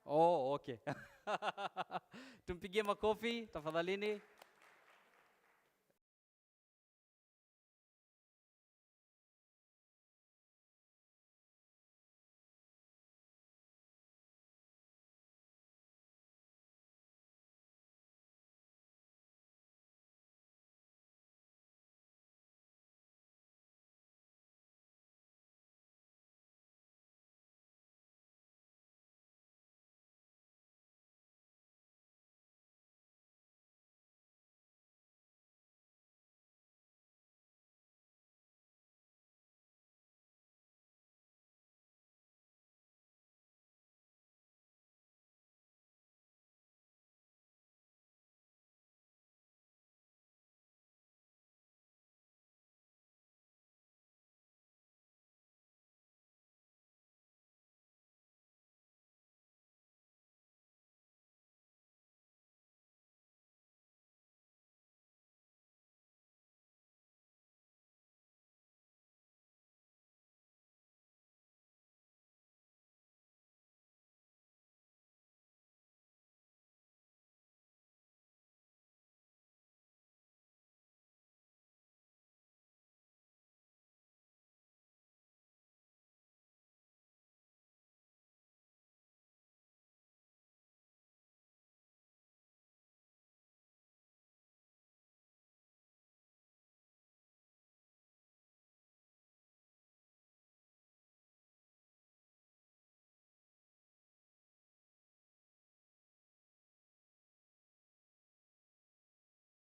Oh, okay. Tumpigie makofi tafadhalini.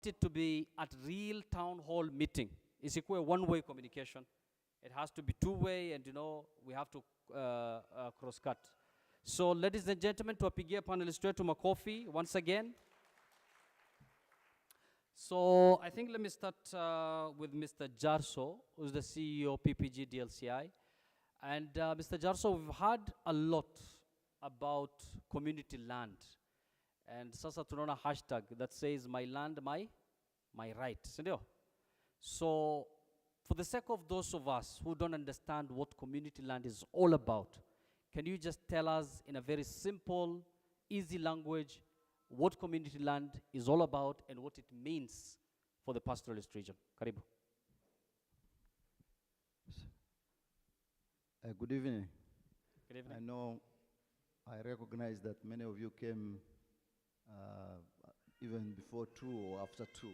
It to be at real town hall meeting. Isikuwe one-way communication. It has to be two-way, and we have to cross-cut. So, ladies and gentlemen, tuwapigie panelists wetu makofi once again. So, I think let me start with Mr. Jarso, who's the CEO PPG DLCI. And Mr. Jarso, we've heard a lot about community land. And sasa tunaona hashtag that says my land, my right. So for the sake of those of us who don't understand what community land is all about, can you just tell us in a very simple, easy language what community land is all about and what it means for the pastoralist region? Karibu. Good evening. Good evening. I know, I recognize that many of you came even before 2 or after 2.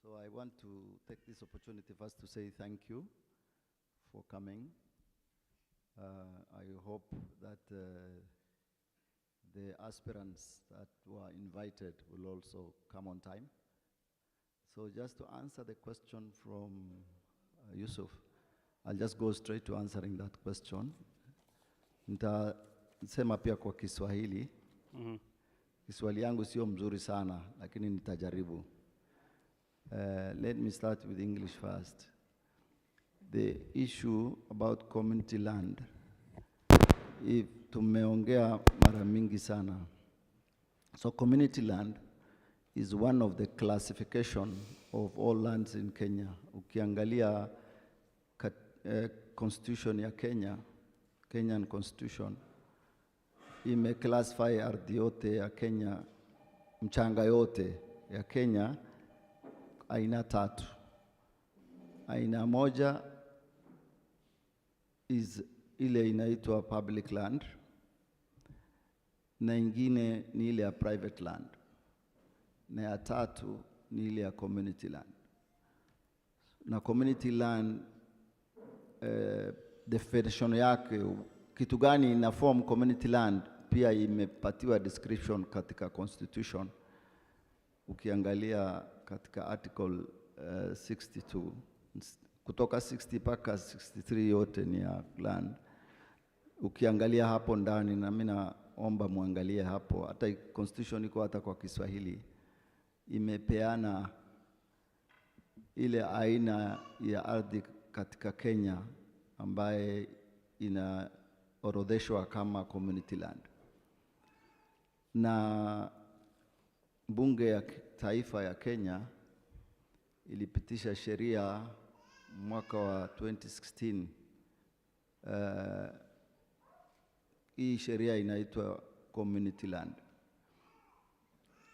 So I want to take this opportunity first to say thank you for coming. I hope that the aspirants that were invited will also come on time. So just to answer the question from Yusuf, I'll just go straight to answering that question. Nitasema pia kwa Kiswahili. Kiswahili yangu sio mzuri sana, lakini nitajaribu. Let me start with English first. The issue about community land, tumeongea mara mingi sana. So community land is one of the classification of all lands in Kenya. Ukiangalia constitution ya Kenya, Kenyan constitution, ime-classify ardhi yote ya Kenya, mchanga yote ya Kenya, aina 3. Aina moja is ile inaitwa public land, na ingine ni ile ya private land, na ya 3 ni ile ya community land. Na community land, definition yake, kitu gani ina form community land, pia imepatiwa description katika constitution. Ukiangalia katika article 62, kutoka 60 paka 63 yote ni ya land. Ukiangalia hapo ndani, na mimi naomba muangalie hapo, hata constitution iko hata kwa Kiswahili, imepeana ile aina ya ardhi katika Kenya ambaye inaorodheshwa kama community land. Na bunge ya taifa ya Kenya ilipitisha sheria mwaka wa 2016. Hii sheria inaitwa community land,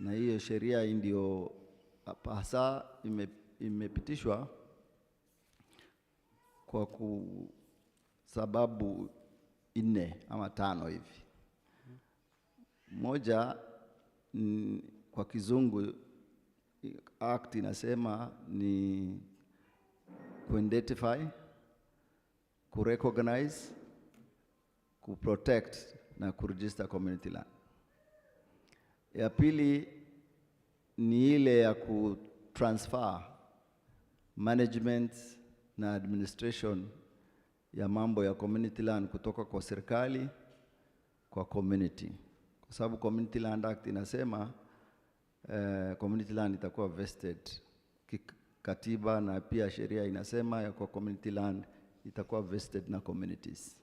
na hiyo sheria ndio hasa imepitishwa kwa sababu 4 ama 5 hivi. Moja, kwa kizungu act inasema ni ku-identify, ku-recognize, ku-protect na ku-register community land. Ya pili ni ile ya ku-transfer management na administration ya mambo ya community land kutoka kwa serikali kwa community. Kwa sababu Community Land Act inasema community land itakuwa vested kikatiba, na pia sheria inasema ya kwa community land itakuwa vested na communities.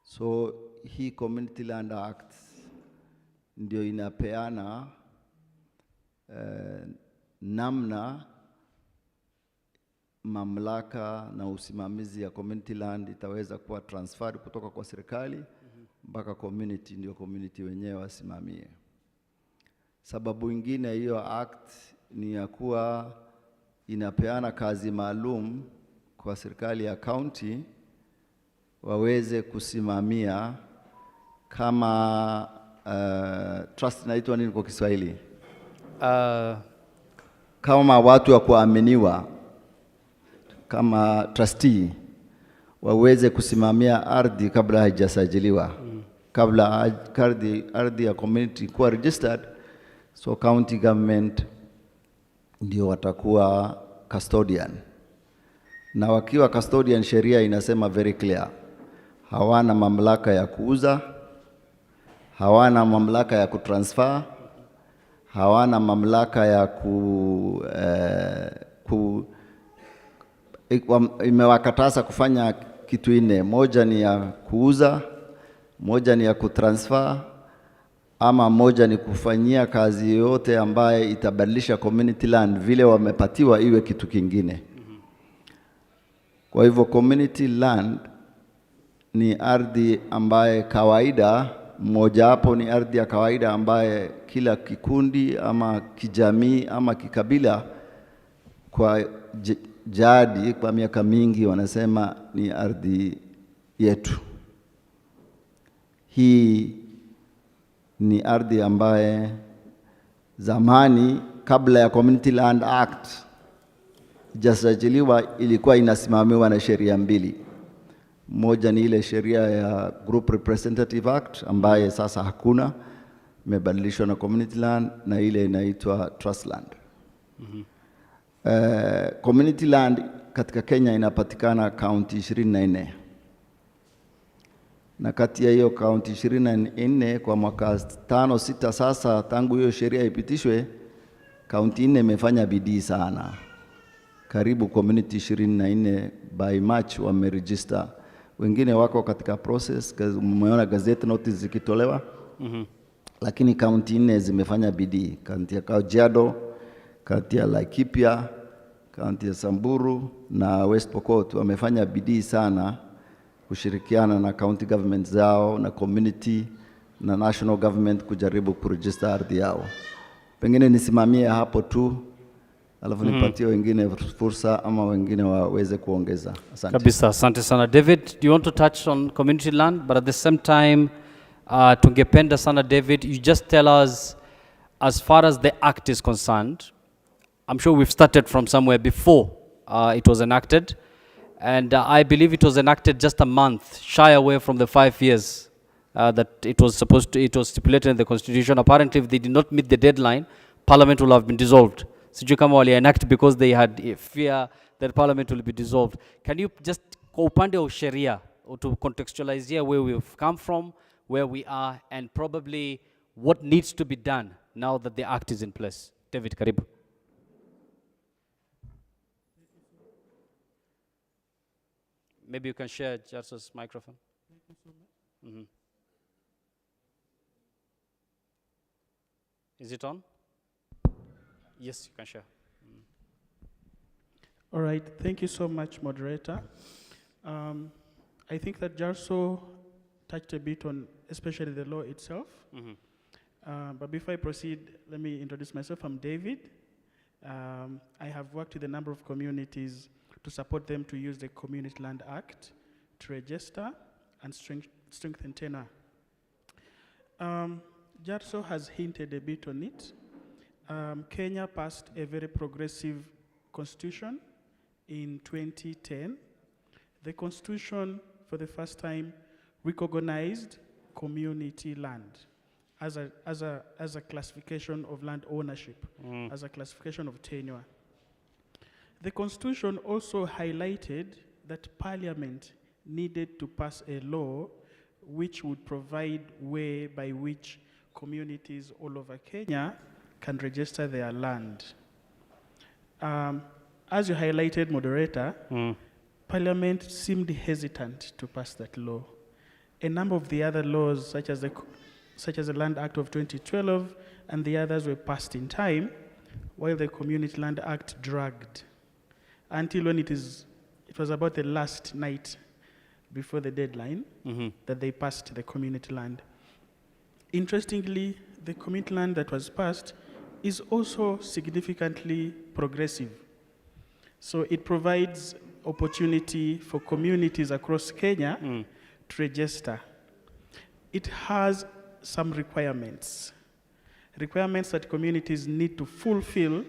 So hii Community Land Act ndio inapeana namna mamlaka na usimamizi ya community land itaweza kuwa transferred kutoka kwa serikali mpaka community, ndio community wenyewe wasimamie. Sababu ingine hiyo act ni ya kuwa inapeana kazi maalum kwa serikali ya county waweze kusimamia kama trust, inaitwa nini kwa Kiswahili? Kama watu wa kuaminiwa, kama trustee, waweze kusimamia ardhi kabla haijasajiliwa. Kabla ardhi ya community kuwa registered, so county government ndio watakuwa custodian. Na wakiwa custodian, sheria inasema very clear, hawana mamlaka ya kuuza, hawana mamlaka ya kutransfer, hawana mamlaka ya imewakataza kufanya kitu 4. Moja ni ya kuuza, moja ni ya kutransfer, ama moja ni kufanyia kazi yote ambaye itabadilisha community land vile wamepatiwa iwe kitu kingine. Kwa hivyo community land ni ardhi ambaye kawaida, mmoja hapo ni ardhi ya kawaida ambaye kila kikundi ama kijamii ama kikabila kwa jadi kwa miaka mingi wanasema ni ardhi yetu. Hii ni ardhi ambaye zamani kabla ya Community Land Act jasajiliwa ilikuwa inasimamiwa na sheria 2. Moja ni ile sheria ya Group Representative Act ambaye sasa hakuna, imebadilishwa na Community Land, na ile inaitwa Trust Land. Community Land katika Kenya inapatikana county 24. Na kati ya hiyo county 24 kwa mwaka 5-6 sasa tangu hiyo sheria ipitishwe, county 4 imefanya bidii sana. Karibu community 24 by March wameregister. Wengine wako katika process, umeona gazette notice zikitolewa. Lakini county 4 zimefanya bidii. County ya Kajiado, county ya Laikipia, county ya Samburu na West Pokot wamefanya bidii sana kushirikiana na county government zao na community na national government kujaribu kuregister ardhi yao. Pengine nisimamie hapo tu, alafu nipatie wengine fursa ama wengine waweze kuongeza. Asante. Kabisa, asante sana. David, do you want to touch on community land? But at the same time, tungependa sana David, you just tell us, as far as the act is concerned, I'm sure we've started from somewhere before it was enacted. And I believe it was enacted just a month shy away from the 5 years that it was stipulated in the Constitution. Apparently, if they did not meet the deadline, Parliament will have been dissolved. Sijui kama wali enact because they had a fear that Parliament will be dissolved. Can you just kwa upande wa sheria to contextualize here where we've come from, where we are, and probably what needs to be done now that the act is in place? David, karibu. Maybe you can share Jarso's microphone. Thank you so much. Is it on? Yes, you can share. All right, thank you so much, moderator. I think that Jarso touched a bit on especially the law itself. But before I proceed, let me introduce myself. I'm David. I have worked with a number of communities to support them to use the Community Land Act to register and strengthen tenure. Jarso has hinted a bit on it. Kenya passed a very progressive constitution in 2010. The constitution, for the first time, recognized community land as a classification of land ownership, as a classification of tenure. The constitution also highlighted that Parliament needed to pass a law which would provide way by which communities all over Kenya can register their land. As you highlighted, moderator, Parliament seemed hesitant to pass that law. A number of the other laws, such as the Land Act of 2012 and the others, were passed in time, while the Community Land Act dragged until when it was about the last night before the deadline that they passed the community land. Interestingly, the community land that was passed is also significantly progressive. So it provides opportunity for communities across Kenya to register. It has some requirements that communities need to fulfill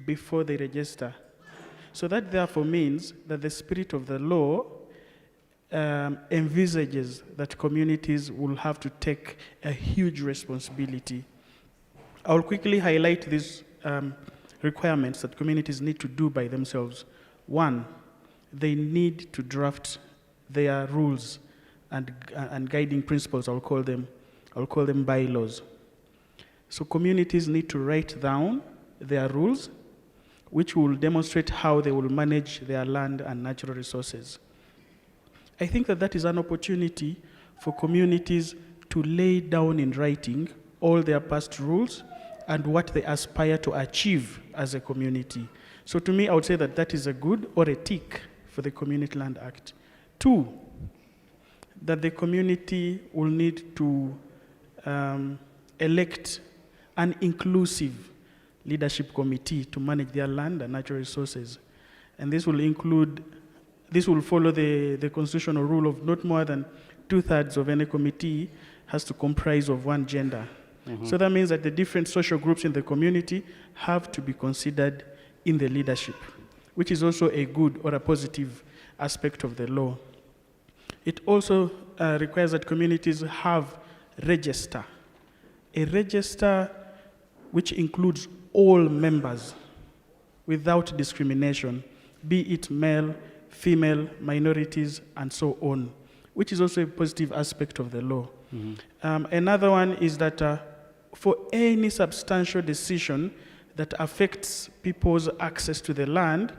before they register. So that therefore means that the spirit of the law envisages that communities will have to take a huge responsibility. I'll quickly highlight these requirements that communities need to do by themselves. One, they need to draft their rules and guiding principles. I'll call them bylaws. So communities need to write down their rules, which will demonstrate how they will manage their land and natural resources. I think that is an opportunity for communities to lay down in writing all their past rules and what they aspire to achieve as a community. So to me, I would say that is a good or a tick for the Community Land Act. Two, that the community will need to elect an inclusive leadership committee to manage their land and natural resources. And this will follow the constitutional rule of not more than 2/3 of any committee has to comprise of one gender. So that means that the different social groups in the community have to be considered in the leadership, which is also a good or a positive aspect of the law. It also requires that communities have a register which includes all members without discrimination, be it male, female, minorities, and so on, which is also a positive aspect of the law. Another one is that for any substantial decision that affects people's access to the land,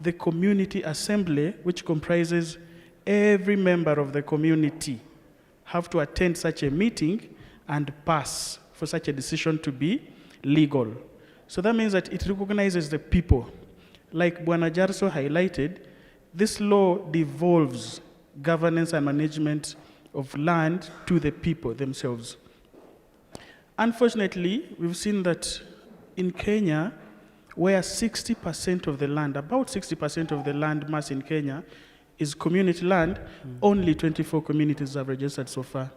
the community assembly, which comprises every member of the community, have to attend such a meeting and pass for such a decision to be legal. So that means that it recognizes the people. Like Bwana Jarso highlighted, this law devolves governance and management of land to the people themselves. Unfortunately, we've seen that in Kenya, where 60% of the land, about 60% of the land mass in Kenya is community land, only 24 communities have registered so far,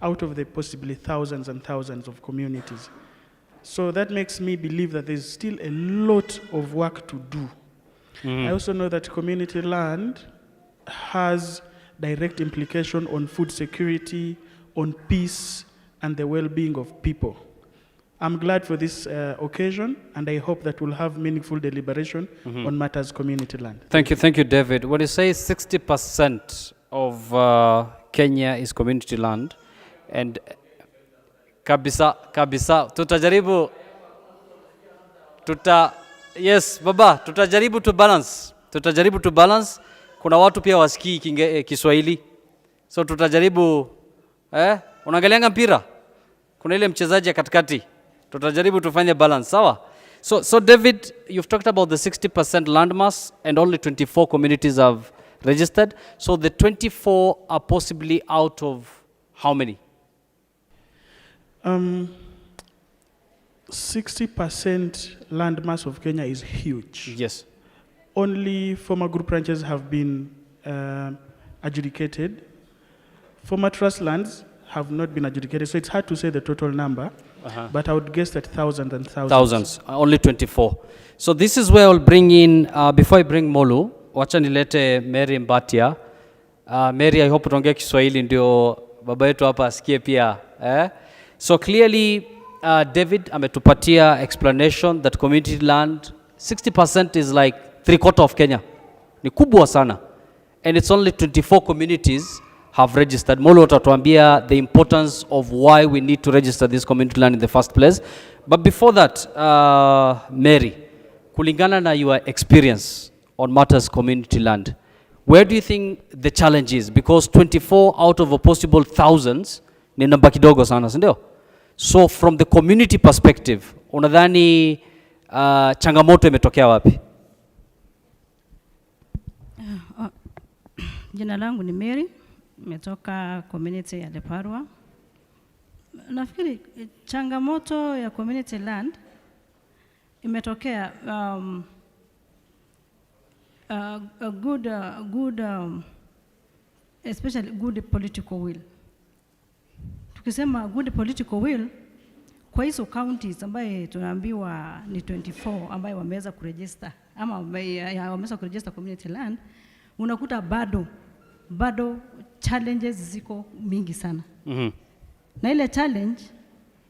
out of the possibly thousands and thousands of communities. So that makes me believe that there's still a lot of work to do. I also know that community land has direct implication on food security, on peace, and the well-being of people. I'm glad for this occasion, and I hope that we'll have meaningful deliberation on matters community land. Thank you, David. When you say 60% of Kenya is community land, and kabisa, tutajaribu, yes, baba, tutajaribu to balance. Kuna watu pia wasikii Kiswahili. So tutajaribu, unaangalianga mpira? Kuna ile mchezaji ya katikati. Tutajaribu tufanye balance, sawa? So David, you've talked about the 60% land mass and only 24 communities have registered. So the 24 are possibly out of how many? 60% land mass of Kenya is huge. Yes. Only former group ranches have been adjudicated. Former trust lands have not been adjudicated, so it's hard to say the total number, but I would guess that thousands and thousands. Thousands, only 24. So this is where I'll bring in, before I bring Molu, wacha nilete Mary Mbatia. Mary, I hope unaongea Kiswahili ndio baba yetu hapa asikie pia. So clearly, David ametupatia explanation that community land, 60% is like 3/4 of Kenya. Ni kubwa sana. And it's only 24 communities have registered. Molo utatuambia the importance of why we need to register this community land in the first place. But before that, Mary, kulingana na your experience on matters community land, where do you think the challenge is? Because 24 out of a possible thousands ni namba kidogo sana, si ndio? So from the community perspective, unadhani changamoto imetokea wapi? Jina langu ni Mary, nimetoka community ya Leparwa. Nafikiri changamoto ya community land imetokea a good especially good political will. Tukisema good political will, kwa hizo counties ambaye tunaambiwa ni 24 ambaye wameweza kuregister ama wameweza kuregister community land, unakuta bado challenges ziko mingi sana. Na ile challenge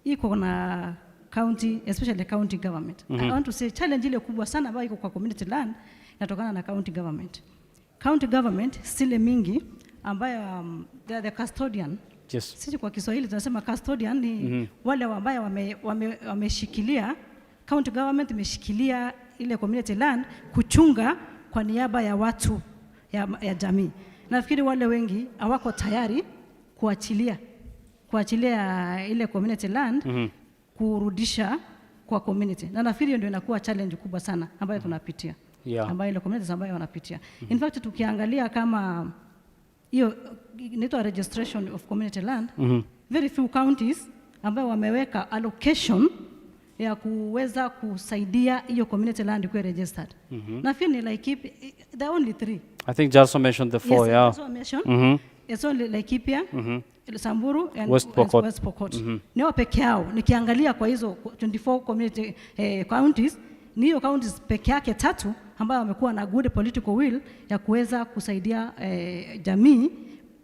iko na county, especially county government. I want to say challenge ile kubwa sana ambayo iko kwa community land inatokana na county government. County government sile mingi ambayo the custodian. Yes. Sisi kwa Kiswahili tunasema custodian ni wale ambao wameshikilia, county government imeshikilia ile community land kuchunga kwa niaba ya watu ya jamii. Nafikiri wale wengi hawako tayari kuachilia ile community land kurudisha kwa community. Na nafikiri ndio inakuwa challenge kubwa sana ambayo tunapitia. Ambayo ile communities ambayo wanapitia. In fact tukiangalia kama hiyo inaitwa registration of community land, very few counties ambayo wameweka allocation ya kuweza kusaidia hiyo community land kuwe registered. Nafikiri like there are only 3. I think Jarso mentioned the 4, yeah. Yes, mentioned. It's only Laikipia, Samburu and West Pokot. Ni peke yao. Nikiangalia kwa hizo 24 community counties, ni hiyo counties peke yake 3 ambao wamekuwa na good political will ya kuweza kusaidia jamii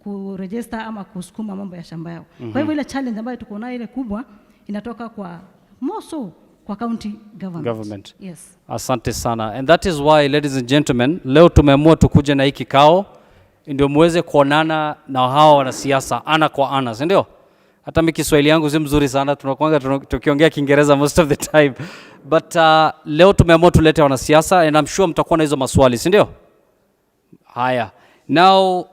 kuregister ama kusukuma mambo ya shamba yao. Kwa hivyo ile challenge ambayo tuko nayo ile kubwa inatoka kwa moso kwa county government. Yes. Asante sana. And that is why, ladies and gentlemen, leo tumeamua tukuje na hiki kikao ndio muweze kuonana na hao wanasiasa ana kwa ana, si ndio? Hata mimi Kiswahili yangu si mzuri sana, tunakuanga tukiongea Kiingereza most of the time. But leo tumeamua tulete wanasiasa and I'm sure mtakuwa na hizo maswali, si ndio? Haya. Now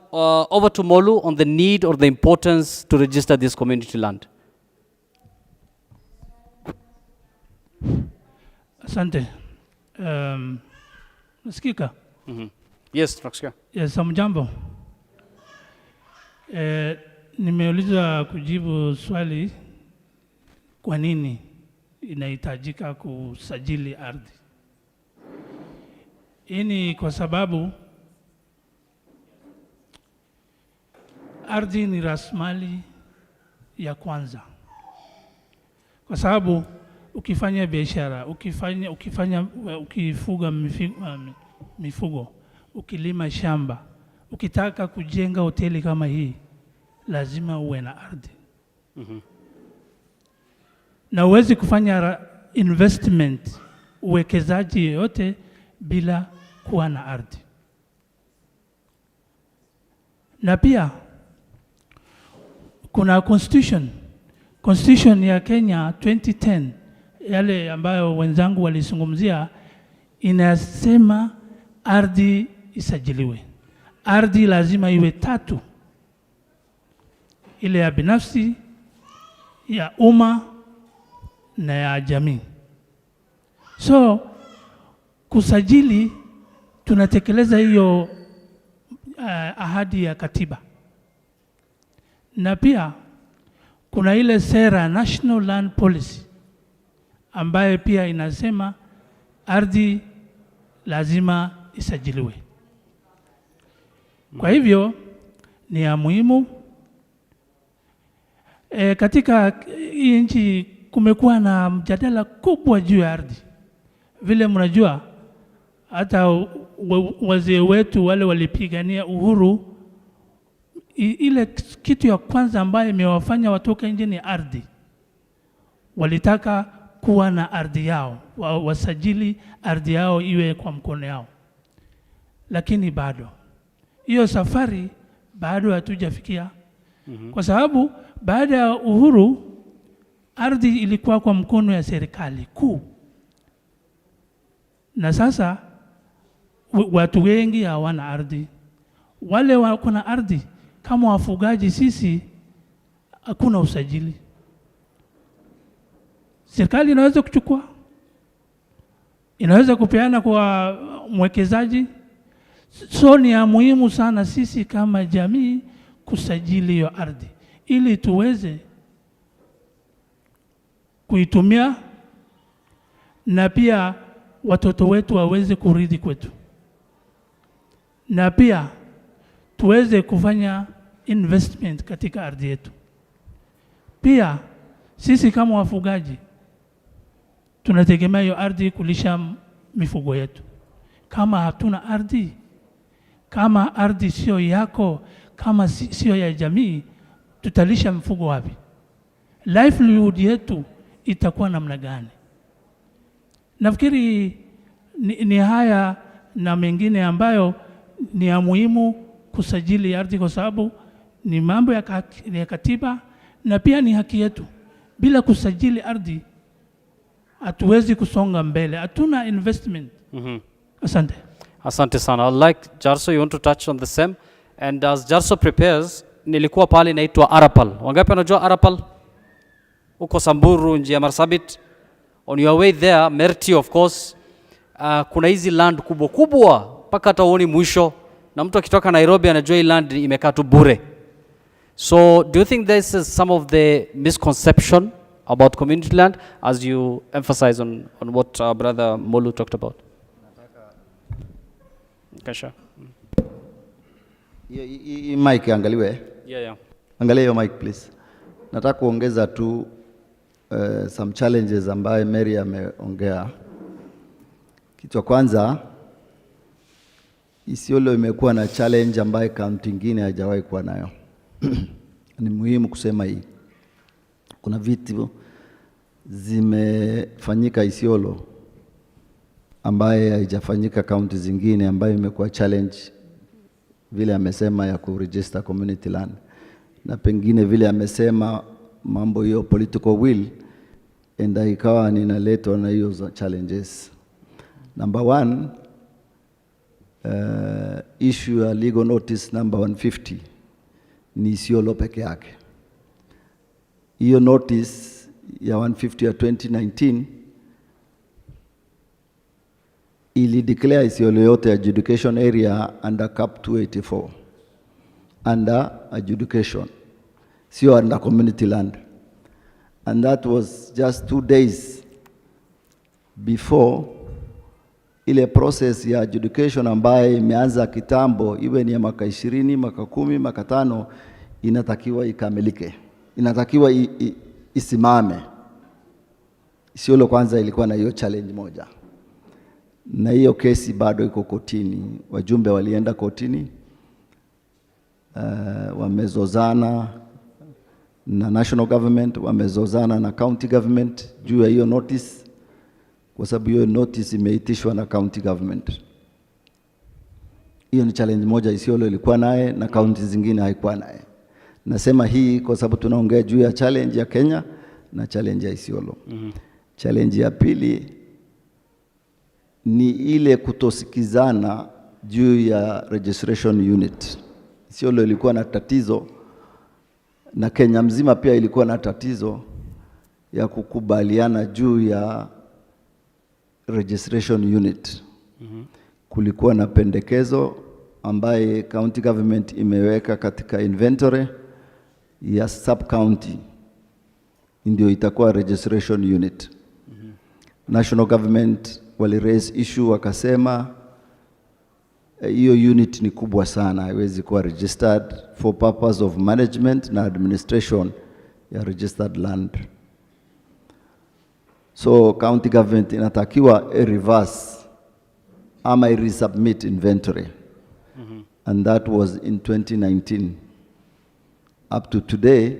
over to Molu on the need or the importance to register this community land. Asante. Nasikika? Yes, tunakusikia. Yes, hamjambo. Nimeuliza kujibu swali kwa nini inahitajika kusajili ardhi. Hii ni kwa sababu ardhi ni rasilimali ya kwanza. Kwa sababu ukifanya biashara, ukifuga mifugo, ukilima shamba, ukitaka kujenga hoteli kama hii, lazima uwe na ardhi. Na huwezi kufanya investment, uwekezaji yote bila kuwa na ardhi. Na pia kuna constitution ya Kenya 2010 yale ambayo wenzangu walizungumzia, inasema ardhi isajiliwe. Ardhi lazima iwe 3, ile ya binafsi, ya umma na ya jamii. So kusajili, tunatekeleza hiyo ahadi ya katiba, na pia kuna ile sera National Land Policy ambayo pia inasema ardhi lazima isajiliwe. Kwa hivyo ni ya muhimu. Katika hii nchi kumekuwa na mjadala kubwa juu ya ardhi. Vile mnajua, hata wazee wetu wale walipigania uhuru, ile kitu ya kwanza ambayo imewafanya watoke nje ni ardhi. Walitaka kuwa na ardhi yao, wasajili ardhi yao iwe kwa mkono yao. Lakini bado hiyo safari bado hatujafikia. Kwa sababu baada ya uhuru ardhi ilikuwa kwa mkono ya serikali kuu, na sasa watu wengi hawana ardhi. Wale wako na ardhi kama wafugaji sisi, hakuna usajili. Serikali inaweza kuchukua, inaweza kupeana kwa mwekezaji. So ni ya muhimu sana sisi kama jamii kusajili hiyo ardhi ili tuweze kuitumia na pia watoto wetu waweze kurithi kwetu, na pia tuweze kufanya investment katika ardhi yetu. Pia sisi kama wafugaji tunategemea hiyo ardhi kulisha mifugo yetu. Kama hatuna ardhi, kama ardhi sio yako, kama sio ya jamii, tutalisha mifugo wapi? Livelihood yetu itakuwa namna gani? Nafikiri ni haya na mengine ambayo ni ya muhimu kusajili ardhi, kwa sababu ni mambo ya katiba na pia ni haki yetu. Bila kusajili ardhi hatuwezi kusonga mbele, hatuna investment. Asante. Asante sana. I'd like Jarso, you want to touch on the same? And as Jarso prepares, nilikuwa pale inaitwa Arapal. Wangapi wanajua Arapal? Uko Samburu, njia Marsabit. On your way there, Merti of course, kuna hizi land kubwa kubwa mpaka hata uoni mwisho, na mtu akitoka Nairobi anajua hii land imekaa tu bure. So do you think this is some of the misconception about community land as you emphasize on what brother Molu talked about? Kasha. Hii mic angaliwe. Yeah. Angalia hiyo mic please. Nataka kuongeza tu some challenges ambaye Mary ameongea. Kitu cha kwanza, Isiolo imekuwa na challenge ambaye county nyingine hajawahi kuwa nayo. Ni muhimu kusema hii. Kuna vitu zimefanyika Isiolo ambaye haijafanyika county zingine, ambaye imekuwa challenge vile amesema ya kuregister community land, na pengine vile amesema mambo hiyo political will enda ikawa ninaletwa na hiyo challenges. Number one, issue ya legal notice number 150 ni Isiolo peke yake. Hiyo notice ya 150 ya 2019 ili declare Isiolo yote adjudication area under cap 284, under adjudication, sio under community land. And that was just 2 days before ile process ya adjudication ambaye imeanza kitambo, iwe ni ya mwaka 20, mwaka 10, mwaka 5, inatakiwa ikamilike, inatakiwa isimame. Isiolo kwanza ilikuwa na hiyo challenge moja, na hiyo kesi bado iko kotini. Wajumbe walienda kotini, wamezozana na national government, wamezozana na county government juu ya hiyo notice, kwa sababu hiyo notice imeitishwa na county government. Hiyo ni challenge moja Isiolo ilikuwa naye na county zingine haikuwa naye. Nasema hii kwa sababu tunaongea juu ya challenge ya Kenya na challenge ya Isiolo. Challenge ya pili ni ile kutosikizana juu ya registration unit. Isiolo ilikuwa na tatizo, na Kenya mzima pia ilikuwa na tatizo ya kukubaliana juu ya registration unit. Kulikuwa na pendekezo ambaye county government imeweka katika inventory ya sub county ndio itakuwa registration unit. National government wali raise issue wakasema hiyo unit ni kubwa sana, haiwezi kuwa registered for purpose of management na administration ya registered land. So county government inatakiwa reverse ama resubmit inventory. And that was in 2019. Up to today,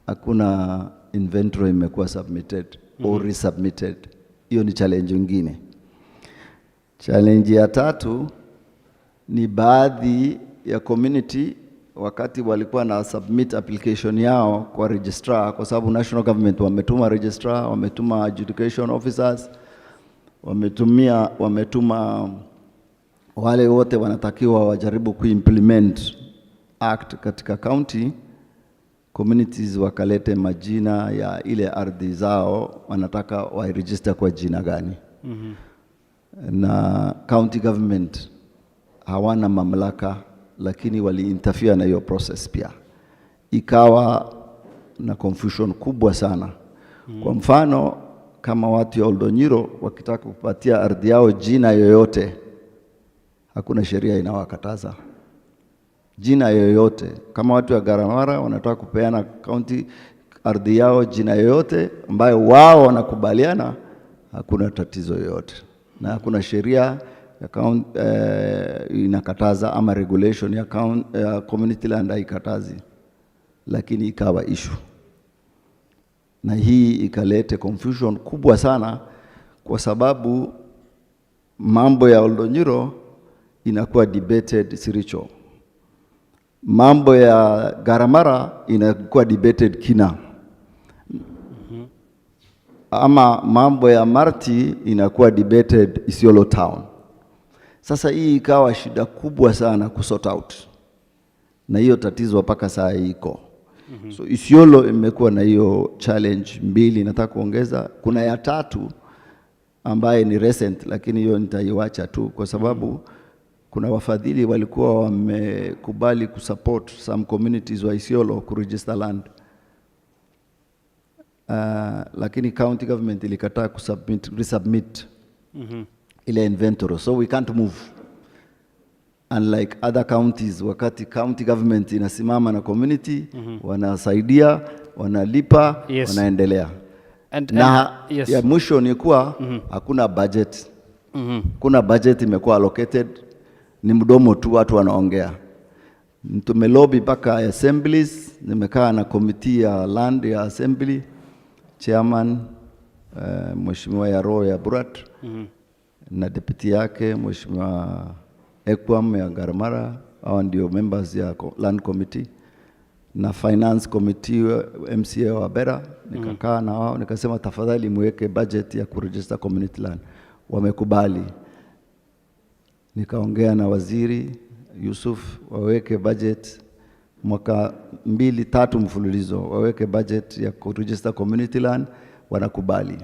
hakuna inventory imekuwa submitted or resubmitted. Hiyo ni challenge nyingine. Challenge ya tatu ni baadhi ya community wakati walikuwa na submit application yao kwa registrar, kwa sababu national government wametuma registrar, wametuma adjudication officers, wametuma wale wote wanatakiwa wajaribu kuimplement act katika county. Communities wakalete majina ya ile ardhi zao wanataka wa-register kwa jina gani. Na county government hawana mamlaka, lakini wali-interfere na hiyo process pia. Ikawa na confusion kubwa sana. Kwa mfano, kama watu ya Oldonyiro wakitaka kupatia ardhi yao jina yoyote, hakuna sheria inawakataza. Jina yoyote. Kama watu ya Garamara wanataka kupeana county ardhi yao jina yoyote ambayo wao wanakubaliana, hakuna tatizo yoyote. Na hakuna sheria ya inakataza ama regulation ya community land haikatazi. Lakini ikawa issue. Na hii ikalete confusion kubwa sana, kwa sababu mambo ya Oldonyiro inakuwa debated Siricho. Mambo ya Garamara inakuwa debated Kina. Ama mambo ya Marti inakuwa debated Isiolo Town. Sasa hii ikawa shida kubwa sana kusort out. Na hiyo tatizo mpaka saa iko. So Isiolo imekuwa na hiyo challenge mbili, nataka kuongeza. Kuna ya tatu ambaye ni recent, lakini hiyo nitaiwacha tu kwa sababu kuna wafadhili walikuwa wamekubali kusupport some communities wa Isiolo kuregister land. Lakini county government ilikataa resubmit ile inventory, so we can't move. Unlike other counties, wakati county government inasimama na community, wanasaidia, wanalipa, wanaendelea. Yes. Ya mwisho ni kuwa hakuna budget. Kuna budget imekuwa allocated, ni mdomo tu watu wanaongea. Tumelobi mpaka assemblies, nimekaa na committee ya land ya assembly, chairman Mheshimiwa Yaro ya Burat, na deputy yake Mheshimiwa Ekwam ya Garamara, hao ndio members ya land committee, na finance committee MCA wa Bera. Nikakaa na wao nikasema tafadhali muweke budget ya kuregister community land. Wamekubali. Nikaongea na waziri Yusuf waweke budget mwaka 2-3 mfululizo, waweke budget ya kuregister community land, wanakubali.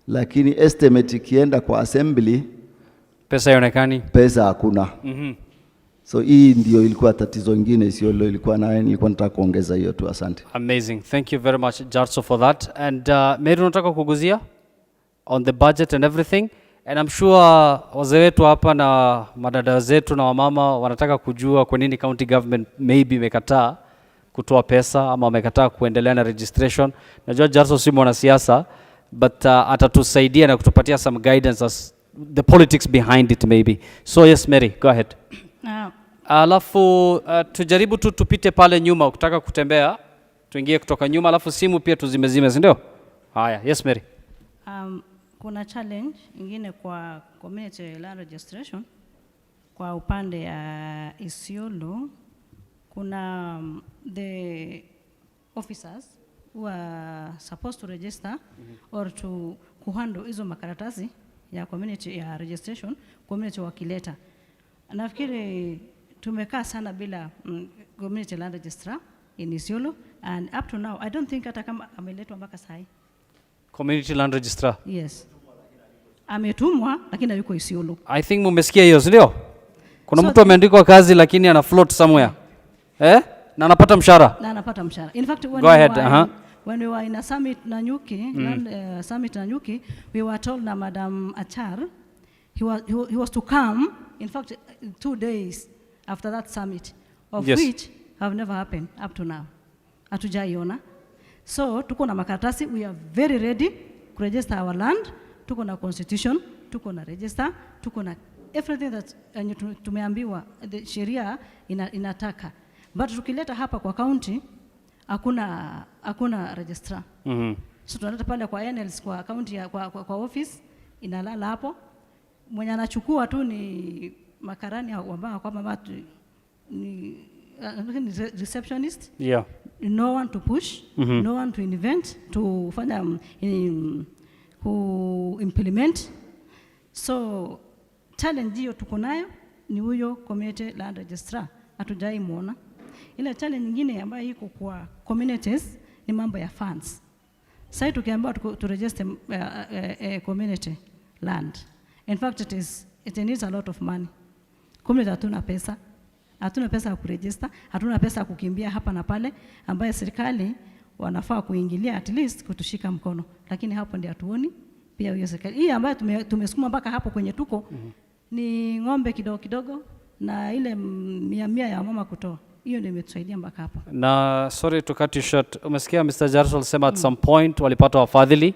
Lakini estimate ikienda kwa assembly, pesa haionekani, pesa hakuna. So hii ndio ilikuwa tatizo lingine Isiolo ilikuwa nayo, nilikuwa nataka kuongeza hiyo tu. Asante. Amazing. Thank you very much Jarso for that. And Mary, unataka kuguzia on the budget and everything? And I'm sure wazee wetu hapa na madada zetu na wamama wanataka kujua kwa nini county government maybe imekataa kutoa pesa ama wamekataa kuendelea na registration. Najua Jarso si mwanasiasa, but atatusaidia na kutupatia some guidance as the politics behind it maybe. So yes Mary, go ahead. Alafu tujaribu tu tupite pale nyuma, ukitaka kutembea tuingie kutoka nyuma, alafu simu pia tuzimezime, si ndio? Haya, yes Mary. Kuna challenge ingine kwa community land registration kwa upande ya Isiolo. Kuna the officers who are supposed to register or to kuhandle hizo makaratasi ya community ya registration, community wakileta. Nafikiri tumekaa sana bila community land registrar in Isiolo, and up to now I don't think hata kama ameletwa mpaka sahi. Community land registrar? Yes. Ametumwa lakini yuko Isiolo. I think mumesikia hiyo, ndio? Kuna mtu ameandikwa kazi lakini ana float somewhere. Na anapata mshahara. In fact, when we were in a summit Nanyuki, summit Nanyuki, we were told na Madam Achar, he was to come, in fact, 2 days after that summit, of which have never happened up to now. Hatujaiona. So, tuko na makaratasi, we are very ready to register our land, tuko na constitution, tuko na register, tuko na everything that tumeambiwa the sheria inataka. But tukileta hapa kwa county, hakuna registrar. So tunaleta pale kwa NLs kwa county kwa office, inalala hapo. Mwenye anachukua tu ni makarani ambao kwamba watu ni receptionist. Yeah. No one to push, no one to invent, to fanya ku implement. So challenge hiyo tuko nayo ni huyo community land registrar. Hatujai muona. Ile challenge nyingine ambayo iko kwa communities ni mambo ya funds. Sasa tukiambiwa to register community land. In fact it needs a lot of money. Community hatuna pesa ya kuregister, hatuna pesa ya kukimbia hapa na pale ambayo serikali wanafaa kuingilia at least kutushika mkono. Lakini hapo ndio hatuoni pia hiyo serikali. Hii ambayo tumesukuma mpaka hapo kwenye tuko ni ng'ombe kidogo kidogo na ile 100 ya mama kutoa. Hiyo ndio imetusaidia mpaka hapa. Na sorry to cut you short. Umesikia Mr. Jarsol sema at some point walipata wafadhili,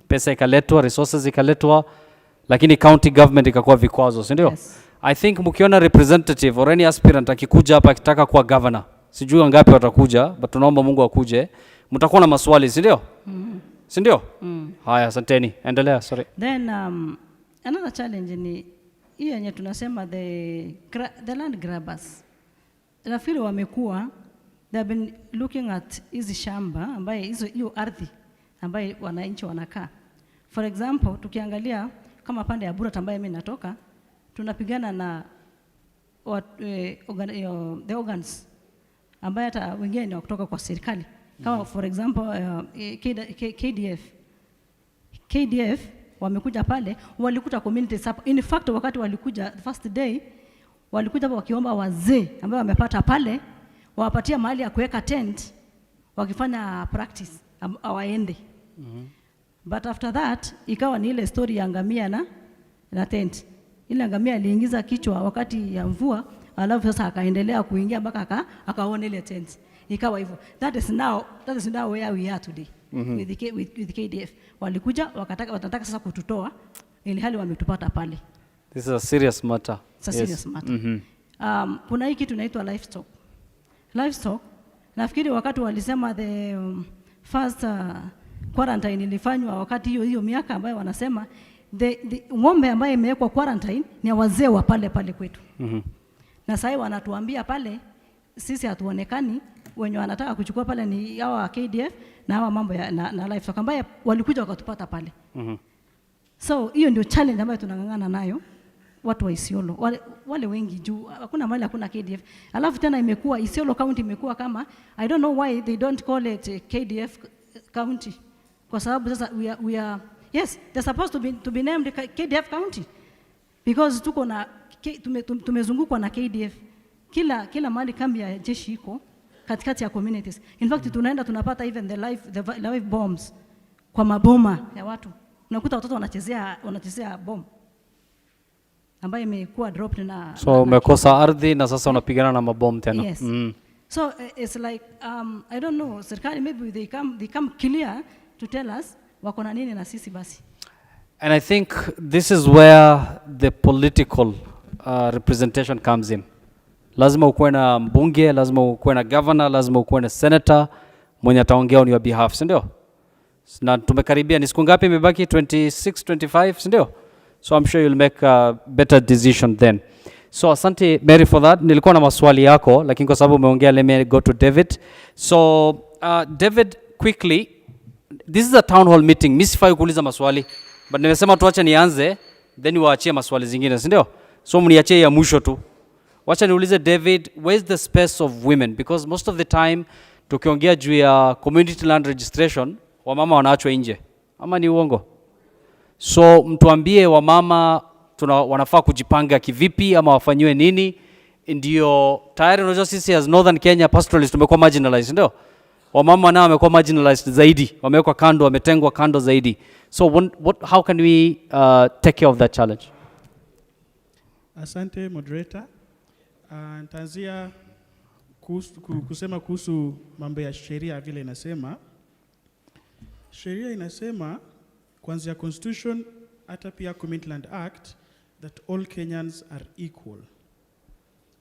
pesa ikaletwa, resources ikaletwa, lakini county government ikakuwa vikwazo, si ndio? Yes. I think mkiona representative or any aspirant akikuja hapa akitaka kuwa governor, sijui wangapi watakuja, but tunaomba Mungu akuje, mtakuwa na maswali, si ndio? Si ndio? Haya, asanteni. Endelea, sorry. Then another challenge ni hii yenye tunasema the land grabbers. Nafikiri wamekuwa, they have been looking at hizi shamba ambaye hiyo ardhi ambaye wananchi wanakaa. For example, tukiangalia kama pande ya Burat ambaye mimi natoka, tunapigana na the organs ambaye hata wengine ni kutoka kwa serikali. Kama for example KDF wamekuja pale, walikuta communities hapa. In fact wakati walikuja the first day walikuja wakiomba wazee ambao wamepata pale wawapatia mahali ya kuweka tent wakifanya practice awaende. But after that ikawa ni ile story ya ngamia na tent. Ile ngamia aliingiza kichwa wakati ya mvua, alafu sasa akaendelea kuingia mpaka akaona ile tent. Ikawa hivyo. That is now where we are today. With KDF. Walikuja watataka sasa kututoa ili hali wametupata pale. This is a serious matter. It's a serious matter. Kuna hii kitu inaitwa livestock. Nafikiri wakati walisema the first quarantine ilifanywa wakati hiyo miaka ambayo wanasema the ng'ombe ambaye imewekwa quarantine ni wazee wa pale kwetu. Na sasa wanatuambia pale sisi hatuonekani, wenye wanataka kuchukua pale ni hawa KDF na hawa mambo ya na livestock ambaye walikuja wakatupata pale. So hiyo ndio challenge ambayo tunang'ang'ana nayo watu wa Isiolo. Wale wengi juu hakuna mahali hakuna KDF. Alafu tena imekuwa Isiolo County imekuwa kama I don't know why they don't call it KDF County. Kwa sababu sasa we are yes, they're supposed to be named KDF County. Because tuko na tumezungukwa na KDF. Kila mahali kambi ya jeshi iko katikati ya communities. In fact tunaenda tunapata even the live bombs kwa maboma ya watu. Unakuta watoto wanachezea bomb ambayo imekuwa dropped na so umekosa ardhi na sasa unapigana na mabomu tena. Yes. So it's like I don't know, serikali maybe they come clear to tell us wako na nini na sisi basi. And I think this is where the political representation comes in. Lazima ukuwe na mbunge, lazima ukuwe na governor, lazima ukuwe na senator mwenye ataongea on your behalf, si ndio? Na tumekaribia ni siku ngapi imebaki? 26, 25, si ndio? So I'm sure you'll make a better decision then. So asante Mary for that. Nilikuwa na maswali yako lakini kwa sababu umeongea, let me go to David. So David, quickly, this is a town hall meeting. Mimi sifai kuuliza maswali, but nimesema tuache nianze then waachie maswali zingine, si ndio? So mniachie ya mwisho tu. Wacha niulize David, where is the space of women? Because most of the time tukiongea juu ya community land registration, wamama wanaachwa nje. Ama ni uongo? So mtuambie wamama wanafaa kujipanga kivipi ama wafanyiwe nini. Ndio tayari unajua sisi as Northern Kenya pastoralists tumekuwa marginalized, ndio? Wamama nao wamekuwa marginalized zaidi, wamewekwa kando, wametengwa kando zaidi. So how can we take care of that challenge? Asante moderator. Nitaanzia kusema kuhusu mambo ya sheria vile inasema. Sheria inasema kuanzia Constitution hata pia Community Land Act that all Kenyans are equal.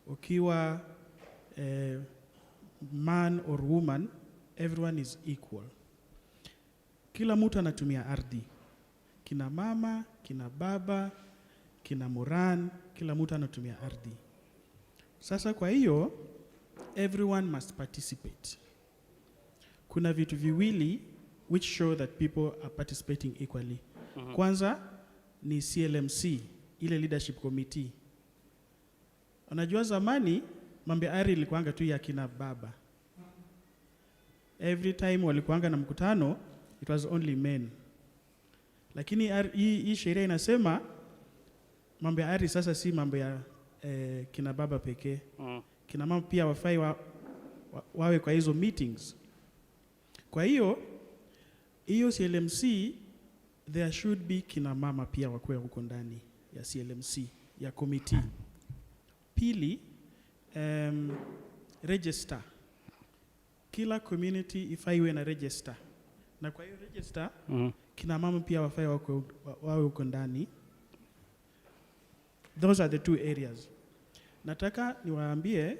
Ukiwa man or woman, everyone is equal. Kila mtu anatumia ardhi. Kina mama, kina baba, kina moran, kila mtu anatumia ardhi. Sasa kwa hiyo, everyone must participate. Kuna vitu viwili which show that people are participating equally. Kwanza ni CLMC, ile leadership committee. Unajua zamani mambo ya ardhi ilikuanga tu ya kina baba. Every time walikuanga na mkutano, it was only men. Lakini hii sheria inasema mambo ya ardhi sasa si mambo ya kina baba pekee. Kina mama pia wafai wawe kwa hizo meetings. Kwa hiyo CLMC, there should be kina mama pia wakuwe huko ndani ya CLMC, ya committee. Pili, register. Kila community ifaiwe na register. Na kwa hiyo register, kina mama pia wafai wawe huko ndani. Those are the two areas. Nataka niwaambie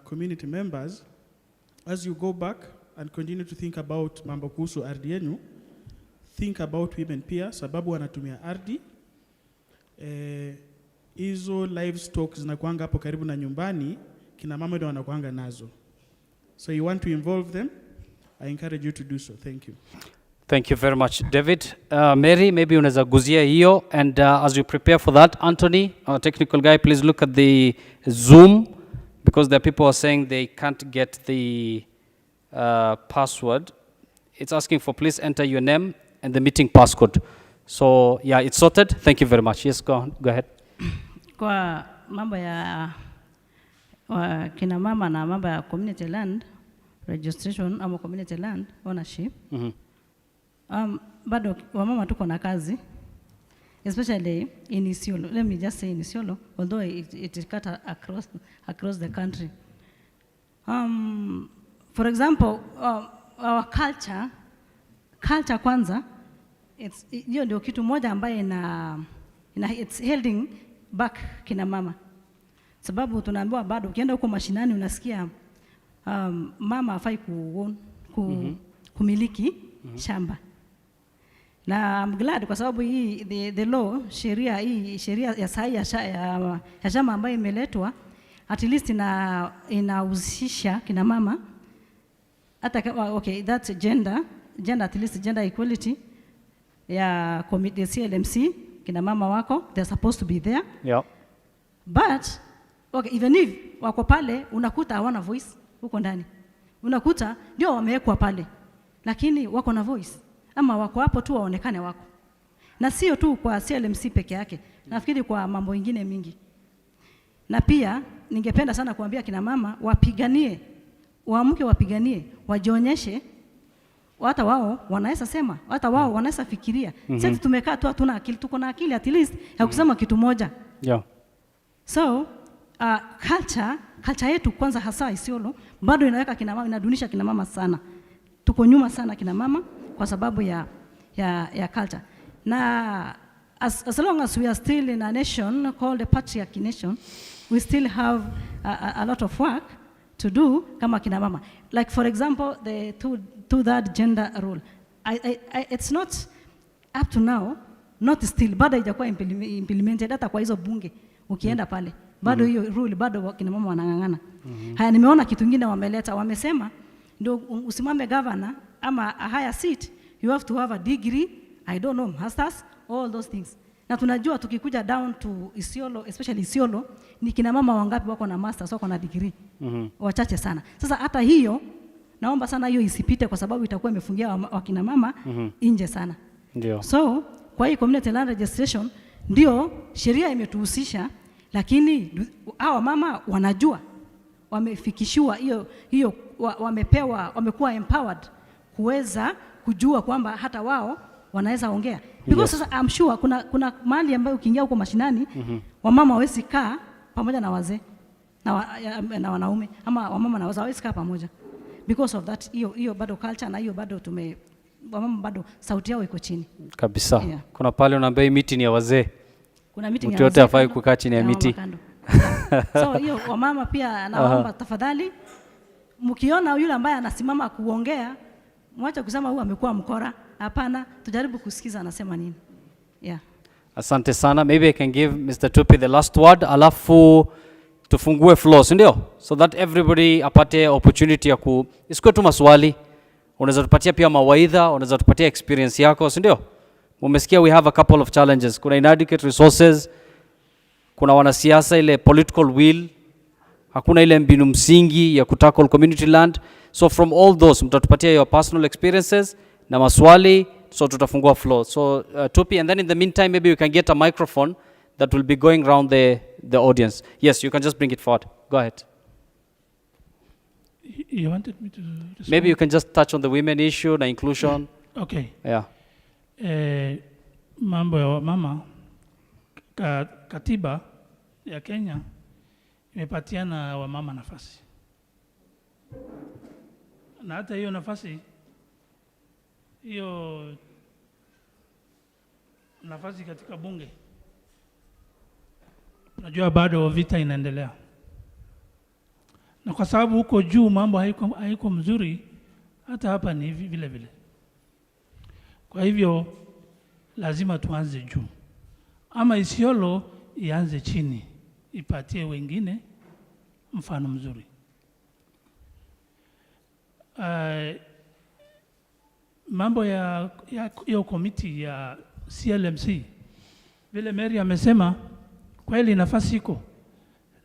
community members, as you go back and continue to think about mambo kuhusu ardhi yenu, think about women pia, sababu wanatumia ardhi. Hizo livestock zinakuanga hapo karibu na nyumbani, kina mama ndio wanakuanga nazo. So you want to involve them, I encourage you to do so. Thank you. Thank you very much, David. Mary, maybe unaweza guzia hiyo, and as you prepare for that, Anthony, our technical guy, please look at the Zoom, because there are people who are saying they can't get the password. It's asking for please enter your name and the meeting passcode. So yeah, it's sorted. Thank you very much. Yes, go ahead. Kwa mambo ya kina mama na mambo ya community land registration ama community land ownership, bado wamama tuko na kazi, especially in Isiolo. Let me just say in Isiolo, although it is cut across the country. For example, our culture kwanza, hiyo ndio kitu moja ambaye it's holding back kina mama. Sababu tunaambiwa bado ukienda huko mashinani unasikia mama hafai kumiliki shamba. Na I'm glad kwa sababu hii the law, sheria ya sahi ya shamba ambayo imeletwa, at least inahusisha kina mama. Hata okay, that's gender at least gender equality ya committee CLMC, kina mama wako, they're supposed to be there. Yeah. But okay, even if wako pale unakuta hawana voice huko ndani. Unakuta ndio wamewekwa pale, lakini wako na voice. Ama wako hapo tu waonekane wako. Na sio tu kwa CLMC peke yake, nafikiri kwa mambo mengine mingi. Na pia ningependa sana kuambia kina mama wapiganie, waamke wapiganie, wajionyeshe, hata wao wanaweza sema, hata wao wanaweza fikiria. Sisi tumekaa tu hatuna akili, tuko na akili at least ya kusema kitu moja. Yeah. So culture yetu kwanza hasa Isiolo bado inaweka kina mama, inadunisha kina mama sana. Tuko nyuma sana kina mama kwa sababu ya culture. Na as long as we are still in a nation called a patriarchy nation, we still have a lot of work to do kama kina mama. Like for example, the two-third gender rule. It's not up to now, not still, bado haijakuwa implemented hata kwa hizo bunge. Ukienda pale, bado hiyo rule bado kina mama wanangangana. Haya, nimeona kitu kingine wameleta, wamesema ndio usimame governor ama a higher seat, you have to have a degree, I don't know, masters, all those things. Na tunajua tukikuja down to Isiolo, especially Isiolo, ni kina mama wangapi wako na masters, wako na degree? Wachache sana. Sasa hata hiyo, naomba sana hiyo isipite kwa sababu itakuwa imefungia wakina mama nje sana. Ndio. So, kwa hii community land registration, ndio sheria imetuhusisha, lakini hawa mama wanajua, wamefikishiwa hiyo wamepewa, wamekuwa empowered kuweza kujua kwamba hata wao wanaweza ongea. Because sasa I'm sure kuna mahali ambayo ukiingia huko mashinani, wamama hawezi kaa pamoja na wazee na wanaume, ama wamama na wazee hawezi kaa pamoja because of that. Hiyo bado culture, na hiyo bado wamama bado sauti yao iko chini kabisa. Kuna pale unaambia hii miti ni ya wazee, kuna miti mtu yote hafai kukaa chini ya miti. So hiyo wamama pia naomba tafadhali, mkiona yule ambaye anasimama kuongea, mwache kusema huyu amekuwa mkora. Hapana, tujaribu kusikiza anasema nini. Asante sana. Maybe I can give Mr. Tupi the last word, alafu tufungue floor, ndio? So that everybody apate opportunity ya isikuwe tu maswali. Unaweza tupatia pia mawaidha, unaweza tupatia experience yako, ndio? Umesikia we have a couple of challenges. Kuna inadequate resources, kuna wanasiasa ile political will, hakuna ile mbinu msingi ya kutackle community land. So from all those, mtatupatia your personal experiences na maswali, so tutafungua floor. So Tupi, and then in the meantime maybe you can get a microphone that will be going around the audience. Yes, you can just bring it forward. Go ahead. You wanted me to respond? Maybe you can just touch on the women issue na inclusion. Okay. Yeah. Mambo ya mama, katiba ya Kenya imepatiana wamama nafasi, na hata hiyo nafasi katika bunge, najua bado vita inaendelea, na kwa sababu huko juu mambo haiko mzuri, hata hapa ni vile vile. Kwa hivyo lazima tuanze juu, ama Isiolo ianze chini, ipatie wengine mfano mzuri. Mambo ya hiyo komiti ya CLMC, vile Mary amesema, kweli nafasi iko,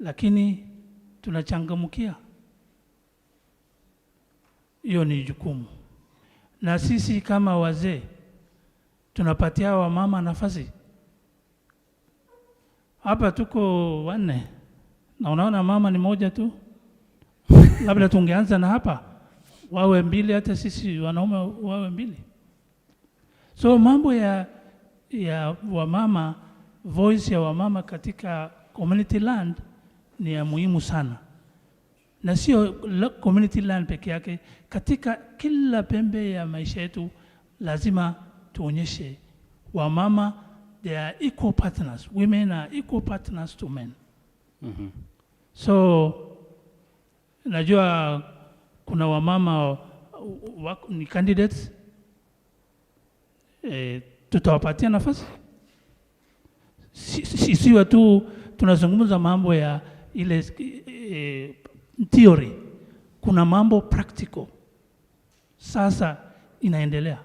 lakini tunachangamkia. Hiyo ni jukumu, na sisi kama wazee tunapatia wamama nafasi. Hapa tuko 4 na unaona mama ni moja tu. Labda tungeanza na hapa, wawe 2, hata sisi wanaume wawe 2. So mambo ya wamama, voice ya wamama katika community land ni ya muhimu sana, na sio community land peke yake. Katika kila pembe ya maisha yetu lazima tuonyeshe wamama they are equal partners. Women are equal partners to men. So najua kuna wamama ni candidates, tutawapatia nafasi. Siwa tu tunazungumza mambo ya ile theory, kuna mambo practical sasa inaendelea.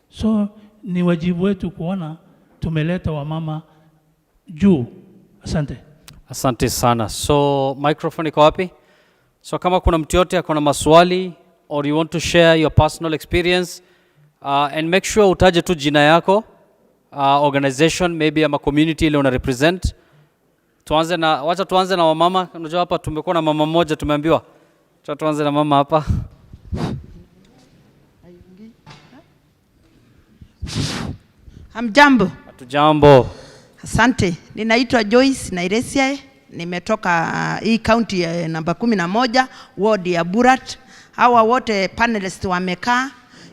So ni wajibu wetu kuona tumeleta wamama juu. Asante. Asante sana. So microphone iko wapi? So kama kuna mtu yote akona maswali or you want to share your personal experience, and make sure utaje tu jina yako, organization maybe ama community ile una represent. Wacha tuanze na wamama. Unajua hapa tumekuwa na mama mmoja tumeambiwa. Tuanze na mama hapa. Hamjambo. Hatujambo. Asante. Ninaitwa Joyce Nairesia. Nimetoka hii county ya namba 11, ward ya Burat. Hawa wote panelists wamekaa,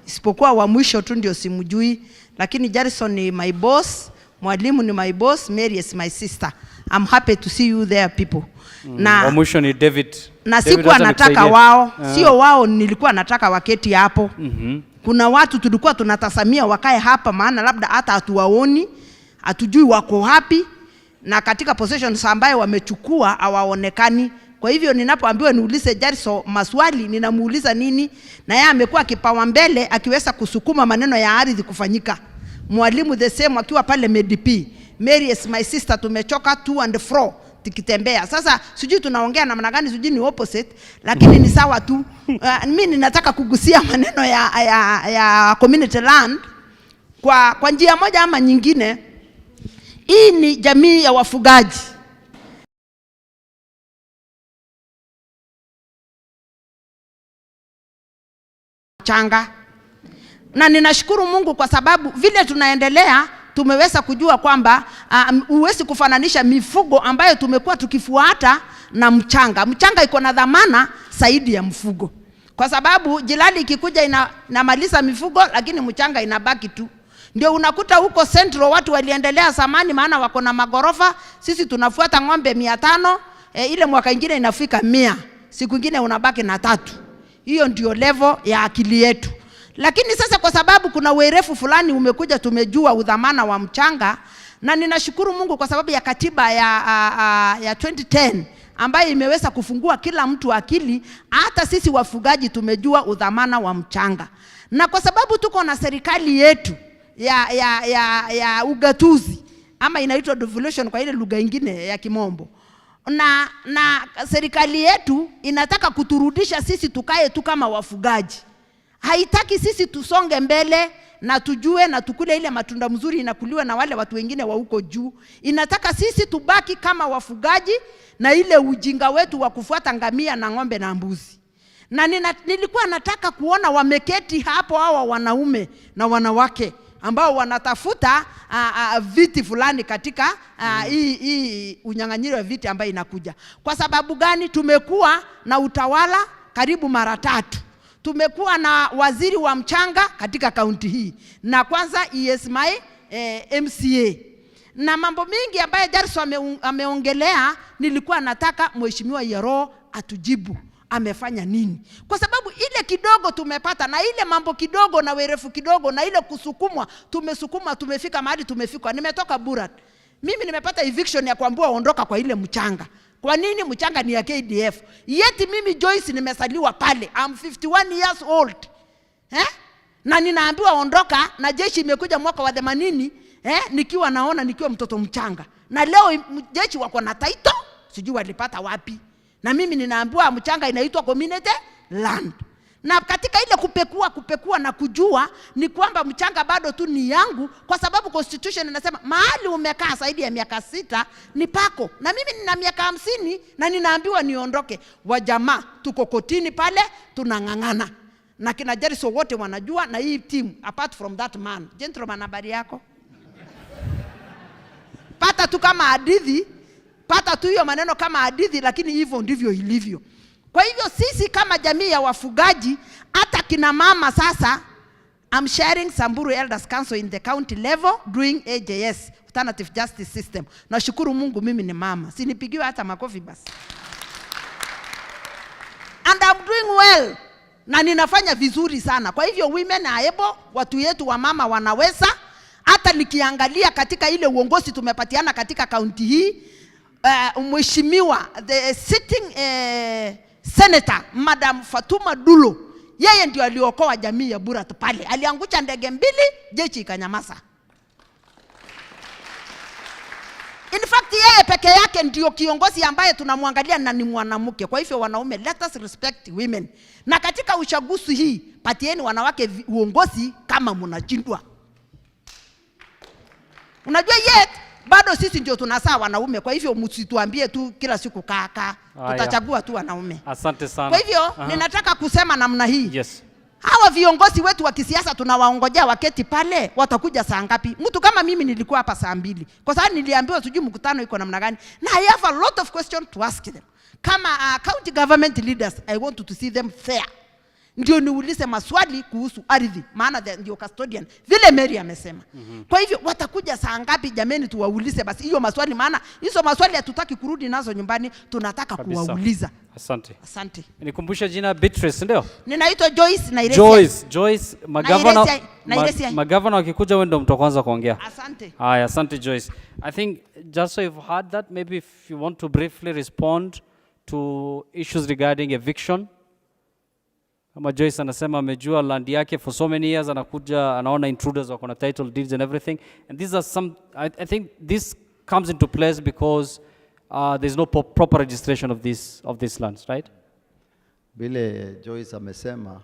isipokuwa wa mwisho tu ndio simjui, lakini Jarrison ni my boss, Mwalimu ni my boss, Mary is my sister. I'm happy to see you there people. Na wa mwisho ni David. Na sikuwa nataka wao, sio wao nilikuwa nataka waketi hapo. Kuna watu tulikuwa tunatasamia wakae hapa, maana labda hata hatuwaoni, hatujui wako wapi, na katika possessions ambayo wamechukua hawaonekani. Kwa hivyo ninapoambiwa niulize Jarrison maswali, ninamuuliza nini? Na yeye amekuwa kipawa mbele akiweza kusukuma maneno ya ardhi kufanyika. Mwalimu the same akiwa pale MDP. Mary is my sister, tumechoka to and fro tikitembea. Sasa sijui tunaongea namna gani, sijui ni opposite, lakini ni sawa tu. Mimi ninataka kugusia maneno ya community land kwa njia moja ama nyingine. Hii ni jamii ya wafugaji. Changa. Na ninashukuru Mungu kwa sababu vile tunaendelea tumeweza kujua kwamba huwezi kufananisha mifugo ambayo tumekuwa tukifuata na mchanga. Mchanga iko na dhamana zaidi ya mfugo. Kwa sababu jilali ikikuja inamaliza mifugo, lakini mchanga inabaki tu. Ndio unakuta huko Central watu waliendelea zamani maana wako na magorofa, sisi tunafuata ng'ombe 500, ile mwaka ingine inafika 100, siku ingine unabaki na 3. Hiyo ndio level ya akili yetu. Lakini sasa kwa sababu kuna uerefu fulani umekuja, tumejua udhamana wa mchanga, na ninashukuru Mungu kwa sababu ya katiba ya 2010 ambayo imeweza kufungua kila mtu akili, hata sisi wafugaji tumejua udhamana wa mchanga. Na kwa sababu tuko na serikali yetu ya ugatuzi ama inaitwa devolution kwa ile lugha nyingine ya Kimombo, na serikali yetu inataka kuturudisha sisi tukae tu kama wafugaji. Haitaki sisi tusonge mbele na tujue na tukule ile matunda mzuri inakuliwa na wale watu wengine wa huko juu. Inataka sisi tubaki kama wafugaji na ile ujinga wetu wa kufuata ngamia na ng'ombe na mbuzi. Na nilikuwa nataka kuona wameketi hapo hawa wanaume na wanawake ambao wanatafuta viti fulani katika hii unyang'anyiro wa viti ambayo inakuja. Kwa sababu gani? Tumekuwa na utawala karibu mara 3. Tumekuwa na waziri wa mchanga katika kaunti hii, na kwanza ESMI MCA. Na mambo mingi ambayo Jarso ameongelea, nilikuwa nataka Mheshimiwa Yaro atujibu amefanya nini. Kwa sababu ile kidogo tumepata na ile mambo kidogo na werefu kidogo na ile kusukumwa, tumefika mahali tumefika. Nimetoka Burat. Mimi nimepata eviction ya kuambiwa ondoka kwa ile mchanga. Kwa nini? Mchanga ni ya KDF. Yeti mimi Joyce nimesaliwa pale. I'm 51 years old. Na ninaambiwa ondoka, na jeshi imekuja mwaka wa 80, nikiwa mtoto mchanga. Na leo jeshi wako na title, sijui walipata wapi. Na mimi ninaambiwa mchanga inaitwa community land. Na katika ile kupekua na kujua ni kwamba mchanga bado tu ni yangu, kwa sababu constitution inasema mahali umekaa zaidi ya miaka 6 ni pako. Na mimi nina miaka 50 na ninaambiwa niondoke. Wajamaa tuko kotini pale tunang'ang'ana. Na kina Jeriso wote wanajua, na hii team apart from that man. Gentleman, habari yako? Pata tu kama hadithi, pata tu hiyo maneno kama hadithi, lakini hivyo ndivyo ilivyo. Kwa hivyo sisi kama jamii ya wafugaji, hata kina mama sasa, I'm sharing Samburu Elders Council in the county level doing AJS, Alternative Justice System. Nashukuru Mungu mimi ni mama. Sinipigiwe hata makofi basi. And I'm doing well. Na ninafanya vizuri sana. Kwa hivyo women are able, watu yetu wa mama wanaweza. Hata nikiangalia katika ile uongozi tumepatiana katika county hii, mheshimiwa the sitting Senator Madam Fatuma Dulo, yeye ndio aliokoa jamii ya Burat pale. Aliangusha ndege 2, jeshi ikanyamaza. In fact yeye peke yake ndio kiongozi ambaye tunamwangalia na ni mwanamke. Kwa hivyo wanaume, let us respect women. Na katika uchaguzi hii, patieni wanawake uongozi kama mnashindwa. Unajua yet bado sisi ndio tunasaa wanaume, kwa hivyo msituambie tu kila siku kaka. Tutachagua tu wanaume. Asante sana. Kwa hivyo ninataka kusema namna hii. Yes. Hawa viongozi wetu wa kisiasa tunawaongojea waketi pale, watakuja saa ngapi? Mtu kama mimi nilikuwa hapa saa 2. Kwa sababu niliambiwa sijui mkutano iko namna gani. Na I have a lot of questions to ask them. Kama county government leaders, I want to see them fair. Ndio niulize maswali kuhusu ardhi, maana ndio custodian vile Mary amesema. Kwa hivyo watakuja saa ngapi jameni, tuwaulize basi hiyo maswali, maana hizo maswali hatutaki kurudi nazo nyumbani, tunataka kuwauliza. Asante. Asante. Nikumbusha jina Beatrice ndio? Ninaitwa Joyce Nairesia. Joyce, magavana wakikuja wewe ndio mtu kwanza kuongea. Asante. Haya, asante Joyce. I think just so you've heard that, maybe if you want to briefly respond to issues regarding eviction. Kama Joyce anasema amejua land yake for so many years, anakuja anaona intruders wako na title deeds and everything, and these are some I think this comes into place because there's no proper registration of these lands, right? Vile Joyce amesema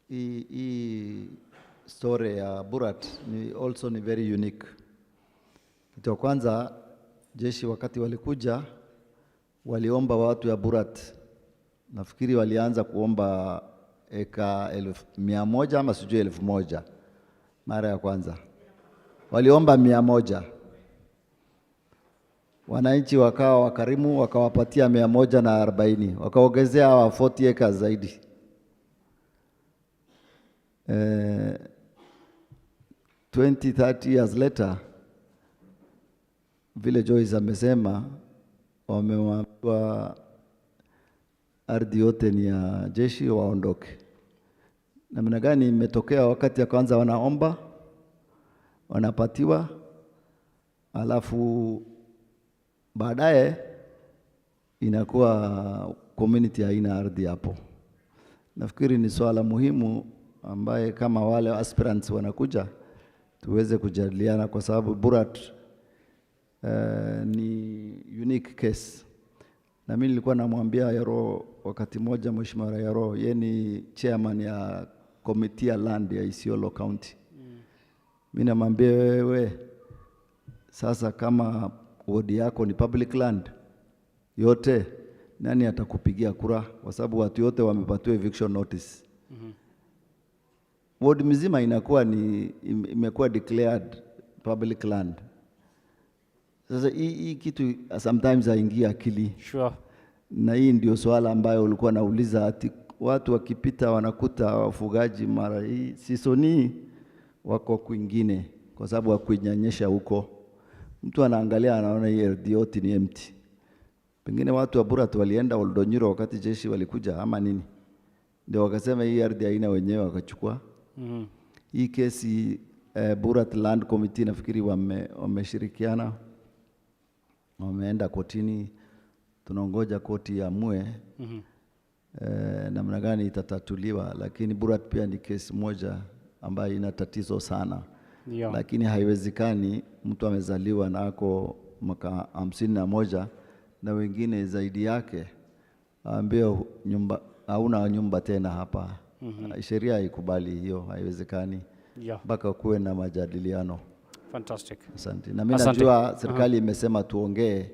hii story ya Burat ni also ni very unique. Kitu kwanza, jeshi wakati walikuja waliomba watu ya Burat, nafikiri walianza kuomba eka 100 ama sijui 1000 mara ya kwanza. Waliomba 100. Wananchi wakawa wakarimu, wakawapatia 140, wakaongezea 40 acres zaidi. 20-30 years later, vile Joyce amesema, wamewaambiwa ardhi yote ni ya jeshi waondoke. Namna gani imetokea? Wakati ya kwanza wanaomba, wanapatiwa, alafu baadaye inakuwa community haina ardhi hapo. Nafikiri ni swala muhimu ambaye kama wale aspirants wanakuja tuweze kujadiliana, kwa sababu Burat ni unique case. Na mimi nilikuwa namwambia Yaro wakati moja, Mheshimiwa Yaro, yeye ni chairman ya committee ya land ya Isiolo County. Mimi namwambia wewe, sasa kama ward yako ni public land yote, nani atakupigia kura? Kwa sababu watu wote wamepatiwa eviction notice. Ward mzima inakuwa imekuwa declared public land. Sasa hii kitu sometimes haingia akili. Sure. Na hii ndio swala ambayo ulikuwa nauliza, ati watu wakipita wanakuta wafugaji mara hii seasoni wako kwingine kwa sababu hakuinyanyesha huko. Mtu anaangalia anaona hii ardhi yote ni empty. Pengine watu wa Burat walienda Oldonyiro wakati jeshi walikuja ama nini, ndio wakasema hii ardhi haina wenyewe, wakachukua. Hii kesi Burat Land Committee nafikiri wameshirikiana, wameenda kotini, tunangoja koti iamue namna gani itatatuliwa. Lakini Burat pia ni kesi moja ambayo ina tatizo sana. Yeah. Lakini haiwezekani mtu amezaliwa na ako mwaka 51 na wengine zaidi yake aambie nyumba, hauna nyumba tena hapa. Sheria haikubali hiyo, haiwezekani. Mpaka kuwe na majadiliano. Fantastic. Asante. Na mimi najua serikali imesema tuongee,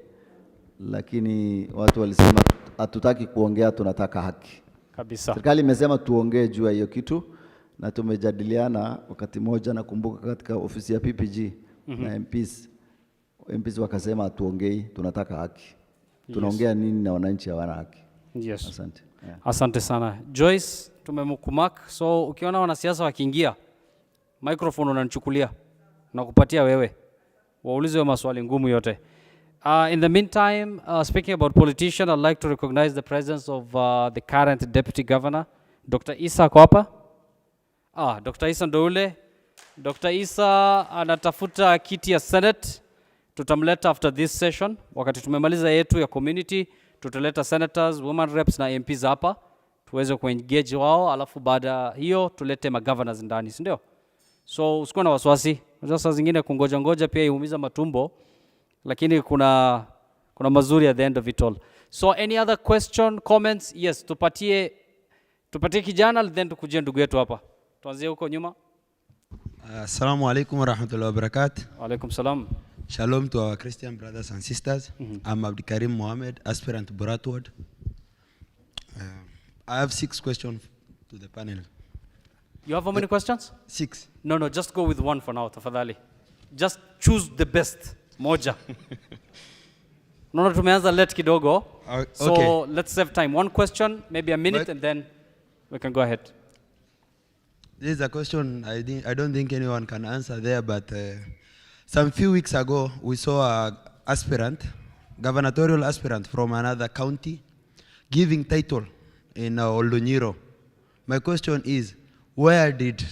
lakini watu walisema hatutaki kuongea, tunataka haki. Kabisa. Serikali imesema tuongee juu ya hiyo kitu, na tumejadiliana wakati moja, nakumbuka katika ofisi ya PPG na MPs wakasema hatuongei, tunataka haki. Tunaongea nini na wananchi hawana haki? Yes. Asante. Yeah. Asante sana. Joyce, tumemkumark. So ukiona wanasiasa wakiingia, microphone unanichukulia na kupatia wewe, waulize maswali ngumu yote. In the meantime, speaking about politician, I'd like to recognize the presence of the current Deputy Governor, Dr. Isa Kwapa. Dr. Isa Ndoule. Dr. Isa anatafuta kiti ya Senate. Tutamleta after this session. Wakati tumemaliza yetu ya community, tutaleta senators, women reps na MPs hapa tuweze kuengage wao, alafu baada hiyo tulete magovernors ndani, si ndio? So usikuwa na wasiwasi. Sasa zingine kungoja pia iumiza matumbo, lakini kuna mazuri at the end of it all. So any other question, comments? Yes, tupatie kijana, then tukujie ndugu yetu hapa. Tuanzie huko nyuma. Assalamu alaikum warahmatullahi wabarakatuh. Wa alaikum salam. Shalom to our Christian brothers and sisters. I'm Abdikarim Mohammed, aspirant to Burat Ward. I have 6 questions to the panel. You have how many questions? 6. No, just go with one for now, tafadhali. Just choose the best. Moja. No, tumeanza late kidogo. So okay. Let's save time. One question, maybe a minute, and then we can go ahead. This is a question I don't think anyone can answer there, but some few weeks ago, we saw an aspirant, gubernatorial aspirant from another county, giving title in Oldonyiro. My question is, where did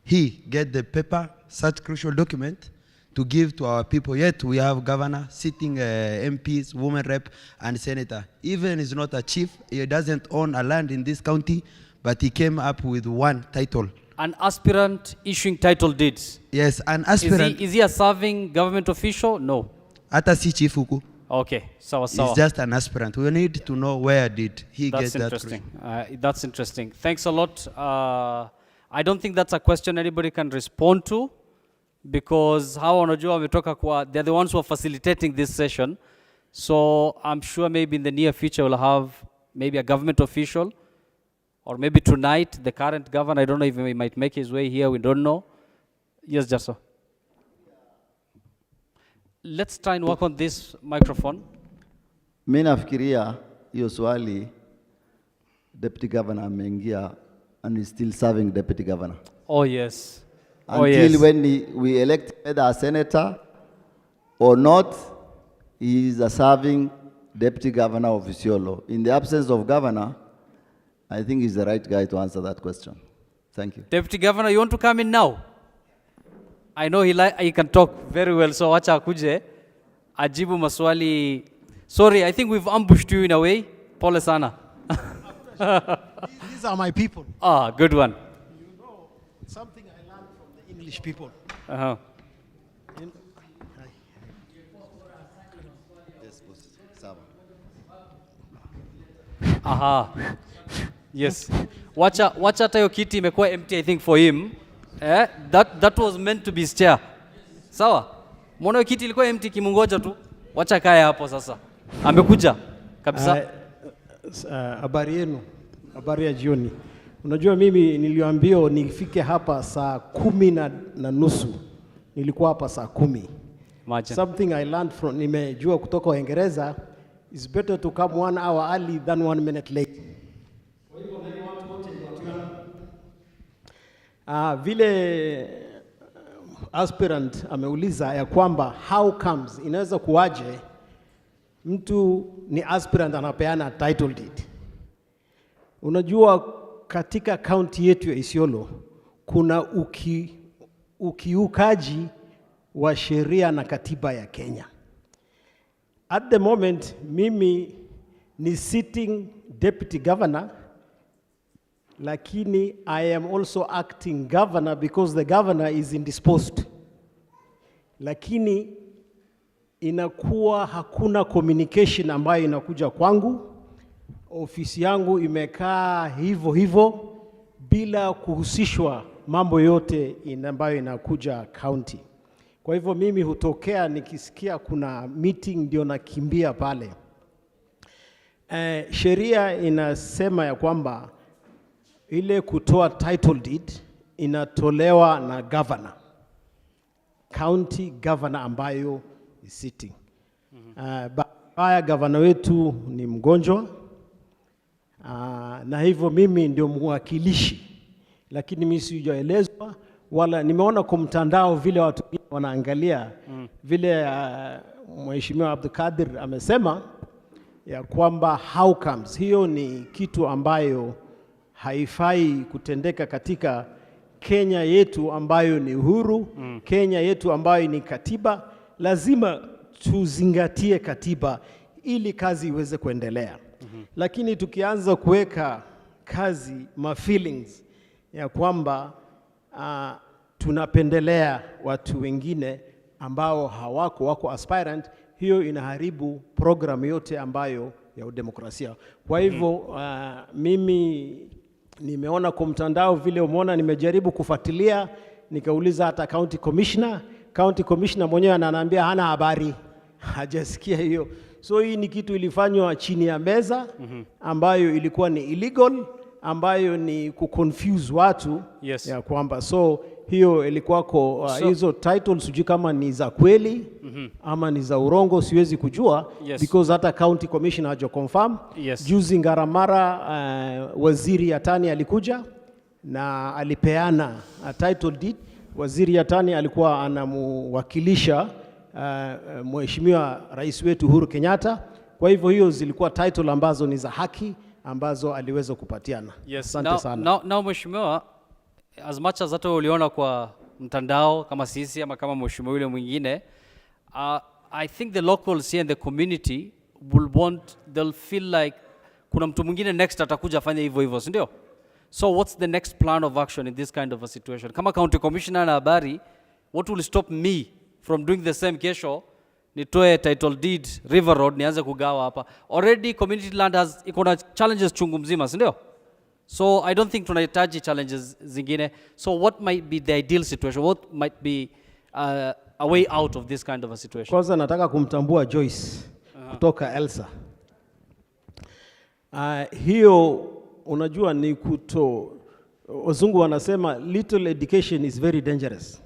he get the paper, such crucial document, to give to our people? Yet we have governor, sitting MPs, women rep, and senator. Even he's not a chief, he doesn't own a land in this county, but he came up with one title. An aspirant issuing title deeds. Yes, an aspirant. Is he a serving government official? No. Hata si chief huku. Okay, sawa. He's just an aspirant. We need to know where did he get that. That's interesting. That's interesting. Thanks a lot. I don't think that's a question anybody can respond to, because how wanajua wametoka kwa, they're the ones who are facilitating this session. So I'm sure maybe in the near future we'll have maybe a government official, or maybe tonight the current governor, I don't know if he might make his way here, we don't know. Yes, Jaso. Let's try and work on this microphone. Mimi nafikiria hiyo swali deputy governor ameingia and is still serving deputy governor. Oh yes. Until when we elect either a senator or not, he is a serving deputy governor of Isiolo. In the absence of governor, I think he's the right guy to answer that question. Thank you. Deputy Governor, you want to come in now? I know he can talk very well, so wacha akuje ajibu maswali. Sorry, I think we've ambushed you in a way. Pole sana. These are my people. Ah, good one. You know, something I learned from the English people. Uh-huh. Aha. Yes. Wacha hata hiyo kiti imekuwa empty, I think, for him. That was meant to be his chair. Sawa? Mbona hiyo kiti ilikuwa empty kimungoja tu? Wacha kae hapo sasa. Amekuja kabisa. Habari yenu. Habari ya jioni. Unajua mimi niliambiwa nifike hapa saa 10:30. Nilikuwa hapa saa 10. Imagine. Something I learned from, nimejua kutoka Uingereza, it's better to come 1 hour early than 1 minute late. Vile aspirant ameuliza ya kwamba how comes, inaweza kuwaje mtu ni aspirant anapeana title deed. Unajua katika county yetu ya Isiolo kuna ukiukaji wa sheria na katiba ya Kenya. At the moment mimi ni sitting deputy governor, lakini I am also acting governor because the governor is indisposed. Lakini inakuwa hakuna communication ambayo inakuja kwangu. Ofisi yangu imekaa hivyo bila kuhusishwa mambo yote ambayo inakuja county. Kwa hivyo mimi hutokea nikisikia kuna meeting ndio nakimbia pale. Sheria inasema ya kwamba ile kutoa title deed inatolewa na governor, county governor ambayo is sitting. Baya governor wetu ni mgonjwa, na hivyo mimi ndio mwakilishi, lakini mimi sijaelezwa wala nimeona kwa mtandao vile watu wanaangalia vile Mheshimiwa Abdulkadir amesema ya kwamba how comes. Hiyo ni kitu ambayo haifai kutendeka katika Kenya yetu ambayo ni uhuru, Kenya yetu ambayo ni katiba. Lazima tuzingatie katiba ili kazi iweze kuendelea. Lakini tukianza kuweka kazi feelings ya kwamba tunapendelea watu wengine ambao wako aspirant, hiyo inaharibu program yote ambayo ya udemokrasia. Kwa hivyo mimi nimeona kwa mtandao vile umeona, nimejaribu kufuatilia, nikauliza hata county commissioner mwenyewe ananiambia hana habari, hajasikia hiyo. So hii ni kitu ilifanywa chini ya meza ambayo ilikuwa ni illegal, ambayo ni kuconfuse watu ya kwamba, so hiyo ilikuwa kwa hizo titles sijui kama ni za kweli ama ni za urongo, siwezi kujua because hata county commissioner haja confirm. Juzi Ngaramara waziri Atani alikuja na alipeana title deed. Waziri Atani alikuwa anamuwakilisha Mheshimiwa Rais wetu Uhuru Kenyatta. Kwa hivyo hiyo zilikuwa title ambazo ni za haki ambazo aliweza kupatiana. Asante sana. Now Mheshimiwa, as much as hata uliona kwa mtandao kama sisi ama kama mheshimiwa yule mwingine, I think the locals here in the community they'll feel like kuna mtu mwingine next atakuja fanya hivyo, si ndio? So what's the next plan of action in this kind of a situation? Kama county commissioner na habari, what will stop me from doing the same kesho nitoe title deed River Road nianze kugawa hapa? Already community land iko na challenges chungu mzima, si ndio? So I don't think tunahitaji challenges zingine. So what might be the ideal situation? What might be a way out of this kind of a situation? Kwanza nataka kumtambua Joyce kutoka Elsa. Hiyo unajua ni wazungu wanasema little education is very dangerous.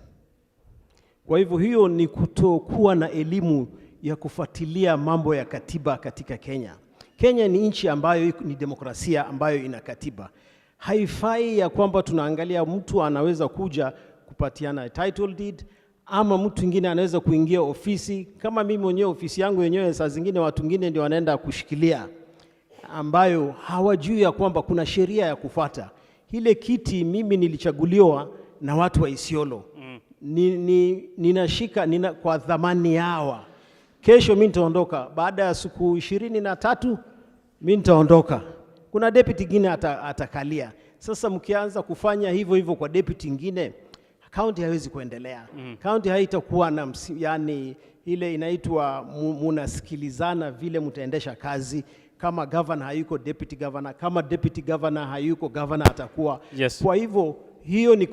Kwa hivyo hiyo ni kutokuwa na elimu ya kufuatilia mambo ya katiba katika Kenya. Kenya ni nchi ambayo ni demokrasia ambayo ina katiba. Haifai ya kwamba tunaangalia mtu anaweza kuja kupatiana title deed ama mtu mwingine anaweza kuingia ofisi. Kama mimi mwenyewe ofisi yangu yenyewe saa zingine watu wengine ndio wanaenda kushikilia ambayo hawajui ya kwamba kuna sheria ya kufuata. Ile kiti mimi nilichaguliwa na watu wa Isiolo. Ninashika kwa dhamani yao. Kesho mimi nitaondoka, baada ya siku 23 mimi nitaondoka. Kuna deputy mwingine atakalia. Sasa mkianza kufanya hivyo kwa deputy mwingine, county haiwezi kuendelea. County haitakuwa na yani ile inaitwa munasikilizana vile mtaendesha kazi. Kama governor hayuko, deputy governor. Kama deputy governor hayuko, governor atakuwa. Yes. Kwa hivyo hiyo ni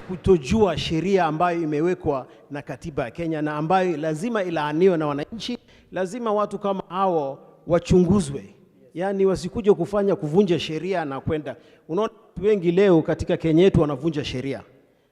kutojua sheria ambayo imewekwa na katiba ya Kenya na ambayo lazima ilaaniwe na wananchi. Lazima watu kama hao wachunguzwe. Yani wasikuje kuvunja sheria na kwenda. Unaona wengi leo katika Kenya yetu wanavunja sheria.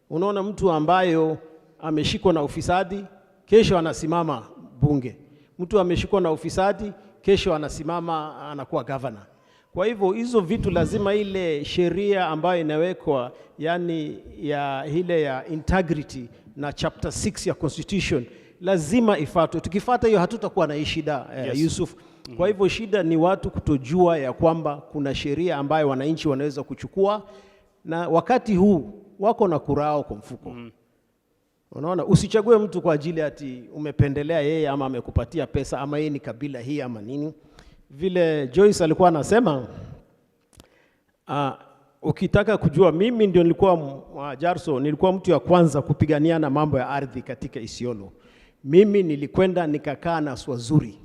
Unaona mtu ambayo ameshikwa na ufisadi, kesho anasimama bunge. Mtu ameshikwa na ufisadi, kesho anasimama anakuwa governor. Kwa hivyo hizo vitu lazima ile sheria ambayo inawekwa yani ya ile ya integrity na chapter 6 ya constitution lazima ifuatwe. Tukifuata hiyo hatutakuwa na hii shida Yusuf. Kwa hivyo shida ni watu kutojua ya kwamba kuna sheria ambayo wananchi wanaweza kuchukua na wakati huu wako na kurao kwa mfuko. Unaona, usichague mtu kwa ajili ati umependelea yeye ama amekupatia pesa ama yeye ni kabila hii ama nini. Vile Joyce alikuwa anasema ukitaka kujua, mimi ndio nilikuwa Jarso, nilikuwa mtu ya kwanza kupigania na mambo ya ardhi katika Isiolo. Mimi nilikwenda nikakaa na Swazuri.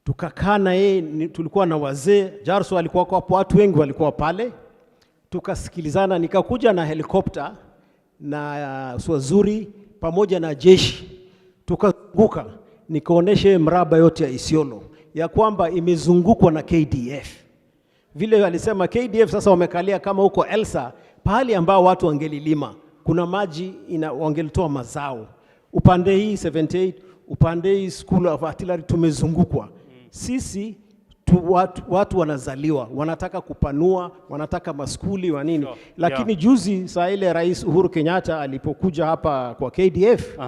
Tukakaa na yeye, tulikuwa na wazee, Jarso alikuwa kwa watu wengi walikuwa pale. Tukasikilizana, nikakuja na helikopta na Swazuri pamoja na jeshi. Tukazunguka, nikaoneshe mraba yote ya Isiolo ya kwamba imezungukwa na KDF. Vile alisema KDF sasa wamekalia kama huko Elsa, pahali ambao watu wangelilima, kuna maji wangelitoa mazao. Upande hii 78, upande hii School of Artillery tumezungukwa. Sisi watu wanazaliwa, wanataka kupanua, wanataka maskuli wa nini. Lakini juzi saa ile Rais Uhuru Kenyatta alipokuja hapa kwa KDF,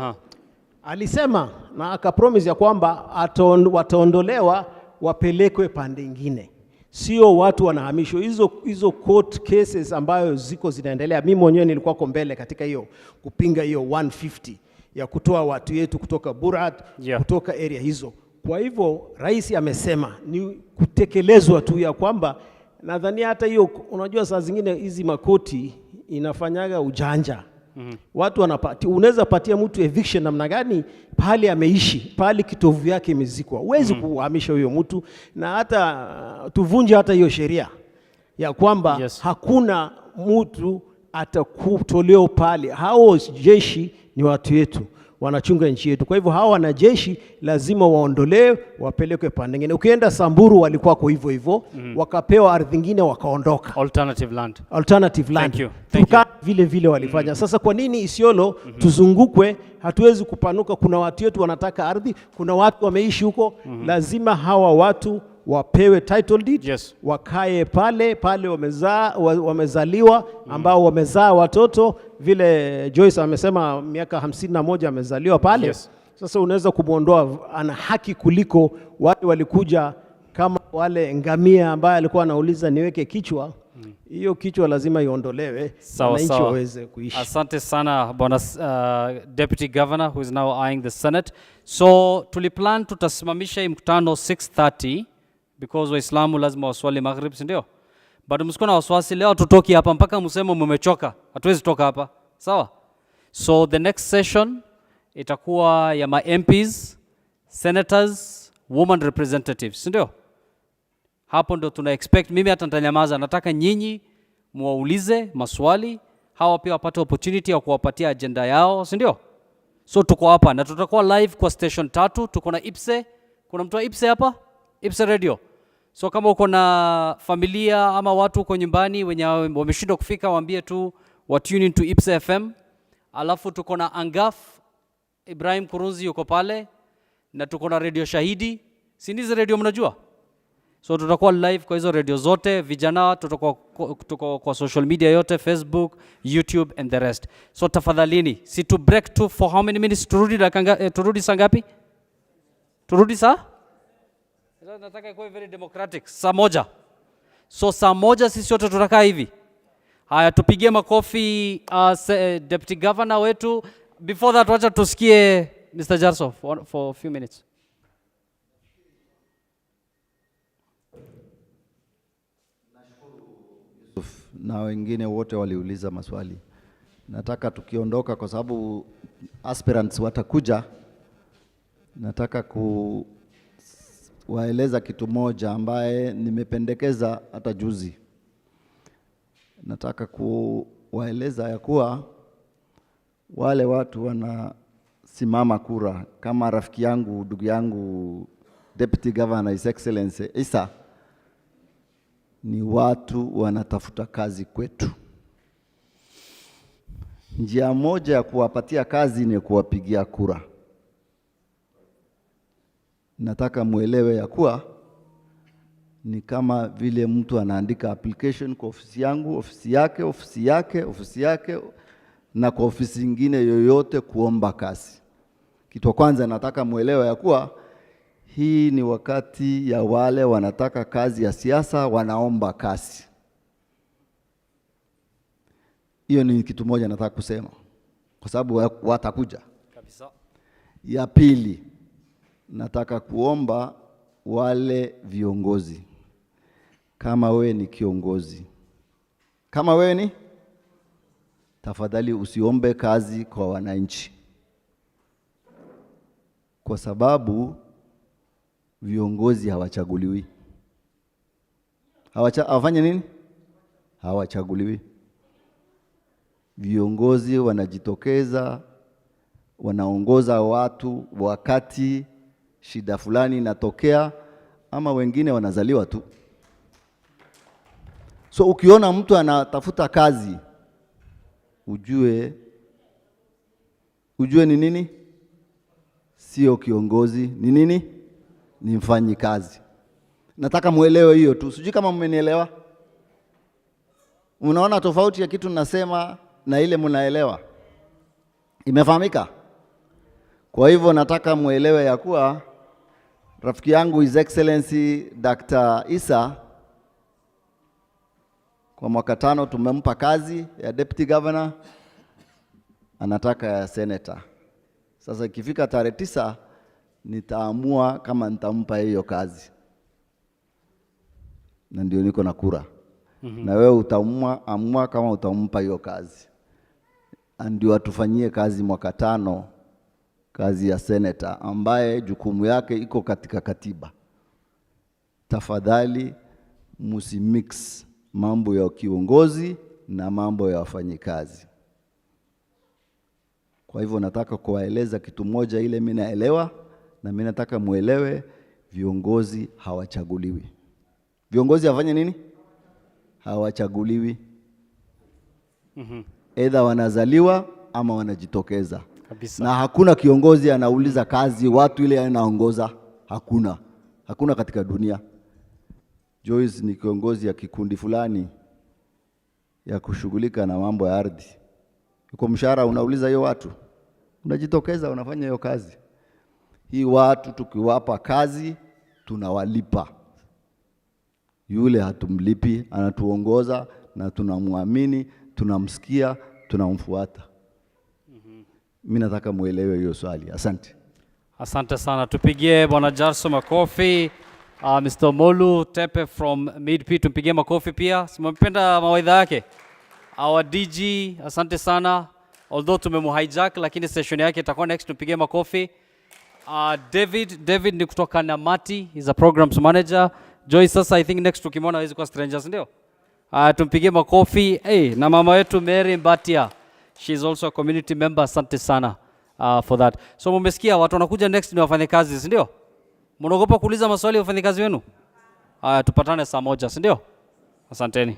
alisema na akapromise ya kwamba wataondolewa wapelekwe pande nyingine. Sio watu wanahamishwa. Hizo court cases ambayo zinaendelea. Mimi mwenyewe nilikuwa kwa mbele katika hiyo kupinga hiyo 150 ya kutoa watu yetu kutoka Burat, kutoka area hizo. Kwa hivyo rais amesema ni kutekelezwa tu ya kwamba, nadhani hata hiyo unajua saa zingine hizi makoti inafanyaga ujanja. Watu wanapati, unaweza patia mtu eviction namna gani pahali ameishi, pahali kitovu yake imezikwa. Huwezi kuhamisha huyo mtu, na hata tuvunje hata hiyo sheria ya kwamba hakuna mtu atakutolewa pale. Hao jeshi ni watu wetu, wanachunga nchi yetu. Kwa hivyo hawa wanajeshi lazima waondolewe, wapelekwe pande nyingine. Ukienda Samburu walikuwa kwa hivyo, wakapewa ardhi nyingine wakaondoka. Alternative land. Thank you. Vile walifanya. Sasa kwa nini Isiolo tuzungukwe? Hatuwezi kupanuka. Kuna watu wetu wanataka ardhi, kuna watu wameishi huko. Lazima hawa watu wapewe title deed, wakae pale wamezaliwa, ambao wamezaa watoto. Vile Joyce amesema miaka 51 amezaliwa pale. Sasa unaweza kumuondoa, ana haki kuliko wale walikuja kama wale ngamia ambaye alikuwa anauliza niweke kichwa. Hiyo kichwa lazima iondolewe na nchi waweze kuishi. Asante sana bwana Deputy Governor who is now eyeing the Senate. So tuliplan tutasimamisha mkutano 6:30 because Waislamu lazima waswali maghrib, si ndio? Bado msiko na wasiwasi, leo tutoki hapa mpaka msemo mmechoka. Hatuwezi toka hapa. Sawa? So the next session itakuwa ya ma MPs, senators, women representatives, si ndio? Hapo ndo tuna expect, mimi hata nitanyamaza, nataka nyinyi muwaulize maswali, hawa pia wapate opportunity ya kuwapatia agenda yao, si ndio? So tuko hapa na tutakuwa live kwa station 3, tuko na Ipse. Kuna mtu wa Ipse hapa? Ipse Radio. So kama uko na familia ama watu uko nyumbani wenye wameshindwa kufika, waambie tu wa tune into Ipse FM. Alafu tuko na Angaf Ibrahim Kurunzi yuko pale, na tuko na Radio Shahidi. Si ndizi radio mnajua? So tutakuwa live kwa hizo radio zote, vijana tuko kwa social media yote, Facebook, YouTube and the rest. So tafadhalini, si to break to for how many minutes? Turudi saa ngapi? Turudi saa? Nataka ikuwe very democratic. Saa moja. So saa moja sisi wote tutakaa hivi. Haya, tupigie makofi Deputy Governor wetu. Before that, wacha tusikie Mr. Jarso for a few minutes. Na wengine wote waliuliza maswali. Nataka tukiondoka, kwa sababu aspirants watakuja, nataka kuwaeleza kitu moja ambaye nimependekeza hata juzi. Nataka kuwaeleza ya kuwa wale watu wanasimama kura, kama rafiki yangu, ndugu yangu Deputy Governor His Excellency Isa, ni watu wanatafuta kazi kwetu. Njia moja ya kuwapatia kazi ni kuwapigia kura. Nataka muelewe ya kuwa ni kama vile mtu anaandika application kwa ofisi yangu, ofisi yake, ofisi yake, ofisi yake, na kwa ofisi nyingine yoyote kuomba kazi. Kitu kwanza nataka muelewe ya kuwa hii ni wakati ya wale wanataka kazi ya siasa, wanaomba kazi. Hiyo ni kitu moja nataka kusema, kwa sababu watakuja kabisa. Ya pili, nataka kuomba wale viongozi, kama we ni kiongozi, kama we ni, tafadhali usiombe kazi kwa wananchi, kwa sababu viongozi hawachaguliwi. Hawafanye nini? Hawachaguliwi. Viongozi wanajitokeza, wanaongoza watu wakati shida fulani inatokea, ama wengine wanazaliwa tu. So ukiona mtu anatafuta kazi, ujue ni nini? Sio kiongozi, ni nini? Ni mfanyi kazi. Nataka muelewe hiyo tu. Sijui kama mmenielewa. Unaona tofauti ya kitu nasema na ile mnaelewa? Imefahamika? Kwa hivyo nataka muelewe ya kuwa rafiki yangu His Excellency Dr. Isa, kwa mwaka 5 tumempa kazi ya Deputy Governor, anataka ya Senator. Sasa ikifika tarehe 9 nitaamua kama nitampa hiyo kazi. Na ndio niko na kura. Na wewe utaamua kama utampa hiyo kazi. Ndio atufanyie kazi mwaka 5, kazi ya Senator ambaye jukumu yake iko katika katiba. Tafadhali msimix mambo ya kiongozi na mambo ya wafanyikazi. Kwa hivyo nataka kuwaeleza kitu moja ile mimi naelewa, na mimi nataka muelewe, viongozi hawachaguliwi. Viongozi wafanye nini? Hawachaguliwi. Either wanazaliwa ama wanajitokeza. Kabisa. Na hakuna kiongozi anauliza kazi watu ile anaongoza. Hakuna katika dunia. Joyce ni kiongozi ya kikundi fulani ya kushughulika na mambo ya ardhi. Uko mshahara unauliza hiyo watu? Unajitokeza unafanya hiyo kazi. Hii watu tukiwapa kazi tunawalipa. Yule hatumlipi, anatuongoza na tunamwamini, tunamsikia, tunamfuata. Mimi nataka muelewe hiyo swali. Asante. Asante sana. Tupigie Bwana Jarso makofi. Mr. Molu Tepe from Midp, tumpigie makofi pia. Simempenda mawaidha yake. Our DG, asante sana. Although tumemhijack, lakini session yake itakuwa next, tumpigie makofi. David ni kutoka Namati, he's a programs manager. Joy sasa I think next tukimwona hawezi kuwa strangers, ndio? Tumpigie makofi. Hey, na mama wetu Mary Mbatia. She is also a community member. Asante sana for that. So mmesikia watu wanakuja next ni wafanyakazi, si ndio? Mnaogopa kuuliza maswali ya wafanyakazi wenu? Tupatane saa moja, si ndio? Asanteni.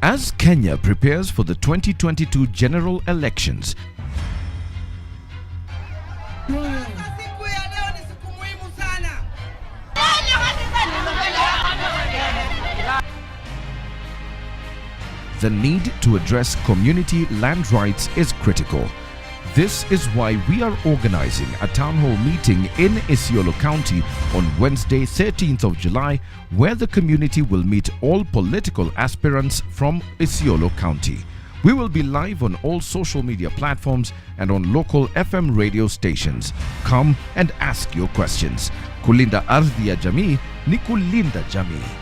As Kenya prepares for the 2022 general elections, the need to address community land rights is critical. This is why we are organizing a town hall meeting in Isiolo County on Wednesday, 13th of July, where the community will meet all political aspirants from Isiolo County. We will be live on all social media platforms and on local FM radio stations. Come and ask your questions. Kulinda ardhi ya Jamii ni Kulinda Jamii.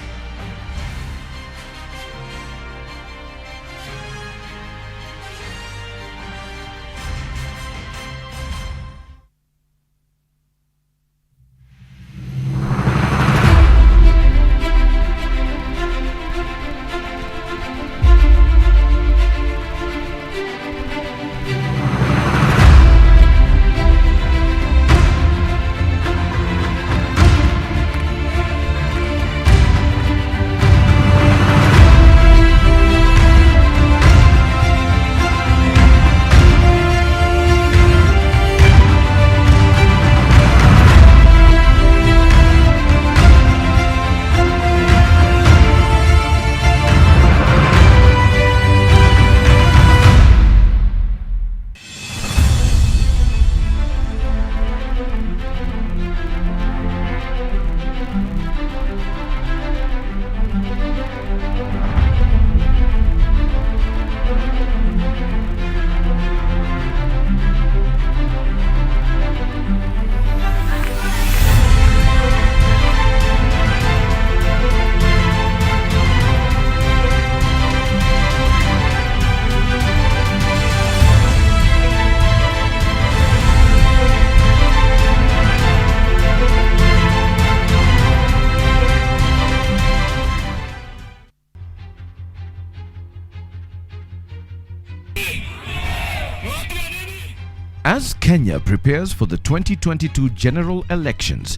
Kenya prepares for the 2022 general elections,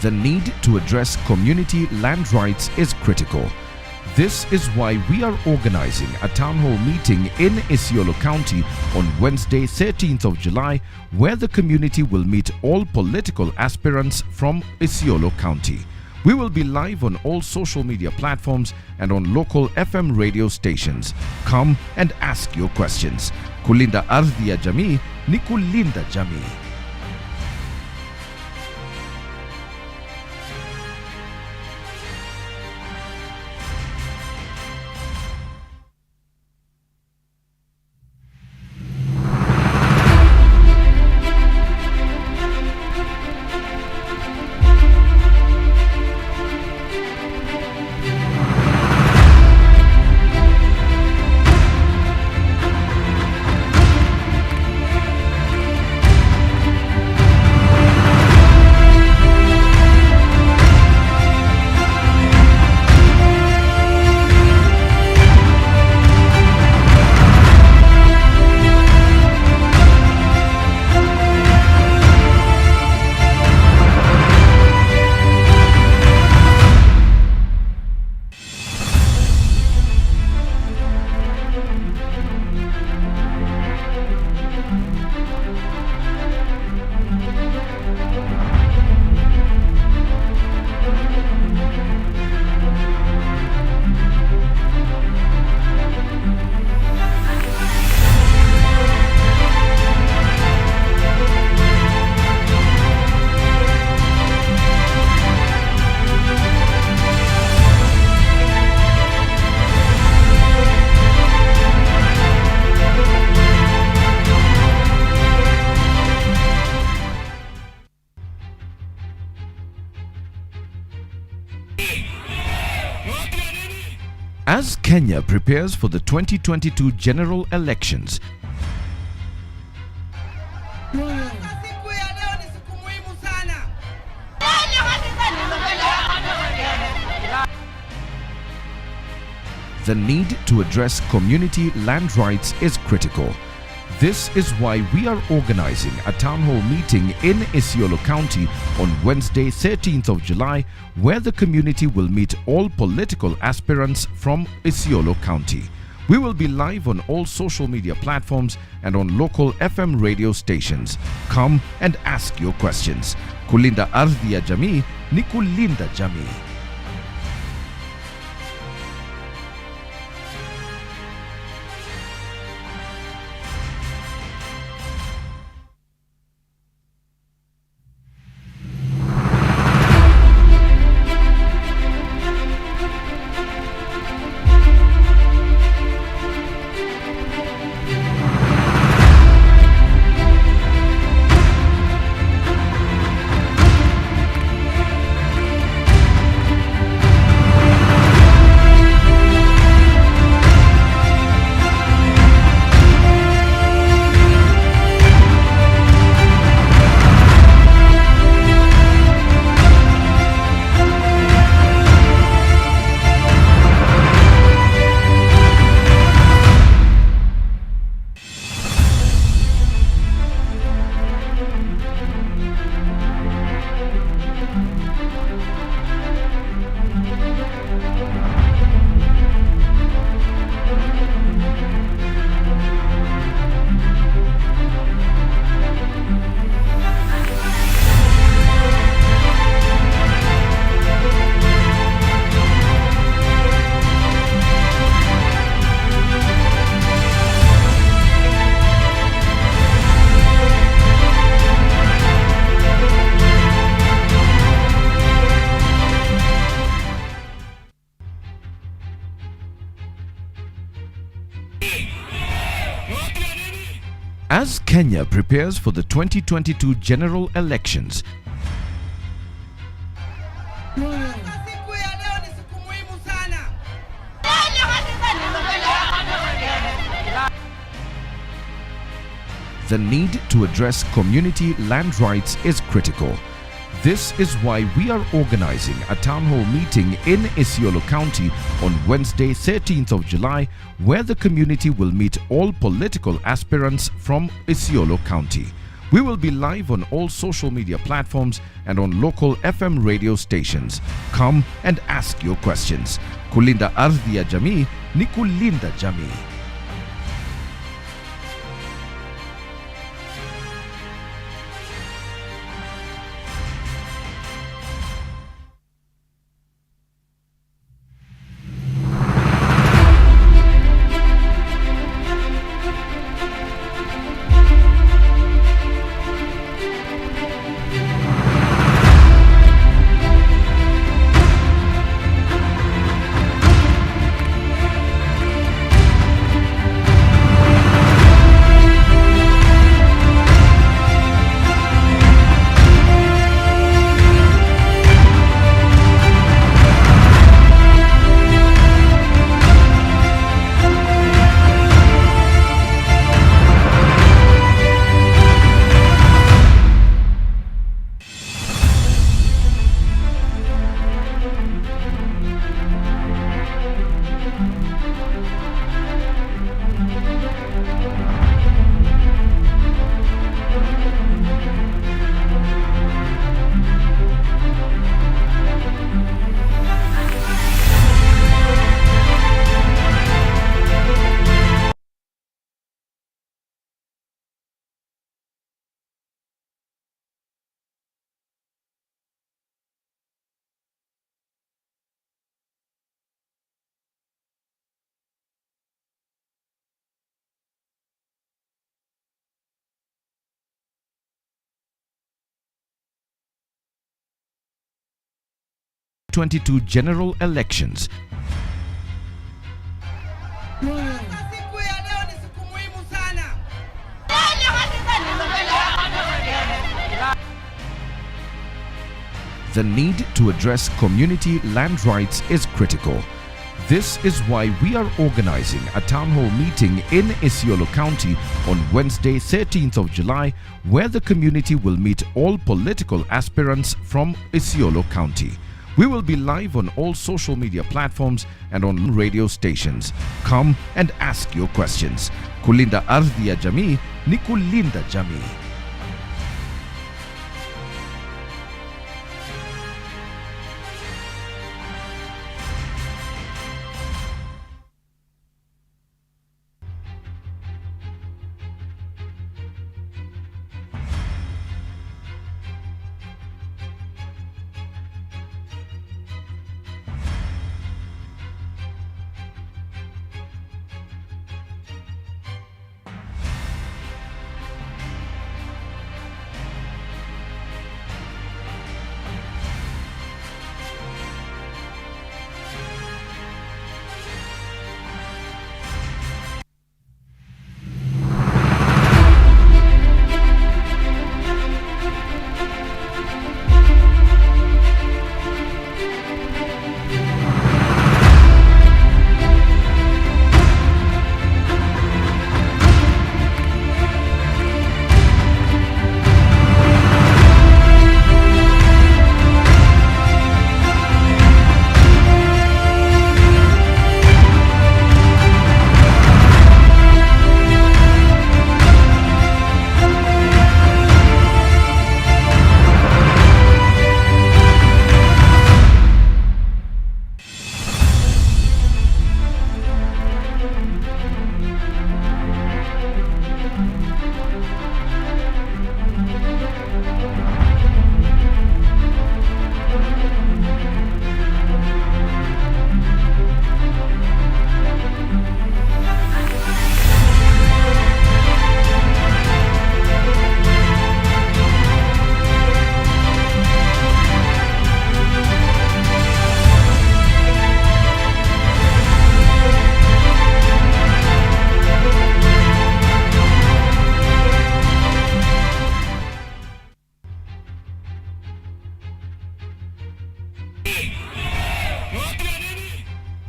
the need to address community land rights is critical. This is why we are organizing a town hall meeting in Isiolo County on Wednesday, 13th of July, where the community will meet all political aspirants from Isiolo County. We will be live on all social media platforms and on local FM radio stations. Come and ask your questions. Kulinda ardhi ya Jamii ni Kulinda Jamii. As Kenya prepares for the 2022 general elections, the need to address community land rights is critical. This is why we are organizing a town hall meeting in Isiolo County on Wednesday, 13th of July, where the community will meet all political aspirants from Isiolo County. We will be live on all social media platforms and on local FM radio stations. Come and ask your questions. Kulinda ardhi ya Jamii ni Kulinda Jamii. As Kenya prepares for the 2022 general elections, the need to address community land rights is critical. This is why we are organizing a town hall meeting in Isiolo County on Wednesday, 13th of July, where the community will meet all political aspirants from Isiolo County. We will be live on all social media platforms and on local FM radio stations. Come and ask your questions. Kulinda ardhi ya Jamii ni Kulinda Jamii. '22 general elections. The need to address community land rights is critical. This is why we are organizing a town hall meeting in Isiolo County on Wednesday, 13th of July, where the community will meet all political aspirants from Isiolo County. We will be live on all social media platforms and on radio stations. Come and ask your questions. Kulinda ardhi ya Jamii ni Kulinda Jamii.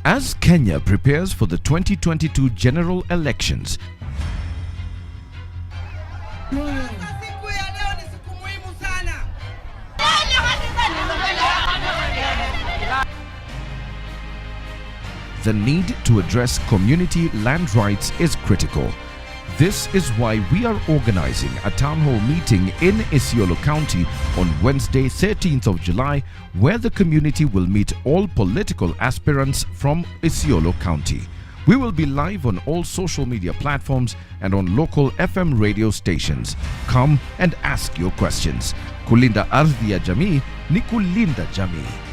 As Kenya prepares for the 2022 general elections, Siku ya leo ni siku muhimu sana. The need to address community land rights is critical. This is why we are organizing a town hall meeting in Isiolo County on Wednesday, 13th of July, where the community will meet all political aspirants from Isiolo County. We will be live on all social media platforms and on local FM radio stations. Come and ask your questions. Kulinda ardhi ya Jamii ni Kulinda Jamii.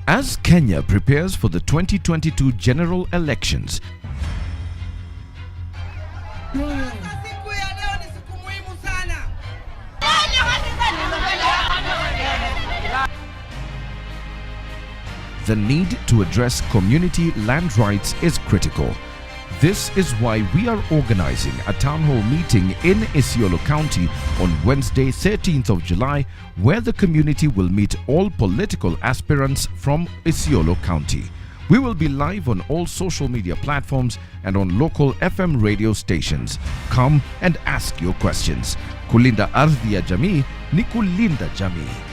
As Kenya prepares for the 2022 general elections, the need to address community land rights is critical. This is why we are organizing a town hall meeting in Isiolo County on Wednesday, 13th of July, where the community will meet all political aspirants from Isiolo County. We will be live on all social media platforms and on local FM radio stations. Come and ask your questions. Kulinda ardhi ya Jamii ni Kulinda Jamii.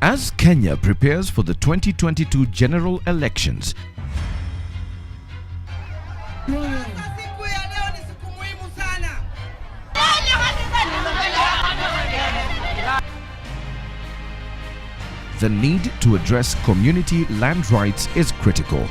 As Kenya prepares for the 2022 general elections, Siku ya leo ni siku muhimu sana. The need to address community land rights is critical.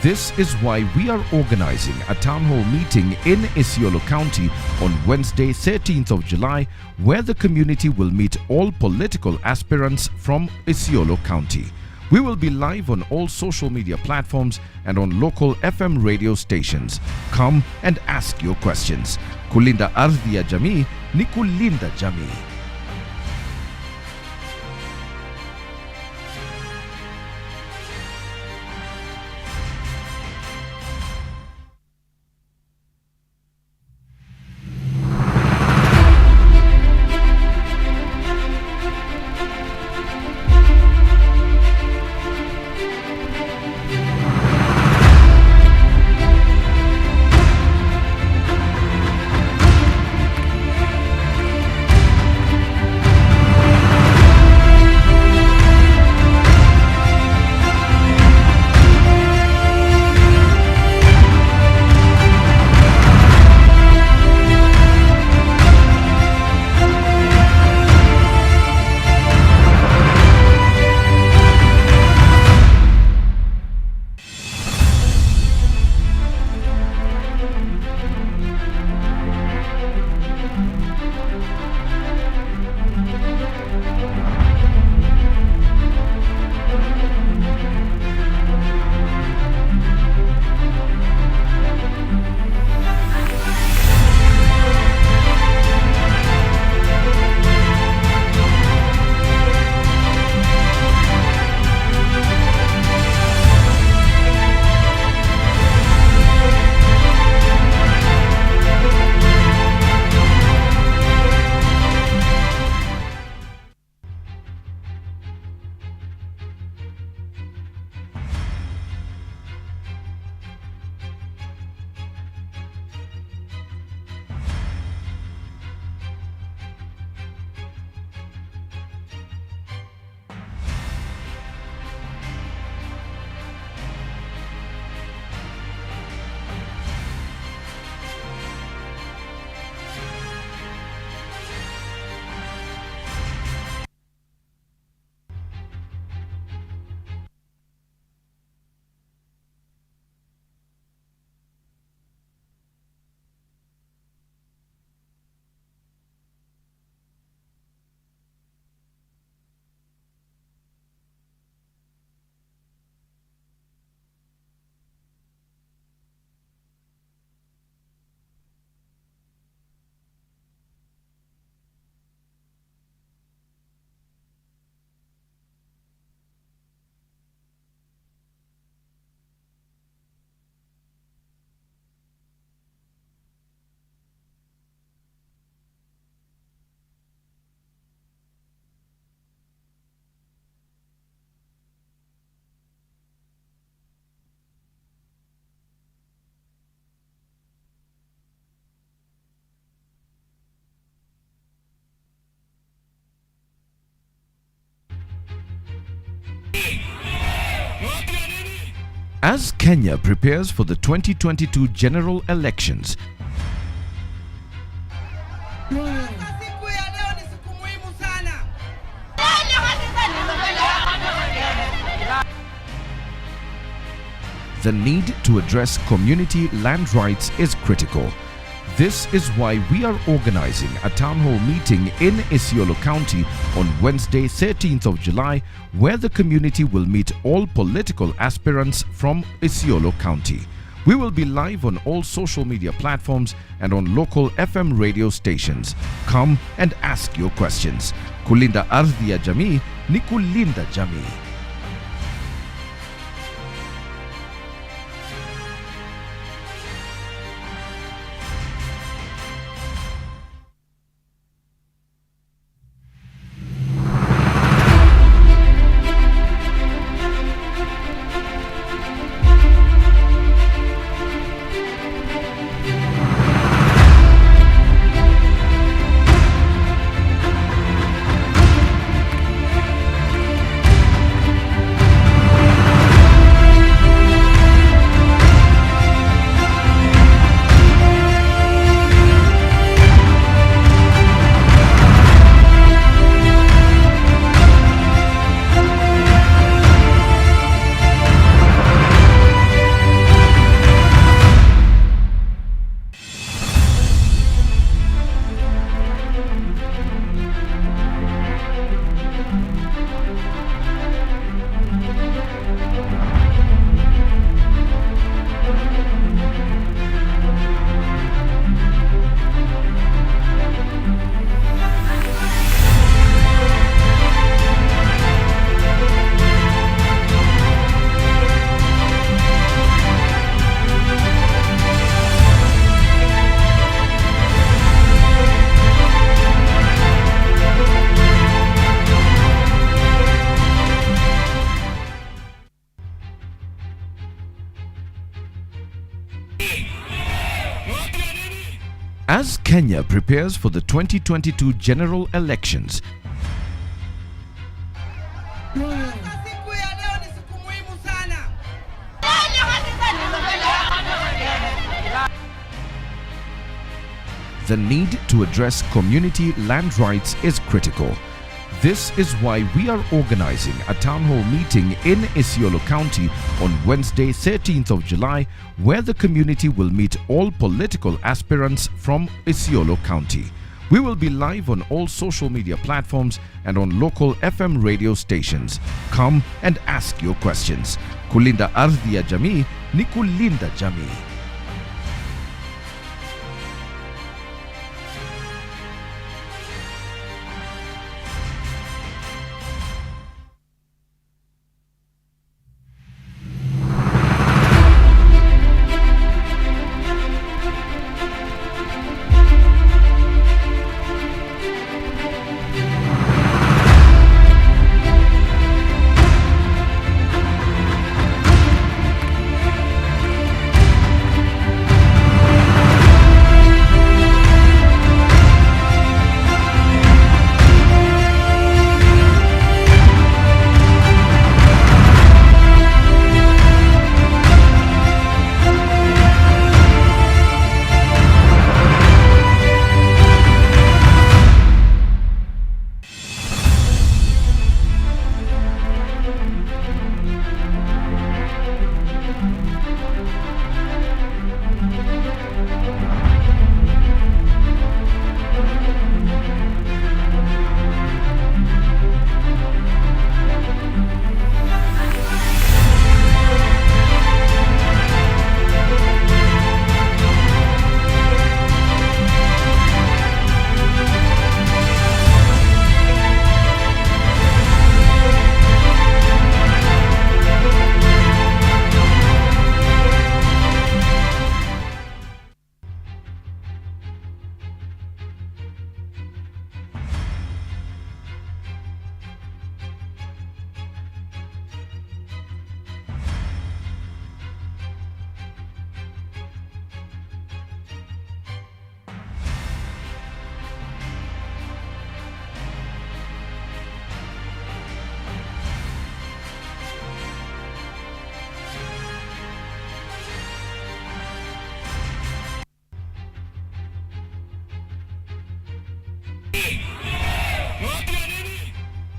This is why we are organizing a town hall meeting in Isiolo County on Wednesday, 13th of July, where the community will meet all political aspirants from Isiolo County. We will be live on all social media platforms and on local FM radio stations. Come and ask your questions. Kulinda ardhi ya Jamii ni Kulinda Jamii. As Kenya prepares for the 2022 general elections, Siku ya leo ni siku muhimu sana. the need to address community land rights is critical. This is why we are organizing a town hall meeting in Isiolo County on Wednesday, 13th of July, where the community will meet all political aspirants from Isiolo County. We will be live on all social media platforms and on local FM radio stations. Come and ask your questions. Kulinda ardhi ya Jamii ni Kulinda Jamii. As Kenya prepares for the 2022 general elections, Siku ya leo ni siku muhimu sana. the need to address community land rights is critical. This is why we are organizing a town hall meeting in Isiolo County on Wednesday, 13th of July, where the community will meet all political aspirants from Isiolo County. We will be live on all social media platforms and on local FM radio stations. Come and ask your questions. Kulinda ardhi ya Jamii ni Kulinda Jamii.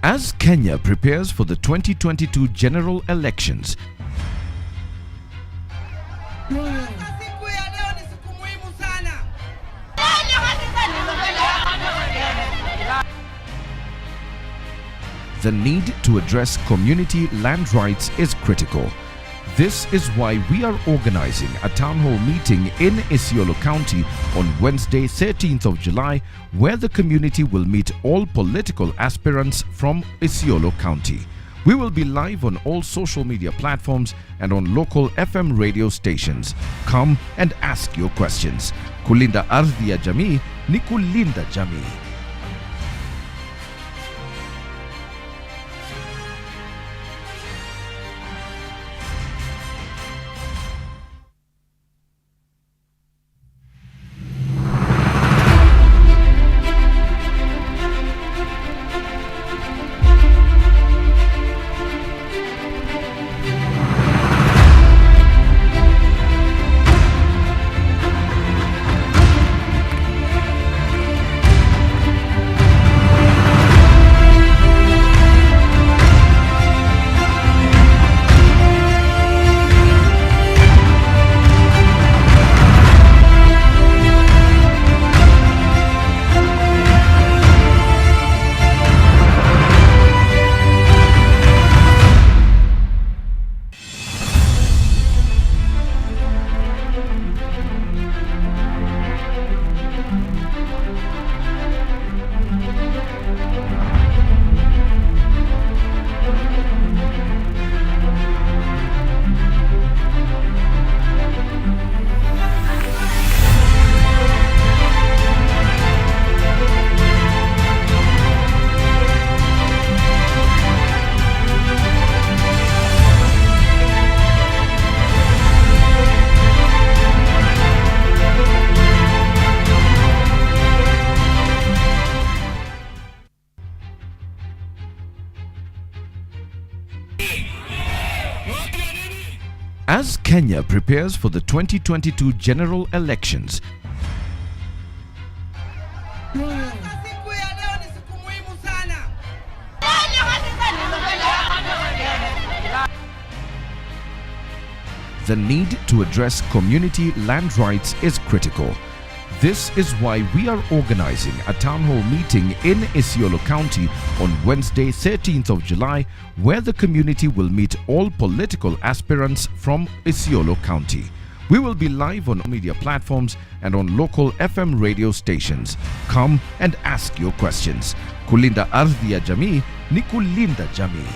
As Kenya prepares for the 2022 general elections, Siku ya leo ni siku muhimu sana. the need to address community land rights is critical. This is why we are organizing a town hall meeting in Isiolo County on Wednesday, 13th of July, where the community will meet all political aspirants from Isiolo County. We will be live on all social media platforms and on local FM radio stations. Come and ask your questions. Kulinda ardhi ya Jamii ni Kulinda Jamii. Kenya prepares for the 2022 general elections, Siku ya leo ni siku muhimu sana. the need to address community land rights is critical. This is why we are organizing a town hall meeting in Isiolo County on Wednesday, 13th of July, where the community will meet all political aspirants from Isiolo County. We will be live on media platforms and on local FM radio stations. Come and ask your questions. Kulinda ardhi ya Jamii ni Kulinda Jamii.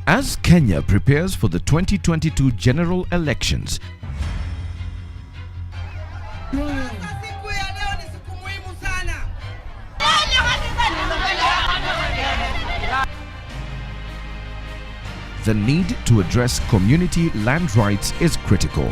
As Kenya prepares for the 2022 general elections, Siku ya leo ni siku muhimu sana. the need to address community land rights is critical.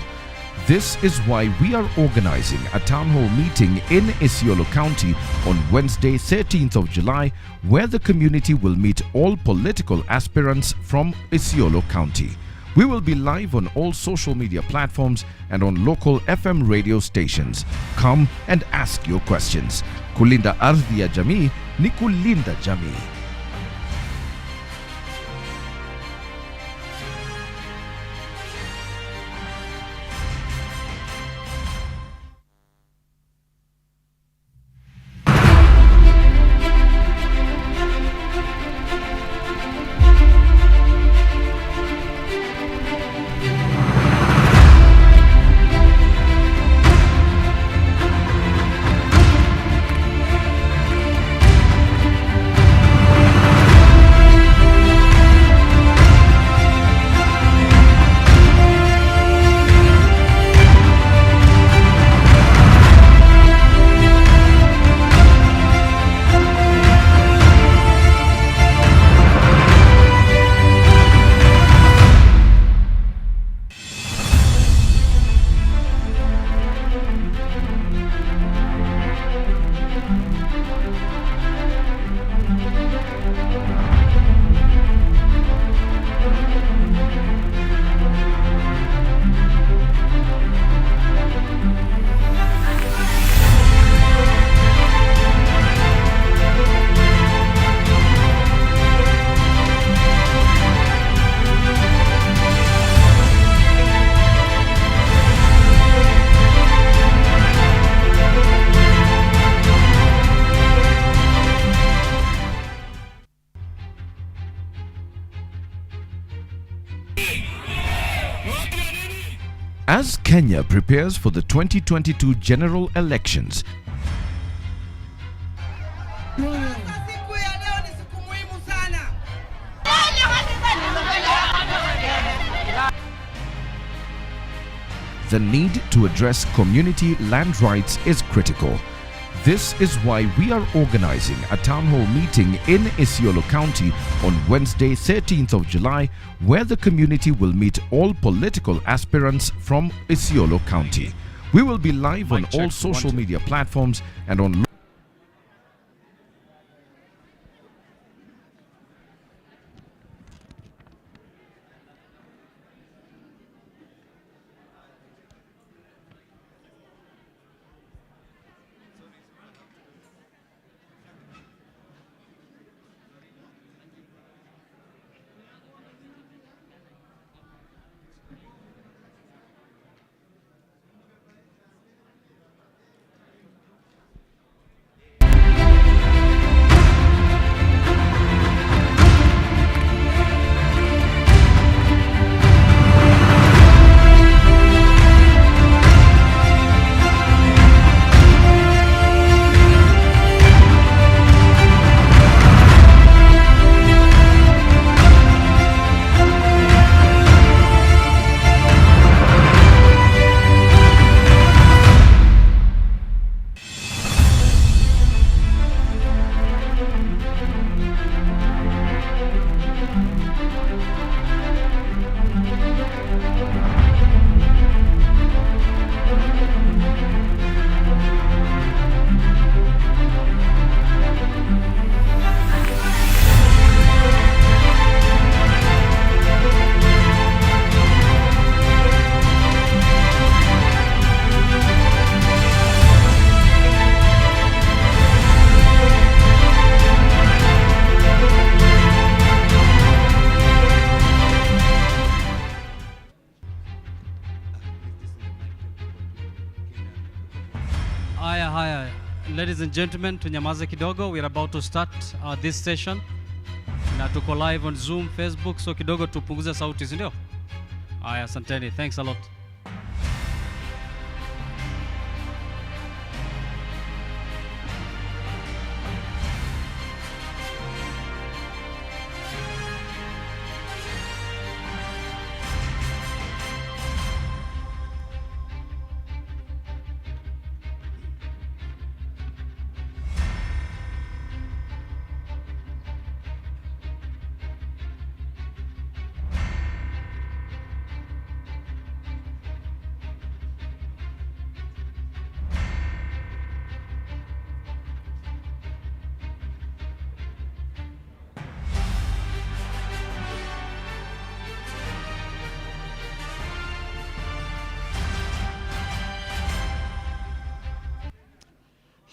This is why we are organizing a town hall meeting in Isiolo County on Wednesday, 13th of July, where the community will meet all political aspirants from Isiolo County. We will be live on all social media platforms and on local FM radio stations. Come and ask your questions. Kulinda ardhi ya Jamii ni Kulinda Jamii. As Kenya prepares for the 2022 general elections, Siku ya leo ni siku muhimu sana. the need to address community land rights is critical. This is why we are organizing a town hall meeting in Isiolo County on Wednesday, 13th of July, where the community will meet all political aspirants from Isiolo County. We will be live on all social media platforms and on Ladies and gentlemen, tunyamaze kidogo. We are about to start this session. Na tuko live on Zoom, Facebook, so kidogo tupunguze sauti, si ndio? Aya, asanteni. Thanks a lot.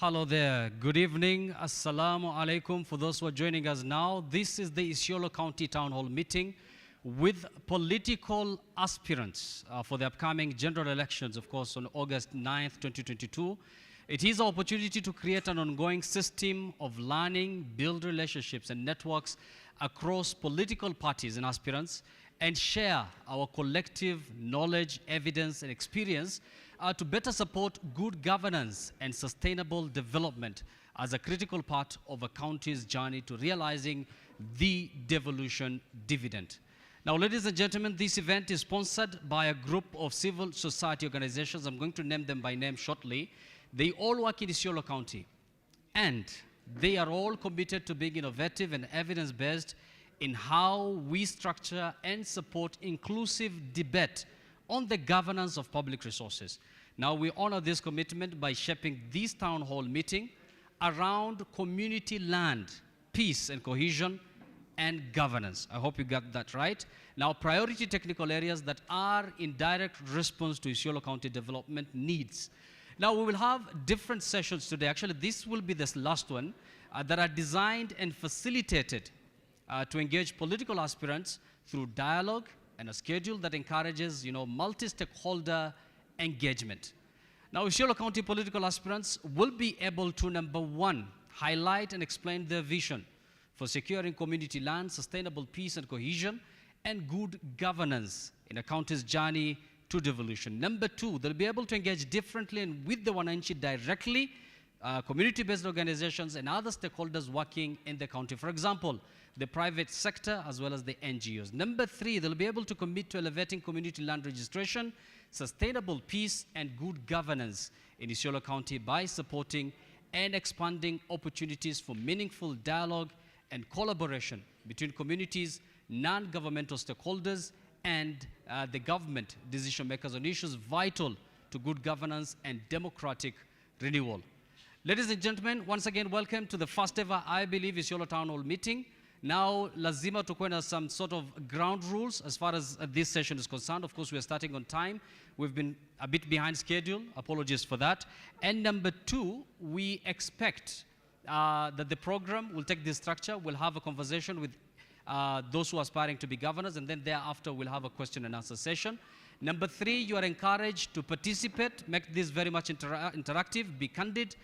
Hello there. Good evening. Assalamu alaikum. For those who are joining us now, this is the Isiolo County Town Hall meeting with political aspirants for the upcoming general elections, of course, on August 9th, 2022. It is our opportunity to create an ongoing system of learning, build relationships and networks across political parties and aspirants, and share our collective knowledge, evidence, and experience to better support good governance and sustainable development as a critical part of a county's journey to realizing the devolution dividend. Now, ladies and gentlemen, this event is sponsored by a group of civil society organizations. I'm going to name them by name shortly. They all work in Isiolo County, and they are all committed to being innovative and evidence-based in how we structure and support inclusive debate on the governance of public resources. Now, we honor this commitment by shaping this town hall meeting around community land, peace and cohesion, and governance. I hope you got that right. Now, priority technical areas that are in direct response to Isiolo County development needs. Now, we will have different sessions today. Actually, this will be this last one that are designed and facilitated to engage political aspirants through dialogue and a schedule that encourages, multi-stakeholder engagement. Now, Isiolo County political aspirants will be able to, number one, highlight and explain their vision for securing community land, sustainable peace and cohesion, and good governance in a county's journey to devolution. Number 2, they'll be able to engage differently and with the wananchi directly, community-based organizations and other stakeholders working in the county. For example, the private sector as well as the NGOs. Number 3, they'll be able to commit to elevating community land registration, sustainable peace and good governance in Isiolo County by supporting and expanding opportunities for meaningful dialogue and collaboration between communities, non-governmental stakeholders, and the government decision makers on issues vital to good governance and democratic renewal. Ladies and gentlemen, once again, welcome to the first ever, I believe, Isiolo Townhall meeting. Now, lazima tukuwe na some sort of ground rules as far as this session is concerned. Of course, we are starting on time. We've been a bit behind schedule. Apologies for that. And number 2, we expect that the program will take this structure. We'll have a conversation with those who are aspiring to be governors, and then thereafter we'll have a question and answer session. Number 3, you are encouraged to participate, make this very much interactive, be candid,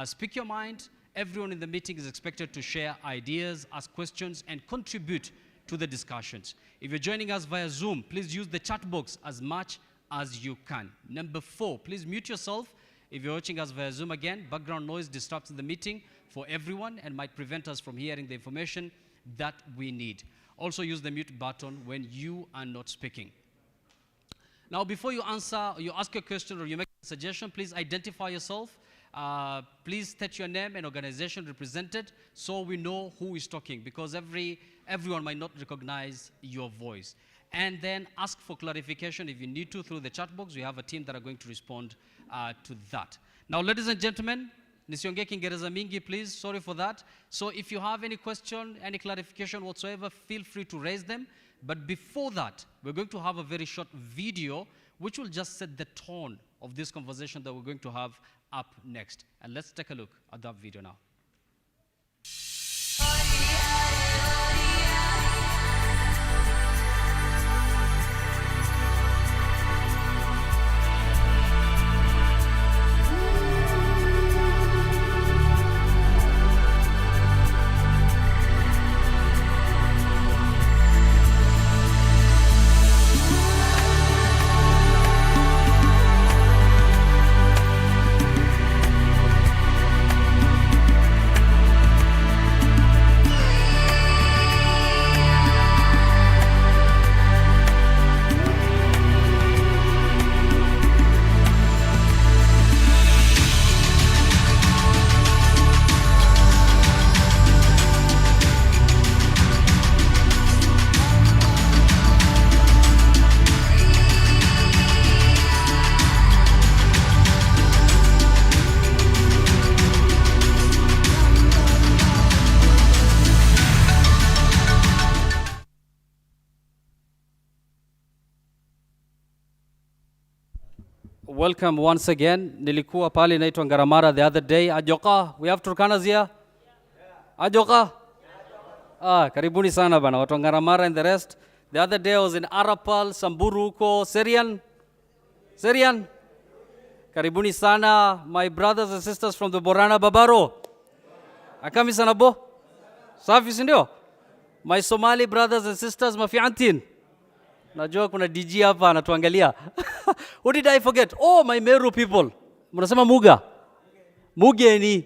speak your mind. Everyone in the meeting is expected to share ideas, ask questions, and contribute to the discussions. If you're joining us via Zoom, please use the chat box as much as you can. Number 4, please mute yourself. If you're watching us via Zoom again, background noise disrupts the meeting for everyone and might prevent us from hearing the information that we need. Also use the mute button when you are not speaking. Now, before you answer, you ask a question or you make a suggestion, please identify yourself. Please state your name and organization represented so we know who is talking, because everyone might not recognize your voice. And then ask for clarification if you need to through the chat box. We have a team that are going to respond to that. Now, ladies and gentlemen, nisionge Kiingereza mingi, please. Sorry for that. So if you have any question, any clarification whatsoever, feel free to raise them. But before that, we're going to have a very short video which will just set the tone of this conversation that we're going to have up next. And let's take a look at that video now. Welcome once again. Nilikuwa pale naitwa Ngaramara the other day. Ajoka, we have Turkanas here? Ajoka? Karibuni sana bana, watu Ngaramara and the rest. The other day I was in Arapal, Samburu uko, Serian? Karibuni sana, my brothers and sisters from the Borana Babaro. Akami sana bo? Safi sindio? My Somali brothers and sisters, mafiantin. Najua kuna DJ hapa anatuangalia. What did I forget? Oh, my Meru people. Mnasema Muga. Mugeni.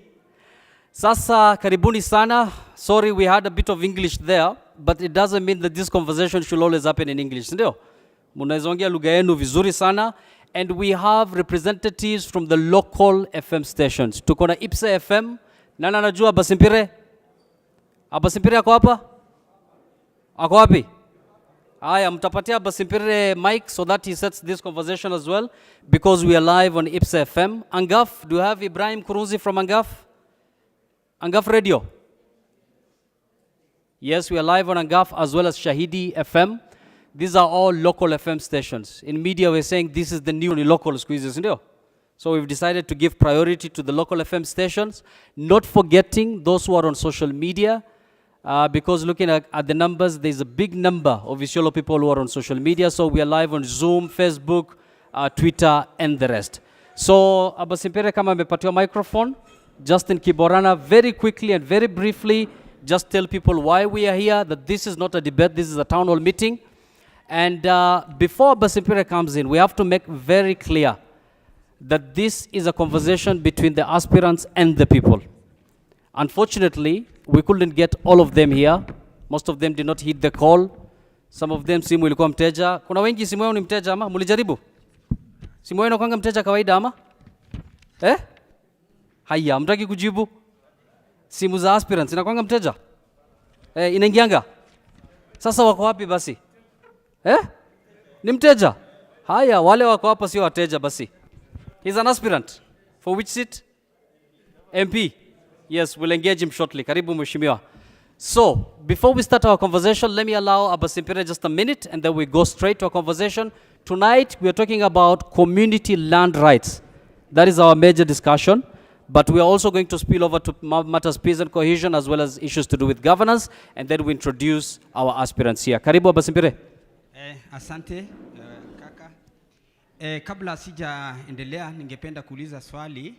Sasa karibuni sana. Sorry we had a bit of English there, but it doesn't mean that this conversation should always happen in English. Ndio? Mnaizongea lugha yenu vizuri sana. And we have representatives from the local FM stations. Tuko na Ipsa FM. Nani anajua Basimpire? Basimpire ako hapa? Ako wapi? Aya, mtapatia Basimpire mic so that he sets this conversation as well, because we are live on Ipsa FM. Angaf, do you have Ibrahim Kuruzi from Angaf? Angaf Radio? Yes, we are live on Angaf as well as Shahidi FM. These are all local FM stations. In media, we're saying this is the new local squeezes. So we've decided to give priority to the local FM stations, not forgetting those who are on social media, because looking at the numbers, there's a big number of Isiolo people who are on social media. So we are live on Zoom, Facebook, Twitter, and the rest. So Abasimpere kama amepatiwa microphone, Justin Kiborana, very quickly and very briefly, just tell people why we are here, that this is not a debate, this is a town hall meeting. And before Basimpire comes in, we have to make very clear that this is a conversation between the aspirants and the people. Unfortunately, we couldn't get all of them here. Most of them did not hit the call. Some of them simu ilikuwa mteja. Kuna wengi simu yao ni mteja ama mulijaribu? Simu yao inakuanga mteja kawaida ama? Haya, mtaki kujibu? Simu za aspirants inakuanga mteja? Inaingianga? Sasa wako wapi basi? Ni mteja? Haya, wale wako hapa sio wateja basi. He's an aspirant. For which seat? MP. Yes, we'll engage him shortly. Karibu mheshimiwa. So, before we start our conversation, let me allow Abasimpire just a minute and then we go straight to our conversation. Tonight, we are talking about community land rights. That is our major discussion. But we are also going to spill over to matters peace and cohesion as well as issues to do with governance. And then we introduce our aspirants here. Karibu Abasimpire. Asante kaka. Kabla sija endelea ningependa kuuliza swali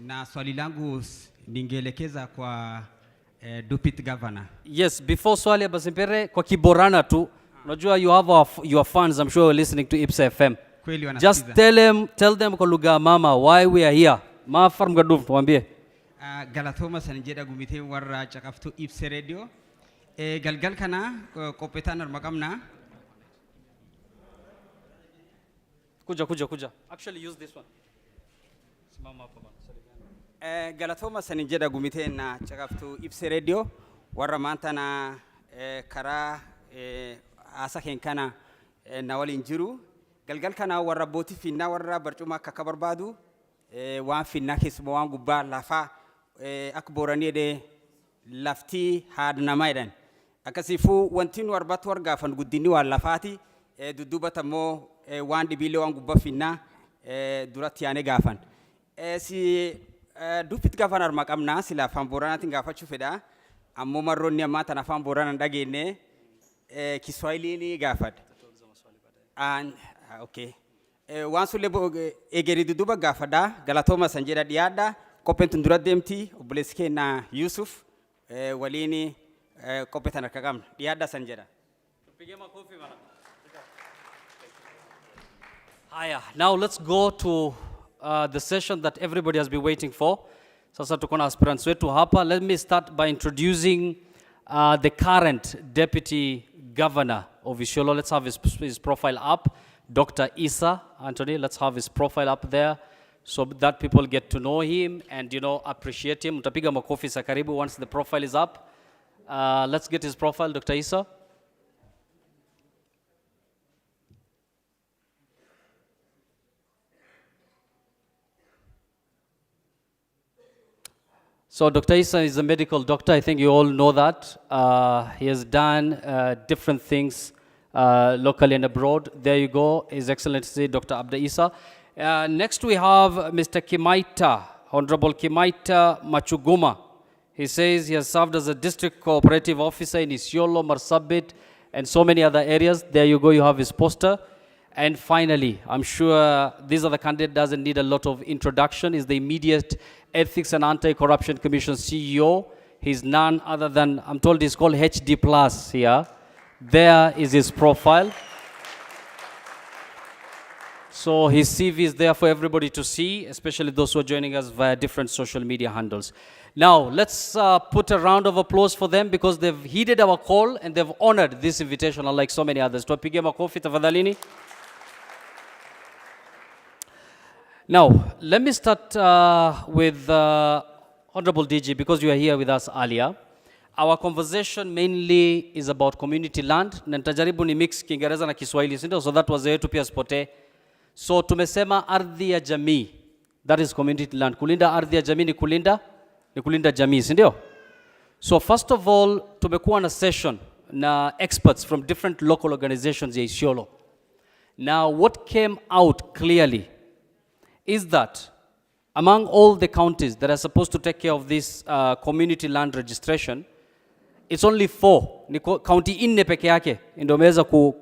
na swali langu ningeelekeza kwa Deputy Governor. Yes, before swali Abasimpire kwa Kiborana tu. Unajua you have your fans, I'm sure listening to IPSA FM. Kweli wanasikiza. Just tell them kwa lugha mama why we are here. Ma farm gaduf tuambie. Galatoma sanjeda gumite warra chakaftu IPSA radio. Galgal kana kopetana makamna. Kuja. Actually use this one. Simama hapo bana. Galatoma sanjeda gumite na chakaftu IPSA radio warra manta na kara asa kenkana na wali injiru. Galgal kana warra boti finna warra barcuma kakabarbadu. Waan finna keessuma waan gubbaa lafa akboranii de lafti haadna maidan akasifu wanti nu arbatu wargaafan guddini waan lafaati dudubata mo waan dibile waan gubbaa finna duratti yaane gaafan si Deputy Governor maqamna sila afaan Booranatiin gaafachuu fedha ammoo marroonni ammaa tan afaan Booranaan dhageenne Kiswahiliin gaafadha. Okay. Waan sulle egeri duduba gaafadha Galatoma sanjeda dhiyaadha koppentu dura deemti obboleessi keenya Yusuf waliin koppetan harka qabna dhiyaadha sanjeda. Haya, now let's go to the session that everybody has been waiting for. Sasa tuko na aspirants wetu hapa. Let me start by introducing the current Deputy Governor of Isiolo. Let's have his profile up. Dr. Isa Anthony, let's have his profile up there so that people get to know him and, you know, appreciate him. Mtapiga makofi sa karibu once the profile is up. Let's get his profile, Dr. Isa. So Dr. Isa is a medical doctor. I think you all know that. He has done different things locally and abroad. There you go, His Excellency Dr. Abda Isa. Next we have Mr. Kimaita, Honorable Kimaita Machuguma. He says he has served as a district cooperative officer in Isiolo, Marsabit, and so many other areas. There you go, you have his poster. And finally, I'm sure these are the candidate doesn't need a lot of introduction, is the immediate Ethics and Anti-Corruption Commission CEO. He's none other than, I'm told he's called HD Plus here. There is his profile. So his CV is there for everybody to see, especially those who are joining us via different social media handles. Now, let's put a round of applause for them because they've heeded our call and they've honored this invitation unlike so many others. Tupige makofi tafadhalini. Now, let me start with Honorable DG because you are here with us earlier. Our conversation mainly is about community land. Na nitajaribu ni mix Kiingereza na Kiswahili, sindio? So that was yetu pia spotee. So tumesema ardhi ya jamii. That is community land. Kulinda ardhi ya jamii ni kulinda jamii, sindio? So first of all, tumekuwa na session na experts from different local organizations ya Isiolo. Now, what came out clearly is that among all the counties that are supposed to take care of this community land registration, it's only 4. Ni county inne peke yake ndio imeweza ku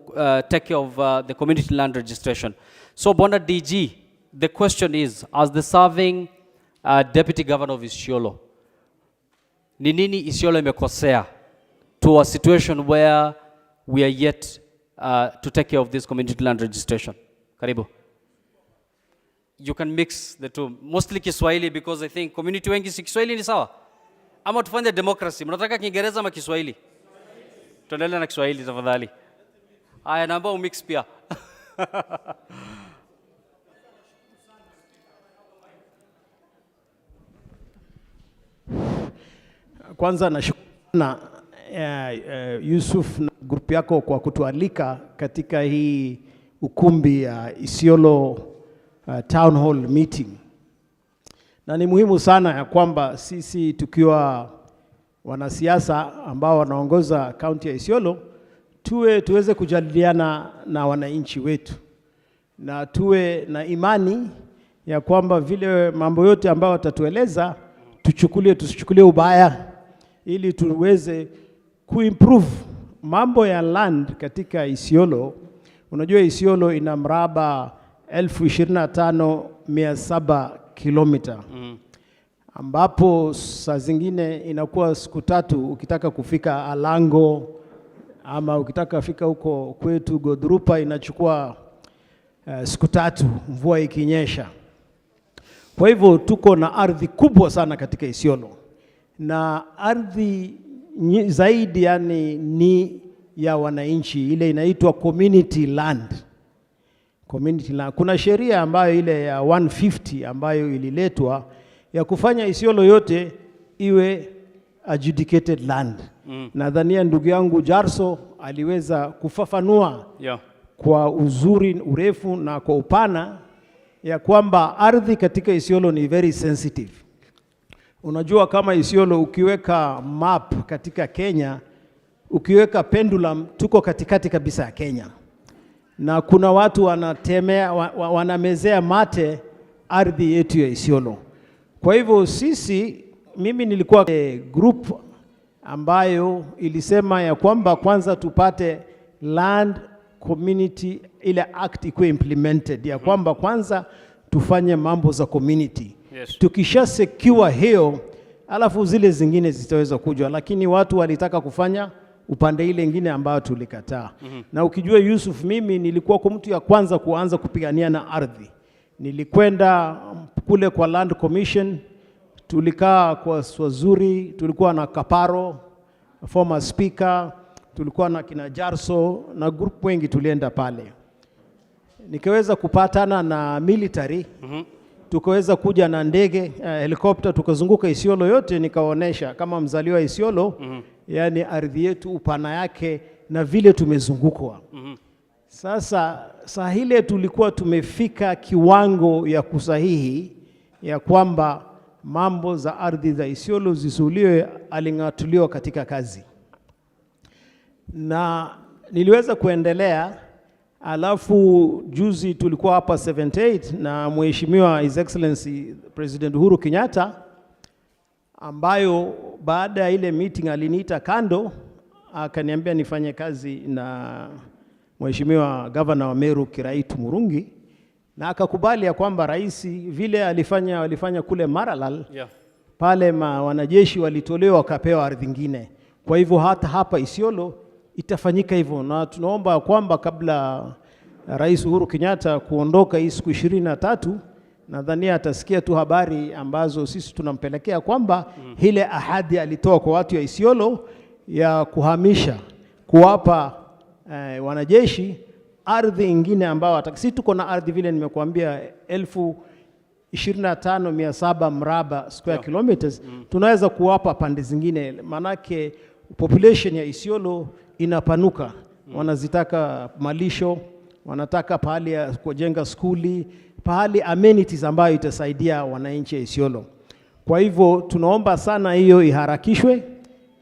take care of the community land registration. So Bwana DG, the question is, as the serving Deputy Governor of Isiolo, ni nini Isiolo imekosea to a situation where we are yet to take care of this community land registration. Karibu. You can mix the two. Mostly Kiswahili because I think community wengi si Kiswahili ni sawa. Ama tufanye democracy. Mnataka Kiingereza ama Kiswahili? Tuendelee na Kiswahili tafadhali. Haya, naomba umix pia. Kwanza nashukuru na Yusuf na grupu yako kwa kutualika katika hii ukumbi ya Isiolo Townhall meeting. Na ni muhimu sana ya kwamba sisi tukiwa wanasiasa ambao wanaongoza kaunti ya Isiolo tuweze kujadiliana na wananchi wetu, na tuwe na imani ya kwamba vile mambo yote ambayo watatueleza tusichukulie ubaya, ili tuweze kuimprove mambo ya land katika Isiolo. Unajua Isiolo ina mraba 25,700 kilomita, ambapo saa zingine inakuwa siku 3 ukitaka kufika Alango, ama ukitaka kufika huko kwetu Godrupa inachukua siku 3 mvua ikinyesha. Kwa hivyo tuko na ardhi kubwa sana katika Isiolo, na ardhi zaidi yani ni ya wananchi, ile inaitwa community land. Community land. Kuna sheria ambayo ile ya 150 ambayo ililetwa ya kufanya Isiolo yote iwe adjudicated land. Nadhania ndugu yangu Jarso aliweza kufafanua kwa uzuri, urefu na kwa upana ya kwamba ardhi katika Isiolo ni very sensitive. Unajua kama Isiolo ukiweka map katika Kenya, ukiweka pendulum, tuko katikati kabisa ya Kenya. Na kuna watu wanamezea mate ardhi yetu ya Isiolo. Kwa hivyo mimi nilikuwa group ambayo ilisema ya kwamba kwanza tupate land community, ile act ikuwe implemented, ya kwamba kwanza tufanye mambo za community. Yes. Tukisha secure hiyo, alafu zile zingine zitaweza kuja, lakini watu walitaka kufanya upande ile ingine ambayo tulikataa. Na ukijua Yusuf, mimi nilikuwa kwa mtu ya kwanza kuanza kupigania na ardhi. Nilikwenda kule kwa Land Commission, tulikaa kwa wazuri, tulikuwa na Kaparo, former speaker, tulikuwa na kina Jarso na group wengi tulienda pale. Nikaweza kupatana na military, tukaweza kuja na ndege, helicopter, tukazunguka Isiolo yote, nikaonesha kama mzaliwa Isiolo, yani ardhi yetu upana yake na vile tumezungukwa. Sasa saa ile tulikuwa tumefika kiwango ya kusahihi ya kwamba mambo za ardhi za Isiolo zisuliwe, aling'atuliwa katika kazi. Na niliweza kuendelea, alafu juzi tulikuwa hapa 78 na Mheshimiwa His Excellency President Uhuru Kenyatta, ambayo baada ya ile meeting aliniita kando, akaniambia nifanye kazi na Mheshimiwa Governor wa Meru Kiraitu Murungi, na akakubali ya kwamba rais vile walifanya kule Maralal, pale wanajeshi walitolewa wakapewa ardhi nyingine. Kwa hivyo hata hapa Isiolo itafanyika hivyo, na tunaomba kwamba kabla Rais Uhuru Kenyatta kuondoka hii siku 23, nadhani atasikia tu habari ambazo sisi tunampelekea kwamba ile ahadi alitoa kwa watu ya Isiolo ya kuwapa wanajeshi ardhi ingine ambao sisi tuko na ardhi vile nimekuambia 25,700 mraba square kilometers, tunaweza kuwapa pande zingine, manake population ya Isiolo inapanuka. Wanazitaka malisho, wanataka pahali ya kujenga skuli, pahali amenities ambayo itasaidia wananchi ya Isiolo. Kwa hivyo tunaomba sana hiyo iharakishwe,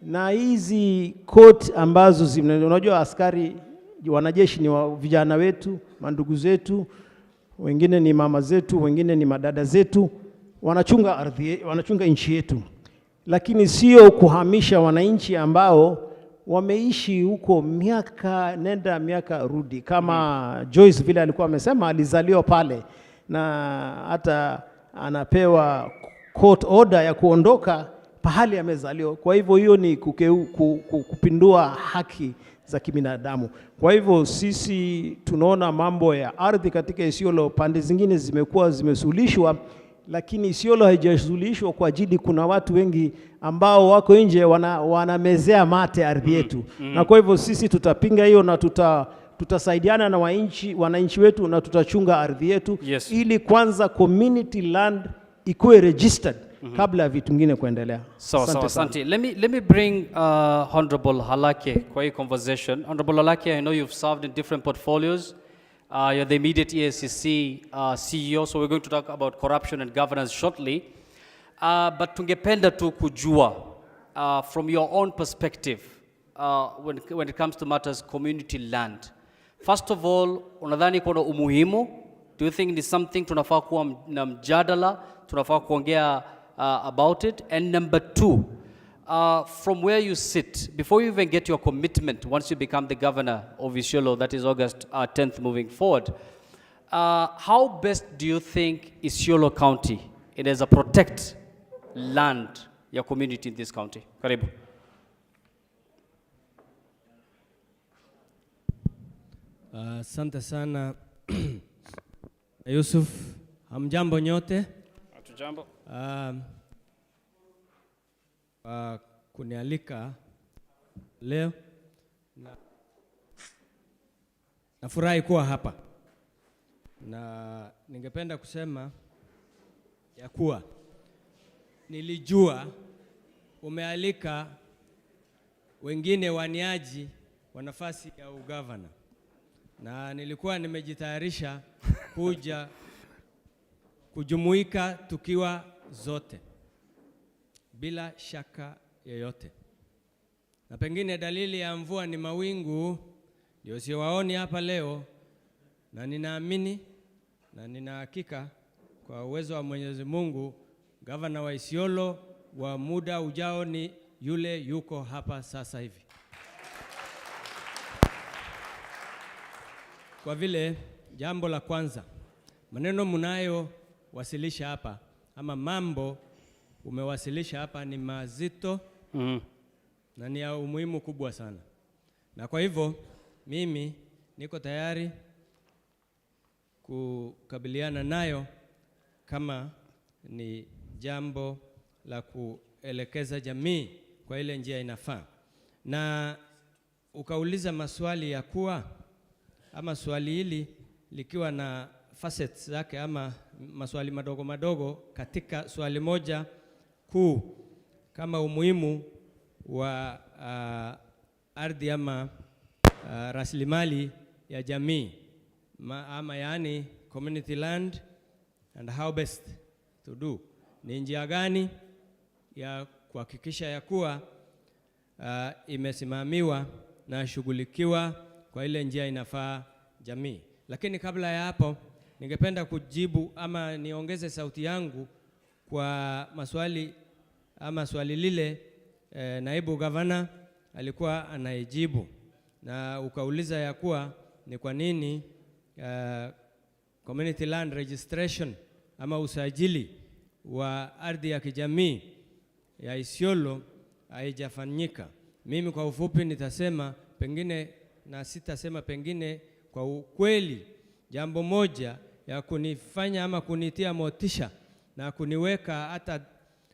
na hizi court ambazo unajua askari wanajeshi ni vijana wetu, mandugu zetu, wengine ni mama zetu, wengine ni madada zetu, wanachunga ardhi, wanachunga nchi yetu. Lakini sio kuhamisha wananchi ambao wameishi huko miaka nenda miaka rudi, kama Joyce vile alikuwa amesema alizaliwa pale na hata anapewa court order ya kuondoka pahali amezaliwa. Kwa hivyo hiyo ni kupindua haki za kibinadamu. Kwa hivyo sisi tunaona mambo ya ardhi katika Isiolo pande zingine zimekuwa zimesulishwa, lakini Isiolo haijasulishwa kwa ajili kuna watu wengi ambao wako nje wanamezea mate ardhi yetu. Na kwa hivyo sisi tutapinga hiyo na tutasaidiana na wananchi wetu na tutachunga ardhi yetu, ili kwanza community land ikuwe registered kabla ya vitu vingine kuendelea. Asante. Let me bring Honorable Halake kwa hii conversation. Honorable Halake, I know you've served in different portfolios. You're the immediate EACC CEO, so we're going to talk about corruption and governance shortly. But tungependa tu kujua from your own perspective when it comes to matters community land. First of all, unadhani kuna umuhimu? Do you think it's something tunafaa kuwa na mjadala, tunafaa kuongea about it? And number two, from where you sit, before you even get your commitment, once you become the governor of Isiolo, that is August 10th moving forward, how best do you think Isiolo County inaweza protect land ya community in this county? Karibu. Asante sana Yusuf, hamjambo nyote? Hatujambo. Kunialika leo nafurahi kuwa hapa, na ningependa kusema ya kuwa nilijua umealika wengine waniaji wa nafasi ya ugavana, na nilikuwa nimejitayarisha kuja kujumuika tukiwa zote bila shaka yoyote. Na pengine dalili ya mvua ni mawingu, ndio siwaoni hapa leo, na ninaamini na nina hakika kwa uwezo wa Mwenyezi Mungu gavana wa Isiolo wa muda ujao ni yule yuko hapa sasa hivi. Kwa vile jambo la kwanza, maneno mnayo wasilisha hapa ama mambo umewasilisha hapa ni mazito na ni ya umuhimu kubwa sana. Na kwa hivyo mimi niko tayari kukabiliana nayo kama ni jambo la kuelekeza jamii kwa ile njia inafaa. Na ukauliza maswali ya kuwa ama swali hili likiwa na facets zake ama maswali madogo madogo katika swali moja kuu kama umuhimu wa ardhi ama rasilimali ya jamii ama yani community land and how best to do. Ni njia gani ya kuhakikisha ya kuwa imesimamiwa na shughulikiwa kwa ile njia inafaa jamii. Lakini kabla ya hapo ningependa kujibu ama niongeze sauti yangu kwa maswali ama swali lile naibu gavana alikuwa anaijibu, na ukauliza ya kuwa ni kwa nini community land registration ama usajili wa ardhi ya kijamii ya Isiolo haijafanyika. Mimi kwa ufupi nitasema pengine na sitasema pengine, kwa ukweli jambo moja ya kunifanya ama kunitia motisha na kuniweka hata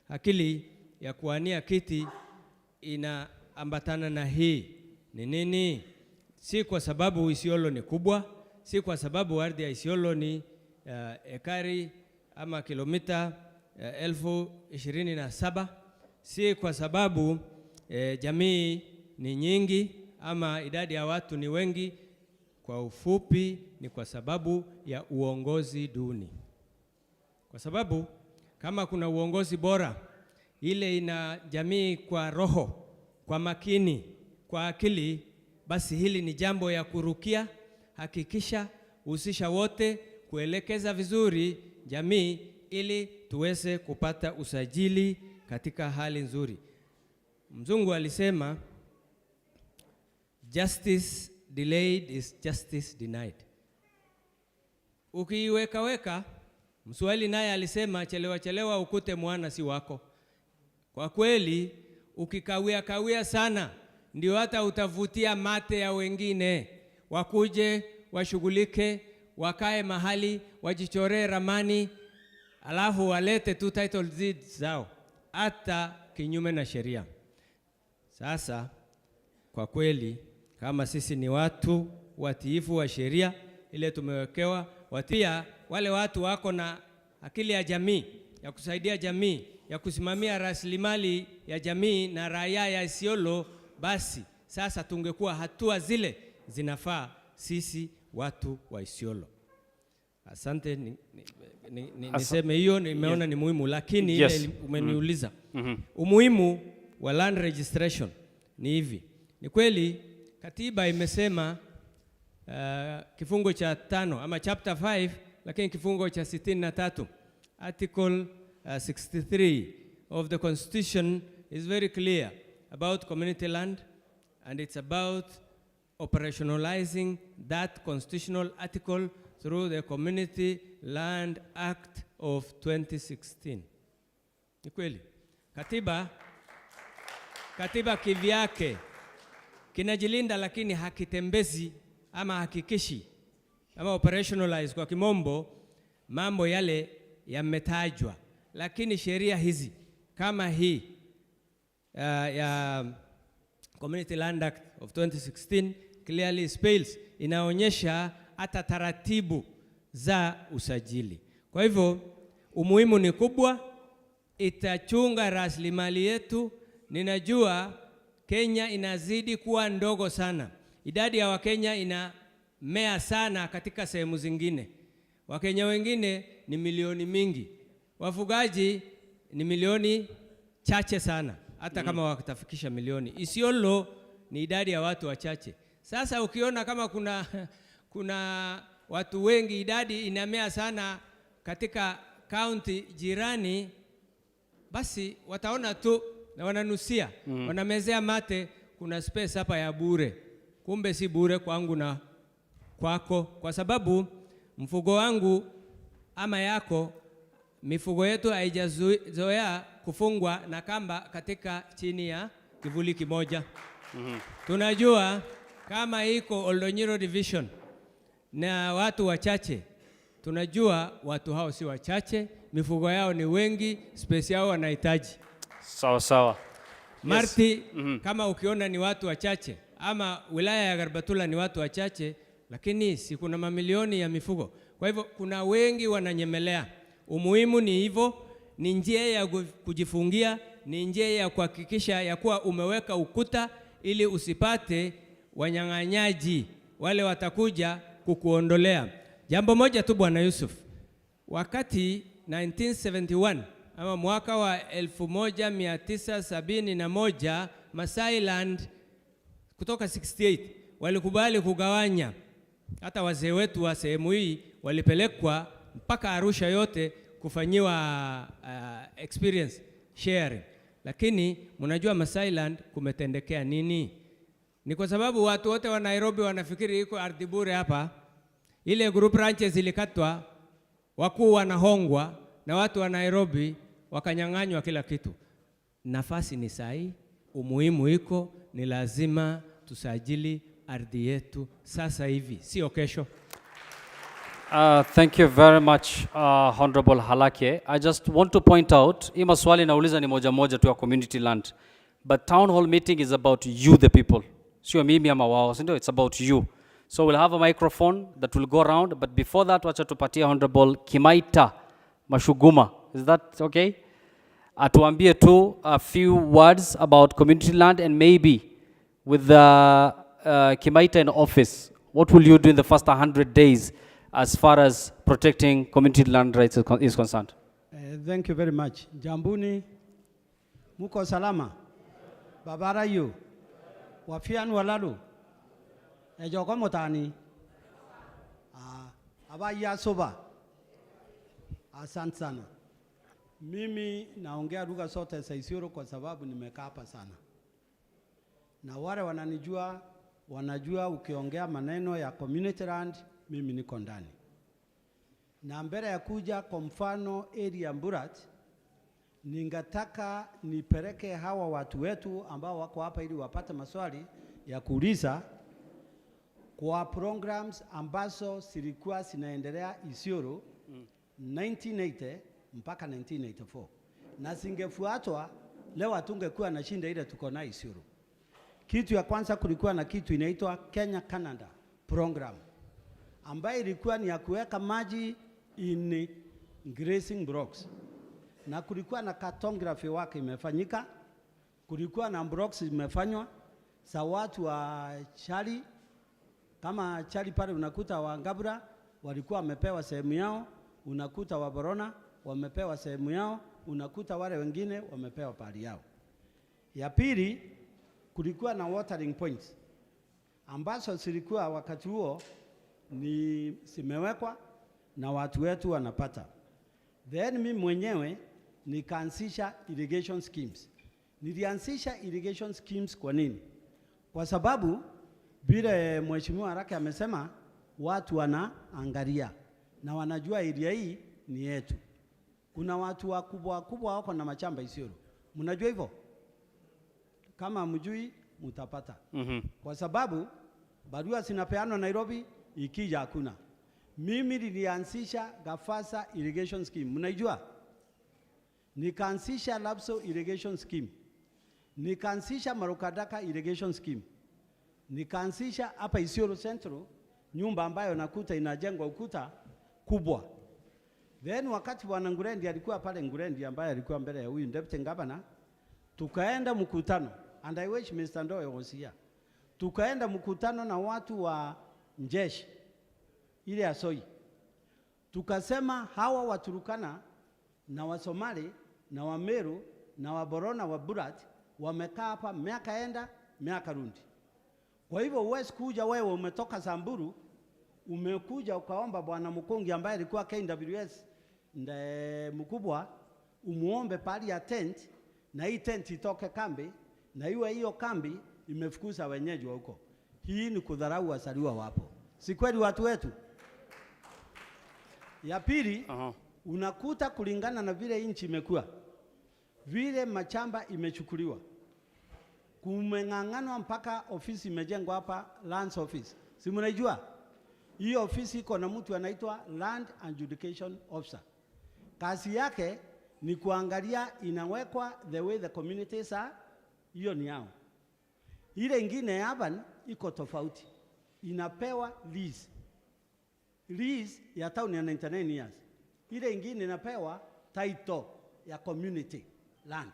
akili ya kuania kiti inaambatana na hii. Ni nini? Si kwa sababu Isiolo ni kubwa, si kwa sababu ardhi ya Isiolo ni ekari ama kilomita 1027, si kwa sababu jamii ni nyingi ama idadi ya watu ni wengi. Kwa ufupi ni kwa sababu ya uongozi duni. Kwa sababu kama kuna uongozi bora, ile ina jamii kwa roho, kwa makini, kwa akili, basi hili ni jambo ya kurukia. Hakikisha uhusisha wote kuelekeza vizuri jamii ili tuweze kupata usajili katika hali nzuri. Mzungu alisema justice delayed is justice denied. Ukiweka Mswahili naye alisema chelewa ukute mwana si wako. Kwa kweli ukikawia sana ndio hata utavutia mate ya wengine wakuje washughulike, wakae mahali, wajichoree ramani, alafu walete tu title deeds zao, hata kinyume na sheria. Sasa kwa kweli, kama sisi ni watu watiifu wa sheria ile tumewekewa, watia wale watu wako na akili ya jamii, ya kusaidia jamii, ya kusimamia rasilimali ya jamii na raia ya Isiolo, basi sasa tungekuwa hatua zile zinafaa sisi watu wa Isiolo. Asante, niseme hiyo, nimeona ni muhimu, lakini ile umeniuliza. Umuhimu wa land registration ni hivi. Ni kweli katiba imesema kifungo cha 5 ama chapter 5, lakini kifungo cha 63, article 63 of the constitution is very clear about community land, and it's about operationalizing that constitutional article through the Community Land Act of 2016. Ni kweli katiba kivyake kinajilinda, lakini hakitembezi ama hakikishi ama operationalize kwa kimombo mambo yale yametajwa. Lakini sheria hizi kama hii ya Community Land Act of 2016 clearly spells, inaonyesha hata taratibu za usajili. Kwa hivyo umuhimu ni kubwa, itachunga rasilimali yetu. Ninajua Kenya inazidi kuwa ndogo sana. Idadi ya Wakenya inamea sana katika sehemu zingine. Wakenya wengine ni milioni mingi. Wafugaji ni milioni chache sana, hata kama watafikisha milioni. Isiolo ni idadi ya watu wachache. Sasa ukiona kama kuna watu wengi, idadi inamea sana katika county jirani, basi wataona tu na wananusia, wanamezea mate, kuna space hapa ya bure. Kumbe si bure kwangu na kwako, kwa sababu mfugo wangu ama yako, mifugo yetu haijazoea kufungwa na kamba katika chini ya kivuli kimoja. Tunajua kama iko Oldonyiro division na watu wachache, tunajua watu hao si wachache, mifugo yao ni wengi, space yao wanahitaji. Sawa. Marti, kama ukiona ni watu wachache, ama wilaya ya Garbatula ni watu wachache, lakini si kuna mamilioni ya mifugo. Kwa hivyo kuna wengi wananyemelea. Umuhimu ni hivyo, ni njia ya kujifungia, ni njia ya kuhakikisha ya kuwa umeweka ukuta ili usipate wanyang'anyaji wale watakuja kukuondolea. Jambo moja tu Bwana Yusuf, wakati 1971 ama mwaka wa 1971 Masai Land kutoka 68 walikubali kugawanya. Hata wazee wetu wa sehemu hii walipelekwa mpaka Arusha yote kufanyiwa experience sharing. Lakini mnajua Masai Land kumetendekea nini? Ni kwa sababu watu wote wa Nairobi wanafikiri iko ardhi bure hapa. Ile group ranches ilikatwa, wakuu wanahongwa na watu wa Nairobi wakanyang'anywa kila kitu. Nafasi ni sahi, umuhimu iko, ni lazima tusajili ardhi yetu sasa hivi, sio kesho. Thank you very much, Honorable Halake. I just want to point out, hii maswali nauliza ni moja tu ya community land. But town hall meeting is about you, the people. Sio mimi ama wao, sindio? It's about you. So we'll have a microphone that will go around, but before that, wacha tupatie Honorable Kimaita Mashuguma. Is that okay? Atuambie tu a few words about community land, and maybe with Kimaita in office, what will you do in the first 100 days as far as protecting community land rights is concerned? Thank you very much. Jambuni, muko salama? Babara yu? Wafian walalu? Ejoko motani? Abaya soba? Asante sana. Mimi naongea lugha zote za Isiolo kwa sababu nimekaa hapa sana. Na wale wananijua, wanajua ukiongea maneno ya community land, mimi niko ndani. Na mbele ya kuja kwa mfano area Mburat, ningetaka nipeleke hawa watu wetu ambao wako hapa ili wapate maswali ya kuuliza kwa programs ambazo zilikuwa zinaendelea Isiolo 1980 mpaka 1984. Na zingefuatwa leo hatungekuwa na shinda ile tuko na Isiolo. Kitu ya kwanza kulikuwa na kitu inaitwa Kenya Canada program ambayo ilikuwa ni ya kuweka maji in grazing blocks. Na kulikuwa na cartography wake imefanyika, kulikuwa na blocks imefanywa za watu wa Chali. Kama Chali pale unakuta wa Ngabura walikuwa wamepewa sehemu yao, unakuta wa Borona wamepewa sehemu yao, unakuta wale wengine wamepewa pali yao. Ya pili, kulikuwa na watering points ambazo zilikuwa wakati huo ni zimewekwa na watu wetu wanapata. Then mimi mwenyewe nikaanzisha irrigation schemes. Nilianzisha irrigation schemes kwa nini? Kwa sababu vile Mheshimiwa Harake amesema, watu wanaangalia na wanajua area hii ni yetu. Kuna watu wakubwa wako na machamba Isiolo. Mnajua hivyo? Kama mjui mtapata. Kwa sababu barua zinapeanwa Nairobi, ikija hakuna. Mimi nilianzisha Gafasa irrigation scheme. Mnaijua? Nikaanzisha Lapso irrigation scheme. Nikaanzisha Marukadaka irrigation scheme. Nikaanzisha hapa Isiolo Central nyumba ambayo nakuta inajengwa ukuta kubwa. Then wakati Bwana Ngurendi alikuwa pale, Ngurendi ambaye alikuwa mbele ya huyu deputy governor, tukaenda mkutano, and I wish Mr. Ndoe was here. Tukaenda mkutano na watu wa Njeshi ile ya Soi. Tukasema hawa Waturukana na Wasomali na Wameru na Waborona wa Burat wamekaa hapa miaka enda miaka rundi. Kwa hivyo huwezi kuja wewe umetoka Samburu umekuja ukaomba Bwana Mukongi ambaye alikuwa KWS ndiye mkubwa, umuombe pali ya tent na hii tent itoke kambi na iwe hiyo kambi imefukuza wenyeji wa huko. Hii ni kudharau wasaliwa wapo. Si kweli watu wetu? Ya pili, unakuta kulingana na vile inchi imekuwa, vile machamba imechukuliwa, kumeng'ang'anwa mpaka ofisi imejengwa hapa, Lands Office. Si mnaijua? Hii ofisi iko na mtu anaitwa Land Adjudication Officer. Kazi yake ni kuangalia inawekwa the way the communities are, hiyo ni yao. Ile ingine urban iko tofauti, inapewa lease. Lease ya town ya 99 years. Ile ingine inapewa title ya community land.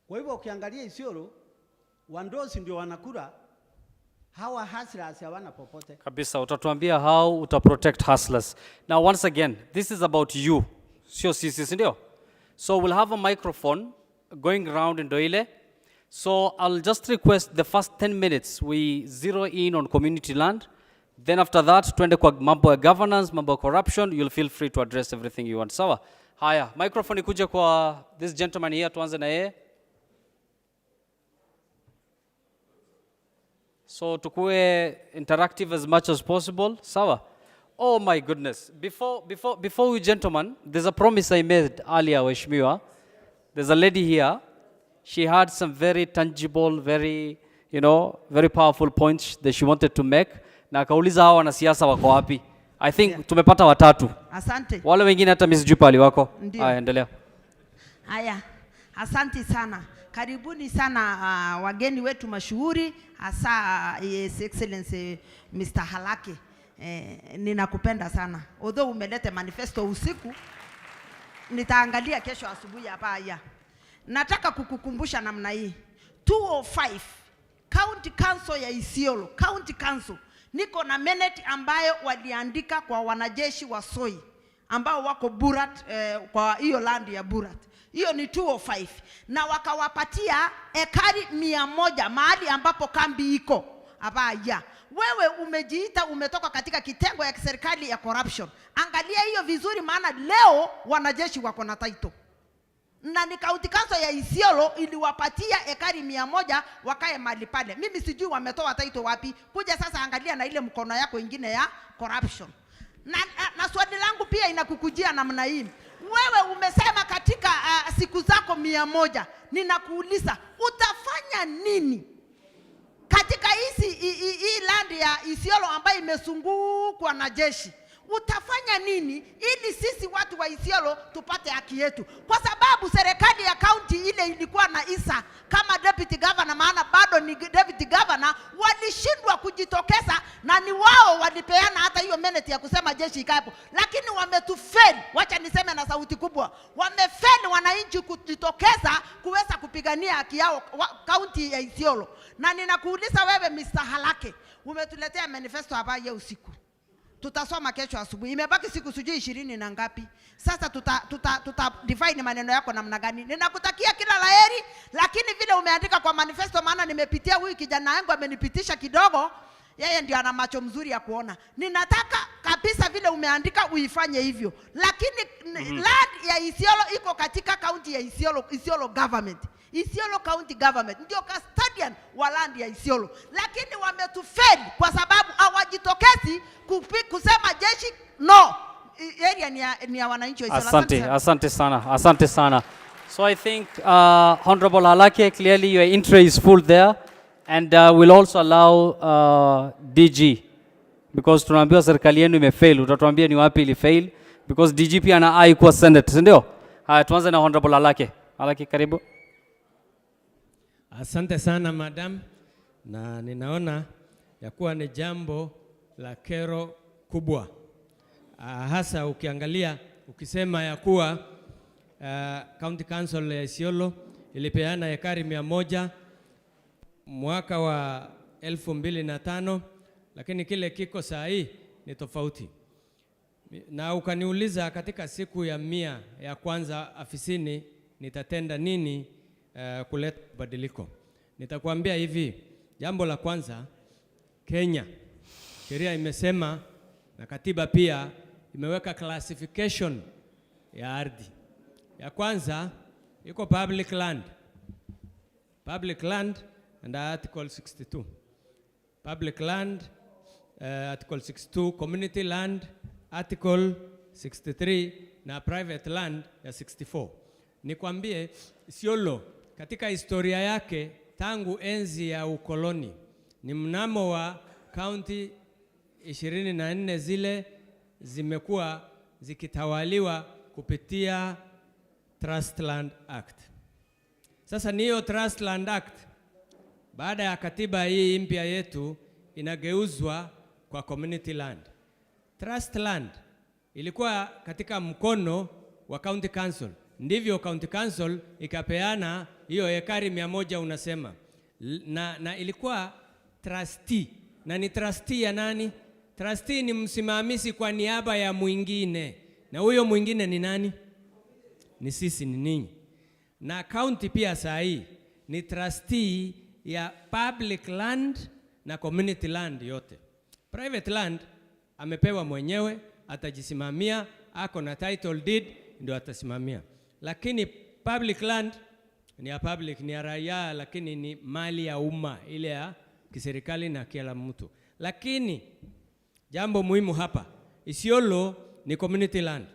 Kwa hivyo ukiangalia Isiolo, wandosi ndio wanakula, hawa hustlers hawana popote. Kabisa, utatuambia how uta-protect hustlers. Now once again, this is about you. Sio sisi, ndio? So we'll have a microphone going around in Doile. So I'll just request the first 10 minutes we zero in on community land. Then after that, tuende kwa mambo ya governance, mambo ya corruption, you'll feel free to address everything you want. Sawa? Haya, microphone ikuje kwa this gentleman here, tuanze na yeye. So tukue interactive as much as possible. Sawa? Oh my goodness. Before we gentlemen, there's a promise I made earlier, Weshmiwa. There's a lady here. She had some very tangible, very, very powerful points that she wanted to make. Na akauliza hawa wanasiasa wako wapi? I think tumepata watatu. Asante. Wale wengine hata Miss Jupali wako. Haya, endelea. Haya, asante sana. Karibuni sana wageni wetu mashuhuri, hasa His Excellency Mr. Harake. Ninakupenda sana. Although umelete manifesto usiku, nitaangalia kesho asubuhi hapa haya. Nataka kukukumbusha namna hii. 205 County Council ya Isiolo, County Council. Niko na minute ambayo waliandika kwa wanajeshi wa Soi ambao wako Burat, kwa hiyo land ya Burat. Hiyo ni 205 na wakawapatia ekari 100 mahali ambapo kambi iko. Abaya, wewe umejiita umetoka katika kitengo ya serikali ya corruption. Angalia hiyo vizuri, maana leo wanajeshi wako na title. Na ni County Council ya Isiolo iliwapatia ekari 100 wakae mahali pale. Mimi sijui wametoa title wapi. Kuja sasa angalia na ile mkono yako ingine ya corruption. Na swali langu pia inakukujia namna hii. wewe umesema katika siku zako 100, ninakuuliza utafanya nini katika hii land ya Isiolo ambayo imezungukwa na jeshi? Utafanya nini ili sisi watu wa Isiolo tupate haki yetu? Kwa sababu serikali ya county ile ilikuwa na Isa kama deputy governor, maana bado ni deputy governor, walishindwa kujitokeza na ni wao walipeana hata hiyo minute ya kusema jeshi ikaepo, lakini wametufeli. Wacha niseme na sauti kubwa, wamefeli wananchi kujitokeza kuweza kupigania haki yao county ya Isiolo. Na ninakuuliza wewe Mr. Halake, umetuletea manifesto hapa ya usiku, tutasoma kesho asubuhi, imebaki siku sijui 20 na ngapi. Sasa tuta define maneno yako namna gani? Ninakutakia kila laheri, lakini vile umeandika kwa manifesto, maana nimepitia, huyu kijana wangu amenipitisha kidogo, yeye ndio ana macho mzuri ya kuona. Ninataka kabisa vile umeandika uifanye hivyo, lakini land ya Isiolo iko katika county ya Isiolo government. Isiolo County government ndio custodian wa land ya Isiolo, lakini wametufeli kwa sababu hawajitokezi kusema jeshi no, area ni ya wananchi wa Isiolo. Asante sana. So I think Honorable Halake, clearly your intro is full there, and we'll also allow DG, because tunaambiwa serikali yenu imefail. Utatuambia ni wapi ili fail, because DG pia ana eye kwa Senate, ndio? Tuanze na Honorable Halake. Halake, karibu. Asante sana madam, na ninaona ya kuwa ni jambo la kero kubwa, hasa ukiangalia ukisema ya kuwa County Council ya Isiolo ilipeana ekari 100 mwaka wa 2005, lakini kile kiko saa hii ni tofauti. Na ukaniuliza katika siku ya 100 ya kwanza afisini nitatenda nini kuleta badiliko. Nitakwambia hivi, jambo la kwanza, Kenya sheria imesema na katiba pia imeweka classification ya ardhi. Ya kwanza iko public land. Public land under article 62. Public land article 62, community land article 63, na private land ya 64. Nikwambie Isiolo katika historia yake tangu enzi ya ukoloni ni mnamo wa county 24 zile zimekuwa zikitawaliwa kupitia Trust Land Act. Sasa ni hiyo Trust Land Act baada ya katiba hii mpya yetu inageuzwa kwa community land. Trust land ilikuwa katika mkono wa county council, ndivyo county council ikapeana hiyo ekari 100 unasema, na ilikuwa trustee. Na ni trustee ya nani? Trustee ni msimamizi kwa niaba ya mwingine, na huyo mwingine ni nani? Ni sisi, ni ninyi. Na county pia saa hii ni trustee ya public land na community land yote. Private land amepewa mwenyewe, atajisimamia, ako na title deed ndio atasimamia. Lakini public land ni ya public, ni ya raia, lakini ni mali ya umma, ile ya kiserikali na kila mtu. Lakini jambo muhimu hapa, Isiolo ni community land.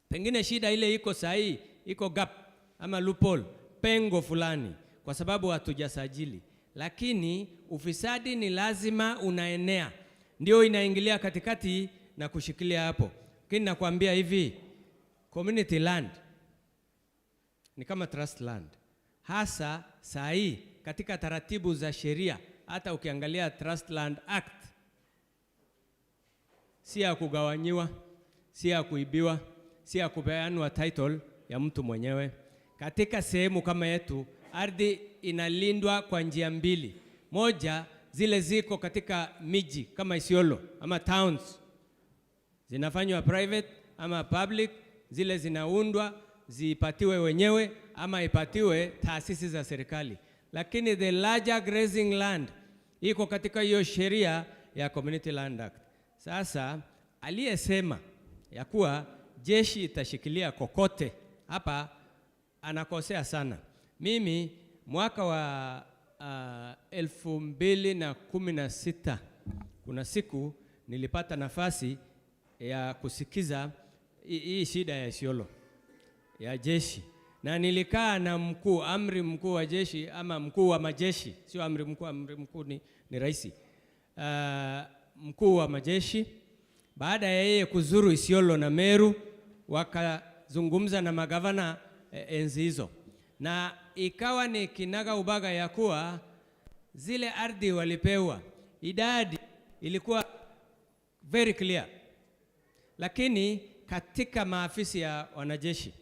Pengine shida ile iko sahi, iko gap ama loophole, pengo fulani, kwa sababu hatujasajili. Lakini ufisadi ni lazima unaenea, ndio inaingilia katikati na kushikilia hapo. Lakini nakwambia hivi, community land ni kama trust land. Hasa sahi katika taratibu za sheria, hata ukiangalia Trust Land Act, si ya kugawanyiwa, si ya kuibiwa, si ya kupeanwa title ya mtu mwenyewe. Katika sehemu kama yetu, ardhi inalindwa kwa njia mbili. Moja, zile ziko katika miji kama Isiolo ama towns, zinafanywa private ama public. Zile zinaundwa zipatiwe wenyewe ama ipatiwe taasisi za serikali. Lakini the larger grazing land iko katika hiyo sheria ya Community Land Act. Sasa aliyesema ya kuwa jeshi itashikilia kokote hapa anakosea sana. Mimi mwaka wa 2016 kuna siku nilipata nafasi ya kusikiza hii shida ya Isiolo ya jeshi, na nilikaa na amri mkuu wa jeshi ama mkuu wa majeshi, sio amri mkuu ni rais, mkuu wa majeshi. Baada ya yeye kuzuru Isiolo na Meru, wakazungumza na magavana enzi hizo, na ikawa ni kinaga ubaga ya kuwa zile ardhi walipewa, idadi ilikuwa very clear, lakini katika maafisi ya wanajeshi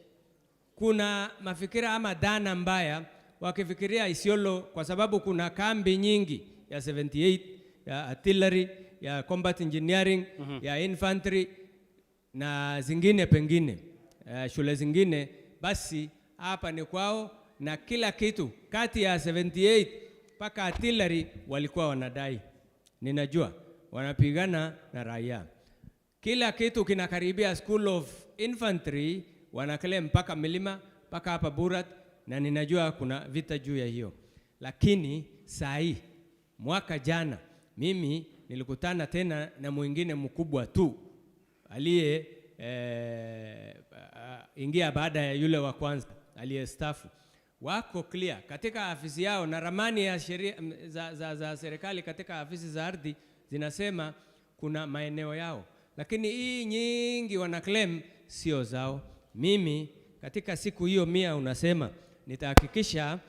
kuna mafikira ama dhana mbaya, wakifikiria Isiolo kwa sababu kuna kambi nyingi ya 78 ya artillery, ya combat engineering, ya infantry na zingine pengine shule zingine, basi hapa ni kwao, na kila kitu kati ya 78 paka artillery walikuwa wanadai. Ninajua wanapigana na raia, kila kitu kinakaribia school of infantry, wanakale mpaka milima mpaka hapa Burat, na ninajua kuna vita juu ya hiyo. Lakini sahi mwaka jana mimi nilikutana tena na mwingine mkubwa tu aliye ingia baada ya yule wa kwanza aliyestaafu. Wako clear katika afisi yao, na ramani ya sheria za serikali katika afisi za ardhi zinasema kuna maeneo yao, lakini hii nyingi wana claim sio zao. Mimi katika siku hiyo 100 unasema nitahakikisha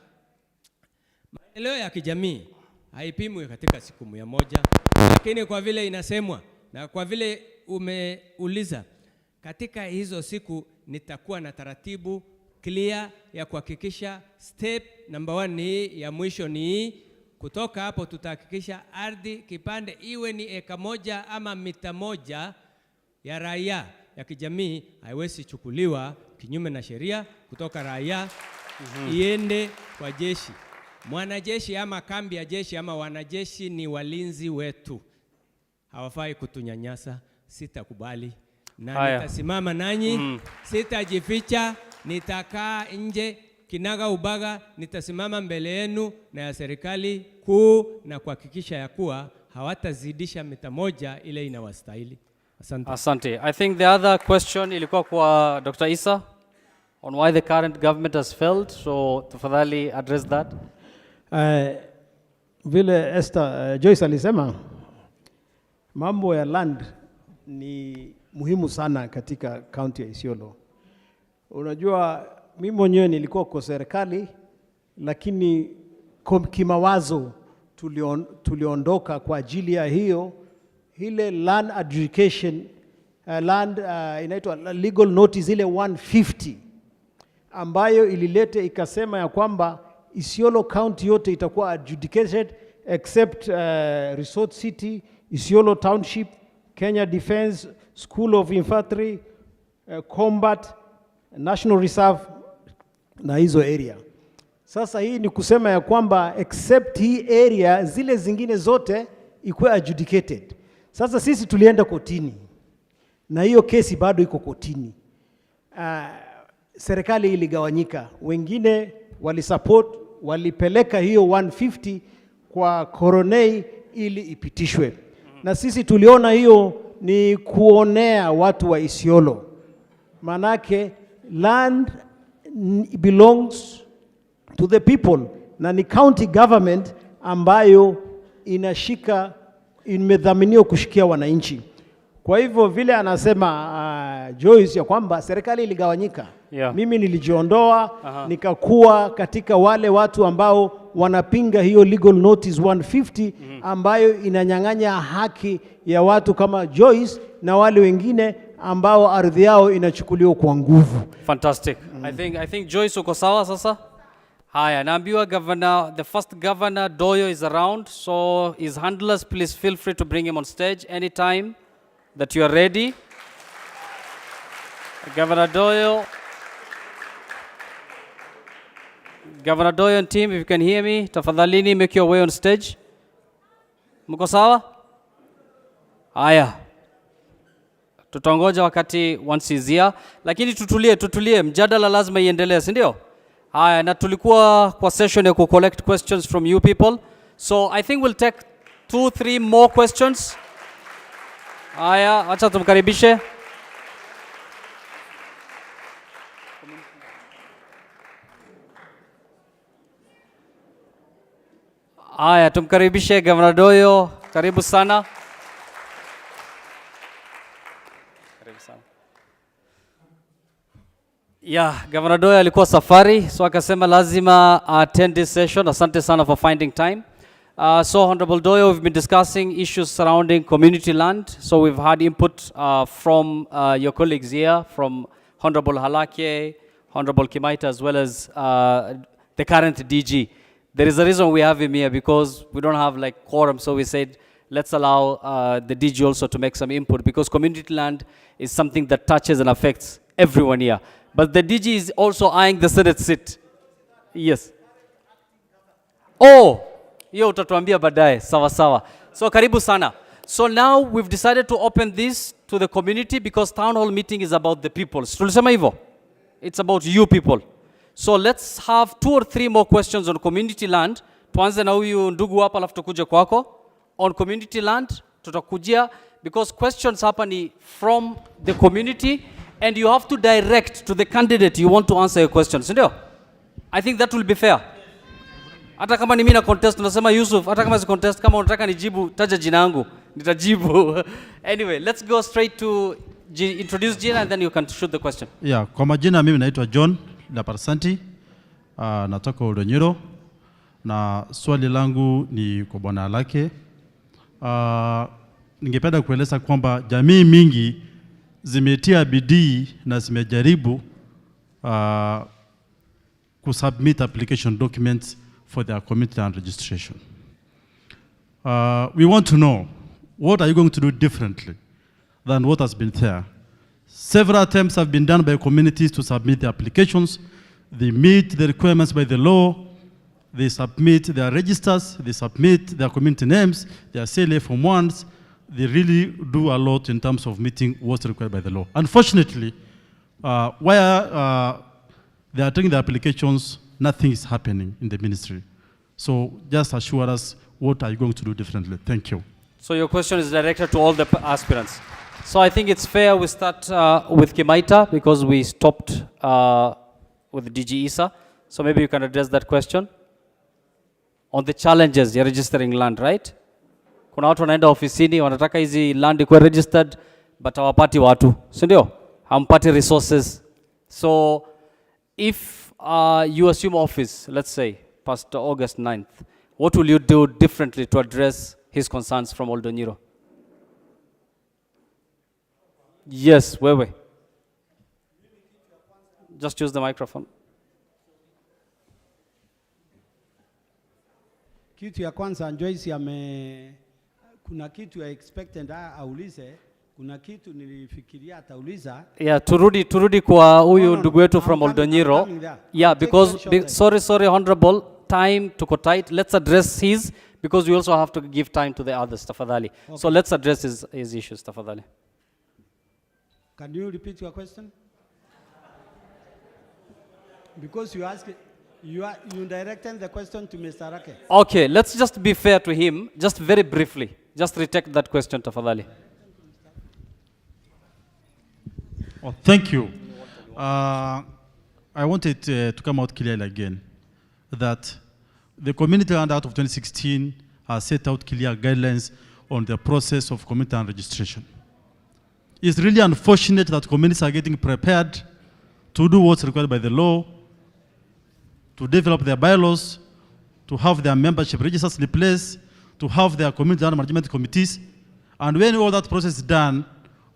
maendeleo ya kijamii haipimwi katika siku 100, lakini kwa vile inasemwa na kwa vile umeuliza, katika hizo siku nitakuwa na taratibu clear ya kuhakikisha step number 1 ni ya mwisho ni kutoka hapo tutahakikisha ardhi kipande iwe ni eka 1 ama mita 1 ya raia ya kijamii haiwezi chukuliwa kinyume na sheria kutoka raia iende kwa jeshi. Mwanajeshi ama kambi ya jeshi ama wanajeshi ni walinzi wetu, hawafai kutunyanyasa. Sitakubali na nitasimama nanyi, sitajificha, nitakaa nje kinaga ubaga, nitasimama mbele yenu na ya serikali kuu na kuhakikisha ya kuwa hawatazidisha mita 1 ile inawastahili. Asante. Asante. I think the other question ilikuwa kwa Dr. Isa on why the current government has failed, so tafadhali address that. Vile Joyce alisema mambo ya land ni muhimu sana katika county ya Isiolo. Unajua mimi mwenyewe nilikuwa kwa serikali, lakini kimawazo tuliondoka kwa ajili ya hiyo ile land adjudication inaitwa legal notice ile 150 ambayo ililete ikasema ya kwamba Isiolo County yote itakuwa adjudicated except Resort City, Isiolo Township, Kenya Defense, School of Infantry, Combat, National Reserve na hizo area. Sasa hii ni kusema ya kwamba except hii area zile zingine zote ikuwe adjudicated. Sasa sisi tulienda kotini na hiyo kesi bado iko kotini. Serikali iligawanyika, wengine walisupport, walipeleka hiyo 150 kwa Koronei ili ipitishwe. Na sisi tuliona hiyo ni kuonea watu wa Isiolo. Manake land belongs to the people na ni county government ambayo inashika, imedhaminiwa kushikia wananchi. Kwa hivyo vile anasema Joyce ya kwamba serikali iligawanyika, mimi nilijiondoa nikakuwa katika wale watu ambao wanapinga hiyo legal notice 150 ambayo inanyang'anya haki ya watu kama Joyce na wale wengine ambao ardhi yao inachukuliwa kwa nguvu. Fantastic. I think Joyce uko sawa sasa. Haya, naambiwa governor, the first governor Doyo is around, so his handlers please feel free to bring him on stage anytime that you are ready. Governor Doyo and team, if you can hear me, tafadhalini make your way on stage. Mko sawa? Haya, tutangoja wakati once is here, lakini tutulie, mjadala lazima iendelee, si ndio? Haya, na tulikuwa kwa session ya collect questions from you people, so I think we'll take 2-3 more questions. Haya, acha tumkaribishe. Haya, tumkaribishe Governor Doyo. Karibu sana. Karibu sana. Yeah, Governor Doyo alikuwa safari, so akasema lazima attend this session. Asante sana for finding time. So Honorable Doyo, we've been discussing issues surrounding community land. So we've had input from your colleagues here, from Honorable Halake, Honorable Kimaita, as well as the current DG. There is a reason we have him here, because we don't have like quorum, so we said let's allow the DG also to make some input, because community land is something that touches and affects everyone here. But the DG is also eyeing the Senate seat. Yes. Oh, hiyo utatuambia baadaye. Sawa sawa. So karibu sana. So now we've decided to open this to the community, because town hall meeting is about the people. Tulisema hivyo. It's about you people. So let's have 2 or 3 more questions on community land. Tuanze na huyu ndugu hapa, alafu tukuje kwako. On community land tutakujia, because questions hapa ni from the community, and you have to direct to the candidate you want to answer your questions, ndio? I think that will be fair. Hata kama ni mimi na contest, unasema Yusuf, hata kama si contest, kama unataka nijibu, taja jina langu, nitajibu. Anyway, let's go straight to introduce Gina, and then you can shoot the question. Yeah, kwa majina mimi naitwa John Laparsanti, natoka Oldonyiro, na swali langu ni kwa bwana Halake. Ningependa kueleza kwamba jamii mingi zimetia bidii na zimejaribu kusubmit application documents for their community land registration. We want to know, what are you going to do differently than what has been there? Several attempts have been done by communities to submit their applications. They meet the requirements by the law. They submit their registers. They submit their community names, their CLA Form 1s. They really do a lot in terms of meeting what's required by the law. Unfortunately, while they are taking the applications, nothing is happening in the ministry. So just assure us, what are you going to do differently? Thank you. So your question is directed to all the aspirants. So I think it's fair we start with Kimaita, because we stopped with DG Isa. So maybe you can address that question on the challenges you're registering land, right? Kuna watu wanaenda ofisini wanataka hizi land ikuwe registered, but hawapati watu, si ndio? Hampati resources. So if you assume office, let's say past August 9th, what will you do differently to address his concerns from Oldonyiro? Yes, wewe. Just use the microphone. Kitu ya kwanza Joyce kuna kitu ya expected aulize, kuna kitu nilifikiria atauliza. Yeah, turudi kwa huyu ndugu wetu from Oldonyiro. Yeah, because sorry honorable, time tuko tight. Let's address his, because we also have to give time to the others, tafadhali. Okay. So let's address his issues, tafadhali. Can you repeat your question? Because you directed the question to Mr. Rake. Okay, let's just be fair to him, just very briefly. Just retake that question, tafadhali. Oh, thank you. I wanted to come out clearly again that the Community Land Act of 2016 has set out clear guidelines on the process of community land registration. It's really unfortunate that communities are getting prepared to do what's required by the law, to develop their bylaws, to have their membership registers in place, to have their community land management committees, and when all that process is done,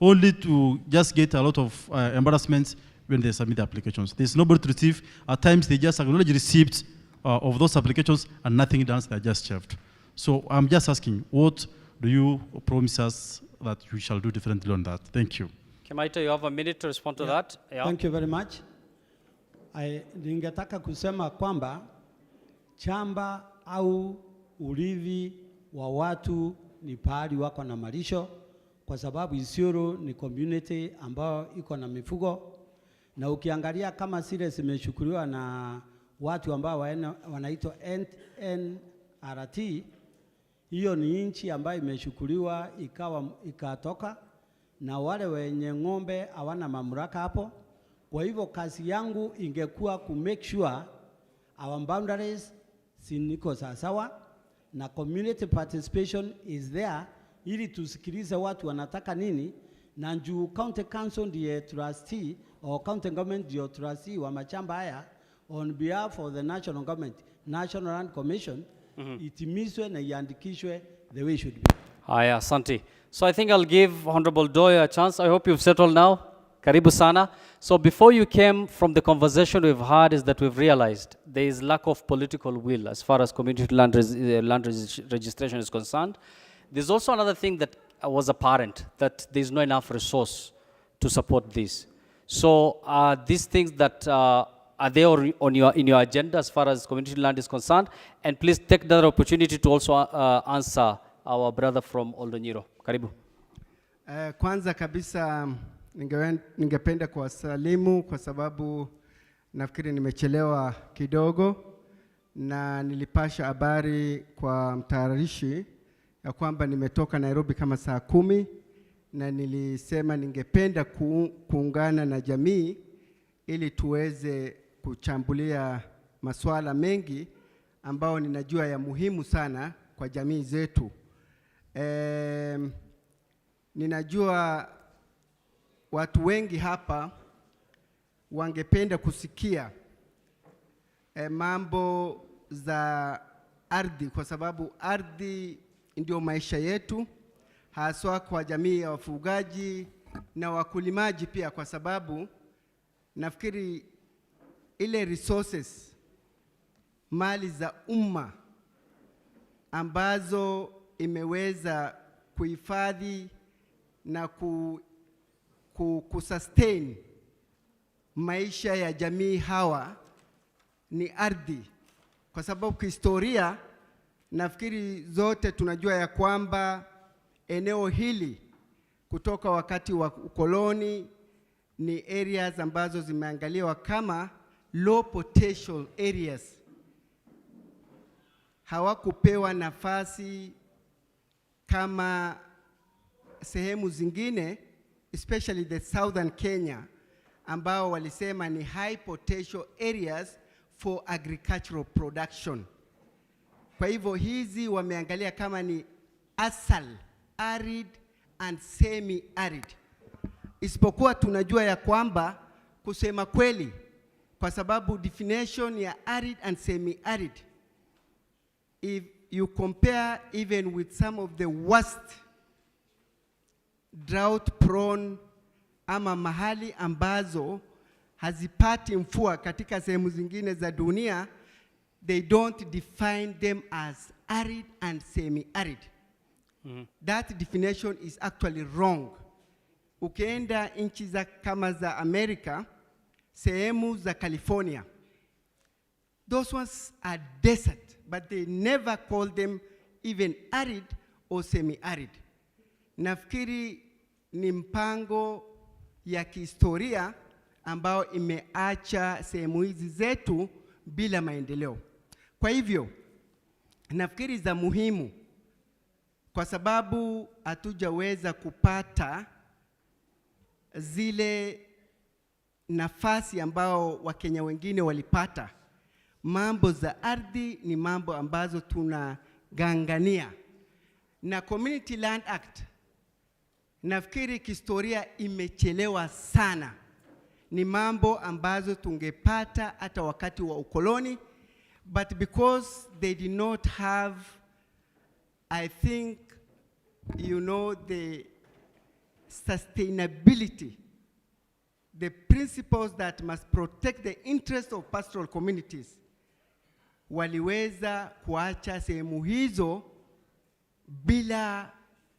only to just get a lot of embarrassments when they submit the applications. There's nobody to receive. At times, they just acknowledge receipts of those applications and nothing done, they're just shelved. So I'm just asking, what do you promise us that you shall do differently on that? Thank you. Kimaita, you have a minute to respond to that. Yeah. Thank you very much. Ningetaka kusema kwamba chamba au urithi wa watu ni pahali wako na malisho, kwa sababu Isiolo ni community ambayo iko na mifugo, na ukiangalia kama zile zimeshukuliwa na watu ambao wanaitwa NRT, hiyo ni nchi ambayo imeshukuliwa ikatoka, na wale wenye ng'ombe hawana mamlaka hapo. Kwa hivyo kazi yangu ingekuwa ku make sure our boundaries siniko sawa, na community participation is there, ili tusikilize watu wanataka nini, na njuu county council ndiye trustee or county government ndiyo trustee wa machamba haya on behalf of the national government, National Land Commission, itimizwe na iandikishwe the way it should be. Haya, asante. So I think I'll give Honorable Doyle a chance. I hope you've settled now. Karibu sana. So before you came, from the conversation we've had, is that we've realized there is lack of political will as far as community land registration is concerned. There's also another thing that was apparent, that there's not enough resource to support this. So these things that are they on in your agenda as far as community land is concerned? And please take that opportunity to also answer our brother from Oldonyiro. Karibu. Kwanza kabisa ningependa kuwasalimu kwa sababu nafikiri nimechelewa kidogo, na nilipasha habari kwa mtayarishi ya kwamba nimetoka Nairobi kama saa 10, na nilisema ningependa kuungana na jamii ili tuweze kuchambulia masuala mengi ambao ninajua ya muhimu sana kwa jamii zetu. Ninajua watu wengi hapa wangependa kusikia mambo za ardhi, kwa sababu ardhi ndio maisha yetu, haswa kwa jamii ya wafugaji na wakulimaji pia, kwa sababu nafikiri ile resources, mali za umma ambazo imeweza kuhifadhi na kusustain maisha ya jamii hawa ni ardhi. Kwa sababu kihistoria nafikiri zote tunajua ya kwamba eneo hili kutoka wakati wa ukoloni ni areas ambazo zimeangaliwa kama low potential areas. Hawakupewa nafasi kama sehemu zingine, especially the southern Kenya, ambao walisema ni high potential areas for agricultural production. Kwa hivyo hizi wameangalia kama ni asal, arid and semi-arid. Isipokuwa tunajua ya kwamba kusema kweli, kwa sababu definition ya arid and semi-arid, if you compare even with some of the worst drought prone ama mahali ambazo hazipati mvua katika sehemu zingine za dunia, they don't define them as arid and semi-arid. That definition is actually wrong. Ukienda nchi za kama za America, sehemu za California, those ones are desert, but they never call them even arid or semi-arid. Nafikiri ni mpango ya kihistoria ambao imeacha sehemu hizi zetu bila maendeleo. Kwa hivyo nafikiri za muhimu, kwa sababu hatujaweza kupata zile nafasi ambao Wakenya wengine walipata. Mambo za ardhi ni mambo ambazo tunagangania, na Community Land Act nafikiri kihistoria imechelewa sana. Ni mambo ambazo tungepata hata wakati wa ukoloni, but because they did not have, I think, you know, the sustainability, the principles that must protect the interests of pastoral communities, waliweza kuacha sehemu hizo bila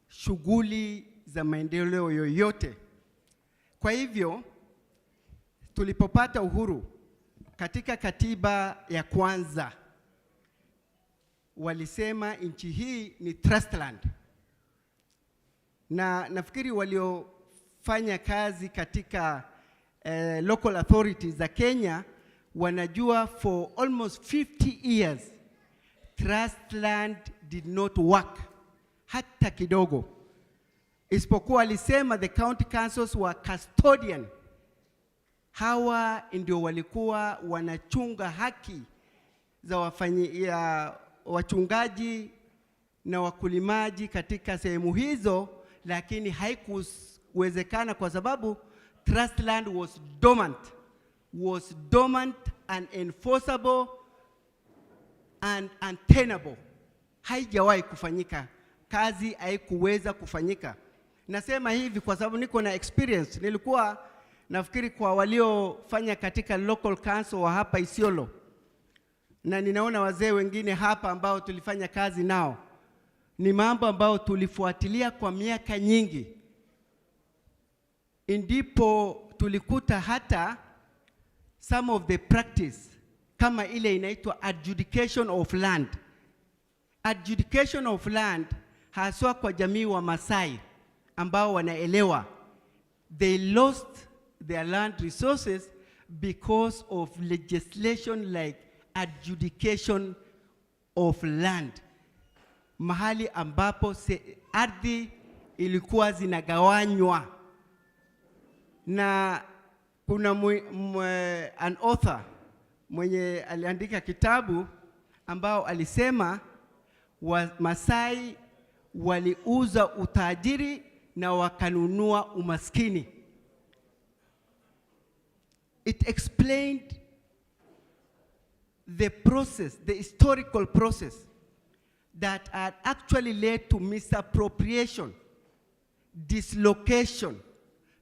shughuli za maendeleo yoyote. Kwa hivyo tulipopata uhuru, katika katiba ya kwanza walisema nchi hii ni trust land, na nafikiri waliofanya kazi katika local authorities za Kenya wanajua for almost 50 years trust land did not work hata kidogo. Isipokuwa alisema the county councils were custodian. Hawa ndio walikuwa wanachunga haki za wachungaji na wakulimaji katika sehemu hizo, lakini haikuwezekana kwa sababu trust land was dormant and enforceable and untenable. Haijawahi kufanyika, kazi haikuweza kufanyika. Nasema hivi kwa sababu niko na experience. Nilikuwa nafikiri kwa waliofanya katika local council wa hapa Isiolo, na ninaona wazee wengine hapa ambao tulifanya kazi nao. Ni mambo ambao tulifuatilia kwa miaka nyingi. Ndipo tulikuta hata some of the practice kama ile inaitwa adjudication of land. Adjudication of land haswa kwa jamii wa Masai ambao wanaelewa. They lost their land resources because of legislation like adjudication of land. Mahali ambapo ardhi ilikuwa zinagawanywa. Na kuna an author mwenye aliandika kitabu ambao alisema Masai waliuza utajiri na wakanunua umaskini. It explained the process, the historical process that had actually led to misappropriation, dislocation,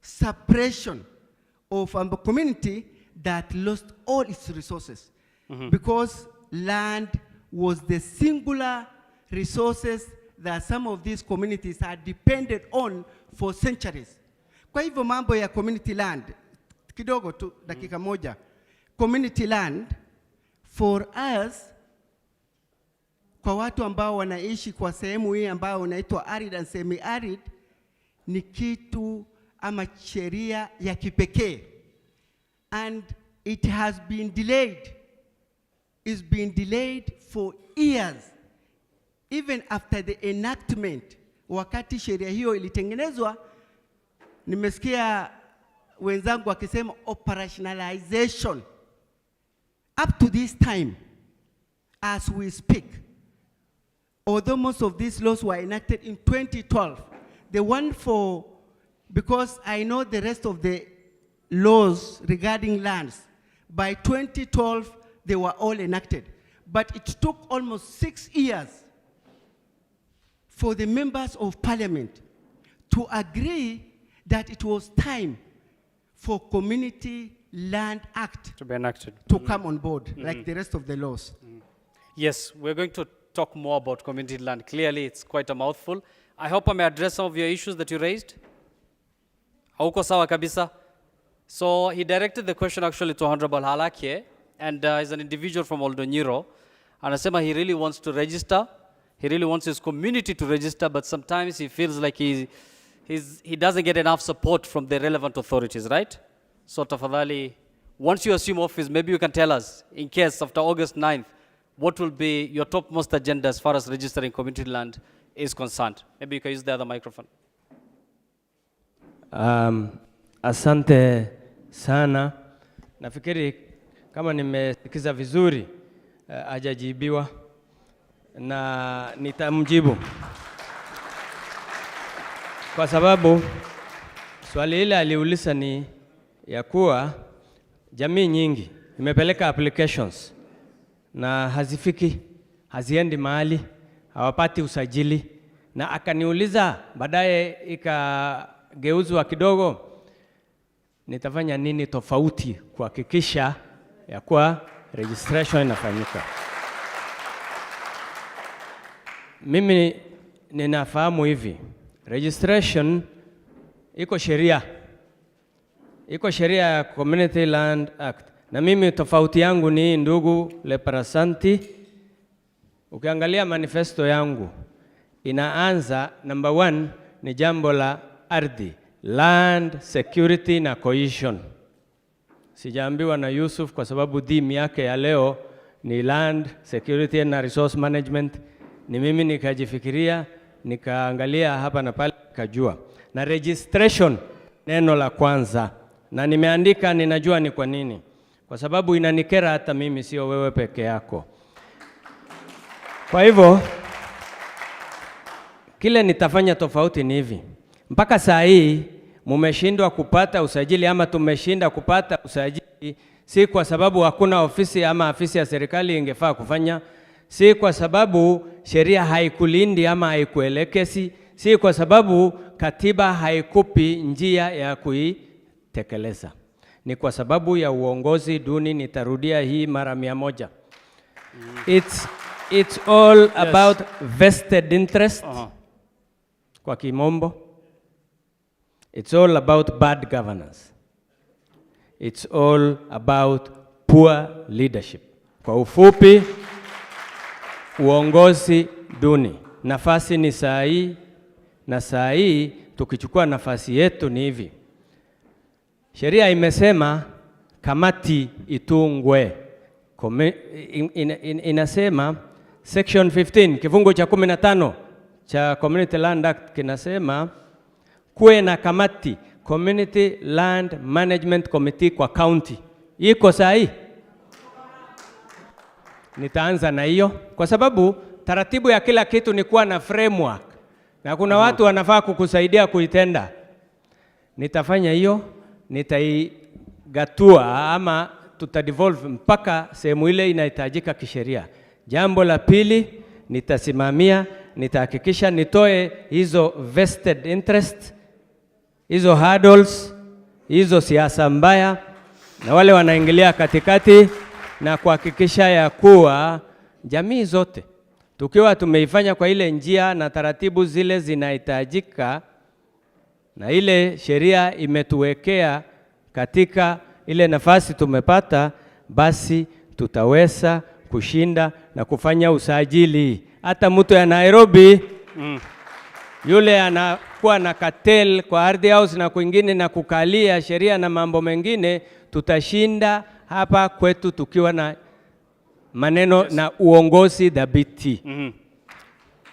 suppression of a community that lost all its resources. Because land was the singular resources that some of these communities had depended on for centuries. Kwa hivyo mambo ya community land, kidogo tu dakika moja. Community land for us, kwa watu ambao wanaishi kwa sehemu hii ambao unaitwa arid and semi-arid, ni kitu ama sheria ya kipekee. And it has been delayed. It's been delayed for years. Even after the enactment, wakati sheria hiyo ilitengenezwa, nimesikia wenzangu wakisema operationalization. Up to this time, as we speak, although most of these laws were enacted in 2012, the one for, because I know the rest of the laws regarding lands, by 2012, they were all enacted. But it took almost 6 years for the members of parliament to agree that it was time for Community Land Act to be enacted, to come on board, like the rest of the laws. Yes, we're going to talk more about community land. Clearly, it's quite a mouthful. I hope I may address some of your issues that you raised. Hauko sawa kabisa. So he directed the question actually to Honorable Halakie, and he's an individual from Oldonyiro. Anasema he really wants to register. He really wants his community to register, but sometimes he feels like he doesn't get enough support from the relevant authorities, right? So tafadhali, once you assume office, maybe you can tell us, in case after August 9th, what will be your topmost agenda as far as registering community land is concerned? Maybe you can use the other microphone. Asante sana. Nafikiri kama nimesikiza vizuri hajajibiwa na nitamjibu. Kwa sababu swali ile aliuliza ni ya kuwa jamii nyingi imepeleka applications na hazifiki, haziendi mahali, hawapati usajili, na akaniuliza baadaye ikageuzwa kidogo, nitafanya nini tofauti kuhakikisha ya kuwa registration inafanyika. Mimi ninafahamu hivi, registration iko sheria ya Community Land Act, na mimi tofauti yangu ni ndugu Leparasanti. Ukiangalia manifesto yangu inaanza number 1 ni jambo la ardhi, land security na cohesion. Sijaambiwa na Yusuf kwa sababu theme yake ya leo ni land security na resource management. Ni mimi nikajifikiria, nikaangalia hapa na pale, kajua. Na registration neno la kwanza, na nimeandika, ninajua ni kwa nini. Kwa sababu inanikera hata mimi, sio wewe peke yako. Kwa hivyo Kile nitafanya tofauti ni hivi. Mpaka saa hii mumeshindwa kupata usajili ama tumeshinda kupata usajili, si kwa sababu hakuna ofisi ama afisi ya serikali ingefaa kufanya, si kwa sababu sheria haikulindi ama haikuelekezi, si kwa sababu katiba haikupi njia ya kuitekeleza. Ni kwa sababu ya uongozi duni. Nitarudia hii mara 100. It's all about vested interest. Kwa kimombo. It's all about bad governance. It's all about poor leadership. Kwa ufupi, uongozi duni. Nafasi ni saa hii, na saa hii tukichukua nafasi yetu ni hivi. Sheria imesema kamati itungwe. Inasema section 15 kifungu cha 15 cha Community Land Act kinasema kuwe na kamati, Community Land Management Committee kwa county. Iko sahi? Nitaanza na hiyo kwa sababu taratibu ya kila kitu ni kuwa na framework. Na kuna watu wanafaa kukusaidia kuitenda. Nitafanya hiyo, nitaigatua ama tutadevolve mpaka sehemu ile inahitajika kisheria. Jambo la pili, nitasimamia, nitahakikisha nitoe hizo vested interest, hizo hurdles, hizo siasa mbaya na wale wanaingilia katikati, na kuhakikisha ya kuwa jamii zote tukiwa tumeifanya kwa ile njia na taratibu zile zinahitajika na ile sheria imetuwekea katika ile nafasi tumepata, basi tutaweza kushinda na kufanya usajili. Hata mtu ya Nairobi yule anakuwa na cartel kwa ardhi house na kwingine na kukalia sheria na mambo mengine, tutashinda hapa kwetu tukiwa na maneno na uongozi dhabiti.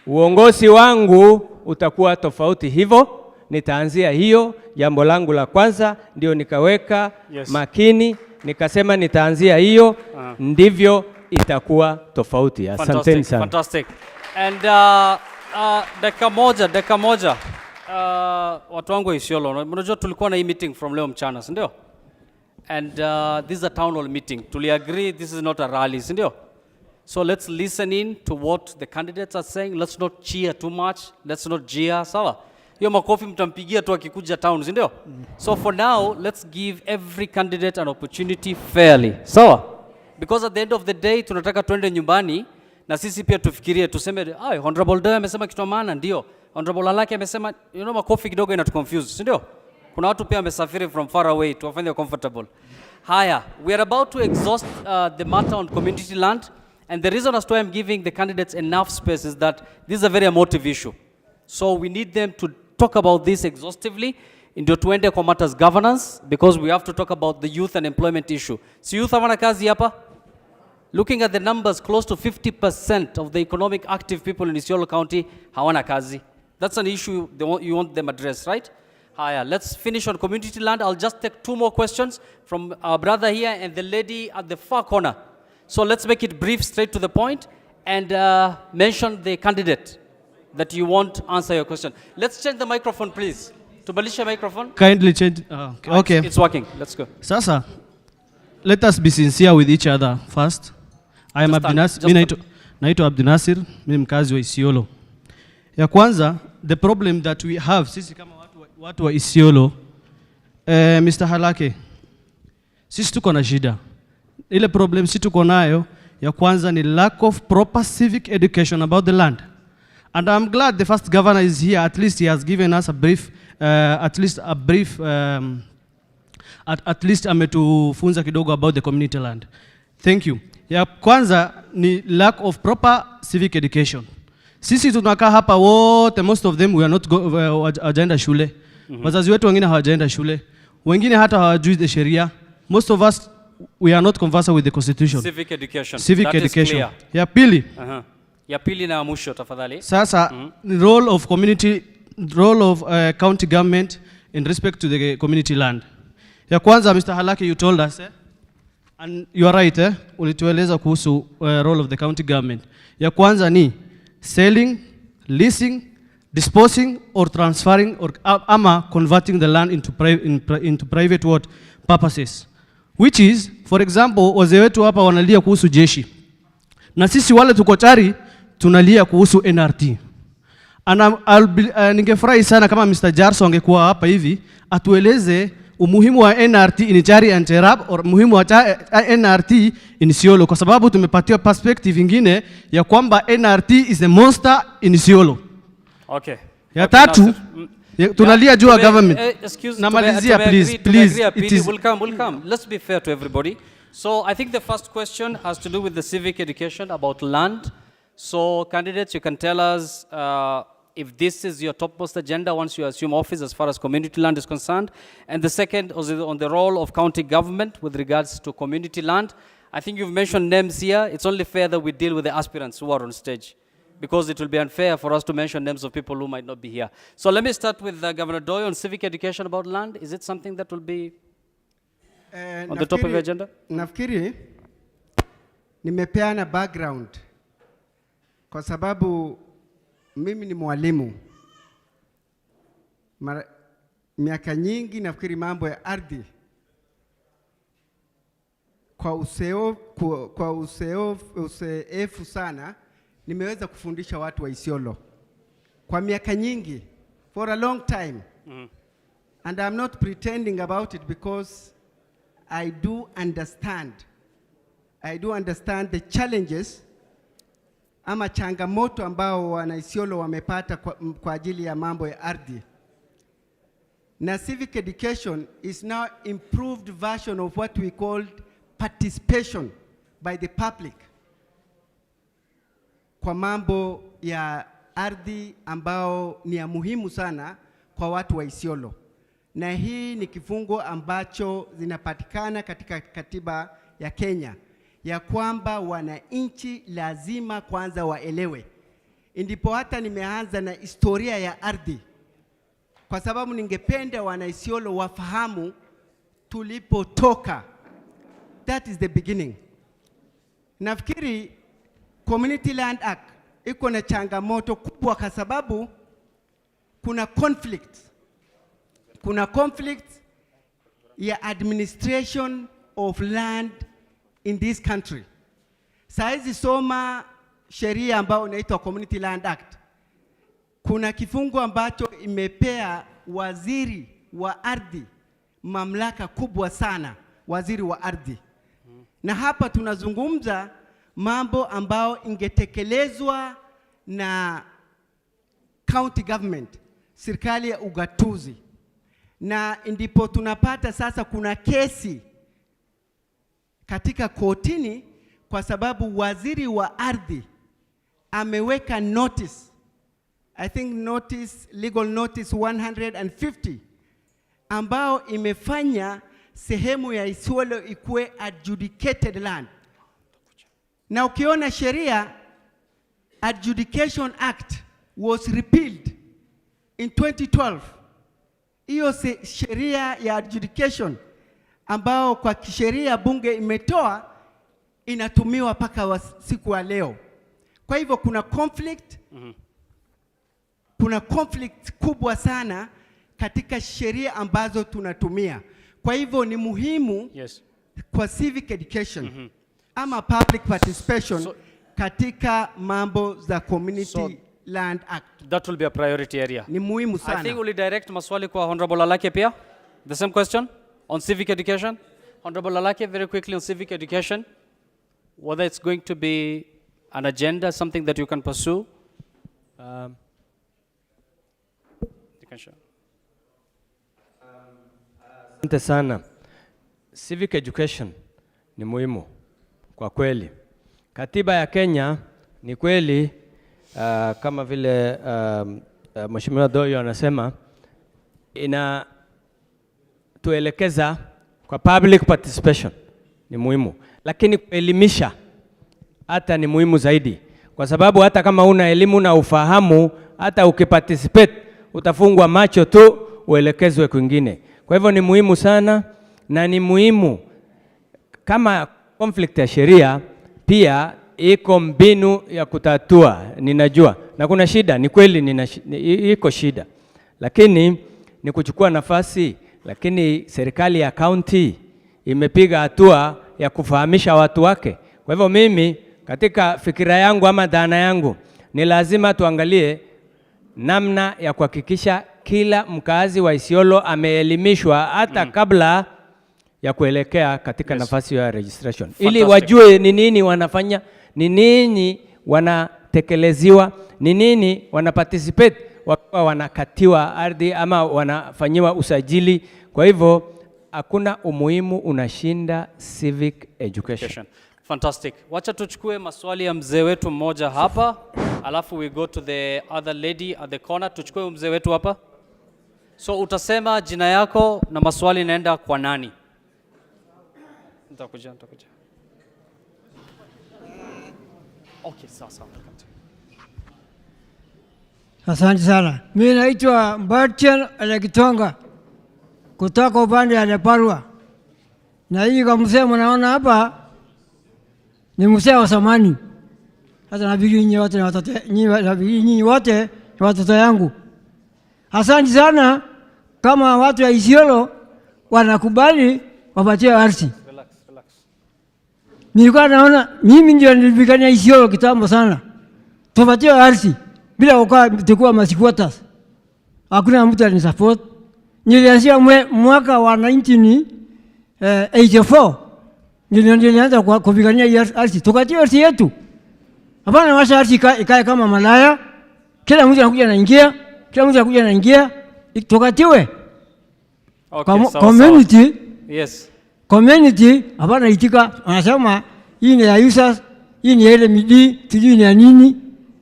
Uongozi wangu utakuwa tofauti hivyo. Nitaanzia hiyo, jambo langu la kwanza ndio nikaweka makini, nikasema nitaanzia hiyo, ndivyo itakuwa tofauti. Asanteni sana. Fantastic. And dakika moja. Watu wangu wa Isiolo, mnajua tulikuwa na hii meeting from leo mchana, si ndio? And this is a town hall meeting. Tuli agree this is not a rally, si ndio? So let's listen in to what the candidates are saying. Let's not cheer too much. Let's not jeer, sawa? Hiyo makofi mtampigia tu akikuja town, si ndio? So for now, let's give every candidate an opportunity fairly. Sawa? Because at the end of the day, tunataka tuende nyumbani na sisi pia tufikirie, tuseme, Honorable Doe amesema kitu maana, ndio. Honorable Alaki amesema, makofi kidogo inatuconfuse, si ndio? Kuna watu pia wamesafiri from far away, tuwafanye comfortable. Haya, we are about to exhaust the matter on community land, and the reason as to why I'm giving the candidates enough space is that this is a very emotive issue. So we need them to talk about this exhaustively ndio tuende kwa matters governance, because we have to talk about the youth and employment issue. Si youth hawana kazi hapa? Looking at the numbers, close to 50% of the economic active people in Isiolo County hawana kazi. That's an issue you want them addressed, right? Haya, let's finish on community land. I'll just take 2 more questions from our brother here and the lady at the far corner. So let's make it brief, straight to the point, and mention the candidate that you want to answer your question. Let's change the microphone, please. Tubadilisha microphone. Kindly change. Okay. It's working. Let's go. Sasa, let us be sincere with each other first. I am Abdinasir. Mimi naitwa Abdinasir. Mimi mkazi wa Isiolo. Ya kwanza, the problem that we have sisi kama watu wa Isiolo, Mr. Halake, sisi tuko na shida. Ile problem sisi tuko nayo ya kwanza ni lack of proper civic education about the land. And I'm glad the first governor is here. At least he has given us a brief, at least ametufunza kidogo about the community land. Thank you. Ya kwanza ni lack of proper civic education. Sisi tunakaa hapa wote, most of them we are not hawajaenda shule. Wazazi wetu wengine hawajaenda shule. Wengine hata hawajui the sheria. Most of us we are not conversant with the constitution. Civic education. Civic that education. Is clear. Ya pili. Ya pili na mwisho tafadhali. Sasa role of county government in respect to the community land. Ya kwanza, Mr. Halaki, you told us and you are right, ulitueleza kuhusu role of the county government. Ya kwanza ni selling, leasing disposing or transferring or ama converting the land into private what purposes, which is, for example, wazee wetu hapa wanalia kuhusu jeshi na sisi wale tuko tayari tunalia kuhusu NRT. Ningefurahi sana kama Mr. Jarso angekuwa hapa hivi atueleze umuhimu wa NRT in Jari and Terab or umuhimu wa NRT in Isiolo, kwa sababu tumepatiwa perspective ingine ya kwamba NRT is a monster in Isiolo. Okay. Ya tatu tunalia juu government. Namalizia please. It is will come. Let's be fair to everybody. So I think the first question has to do with the civic education about land. So candidates, you can tell us if this is your topmost agenda once you assume office as far as community land is concerned. And the second is on the role of county government with regards to community land. I think you've mentioned names here. It's only fair that we deal with the aspirants who are on stage, because it will be unfair for us to mention names of people who might not be here. So let me start with Governor Doyo on civic education about land. Is it something that will be on the top of your agenda? Nafikiri nimepeana background kwa sababu mimi ni mwalimu. Miaka nyingi nafikiri mambo ya ardhi kwa useefu sana nimeweza kufundisha watu wa Isiolo kwa miaka nyingi, for a long time. And I'm not pretending about it, because I do understand the challenges ama changamoto ambao wana Isiolo wamepata kwa ajili ya mambo ya ardhi. Na civic education is now improved version of what we called participation by the public kwa mambo ya ardhi ambao ni ya muhimu sana kwa watu wa Isiolo. Na hii ni kifungo ambacho zinapatikana katika katiba ya Kenya, ya kwamba wananchi lazima kwanza waelewe. Ndipo hata nimeanza na historia ya ardhi, kwa sababu ningependa wana Isiolo wafahamu tulipotoka. That is the beginning. Nafikiri Community Land Act iko na changamoto kubwa kwa sababu kuna conflict ya administration of land in this country. Saizi soma sheria ambao inaitwa Community Land Act. Kuna kifungu ambacho imepea waziri wa ardhi mamlaka kubwa sana, waziri wa ardhi. Na hapa tunazungumza mambo ambao ingetekelezwa na county government, serikali ya ugatuzi. Na ndipo tunapata sasa kuna kesi katika kotini kwa sababu waziri wa ardhi ameweka notice, I think legal notice 150, ambao imefanya sehemu ya Isiolo ikuwe adjudicated land. Na ukiona sheria Adjudication Act was repealed in 2012. Hiyo sheria ya adjudication ambao kwa kisheria bunge imetoa inatumiwa paka siku wa leo. Kwa hivyo kuna conflict, kuna conflict kubwa sana katika sheria ambazo tunatumia. Kwa hivyo ni muhimu kwa civic education ama public participation katika mambo za Community Land Act. That will be a priority area. Ni muhimu sana. I think we'll direct maswali kwa Honorable Alake pia. The same question on civic education. Honorable Alake, very quickly on civic education, whether it's going to be an agenda, something that you can pursue. You can share. Asante sana. Civic education ni muhimu kwa kweli. Katiba ya Kenya ni kweli kama vile Mheshimiwa Doyo anasema tuelekeza kwa public participation ni muhimu, lakini kuelimisha hata ni muhimu zaidi, kwa sababu hata kama una elimu na ufahamu, hata ukiparticipate utafungwa macho tu uelekezwe kwingine. Kwa hivyo ni muhimu sana, na ni muhimu kama conflict ya sheria pia iko mbinu ya kutatua, ninajua. na kuna shida, ni kweli iko shida, lakini ni kuchukua nafasi. Lakini serikali ya county imepiga hatua ya kufahamisha watu wake. Kwa hivyo mimi katika fikira yangu ama dhana yangu ni lazima tuangalie namna ya kuhakikisha kila mkazi wa Isiolo ameelimishwa hata kabla ya kuelekea katika nafasi ya registration. Fantastic. Ili wajue ni nini wanafanya, ni nini wanatekeleziwa, ni nini wanaparticipate wakiwa wanakatiwa ardhi ama wanafanyiwa usajili. Kwa hivyo hakuna umuhimu unashinda civic education. Fantastic. Wacha tuchukue maswali ya mzee wetu mmoja hapa, alafu we go to the other lady at the corner. Tuchukue mzee wetu hapa. So utasema jina yako na maswali naenda kwa nani? Nitakuja. Okay, sawa. Asante sana. Mimi naitwa Bartian Alekitonga kutoka upande ya Leparwa. Na hii kama mzee mnaona hapa ni mzee wa zamani. Hata nabigi nyinyi wote na watoto, nyinyi wote ni watoto yangu. Asante sana kama watu wa Isiolo wanakubali wapatie ardhi. Relax. Nilikuwa naona mimi ndio nilipigania Isiolo kitambo sana. Tupatie ardhi bila tukua masiquatas. Hakuna mtu alinisupport. Nilianzia mwaka wa 1984 nilianza kupigania ardhi. Tukatie ardhi yetu. Hapana washa ardhi ikae kama malaya. Kila mtu anakuja anaingia. Tukatiwe. Okay, community. Yes. Community hapana itika anasema hii ni ya users, hii ni ile midi, tujui ni ya nini.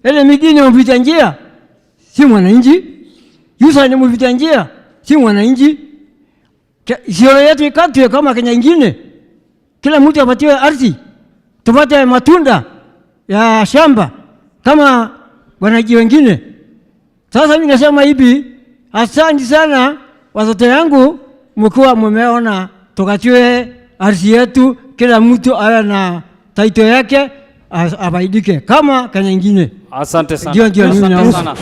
Ile midi ni mpita njia, si mwananchi. User ni mpita njia, si mwananchi. Isiolo yetu ikatwe kama Kenya nyingine. Kila mtu apatiwe ardhi. Tupate matunda ya shamba kama wananchi wengine. Sasa mimi nasema hivi, asante sana watoto yangu mkiwa mmeona tukachue ardhi yetu, kila mtu awe na title yake abaidike kama Kenya nyingine. Asante sana.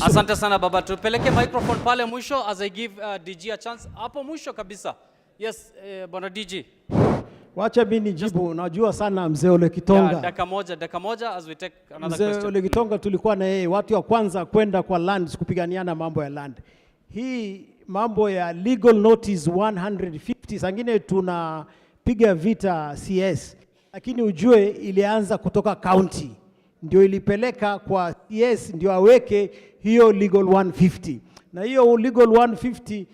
Asante sana baba. Tupeleke microphone pale mwisho as I give DG a chance. Hapo mwisho kabisa. Yes, bwana DG. Wacha mimi nijibu. Najua sana mzee Ole Kitonga. Dakika moja as we take another question. Mzee Ole Kitonga tulikuwa na yeye watu wa kwanza kwenda kwa land kupiganiana mambo ya land. Hii mambo ya legal notice 150 sangine tunapiga vita CS, lakini ujue ilianza kutoka county ndio ilipeleka kwa CS ndio aweke hiyo legal 150, na hiyo legal 150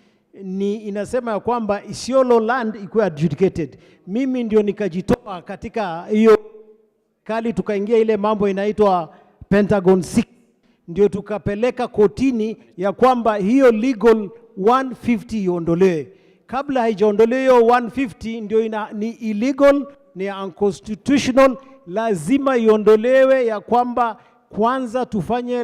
ni inasema ya kwamba Isiolo land ikuwe adjudicated. Mimi ndio nikajitoa katika hiyo kali, tukaingia ile mambo inaitwa Pentagon 6, ndio tukapeleka kotini ya kwamba hiyo legal 150 iondolewe. Kabla haijaondolewa hiyo 150 ndio ni illegal, ni unconstitutional, lazima iondolewe ya kwamba kwanza tufanye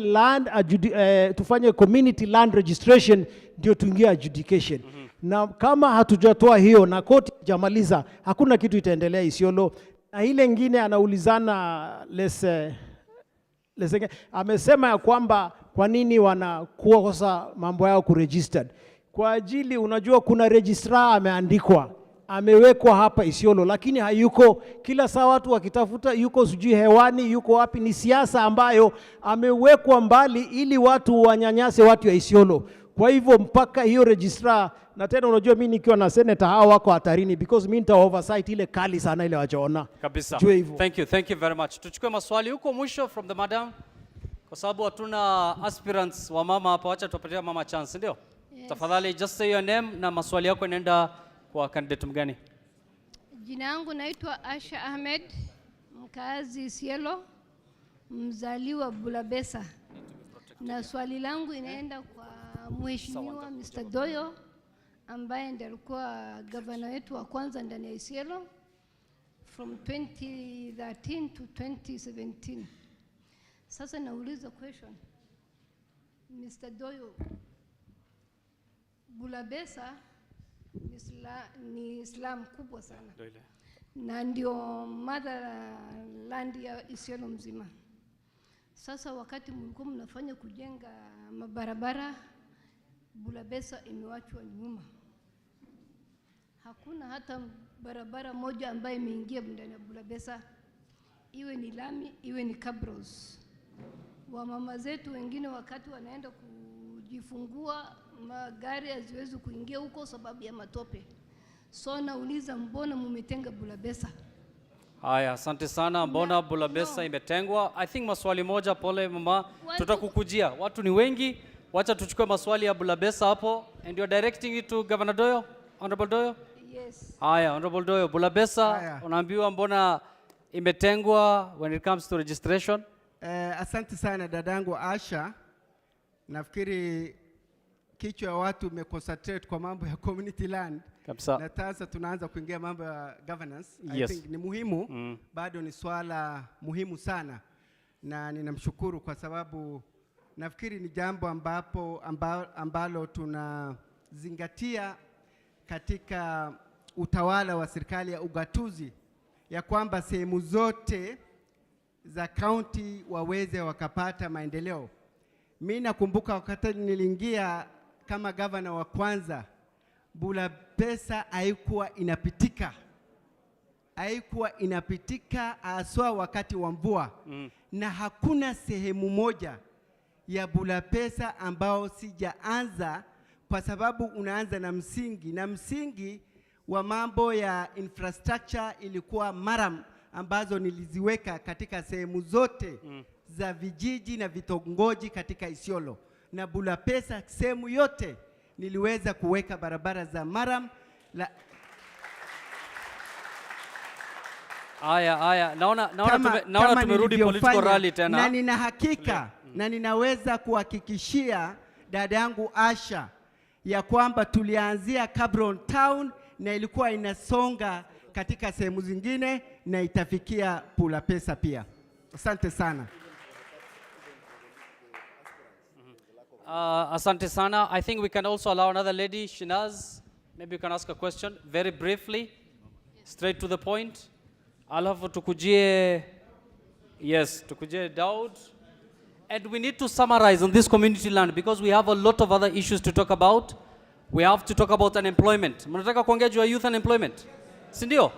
tufanye community land registration ndio tuingie adjudication. Na kama hatujatoa hiyo na koti jamaliza, hakuna kitu itaendelea Isiolo. Na ile nyingine anaulizana amesema ya kwamba kwa nini wanakosa mambo yao kuregistered. Kwa ajili unajua kuna registrar ameandikwa, amewekwa hapa Isiolo, lakini hayuko. Kila saa watu wakitafuta yuko sijui hewani, yuko wapi. Ni siasa ambayo amewekwa mbali ili watu wanyanyase watu ya Isiolo. Kwa hivyo mpaka hiyo registrar, na tena unajua mimi nikiwa na senator hao wako hatarini because mimi nita oversight ile kali sana ile wachaona. Kabisa. Thank you very much. Tuchukue maswali huko mwisho from the madam. Kwa sababu hatuna aspirants wa mama hapa, acha tupatie mama chance, ndio? Yes. Tafadhali just say your name na maswali yako inaenda kwa candidate mgani? Jina yangu naitwa Asha Ahmed, mkazi Isiolo, mzaliwa Bulabesa. Na swali langu inaenda kwa Mheshimiwa Mr. Doyo ambaye ndiye alikuwa governor wetu wa kwanza ndani ya Isiolo from 2013 to 2017. Sasa nauliza question. Mr. Doyo, Bulabesa ni Islam kubwa sana. Na ndio motherland ya Isiolo mzima. Sasa wakati mlikuwa mnafanya kujenga mabarabara, Bulabesa imewachwa nyuma. Hakuna hata barabara moja ambayo imeingia ndani ya Bulabesa, iwe ni lami, iwe ni cabros. Wamama zetu wengine wakati wanaenda kujifungua, magari haziwezi kuingia huko sababu ya matope. So nauliza, mbona mumetenga Bulabesa? Haya, asante sana. Mbona Bulabesa imetengwa? I think maswali moja, pole mama, tutakukujia. Watu ni wengi, wacha tuchukue maswali ya Bulabesa hapo. And you're directing it to Governor Doyo? Honorable Doyo? Yes. Haya, Honorable Doyo, Bulabesa unaambiwa mbona imetengwa when it comes to registration? Asante sana dadangu Asha. Nafikiri kichwa ya watu umeconcentrate kwa mambo ya community land. Kabisa. Na sasa tunaanza kuingia mambo ya governance. Yes. I think ni muhimu, bado ni swala muhimu sana. Na ninamshukuru kwa sababu nafikiri ni jambo ambalo tunazingatia katika utawala wa serikali ya ugatuzi, ya kwamba sehemu zote za county waweze wakapata maendeleo. Mimi nakumbuka wakati niliingia kama governor wa kwanza, Bulabesa haikuwa inapitika haswa wakati wa mvua. Na hakuna sehemu moja ya Bulabesa ambao sijaanza, kwa sababu unaanza na msingi, na msingi wa mambo ya infrastructure ilikuwa maram ambazo niliziweka katika sehemu zote za vijiji na vitongoji katika Isiolo. Na Bulabesa sehemu yote niliweza kuweka barabara za maram. Haya, naona tumerudi political rally tena. Na nina hakika na ninaweza kuhakikishia dada yangu Asha ya kwamba tulianzia Cabron Town na ilikuwa inasonga katika sehemu zingine na itafikia Bulabesa pia. Asante sana. Asante sana. I think we can also allow another lady, Shinaz. Maybe you can ask a question very briefly, straight to the point. Alafu tukujie, yes, tukujie Daud. And we need to summarize on this community land because we have a lot of other issues to talk about. We have to talk about unemployment. Mnataka kuongea juu ya youth unemployment? Si ndio?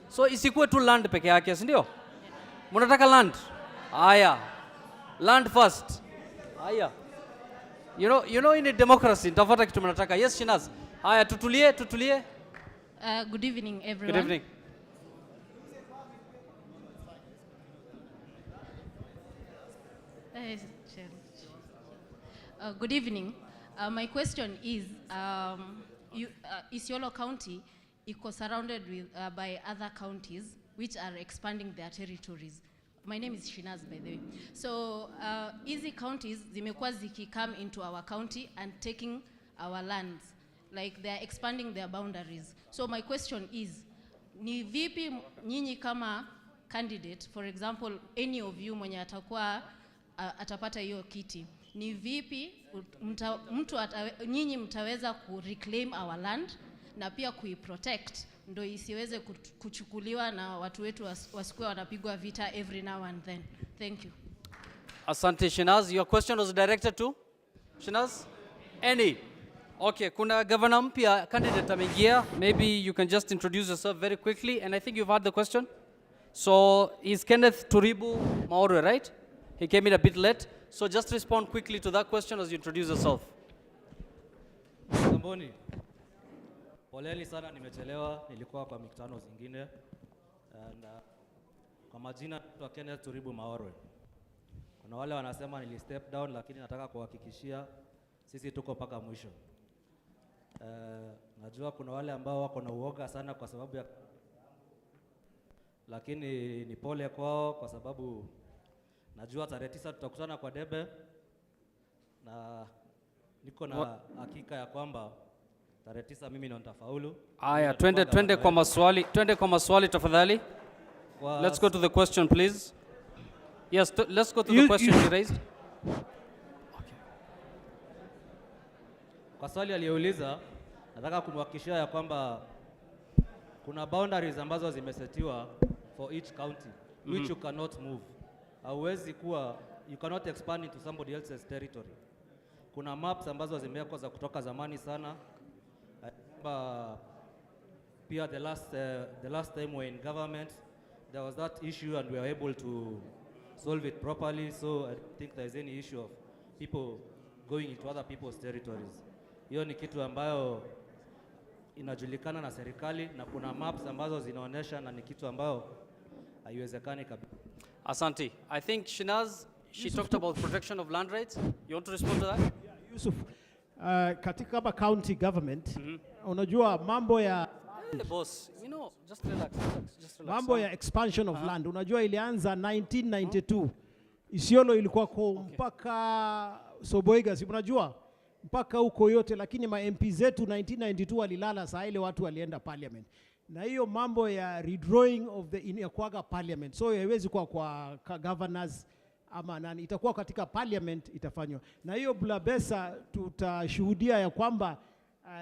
So isikuwe tu land peke yake, si ndio? Mnataka land? Haya. Land first. Haya. You know in a democracy, nitafuata kitu mnataka. Yes, Shinaz. Haya, tutulie. Good evening, everyone. Good evening. Good evening. My question is, Isiolo County is surrounded by other counties which are expanding their territories. My name is Shinaz, by the way. So, easy counties, zimekuwa come into our county and taking our lands. Like they're expanding their boundaries. So my question is, ni vipi nyinyi kama candidate, for example, any of you mwenye atakuwa atapata hiyo kiti, ni vipi nyinyi mtaweza reclaim our land na pia kuiprotect ndo isiweze kuchukuliwa na watu wetu wasikuwe wanapigwa vita every now and then. Thank you. Asante Shinaz. Your question was directed to Shinaz? Any? Okay, kuna governor mpya candidate ameingia. Maybe you can just introduce yourself very quickly, and I think you've heard the question. So he's Kenneth Turibu Maorwe, right? He came in a bit late. So just respond quickly to that question as you introduce yourself. Samboni. Poleni sana nimechelewa, nilikuwa kwa mikutano zingine. And kwa majina naitwa Kenneth Turibu Maorwe. Kuna wale wanasema nili step down, lakini nataka kuhakikishia sisi tuko mpaka mwisho. Najua kuna wale ambao wako na uoga sana kwa sababu ya, lakini ni pole kwao kwa sababu najua tarehe 9 tutakutana kwa debe na niko na hakika ya kwamba tarehe 9 mimi ndo nitafaulu. Aya, twende kwa maswali tafadhali. Let's go to the question please. Yes, let's go to the question you raised. Kwa swali aliyouliza, nataka kumhakikishia ya kwamba kuna boundaries ambazo zimesetiwa for each county which you cannot move. Hauwezi kuwa you cannot expand into somebody else's territory. Kuna maps ambazo zimewekwa za kutoka zamani sana. Pia the last time we were in government, there was that issue and we were able to solve it properly, so I don't think there's any issue of people going into other people's territories. Hiyo ni kitu ambayo inajulikana na serikali na kuna maps ambazo zinaonyesha na ni kitu ambayo haiwezekani kabisa. Asante. I think Shinaz, she talked about protection of land rights. You want to respond to that? Yeah, Yusuf, katika hapa county government, unajua mambo ya Hey, boss, you know, just relax. Mambo ya expansion of land, unajua ilianza 1992. Isiolo ilikuwa kwa mpaka Soboiga, si unajua? Mpaka huko yote, lakini ma MP zetu 1992 walilala, saa ile watu walienda parliament. Na hiyo mambo ya redrawing of the inakuaga parliament. So haiwezi kuwa kwa governors ama nani, itakuwa katika parliament itafanywa. Na hiyo Bulabesa tutashuhudia ya kwamba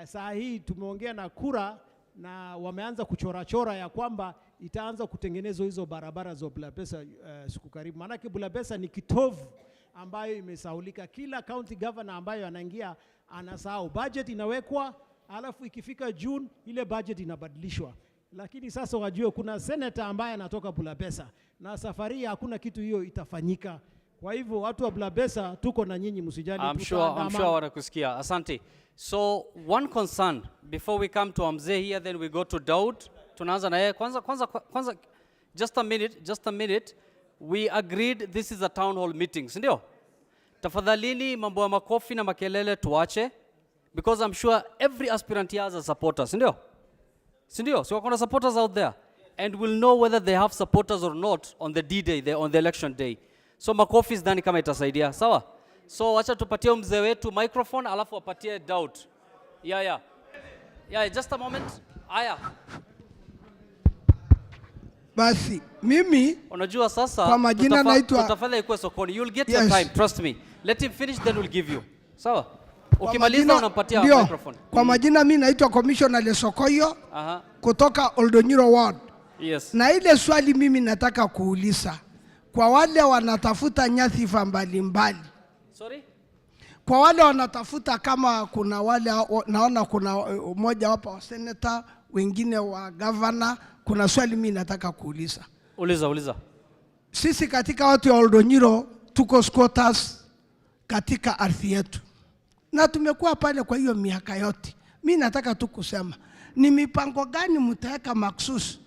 saa hii tumeongea na kura na wameanza kuchora ya kwamba itaanza kutengenezwa hizo barabara za Bulabesa siku karibu. Maanake Bulabesa ni kitovu ambayo imesaulika. Kila county governor ambayo anaingia anasahau. Budget inawekwa, alafu ikifika June ile budget inabadilishwa. Lakini sasa wajue kuna senator ambaye anatoka Bulabesa na safari hakuna kitu hiyo itafanyika. Kwa hivyo watu wa Bulabesa tuko na nyinyi, msijali. I'm sure wanakusikia. Asante. So one concern before we come to Amze here, then we go to Daud. Tunaanza na yeye kwanza just a minute. We agreed this is a town hall meeting, si ndio? Tafadhalini mambo ya makofi na makelele tuache, because I'm sure every aspirant here has a supporter, si ndio? Si ndio? So kuna supporters out there and we'll know whether they have supporters or not on the D-Day, on the election day. So makofi sidhani kama itasaidia, sawa? So acha tupatie mzee wetu microphone alafu apatie Daud. Yeah, just a moment. Aya. Basi mimi unajua sasa kwa majina naitwa tutafanya ikuwe sokoni. You'll get your time, trust me. Let him finish then we'll give you. Sawa? Ukimaliza unampatia microphone. Kwa majina mimi naitwa Commissioner Lesokoyo kutoka Oldonyiro Ward. Yes. Na ile swali mimi nataka kuuliza kwa wale wanatafuta nyadhifa mbalimbali. Sorry? Kwa wale wanatafuta, kama kuna wale naona kuna mmoja hapa wa senator, wengine wa governor, kuna swali mimi nataka kuuliza. Uliza. Sisi katika watu wa Oldonyiro tuko squatters katika ardhi yetu. Na tumekuwa pale kwa hiyo miaka yote. Mimi nataka tu kusema ni mipango gani mtaweka maksusi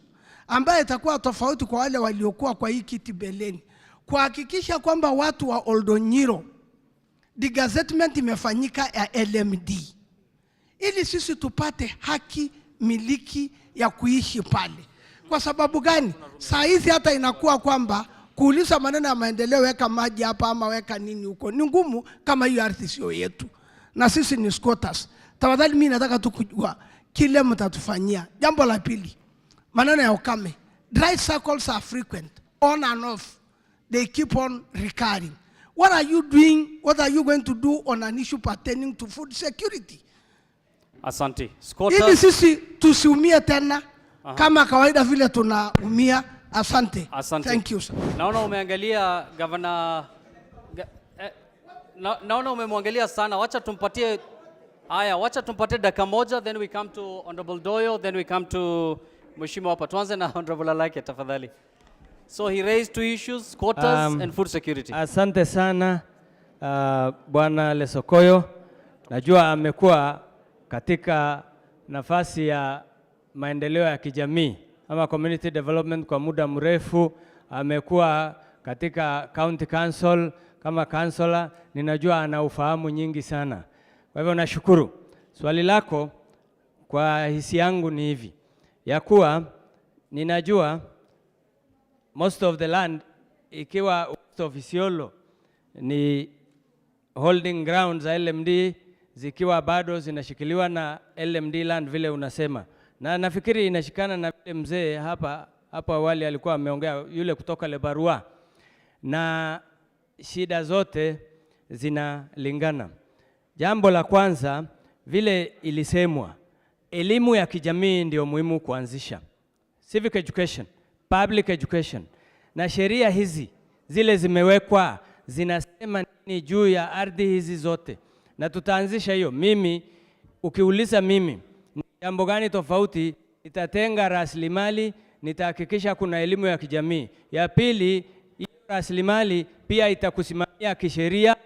ambaye itakuwa tofauti kwa wale waliokuwa kwa hii kiti beleni, kuhakikisha kwamba watu wa Oldonyiro degazettement imefanyika ya LMD ili sisi tupate haki miliki ya kuishi pale. Kwa sababu gani? Saa hizi hata inakuwa kwamba kuuliza maneno ya maendeleo, weka maji hapa ama weka nini huko, ni ngumu kama hiyo ardhi sio yetu na sisi ni squatters. Tafadhali mimi nataka tu kujua kile mtatufanyia. Jambo la pili, maneno ya ukame. Dry cycles are frequent, on and off. They keep on recurring. What are you doing? What are you going to do on an issue pertaining to food security? Asante. Ili sisi tusiumie tena kama kawaida vile tunaumia. Asante. Thank you, sir. Naona umeangalia governor naona umemwangalia sana. Wacha tumpatie dakika moja, then we come to Honorable Doyo, then we come to Mheshimiwa hapa. Tuanze na Honorable Alake tafadhali. So he raised two issues, quotas and food security. Asante sana Bwana Lesokoyo. Najua amekuwa katika nafasi ya maendeleo ya kijamii ama community development kwa muda mrefu. Amekuwa katika county council kama councillor, ninajua ana ufahamu nyingi sana. Kwa hivyo nashukuru. Swali lako kwa hisi yangu ni hivi, ya kuwa ninajua most of the land ikiwa west of Isiolo ni holding grounds za LMD, zikiwa bado zinashikiliwa na LMD land vile unasema. Na nafikiri inashikana na vile mzee hapa awali alikuwa ameongea, yule kutoka Lebarua, na shida zote zinalingana. Jambo la kwanza, vile ilisemwa, elimu ya kijamii ndio muhimu kuanzisha. Civic education, public education. Na sheria hizi zile zimewekwa zinasema nini juu ya ardhi hizi zote, na tutaanzisha hiyo. Mimi ukiuliza mimi ni jambo gani tofauti, nitatenga rasilimali, nitahakikisha kuna elimu ya kijamii. Ya pili, hiyo rasilimali pia itakusimamia kisheria,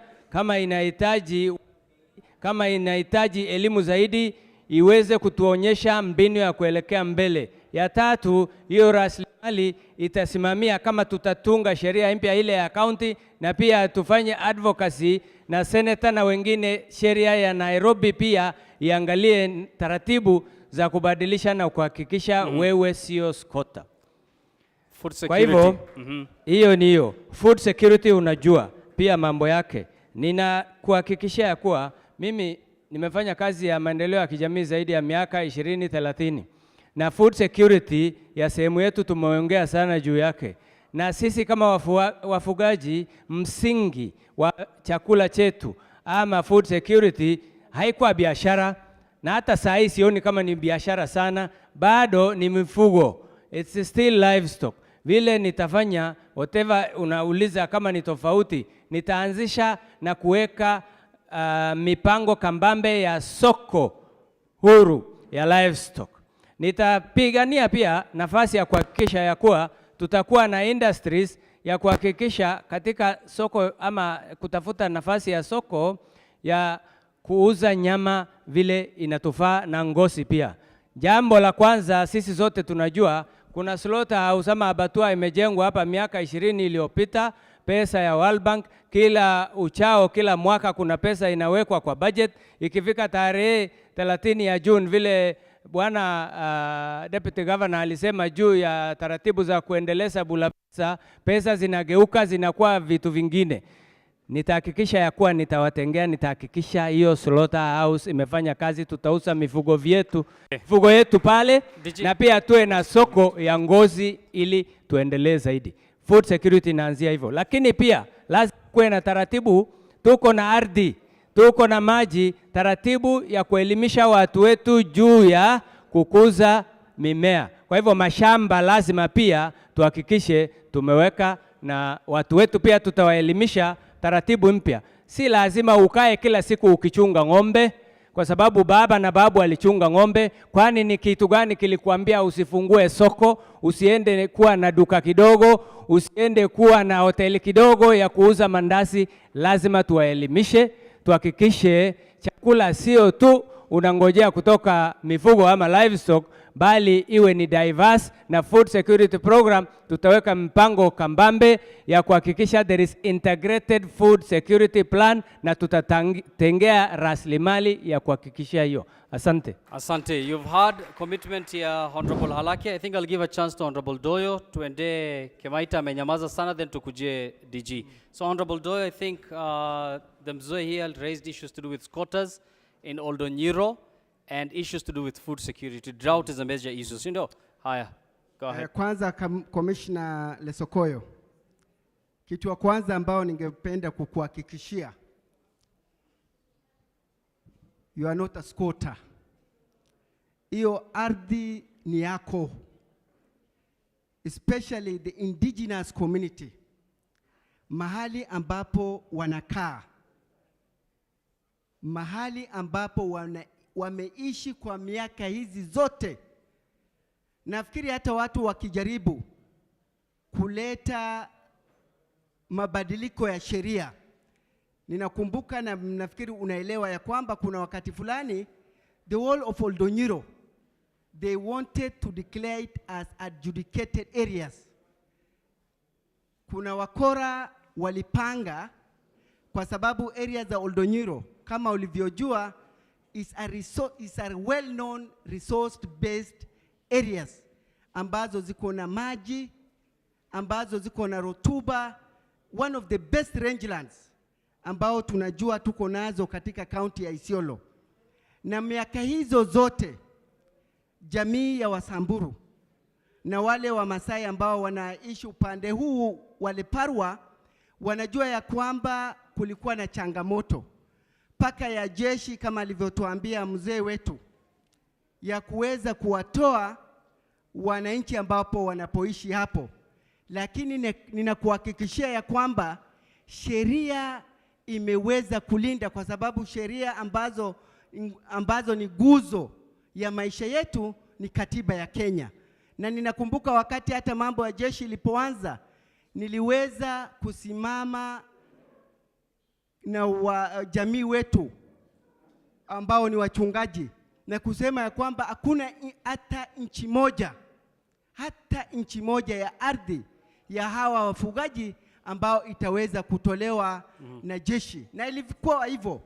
kama inahitaji elimu zaidi iweze kutuonyesha mbinu ya kuelekea mbele. Ya tatu, hiyo rasilimali itasimamia kama tutatunga sheria mpya ile ya county, na pia tufanye advocacy na senator na wengine. Sheria ya Nairobi pia iangalie taratibu za kubadilisha na kuhakikisha wewe sio squatter. Food security. Kwa hivyo hiyo ni hiyo food security. Unajua pia mambo yake, nina kuhakikishia ya kuwa mimi nimefanya kazi ya maendeleo ya kijamii zaidi ya miaka 20-30, na food security ya sehemu yetu tumeongea sana juu yake. Na sisi kama wafugaji, msingi wa chakula chetu ama food security haikuwa biashara, na hata saa hii sioni kama ni biashara sana, bado ni mifugo. It's still livestock. Vile nitafanya whatever unauliza kama ni tofauti, nitaanzisha na kuweka mipango kambambe ya soko huru ya livestock. Nitapigania pia nafasi ya kuhakikisha ya kuwa tutakuwa na industries ya kuhakikisha katika soko ama kutafuta nafasi ya soko ya kuuza nyama vile inatufaa na ngozi pia. Jambo la kwanza, sisi zote tunajua kuna slaughterhouse ama abattoir imejengwa hapa miaka 20 iliyopita, pesa ya World Bank. Kila uchao, kila mwaka kuna pesa inawekwa kwa budget. Ikifika tarehe 30 ya June vile bwana Deputy Governor alisema juu ya taratibu za kuendeleza Bulabisa, pesa zinageuka zinakuwa vitu vingine. Nitahakikisha ya kuwa nitawatengea, nitahakikisha hiyo slaughterhouse imefanya kazi, tutauza mifugo yetu pale, na pia tuwe na soko ya ngozi ili tuendelee zaidi. Food security inaanzia hivyo, lakini pia lazima kuwe na taratibu. Tuko na ardhi, tuko na maji, taratibu ya kuelimisha watu wetu juu ya kukuza mimea. Kwa hivyo mashamba lazima pia tuhakikishe tumeweka, na watu wetu pia tutawaelimisha taratibu mpya. Si lazima ukae kila siku ukichunga ng'ombe, kwa sababu baba na babu alichunga ng'ombe. Kwani ni kitu gani kilikuambia usifungue soko, usiende kuwa na duka kidogo, usiende kuwa na hoteli kidogo ya kuuza mandazi? Lazima tuwaelimishe, tuhakikishe chakula sio tu unangojea kutoka mifugo ama livestock, bali iwe ni diverse. Na food security program tutaweka mpango kambambe ya kuhakikisha there is integrated food security plan, na tutatengea rasilimali ya kuhakikisha hiyo. Asante. Asante. You've had commitment ya Honorable Halaki. I think I'll give a chance to Honorable Doyo. Tuende Kemaita amenyamaza sana, then tukuje DG. So Honorable Doyo, I think the mzee here raised issues to do with squatters in Oldonyiro and issues to do with food security. Drought is a major issue. You know? Haya, go ahead. Kwanza Commissioner Lesokoyo, kitu wa kwanza ambao ningependa kukuhakikishia, you are not a squatter. Hiyo ardhi ni yako, especially the indigenous community, mahali ambapo wanakaa, mahali ambapo wameishi kwa miaka hizi zote. Nafikiri hata watu wakijaribu kuleta mabadiliko ya sheria, ninakumbuka na nafikiri unaelewa ya kwamba kuna wakati fulani the whole of Oldonyiro, they wanted to declare it as adjudicated areas. Kuna wakora walipanga, kwa sababu areas za Oldonyiro kama ulivyojua is a well-known resource-based areas ambazo ziko na maji, ambazo ziko na rotuba, one of the best rangelands ambao tunajua tuko nazo katika county ya Isiolo. Na miaka hizo zote jamii ya Wasamburu na wale wa Masai ambao wanaishi upande huu wale Parwa wanajua ya kwamba kulikuwa na changamoto paka ya jeshi, kama alivyotuambia mzee wetu, ya kuweza kuwatoa wananchi ambapo wanapoishi hapo. Lakini ninakuhakikishia ya kwamba sheria imeweza kulinda, kwa sababu sheria ambazo ni guzo ya maisha yetu ni katiba ya Kenya. Na ninakumbuka wakati hata mambo ya jeshi ilipoanza, niliweza kusimama na jamii wetu ambao ni wachungaji na kusema ya kwamba hakuna hata inchi moja ya ardhi ya hawa wafugaji ambao itaweza kutolewa na jeshi. Na ilikuwa hivyo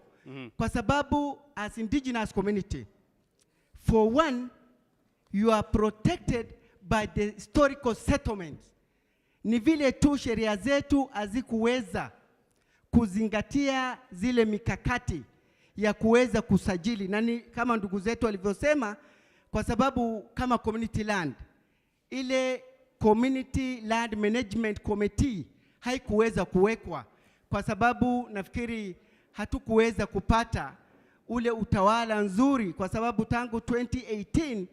kwa sababu as indigenous community, for one, you are protected by the historical settlements. Ni vile tu sheria zetu hazikuweza kuzingatia zile mikakati ya kuweza kusajili, na ni kama ndugu zetu walivyosema, kwa sababu kama community land, ile community land management committee haikuweza kuwekwa, kwa sababu nafikiri hatukuweza kupata ule utawala nzuri, kwa sababu tangu 2018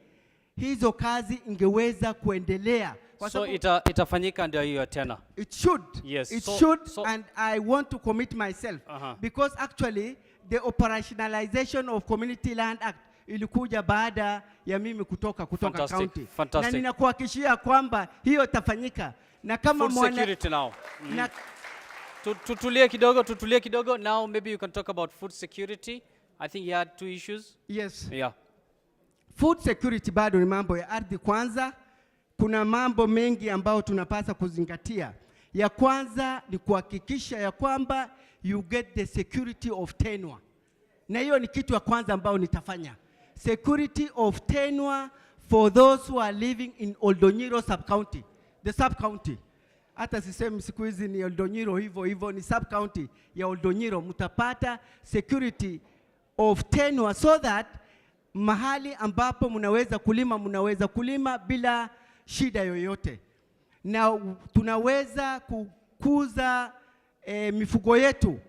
hizo kazi ingeweza kuendelea. So itafanyika ndio hiyo tena. It should. Yes. It should, and I want to commit myself because actually the operationalization of Community Land Act ilikuja baada ya mimi kutoka county. Fantastic. Na ninakuhakikishia kwamba hiyo itafanyika. Na kama food security now. Na tutulie kidogo. Now maybe you can talk about food security. I think you had 2 issues. Yes. Yeah. Food security bado ni mambo ya ardhi kwanza. Kuna mambo mengi ambayo tunapaswa kuzingatia. Ya kwanza ni kuhakikisha ya kwamba you get the security of tenure. Na hiyo ni kitu ya kwanza ambao nitafanya. Security of tenure for those who are living in Oldonyiro sub-county. The sub-county. Hata sisemi siku hizi ni Oldonyiro hivyo ni sub-county ya Oldonyiro. Mutapata security of tenure so that mahali ambapo munaweza kulima bila shida yoyote. Na tunaweza kukuza mifugo yetu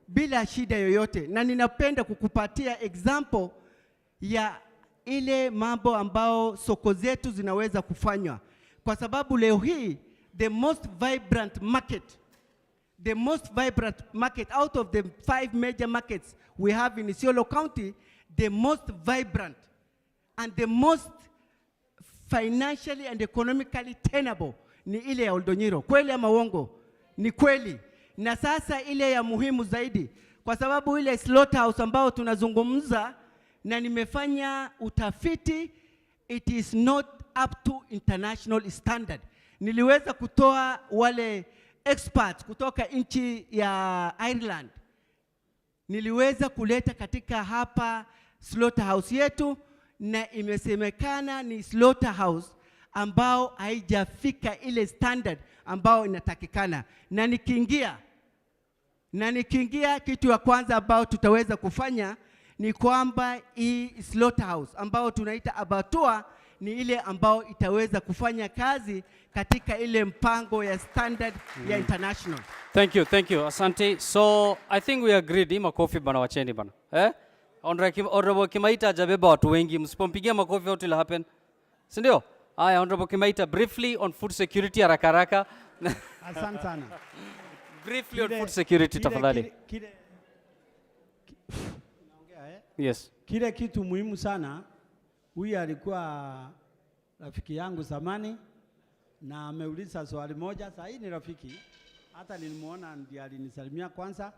bila shida yoyote. Na ninapenda kukupatia example ya ile mambo ambao soko zetu zinaweza kufanywa. Kwa sababu leo hii the most vibrant market out of the 5 major markets we have in Isiolo County, the most vibrant and the most financially and economically tenable ni ile ya Oldonyiro. Kweli ama uongo? Ni kweli. Na sasa ile ya muhimu zaidi, kwa sababu ile slaughterhouse ambao tunazungumza, na nimefanya utafiti, it is not up to international standard. Niliweza kutoa wale experts kutoka nchi ya Ireland, niliweza kuleta katika hapa slaughterhouse yetu, na imesemekana ni slaughterhouse ambao haijafika ile standard ambao inatakikana. Na nikiingia kitu ya kwanza ambao tutaweza kufanya ni kwamba hii slaughterhouse ambao tunaita abattoir ni ile ambao itaweza kufanya kazi katika ile mpango ya standard ya international. Thank you. Asante. So I think we agreed. Makofi bana, wacheni bana. Honorable Kimaita hajabeba watu wengi, msipompigia makofi what will happen? Si ndio? Haya, Honorable Kimaita, briefly on food security haraka. Asante sana. Briefly on food security tafadhali. Yes. Kile kitu muhimu sana, huyu alikuwa rafiki yangu zamani na ameuliza swali moja, sasa hii ni rafiki. Hata nilimuona ndiye alinisalimia kwanza.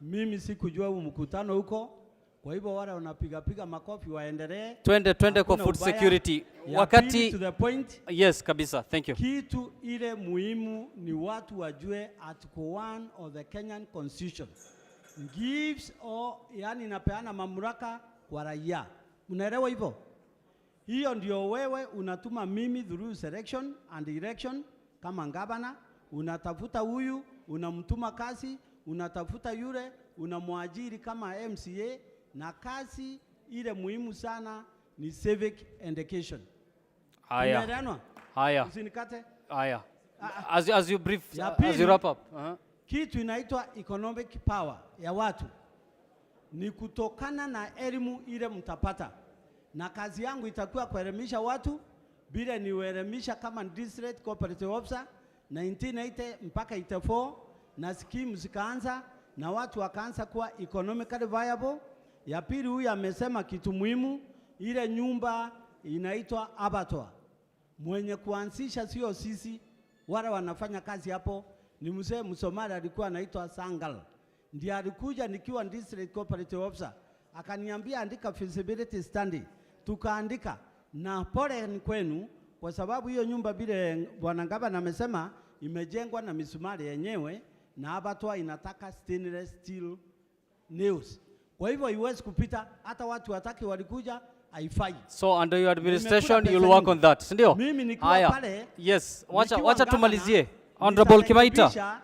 Mimi sikujua huu mkutano huko. Kwa hivyo wale wanapiga makofi waendelee. Twende kwa food security. Wakati to the point. Yes, kabisa. Thank you. Kitu ile muhimu ni watu wajue Article 1 of the Kenyan Constitution gives yani inapeana mamlaka kwa raia. Unaelewa hivyo? Hiyo ndio wewe unatuma mimi through selection and election kama gavana, unatafuta huyu, unamtuma kazi, unatafuta yule, unamwajiri kama MCA, na kazi ile muhimu sana ni civic education. Haya. Usinikate. Haya. As you brief, as you wrap up. Kitu inaitwa economic power ya watu ni kutokana na elimu ile mtapata. Na kazi yangu itakuwa kuelimisha watu bila niwaelimisha kama district cooperative officer 1980 mpaka 84. na skimu zikaanza na watu wakaanza kuwa economically viable. Ya pili, huyu amesema kitu muhimu, ile nyumba inaitwa abattoir. Mwenye kuanzisha sio sisi, wale wanafanya kazi hapo ni mzee Msomali alikuwa anaitwa Sangal. Ndiye alikuja nikiwa district cooperative officer, akaniambia andika feasibility study. Tukaandika, na pole ni kwenu kwa sababu hiyo nyumba vile bwana gavana amesema imejengwa na misumari yenyewe, na abattoir inataka stainless steel nails. Kwa hivyo iwezi kupita, hata watu wataki walikuja, haifai. So under your administration you'll work on that, sindio? Mimi nikiwa pale, yes, wacha tumalizie. Honorable Kimaita.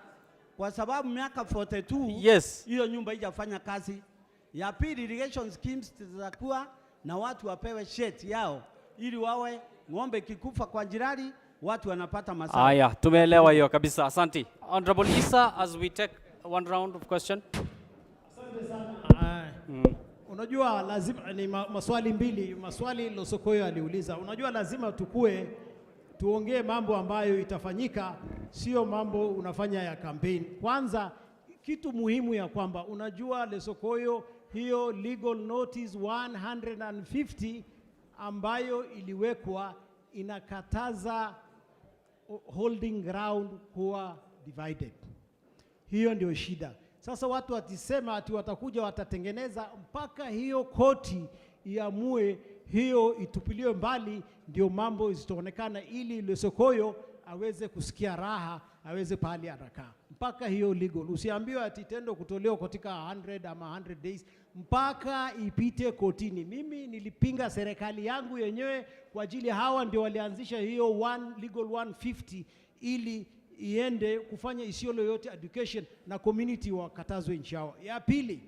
Kwa sababu miaka 42 yes, hiyo nyumba haijafanya kazi. Ya pili, irrigation schemes zitakuwa na watu wapewe share yao ili wawe ng'ombe kikufa kwa jirani watu wanapata mazao. Haya, tumeelewa hiyo kabisa. Asante. Honorable Isa, as we take one round of question. Asante sana. Unajua lazima ni maswali mbili, maswali Losokoyo aliuliza. Unajua lazima tuongee mambo ambayo itafanyika, sio mambo unafanya ya campaign. Kwanza kitu muhimu ya kwamba unajua Losokoyo, hiyo legal notice 150 ambayo iliwekwa inakataza holding ground kuwa divided. Hiyo ndio shida. Sasa watu watisema ati watakuja watatengeneza mpaka hiyo koti iamue hiyo itupiliwe mbali, ndio mambo isitaonekana, ili Losokoyo aweze kusikia raha, aweze pahali anakaa. Mpaka hiyo legal. Usiambiwe ati tendo kutolewa katika 100 ama 100 days, mpaka ipite kotini. Mimi nilipinga serikali yangu yenyewe kwa ajili hawa ndio walianzisha hiyo legal 150 ili iende kufanya Isiolo yote education na community wakatazwe nchi yao. Ya pili,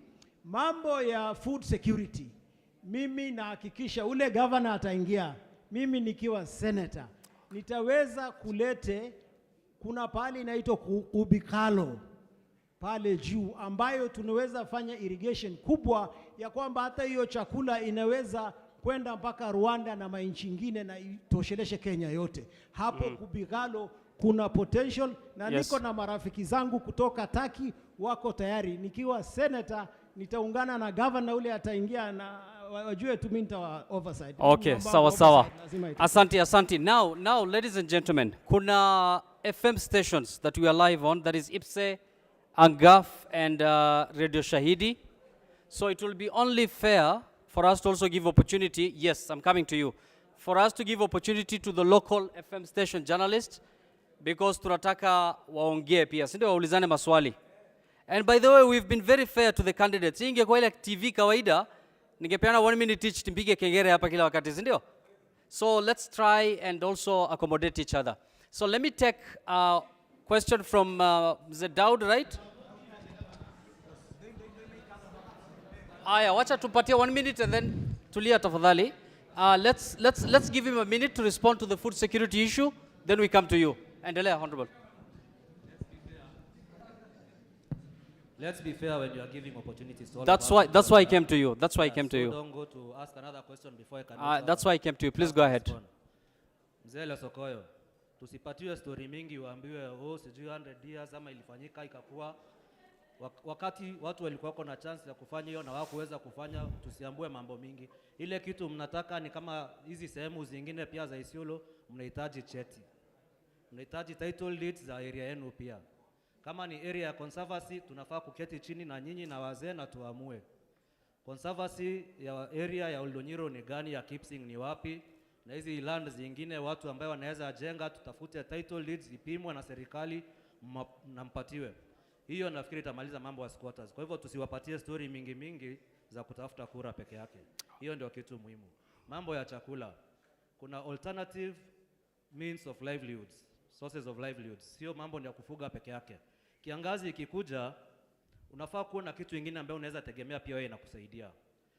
mambo ya food security. Mimi nahakikisha ule governor ataingia, mimi nikiwa senator nitaweza kulete, kuna pale inaitwa Kubikalo pale juu ambayo tunaweza fanya irrigation kubwa ya kwamba hata hiyo chakula inaweza kwenda mpaka Rwanda na mainchi ingine na itosheleshe Kenya yote. Hapo Kubikalo kuna potential na niko na marafiki zangu kutoka Turkey wako tayari. Nikiwa senator nitaungana na governor ule ataingia na wajue tu mimi nita oversight. Okay, sawa. Asante. Now ladies and gentlemen, kuna FM stations that we are live on, that is Ipse, Angaf and Radio Shahidi. So it will be only fair for us to also give opportunity, yes, I'm coming to you, for us to give opportunity to the local FM station journalists, because tunataka waongee pia, si ndio waulizane maswali. And by the way, we've been very fair to the candidates. Ingekuwa ile TV kawaida, ningepeana 1 minute each timpige kengele hapa kila wakati, si ndio? So let's try and also accommodate each other. So let me take a question from Mr. Daud, right? Aya, wacha tupatie 1 minute and then tulia tafadhali. Let's give him a minute to respond to the food security issue, then we come to you. Endelea, Honorable. Let's be fair when you are giving opportunities to all. That's why I came to you. That's why I came to you. Don't go to ask another question before I can. That's why I came to you. Please go ahead. Mzee Losokoyo, tusipatiwe story mingi uambiwe sijui 100 years ama ilifanyika ikakuwa. Wakati watu walikuwa na chance ya kufanya hiyo na hawakuweza kufanya, tusiambue mambo mingi. Ile kitu mnataka ni kama hizi sehemu zingine pia za Isiolo, mnahitaji cheti. Mnahitaji title deeds za area yenu pia. Kama ni area ya conservancy, tunafaa kuketi chini na nyinyi na wazee na tuamue. Conservancy ya area ya Oldonyiro ni gani, ya Kipsing ni wapi, na hizi land zingine watu ambao wanaweza jenga, tutafute title deeds ipimwe na serikali na mpatiwe. Hiyo nafikiri itamaliza mambo ya squatters. Kwa hivyo tusiwapatie story mingi za kutafuta kura peke yake. Hiyo ndio kitu muhimu. Mambo ya chakula, kuna alternative means of livelihoods, sources of livelihoods. Sio mambo ni ya kufuga peke yake. Kiangazi ikikuja, unafaa kuwa na kitu kingine ambayo unaweza tegemea pia wewe inakusaidia.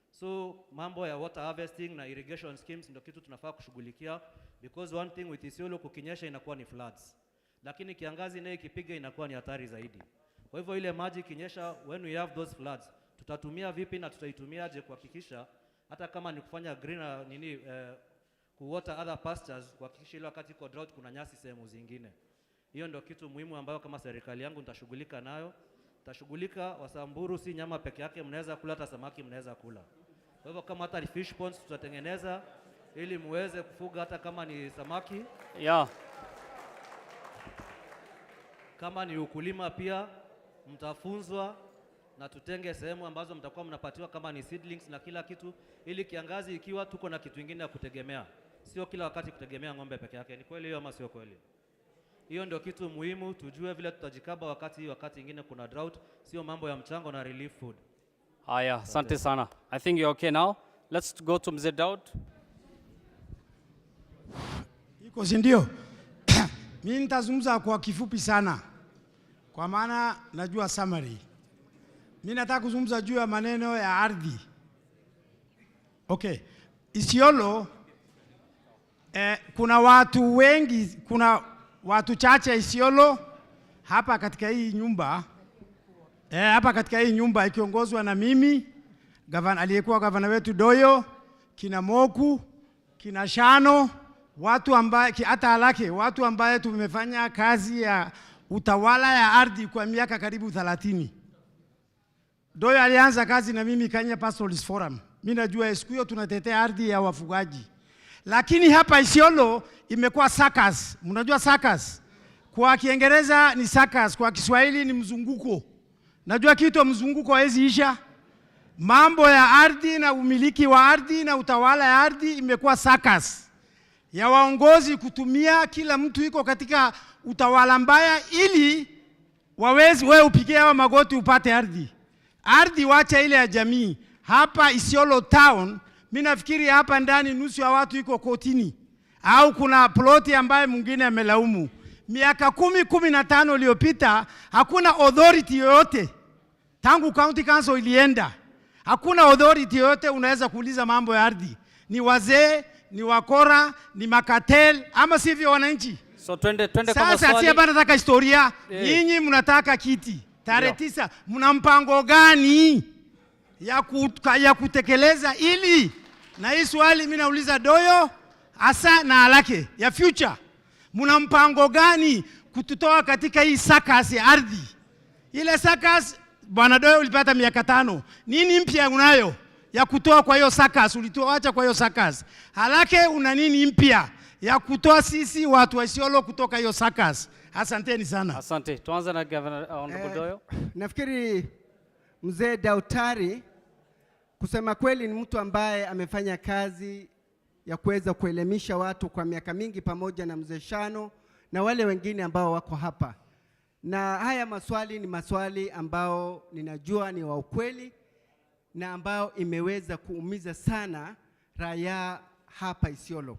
So mambo ya water harvesting na irrigation schemes ndio kitu tunafaa kushughulikia, because one thing with Isiolo kukinyesha inakuwa ni floods. Lakini kiangazi nayo ikipiga inakuwa ni hatari zaidi. Kwa hivyo ile maji kinyesha, when we have those floods, tutatumia vipi na tutaitumiaje kuhakikisha hata kama ni kufanya greener ku water other pastures, kuhakikisha ile wakati kwa drought kuna nyasi sehemu zingine. Hiyo ndio kitu muhimu ambayo kama serikali yangu nitashughulika nayo. Tashughulika Wasamburu si nyama peke yake, mnaweza kula hata samaki mnaweza kula. Kwa hivyo kama hata fish ponds tutatengeneza ili muweze kufuga hata kama ni samaki. Yeah. Kama ni ukulima pia mtafunzwa na tutenge sehemu ambazo mtakuwa mnapatiwa kama ni seedlings na kila kitu, ili kiangazi ikiwa tuko na kitu kingine ya kutegemea. Sio kila wakati kutegemea ng'ombe peke yake. Ni kweli hiyo ama sio kweli? Hiyo ndio kitu muhimu, tujue vile tutajikaba wakati ingine kuna drought, sio mambo ya mchango na relief food. Haya, asante sana. I think you're okay now. Let's go to Mzee Daud. Iko ndio. Mimi nitazungumza kwa kifupi sana, kwa maana najua summary. Mimi nataka kuzungumza juu ya maneno ya ardhi. Okay. Isiolo, kuna watu wengi, kuna watu chache Isiolo hapa katika hii nyumba. Hapa katika hii nyumba ikiongozwa na mimi, aliyekuwa gavana wetu Doyo, kina Moku, kina Shano, watu ambaye hata alake, watu ambaye tumefanya kazi ya utawala ya ardhi kwa miaka karibu 30. Doyo alianza kazi na mimi Kenya Pastoralist Forum. Mimi najua siku hiyo tunatetea ardhi ya wafugaji. Lakini hapa Isiolo imekuwa circus. Mnajua circus? Kwa Kiingereza ni circus, kwa Kiswahili ni mzunguko. Najua kitu mzunguko haizi isha. Mambo ya ardhi na umiliki wa ardhi na utawala ya ardhi imekuwa circus. Ya waongozi kutumia kila mtu iko katika utawala mbaya ili wawezi wewe upigie hawa magoti upate ardhi. Ardhi wacha ile ya jamii. Hapa Isiolo town, mimi nafikiri hapa ndani nusu ya watu iko kotini. Au kuna ploti ambaye mwingine amelaumu. Miaka 10-15 iliyopita hakuna authority yoyote. Tangu county council ilienda, hakuna authority yoyote unaweza kuuliza mambo ya ardhi. Ni wazee, ni wakora, ni makatel, ama sivyo wananchi? So twende kwa maswali. Sasa si hapa nataka historia. Nyinyi mnataka kiti. Tarehe 9 mna mpango gani ya kutekeleza ili? Na hii swali mimi nauliza Doyo asa na alake ya future. Muna mpango gani kututoa katika hii circus ya ardhi? Ile circus Bwana Doyo ulipata miaka 5. Nini mpya unayo ya kutoa kwa hiyo circus? Ulitoacha kwa hiyo circus. Halake una nini mpya ya kutoa sisi watu wa Isiolo kutoka hiyo circus? Asanteni sana. Asante. Tuanze na Governor Honorable Doyo. Nafikiri Mzee Dautari kusema kweli ni mtu ambaye amefanya kazi ya kuweza kuelimisha watu kwa miaka mingi, pamoja na Mzee Shano na wale wengine ambao wako hapa. Na haya maswali ni maswali ambao ninajua ni wa ukweli na ambao imeweza kuumiza sana raia hapa Isiolo.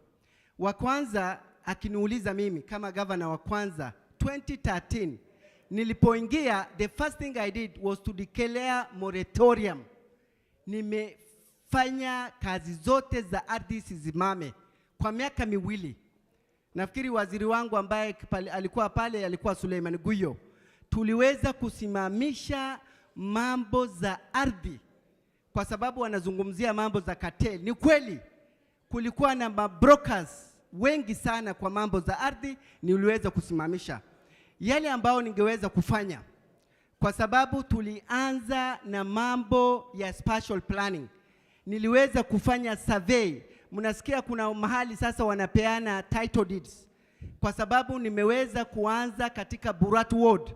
Wa kwanza akiniuliza mimi kama governor wa kwanza 2013 nilipoingia, the first thing I did was to declare moratorium. Nimefanya kazi zote za ardhi sizimame kwa miaka miwili. Nafikiri waziri wangu ambaye alikuwa pale alikuwa Suleiman Guyo. Tuliweza kusimamisha mambo za ardhi kwa sababu wanazungumzia mambo za cartel. Ni kweli kulikuwa na mabrokers wengi sana kwa mambo za ardhi, niliweza kusimamisha yale ambao ningeweza kufanya, kwa sababu tulianza na mambo ya spatial planning. Niliweza kufanya survey. Mnasikia kuna mahali sasa wanapeana title deeds, kwa sababu nimeweza kuanza katika Buratu Ward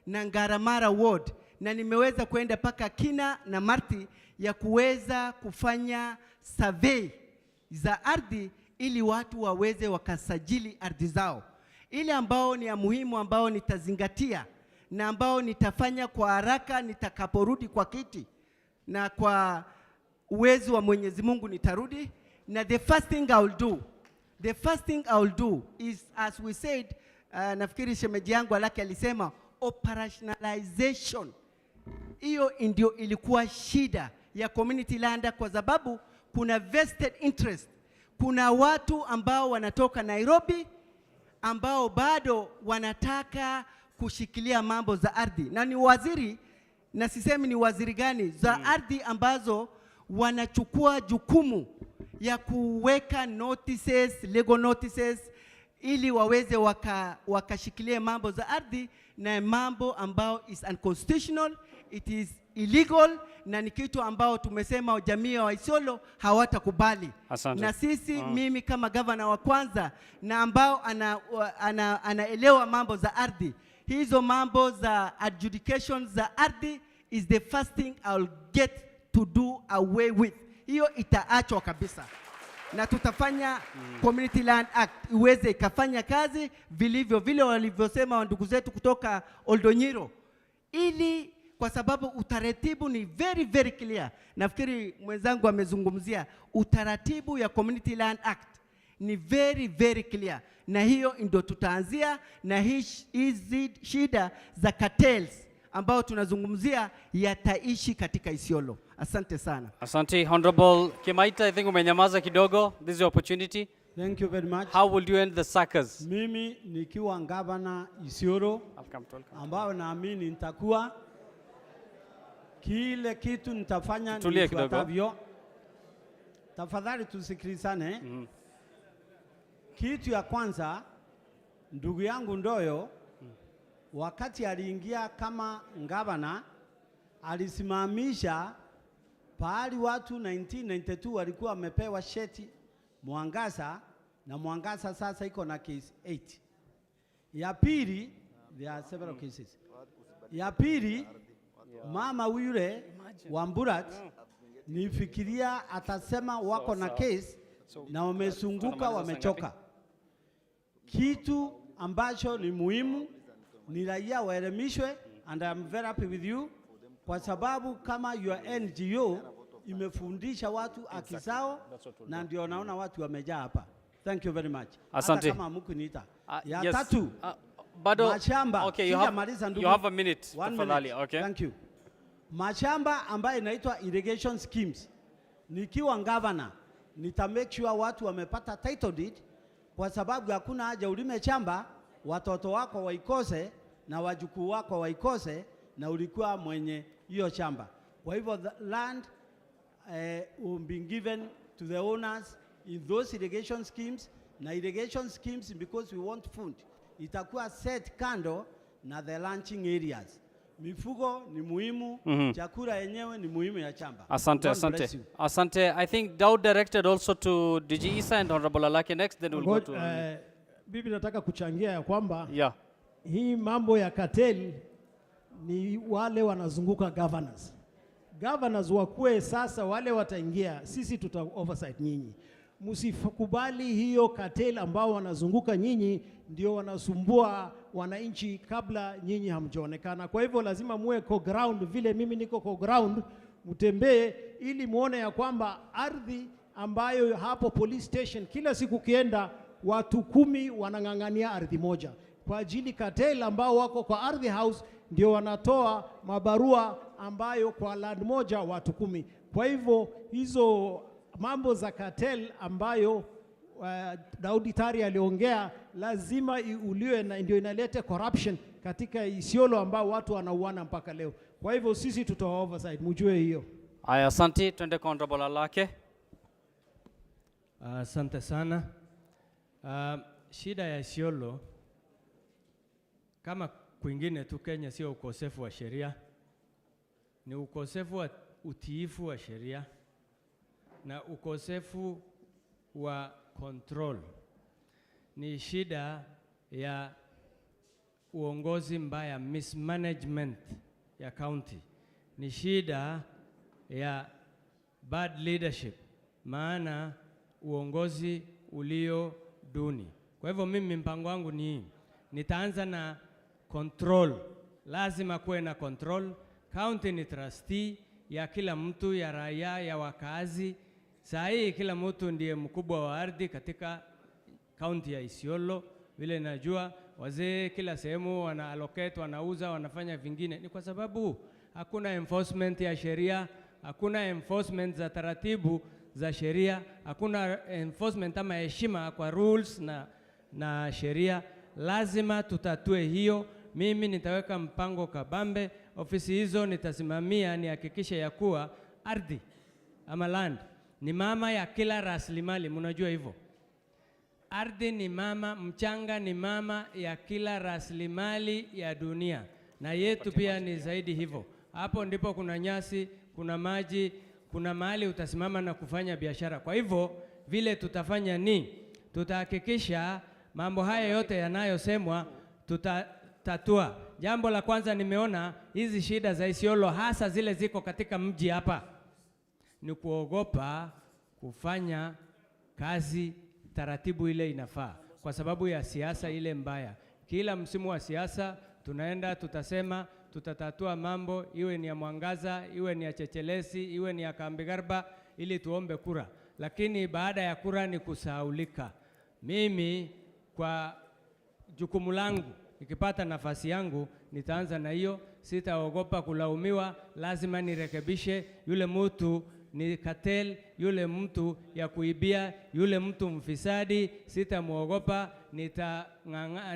na Ngaramara Ward, na nimeweza kwenda paka Kina na Marti ya kuweza kufanya survey za ardhi ili watu waweze wakasajili ardhi zao. Ile ambao ni ya muhimu ambao nitazingatia na ambao nitafanya kwa haraka nitakaporudi kwa kiti, na kwa uwezo wa Mwenyezi Mungu nitarudi. Na the first thing I will do is, as we said, nafikiri shemeji yangu alake alisema operationalization. Hiyo ndio ilikuwa shida ya community land, kwa sababu kuna vested interest. Kuna watu ambao wanatoka Nairobi ambao bado wanataka kushikilia mambo za ardhi, na ni waziri, na sisemi ni waziri gani, za ardhi ambazo wanachukua jukumu ya kuweka notices, legal notices, ili waweze wakashikilie mambo za ardhi na mambo ambao is unconstitutional, it is illegal, na ni kitu ambao tumesema jamii wa Isiolo hawatakubali. Na sisi mimi kama governor wa kwanza na ambao anaelewa mambo za ardhi, hizo mambo za adjudication za ardhi is the first thing I'll get to do away with. Hiyo itaachwa kabisa. Na tutafanya Community Land Act iweze ikafanya kazi vilivyo vile walivyosema ndugu zetu kutoka Oldonyiro, ili kwa sababu utaratibu ni very very clear. Nafikiri mwenzangu amezungumzia utaratibu ya Community Land Act ni very very clear, na hiyo ndio tutaanzia, na hizi shida za cartels ambao tunazungumzia yataishi katika Isiolo. Asante sana. Asante. Honorable Kimaita, I think umenyamaza kidogo. This is your opportunity. Thank you very much. How will you end the suckers? Mimi nikiwa gavana Isiolo, ambao naamini nitakuwa kile kitu nitafanya nifuatavyo. Tafadhali tusikilizane. Kitu ya kwanza, ndugu yangu Ndoyo wakati aliingia kama gavana alisimamisha pahali watu 1992 walikuwa wamepewa sheti Mwangaza, na Mwangaza sasa iko na case 8. Ya pili, there are several cases. Ya pili, mama yule wa Mburat nifikiria atasema wako na case na wamesunguka wamechoka. Kitu ambacho ni muhimu ni raia waelimishwe, and I'm very happy with you kwa sababu kama your NGO imefundisha watu haki zao, na ndio naona watu wamejaa hapa. Thank you very much. Asante. Kama mkuniita. Ya yes. Tatu. Bado mashamba. Okay, you have a minute. Tafadhali. Okay. Thank you. Mashamba ambayo inaitwa irrigation schemes. Nikiwa governor nita make sure watu wamepata title deed, kwa sababu hakuna haja ulime shamba watoto wako waikose na wajukuu wako waikose na ulikuwa mwenye hiyo shamba. Kwa hivyo the land will be given to the owners in those irrigation schemes, na irrigation schemes because we want food itakuwa set kando na the ranching areas. Mifugo ni muhimu, chakula yenyewe ni muhimu ya shamba. Asante, asante. Asante. I think Daud directed also to DG Isa and Honorable Alake next, then we'll go to... Bibi nataka kuchangia ya kwamba hii mambo ya cartel ni wale wanazunguka governors. Governors wakue sasa, wale wataingia, sisi tuta oversight nyinyi. Msikubali hiyo cartel ambao wanazunguka nyinyi ndio wanasumbua wananchi kabla nyinyi hamjaonekana. Kwa hivyo lazima muwe co ground, vile mimi niko co ground, mtembee ili muone ya kwamba ardhi ambayo hapo police station kila siku kienda watu 10 wanang'ang'ania ardhi moja. Kwa ajili cartel ambao wako kwa ardhi house ndio wanatoa mabarua ambayo kwa land moja watu 10. Kwa hivyo hizo mambo za cartel ambayo Daudi Tari aliongea lazima iuliwe, na ndio inaleta corruption katika Isiolo ambao watu wanauana mpaka leo. Kwa hivyo sisi tutoa oversight, mjue hiyo. Aya, asante. Twende kwa Honorable Alake. Asante sana. Shida ya Isiolo kama kwingine tu Kenya sio ukosefu wa sheria, ni ukosefu wa utiifu wa sheria na ukosefu wa control. Ni shida ya uongozi mbaya, mismanagement ya county. Ni shida ya bad leadership, maana uongozi ulio duni. Kwa hivyo mimi mpango wangu ni nitaanza na control. Lazima kuwe na control. County ni trustee ya kila mtu, ya raia, ya wakazi. Saa hii kila mtu ndiye mkubwa wa ardhi katika county ya Isiolo. Vile najua wazee kila sehemu wana allocate, wanauza, wanafanya vingine. Ni kwa sababu hakuna enforcement ya sheria, hakuna enforcement za taratibu za sheria, hakuna enforcement ama heshima kwa rules na sheria. Lazima tutatue hiyo. Mimi nitaweka mpango kabambe, ofisi hizo nitasimamia, nihakikishe ya kuwa ardhi ama land ni mama ya kila rasilimali, mnajua hivyo. ardhi ni mama, mchanga ni mama ya kila rasilimali ya dunia, na yetu pia ni zaidi hivyo. Hapo ndipo kuna nyasi, kuna maji, kuna mahali utasimama na kufanya biashara. Kwa hivyo vile tutafanya ni tutahakikisha mambo haya yote yanayosemwa tutatatua. Jambo la kwanza, nimeona hizi shida za Isiolo hasa zile ziko katika mji hapa ni kuogopa kufanya kazi taratibu ile inafaa kwa sababu ya siasa ile mbaya. Kila msimu wa siasa tunaenda tutasema tutatatua mambo, iwe ni ya Mwangaza, iwe ni ya Chechelesi, iwe ni ya Kambigarba, ili tuombe kura. Lakini baada ya kura ni kusahaulika. Mimi kwa jukumu langu, nikipata nafasi yangu, nitaanza na hiyo. Sitaogopa kulaumiwa, lazima nirekebishe. Yule mtu ni cartel, yule mtu ya kuibia, yule mtu mfisadi, sitamuogopa,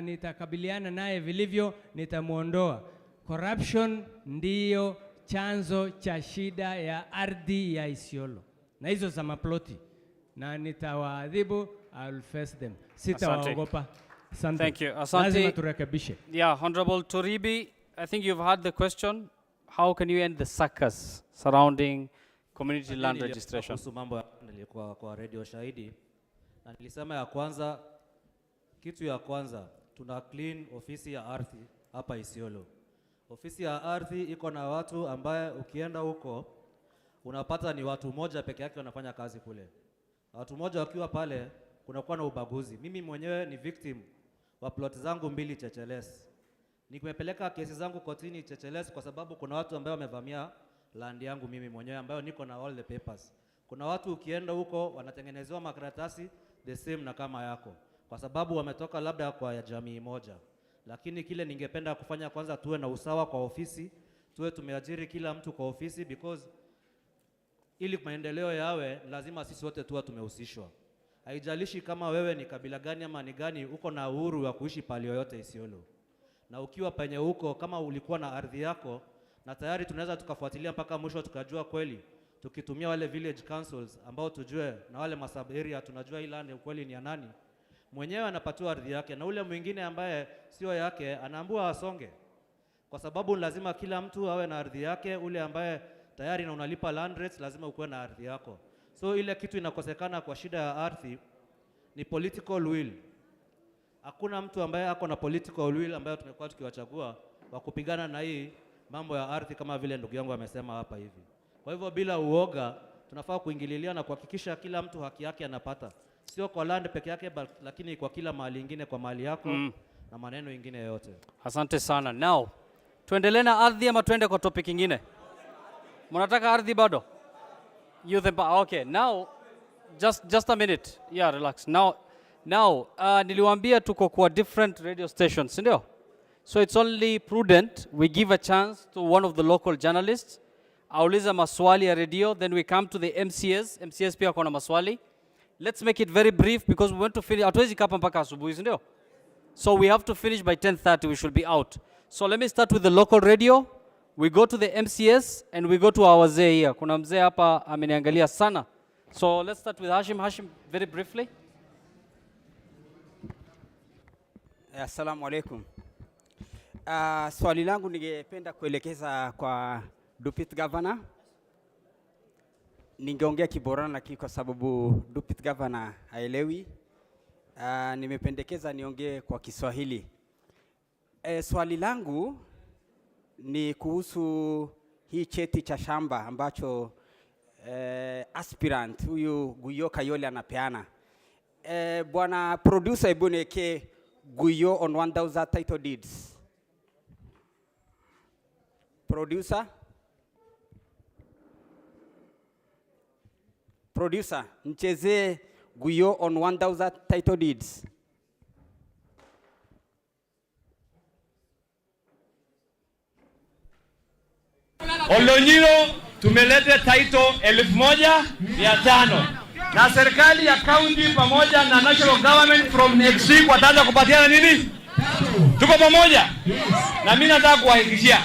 nitakabiliana naye vilivyo, nitamuondoa. Corruption ndiyo chanzo cha shida ya ardhi ya Isiolo. Na hizo za maploti. Na nitawaadhibu, I'll face them. Sitawaogopa. Asante. Thank you. Asante. Lazima turekebishe. Yeah, Honorable Toribi, I think you've heard the question. How can you end the suckers surrounding community land registration? Kuhusu mambo nilikuwa kwa radio Shahidi na nilisema ya kwanza, kitu ya kwanza tuna clean ofisi ya ardhi hapa Isiolo. Ofisi ya ardhi iko na watu ambaye ukienda huko unapata ni watu moja peke yake wanafanya kazi kule. Watu moja wakiwa pale kunakuwa na ubaguzi. Mimi mwenyewe ni victim wa plot zangu 2 Checheles. Nimepeleka kesi zangu kotini Checheles kwa sababu kuna watu ambao wamevamia land yangu mimi mwenyewe ambayo niko na all the papers. Kuna watu ukienda huko wanatengenezewa makaratasi the same na kama yako kwa sababu wametoka labda kwa jamii moja. Lakini kile ningependa kufanya kwanza, tuwe na usawa kwa ofisi, tuwe tumeajiri kila mtu kwa ofisi, because ili maendeleo yawe lazima sisi wote tuwe tumehusishwa. Haijalishi kama wewe ni kabila gani ama ni gani, uko na uhuru wa kuishi pale yoyote Isiolo. Na ukiwa penye huko, kama ulikuwa na ardhi yako, na tayari tunaweza tukafuatilia mpaka mwisho tukajua kweli, tukitumia wale village councils ambao tujue, na wale masub area tunajua hii land kweli ni ya nani. Mwenyewe anapatiwa ardhi yake, na ule mwingine ambaye sio yake anaambiwa asonge. Kwa sababu lazima kila mtu awe na ardhi yake. Ule ambaye tayari na unalipa land rates lazima ukuwe na ardhi yako. So ile kitu inakosekana kwa shida ya ardhi ni political will. Hakuna mtu ambaye ako na political will ambaye tumekuwa tukiwachagua wa kupigana na hii mambo ya ardhi kama vile ndugu yangu amesema hapa hivi. Kwa hivyo bila uoga tunafaa kuingililia na kuhakikisha kila mtu haki yake anapata. Sio kwa land peke yake lakini kwa kila mahali ingine, kwa mali yako na maneno ingine yote. Asante sana. Now, tuendelee na ardhi ama tuende kwa topic ingine? Mnataka ardhi bado? Okay, now just a minute. Yeah, relax. Now niliwaambia tuko kwa different radio stations, ndio? So it's only prudent we give a chance to one of the local journalists. Auliza maswali ya radio, then we come to the MCS. MCS pia kuna maswali. Let's make it very brief because we want to finish. Hatuwezi kapa mpaka asubuhi, ndio? So we have to finish by 10:30. We should be out. So let me start with the local radio. We go to the MCS and we go to our wazee here. Kuna mzee hapa ameniangalia sana. So let's start with Hashim. Hashim, very briefly. Assalamu alaikum. Swali langu ningependa kuelekeza kwa Deputy Governor. Ningeongea Kiborana kwa sababu Deputy Governor haelewi. Nimependekeza niongee kwa Kiswahili. Swali langu ni kuhusu hii cheti cha shamba ambacho aspirant huyu Guyo Kayole anapeana. Bwana producer, hebu niweke Guyo on 1000 title deeds. Producer, nichezee Guyo on 1000 title deeds. Olonyiro tumeleta title 1500 na serikali ya county pamoja na national government from next week wataanza kupatiana nini? Tuko pamoja? Na mimi nataka kuhakikishia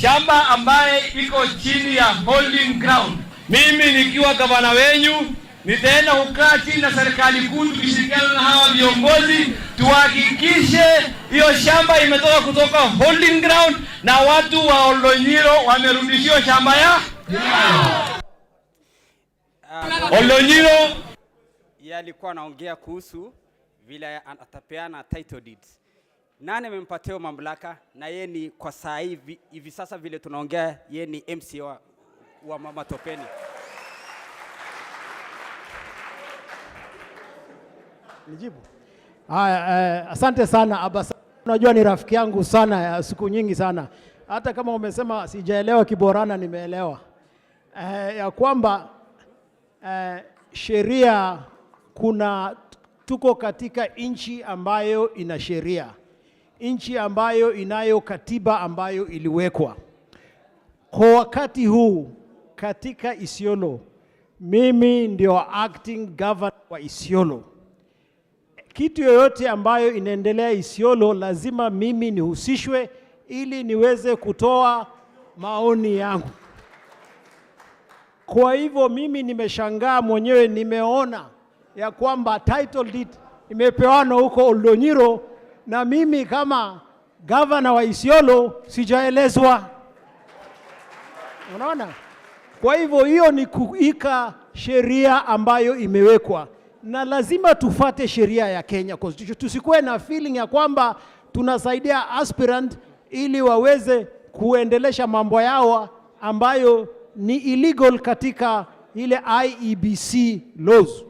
shamba ambaye iko chini ya holding ground, mimi nikiwa gavana wenyu nitaenda kukaa chini na serikali kuu tukishirikiana na hawa viongozi tuhakikishe hiyo shamba imetoka kutoka holding ground na watu wa Oldonyiro wamerudishiwa shamba ya Oldonyiro. Yeye alikuwa anaongea kuhusu vile atapeana title deeds. Nani amempatia mamlaka? Na yeye ni kwa saa hivi sasa vile tunaongea, yeye ni MC wa Mama Topeni. Nijibu. Asante sana Abbas. Unajua ni rafiki yangu sana ya siku nyingi sana. Hata kama umesema sijaelewa Kiborana, nimeelewa. Ya kwamba sheria, tuko katika nchi ambayo ina sheria. Nchi ambayo inayo katiba ambayo iliwekwa. Kwa wakati huu katika Isiolo, mimi ndio acting governor wa Isiolo. Kitu yoyote ambayo inaendelea Isiolo lazima mimi nihusishwe ili niweze kutoa maoni yangu. Kwa hivyo mimi nimeshangaa mwenyewe, nimeona ya kwamba title deed imepewanwa huko Oldonyiro na mimi kama governor wa Isiolo sijaelezwa. Unaona? Kwa hivyo hiyo ni kuika sheria ambayo imewekwa, na lazima tufate sheria ya Kenya Constitution. Tusikuwe na feeling ya kwamba tunasaidia aspirant ili waweze kuendelesha mambo yao ambayo ni illegal katika ile IEBC laws.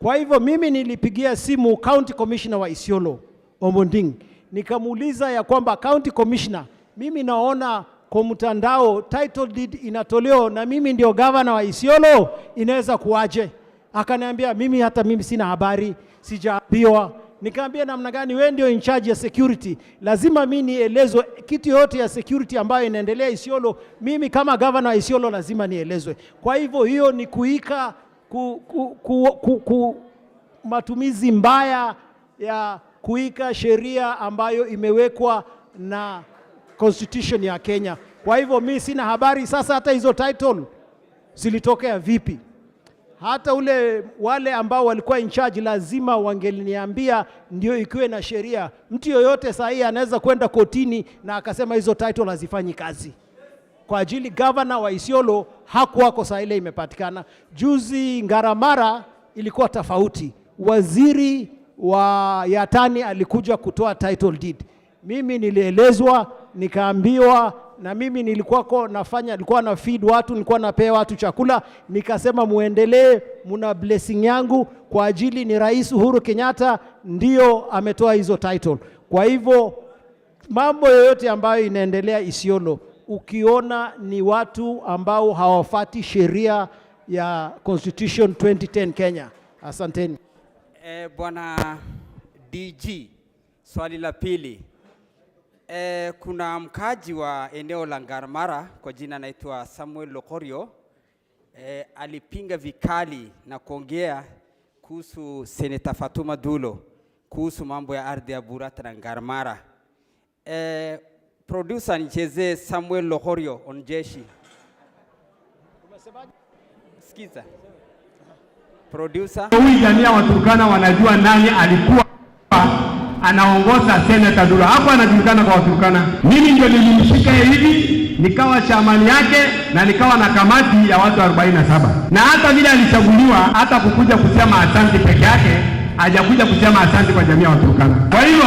Kwa hivyo mimi nilipigia simu County Commissioner wa Isiolo Omonding, nikamuuliza ya kwamba County Commissioner, mimi naona kwa mtandao title deed inatolewa na mimi ndio governor wa Isiolo, inaweza kuaje? Akaniambia mimi sina habari, sijaambiwa. Nikamwambia namna gani? Wewe ndio in charge ya security, lazima mimi nielezwe kitu yote ya security ambayo inaendelea Isiolo. Mimi kama governor wa Isiolo lazima nielezwe. Kwa hivyo hiyo ni kuika matumizi mbaya ya kuika sheria ambayo imewekwa na constitution ya Kenya. Kwa hivyo mimi sina habari. Sasa hata hizo title zilitokea vipi? Hata wale ambao walikuwa in charge lazima wangeliniambia ndio ikiwe na sheria. Mtu yoyote sahi anaweza kwenda kotini na akasema hizo title hazifanyi kazi. Kwa ajili governor wa Isiolo hakuwako saa ile imepatikana. Juzi Ngaramara ilikuwa tofauti. Waziri wa Yatani alikuja kutoa title deed. Mimi nilielezwa, nikaambiwa, na mimi nilikuwa na feed watu, nilikuwa napea watu chakula, nikasema muendelee, muna blessing yangu kwa ajili ni Rais Uhuru Kenyatta ndio ametoa hizo title. Kwa hivyo mambo yoyote ambayo inaendelea Isiolo, ukiona ni watu ambao hawafati sheria ya Constitution 2010 Kenya. Asanteni. Bwana DG, swali la pili. Kuna mkaji wa eneo la Ngaramara kwa jina anaitwa Samuel Lokorio, alipinga vikali na kuongea kuhusu Senator Fatuma Dulo kuhusu mambo ya ardhi ya Burata na Ngaramara. Producer nicheze Samuel Lokorio on jeshi. Sikiza. Producer. Huyu jamii wa Turkana wanajua nani alikuwa anaongoza Senator Dulo. Hapo anajulikana kwa Turkana. Mimi ndio nilimshika hivi, nikawa chamani yake na nikawa na kamati ya watu 47. Na hata vile alichaguliwa, hata kukuja kusema asante peke yake, hajakuja kusema asante kwa jamii wa Turkana. Kwa hivyo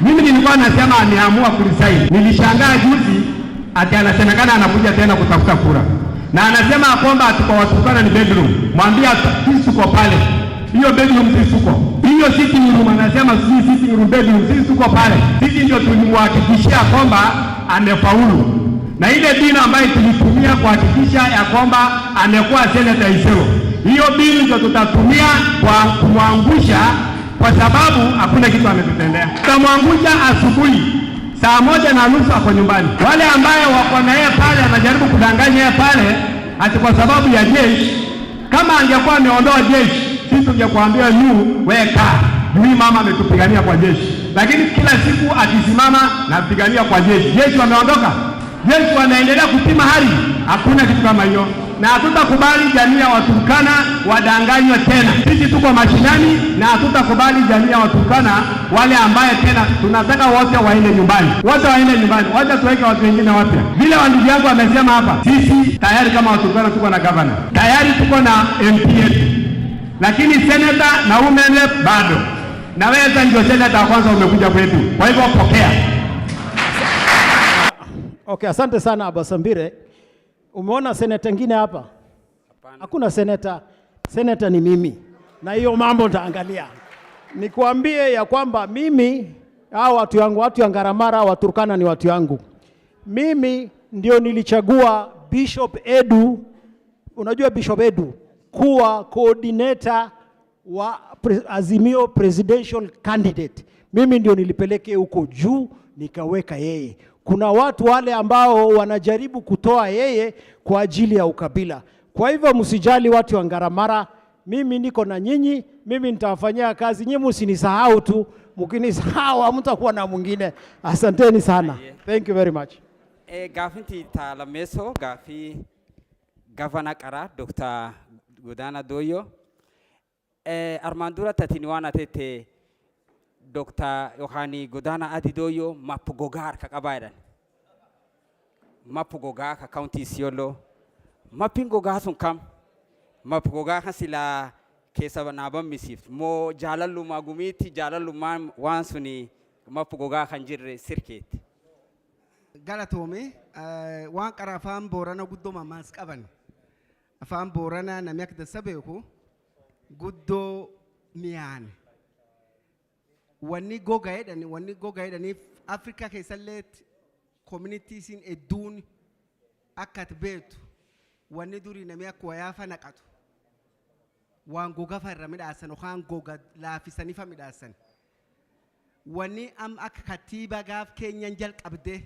mimi nilikuwa nasema ameamua kuresign. Nilishangaa juzi ati anasemekana anakuja tena kutafuta kura. Na anasema kwamba atakuwa Waturkana ni bedroom. Mwambie sisi tuko pale. Hiyo bedroom sisi tuko. Hiyo sitting room anasema sisi sitting room bedroom sisi tuko pale. Sisi ndio tulimhakikishia kwamba amefaulu. Na ile binu ambayo tulitumia kuhakikisha ya kwamba amekuwa senator Isiolo. Hiyo binu ndio tutatumia kwa kumwangusha kwa sababu hakuna kitu ametutendea. Tutamwangusha asubuhi saa 1:30 hapo nyumbani. Wale ambao wako na yeye pale anajaribu kudanganya yeye pale ati kwa sababu ya jeshi. Kama angekuwa ameondoa jeshi, sisi tungekuambia weka. Mimi mama ametupigania kwa jeshi. Lakini kila siku akisimama na kupigania kwa jeshi. Jeshi wameondoka. Jeshi wanaendelea kupima hali. Hakuna kitu kama hiyo. na hatutakubali jamii ya Waturkana wadanganywe tena. Sisi tuko mashinani na hatutakubali jamii ya Waturkana wale ambaye tena tunataka wote waende nyumbani. Wote waende nyumbani. Wacha tuweke watu wengine wapya. Vile wandugu yangu wamesema hapa, sisi tayari kama Waturkana tuko na governor. Tayari tuko na MP. Lakini senator na women rep bado. Na wewe ndio senator wa kwanza umekuja kwetu. Kwa hivyo pokea. Okay, asante sana Abasambire. Umeona seneta ngine hapa? Hakuna seneta. Seneta ni mimi. Na hiyo mambo nitaangalia. Nikuambie ya kwamba mimi hao watu yangu, watu ya Ngaramara, Waturkana ni watu yangu. Mimi ndio nilichagua Bishop Edu, unajua Bishop Edu, kuwa coordinator wa Azimio presidential candidate. Mimi ndio nilipeleke huko juu nikaweka yeye. Kuna watu wale ambao wanajaribu kutoa yeye kwa ajili ya ukabila. Kwa hivyo msijali watu wa Ngaramara, mimi niko na nyinyi, mimi nitawafanyia kazi, nyinyi msinisahau tu, mkinisahau hamtakuwa na mwingine. Asanteni sana. Thank you very much. Gafinti talameso gafi Governor Kara Dr. Godana Doyo. Armandura tatiniwana tete Dr. Yohani Godana Adidoyo mapugogar kakabaydan. Mapugogar ka county Isiolo. Mapingogar sun kam. Mapugogar sila kesa nabam misif. Mo jalalu magumiti jalalu man wansuni mapugogar kanjirre circuit. Galatome waan qara afaan Boorana guddoo mammaas qaban. Afaan Boorana namni akka dasa beeku guddoo miyaan. Wanni goga jedhaniif Afrikaa keessallee communitiesiin hedduun akka ati beektu wanni durii namni akka wayaafa naqatu waan goga farra midhaasan yookaan goga laafisanii fa midhaasan. Wanni am akka katiiba gaaf keenyan jalqabdee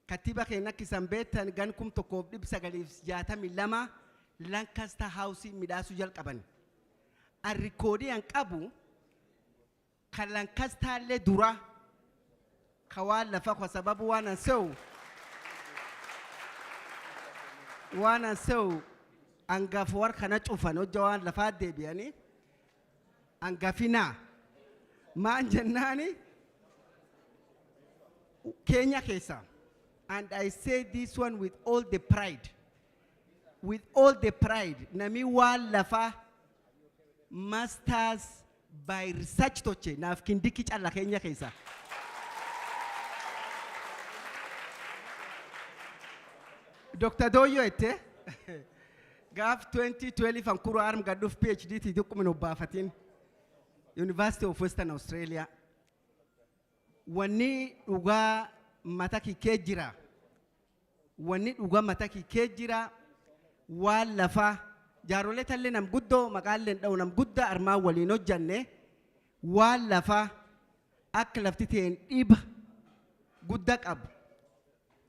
katiba keenya kisan beektan gan 1962 Lancaster House midhaasu jalqaban. Arrikoodii an qabu kan Lancaster le dura kawaan lafa kwa sababu wana sew angaf war kana cufan hojja waan lafa deebi'anii angafina maan jennaani Kenya keessa. And I say this one with all the pride. With all the pride. Nami wa lafa masters by research toche. Na afkindiki chala Kenya keisa. Dr. Doyo ete. Gaf 2012 ankuru arm gaduf PhD ti dokumeno bafatin. University of Western Australia. Wani uga mataki kejira. Wani uga mataki kejira walafa jarole talle nam guddo maqallen daw nam gudda arma walino janne walafa ak laftiteen dhib gudda qab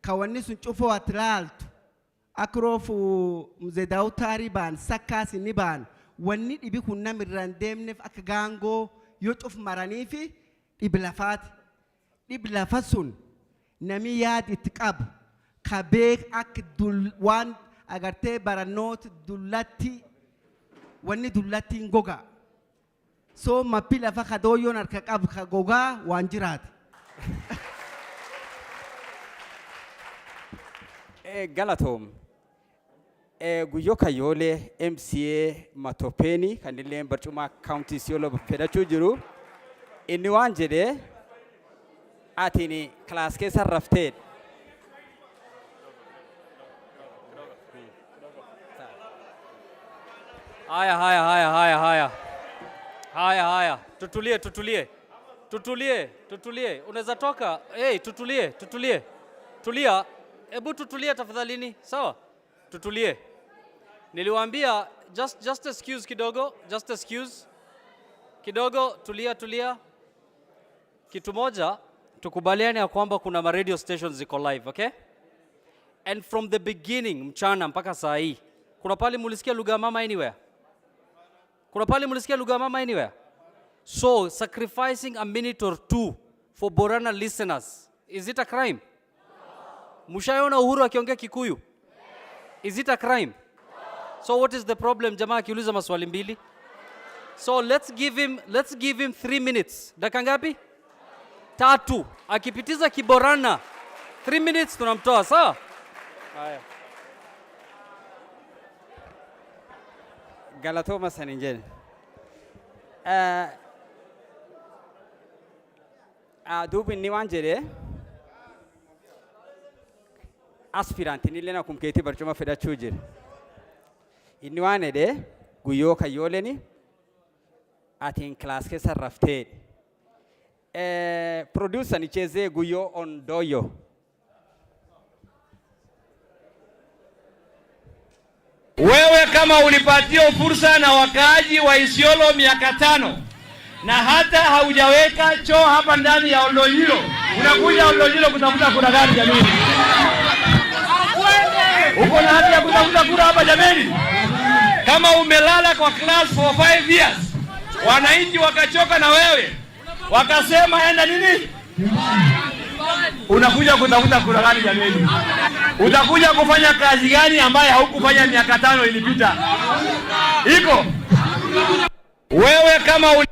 kawani sun cufo atlalt akrofu mzee dautari ban sakasi ni ban wani dhibi kun namirran demnef ak gango yo cuf maranifi dhib lafat dhib lafasun nami yaad itqab kabeek ak wan agarte baranot dullatti wanni dullatti ngoga so mapila fa kadoyo nar kaqab kagoga wanjirat Galatom guyo kayole MCA Matopeni kanile barchuma county Isiolo fedachu jiru inni wan jede atini class ke sarrafte Haya. Tutulie. Unaweza toka. Hey, tutulie. Tulia. Hebu tutulie tafadhalini. Sawa? Tutulie. Niliwaambia just excuse kidogo. Kidogo, tulia. Kitu moja, tukubaliane ya kwamba kuna ma radio stations ziko live, okay? And from the beginning, mchana mpaka saa hii, kuna pale mulisikia lugha mama anywhere? So, sacrificing a minute or two for Borana listeners, is it a crime? Mushaona Uhuru akiongea Kikuyu? Is it a crime? So what is the problem? Jamaa akiuliza maswali mbili. So let's give him 3 minutes. Dakika ngapi? 3. Akipitiza kiborana 3 minutes tunamtoa, sawa? Haya. Galatoma saninjeni. Duubi inni waan jedhe aspirant inni illee akkuma keetii barcuma fedhachuu jira. Inni waan jedhe guyyoo kayyooleni atiin kilaas keessa raftee. Producer nichezee guyyoo ondoyo. Wewe kama ulipatiwa fursa na wakaaji wa Isiolo miaka 5 na hata haujaweka choo hapa ndani ya Oldonyiro, unakuja Oldonyiro kutafuta kura gani jamii? Uko na haki ya kutafuta kura hapa jamii? Kama umelala kwa class for 5 years, wananchi wakachoka na wewe, wakasema enda nini? Unakuja kutafuta kura gani jamii? Utakuja kufanya kazi gani ambaye haukufanya miaka 5 ilipita? Iko wewe kama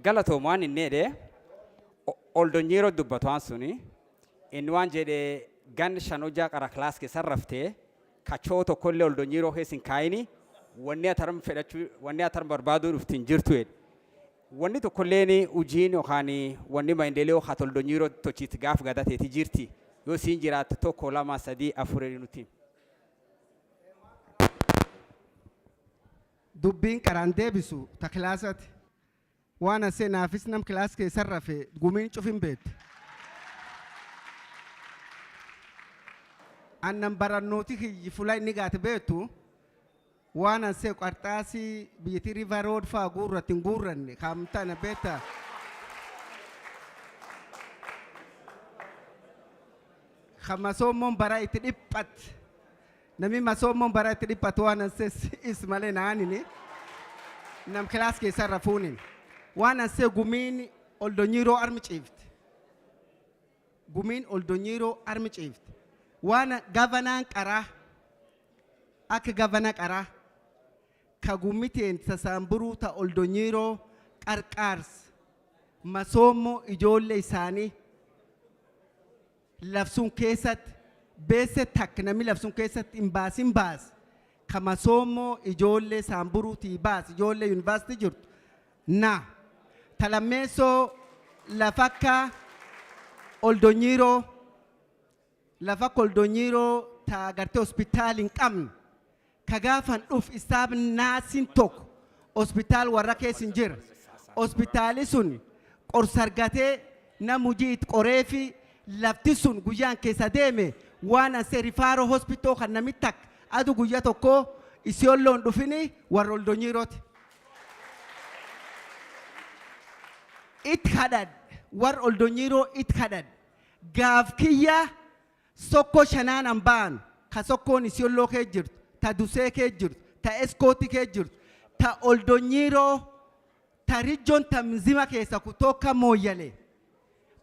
Galatoomaan inni jedhe Oldonyiro dubbatu suni inni waan jedhe gan shanojaa qara kilaas keessa raftee kachoo tokkollee Oldonyiro keessin kaayini wanni ataram fedhachuu wanni ataram barbaaduu dhuftiin jirtu jedhe. Wanni tokkolleen ujiin yookaan wanni maendeleo haa Oldonyiro tochiitti gaaf gadateeti jirti. Yoo siin jiraatu 1 2 3 4 nuti. Dubbiin qaraan deebisu ta kilaasati. Waan asee naafis nam kilaas keessa rafe gumiin cufin beekte. Annan barannooti kiyyi fuula inni gaate beektu waan asee qarxaasii biyyattii River Road fa'aa guurratti hin guurranne kaamtana beekta. Masoomoon bara itti dhiphat namni masoomoon bara itti dhiphat waan asee is malee naanini nam kilaas keessa rafuunin. Waan asee gumiin Oldonyiro armi ciifte. Gumiin Oldonyiro armi ciifte. Waan gavanaan qaraa akka gavana qaraa ka gumiteen sasaamburuu ta Oldonyiro qarqaars masoomoo ijoollee isaanii labsuun keessatti beesse takka namni labsuun keessatti hin baasin baas ka masoomoo ijoollee saamburuutii baas ijoollee yuunivarsiitii jirtu na talameessoo lafakka Oldonyiro ta agartee hospitaali hin qabne ka gaafan dhuf isaaf naasin tokko hospitaal warra keessa hin jira hospitaali sun qorsa argatee nama hojii itti qoree fi lafti sun guyyaan keessa deeme waan asee rifaaro hospitoo kan namni takka adu guyyaa tokko Isiyooloon dhufini warra Oldonyirooti. It hadad warra Oldonyiroo it hadad gaaf kiyya sokko shanaan ambaan ka sokkoon Isiyooloo kee jirtu ta Dusee kee jirtu ta Eskooti kee jirtu ta Oldonyiroo ta Rijoon ta Mzima keessa kutoka Mooyyalee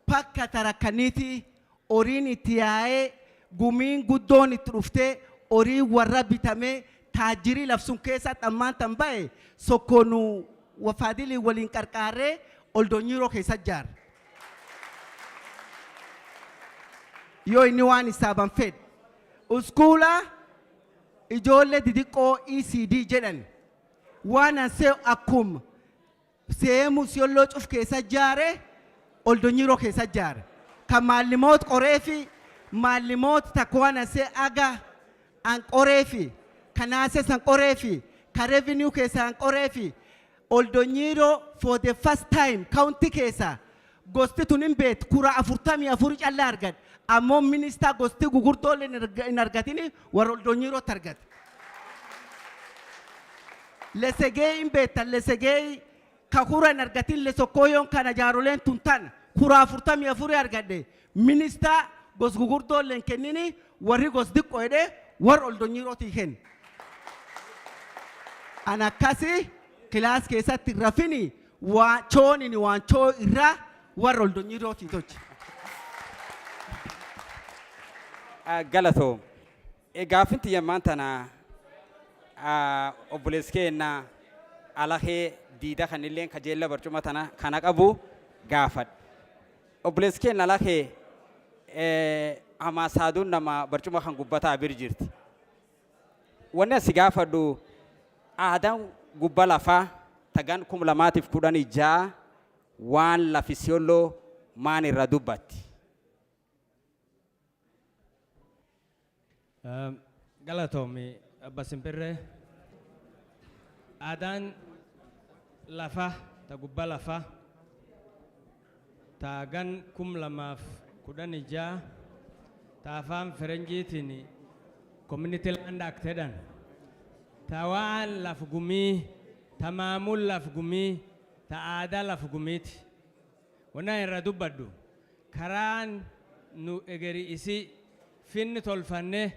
pakka tarakkaniiti oriin itti yaa'ee gumiin guddoon itti dhuftee orii warra bitamee taajirii labsuun keessa xammaan tan ba'e sokkoonu wafaadilii waliin qarqaarree Oldonyiroo keessa jaar. Yoo inni waan isaaban fedhe uskuula ijoollee didiqqoo ECD jedhan waan ansee akkuma seemu Isiyooloo cuf keessa jaare Oldonyiroo keessa jaare kan maalimoot qoree fi maalimoot takka waan ansee aga an qoree fi kanaasee san qoree fi ka revenue keessa an qoree fi Oldonyiroo for the first time county keessa gosti tun hin beet kura 44 callaa argate ammoo minister gosti gugurdoollee hin argatini warra Oldonyiroo argate. Lesegee hin beetan lesegee ka kura hin argatin lesokkoyoon kana jaaroleen tun tan kura 44 argadde minister gos gugurdoollee kennini warri gos diqqoo jedhee warra Oldonyirooti kenna. An akkasii kilaas keessatti rafini waan choonini waan choo irraa warra Oldonyirooti tochi. Galatoo gaafinti yammaantana obboleeskeenna alahee diida kanilleen kajeella barcuma tana kana qabu gaafadha. Obboleeskeenna alahee amaasaadun nama barcuma kan gubbataa bir jirti. Wanni asi gaafadhu aadaan gubba lafaa tagan 2016 waan lafi Isiolo maan irra dubbatti. Galatomi Abba Simpirre aadaan lafa ta gubba lafa tagan 2016 ta afaan Faranjiitiin community land act jedhan ta waan laf gumii ta maamul laf gumii ta aadaa laf gumiiti wana irra dubbaddu karaan nu egeri isi finni tolfanne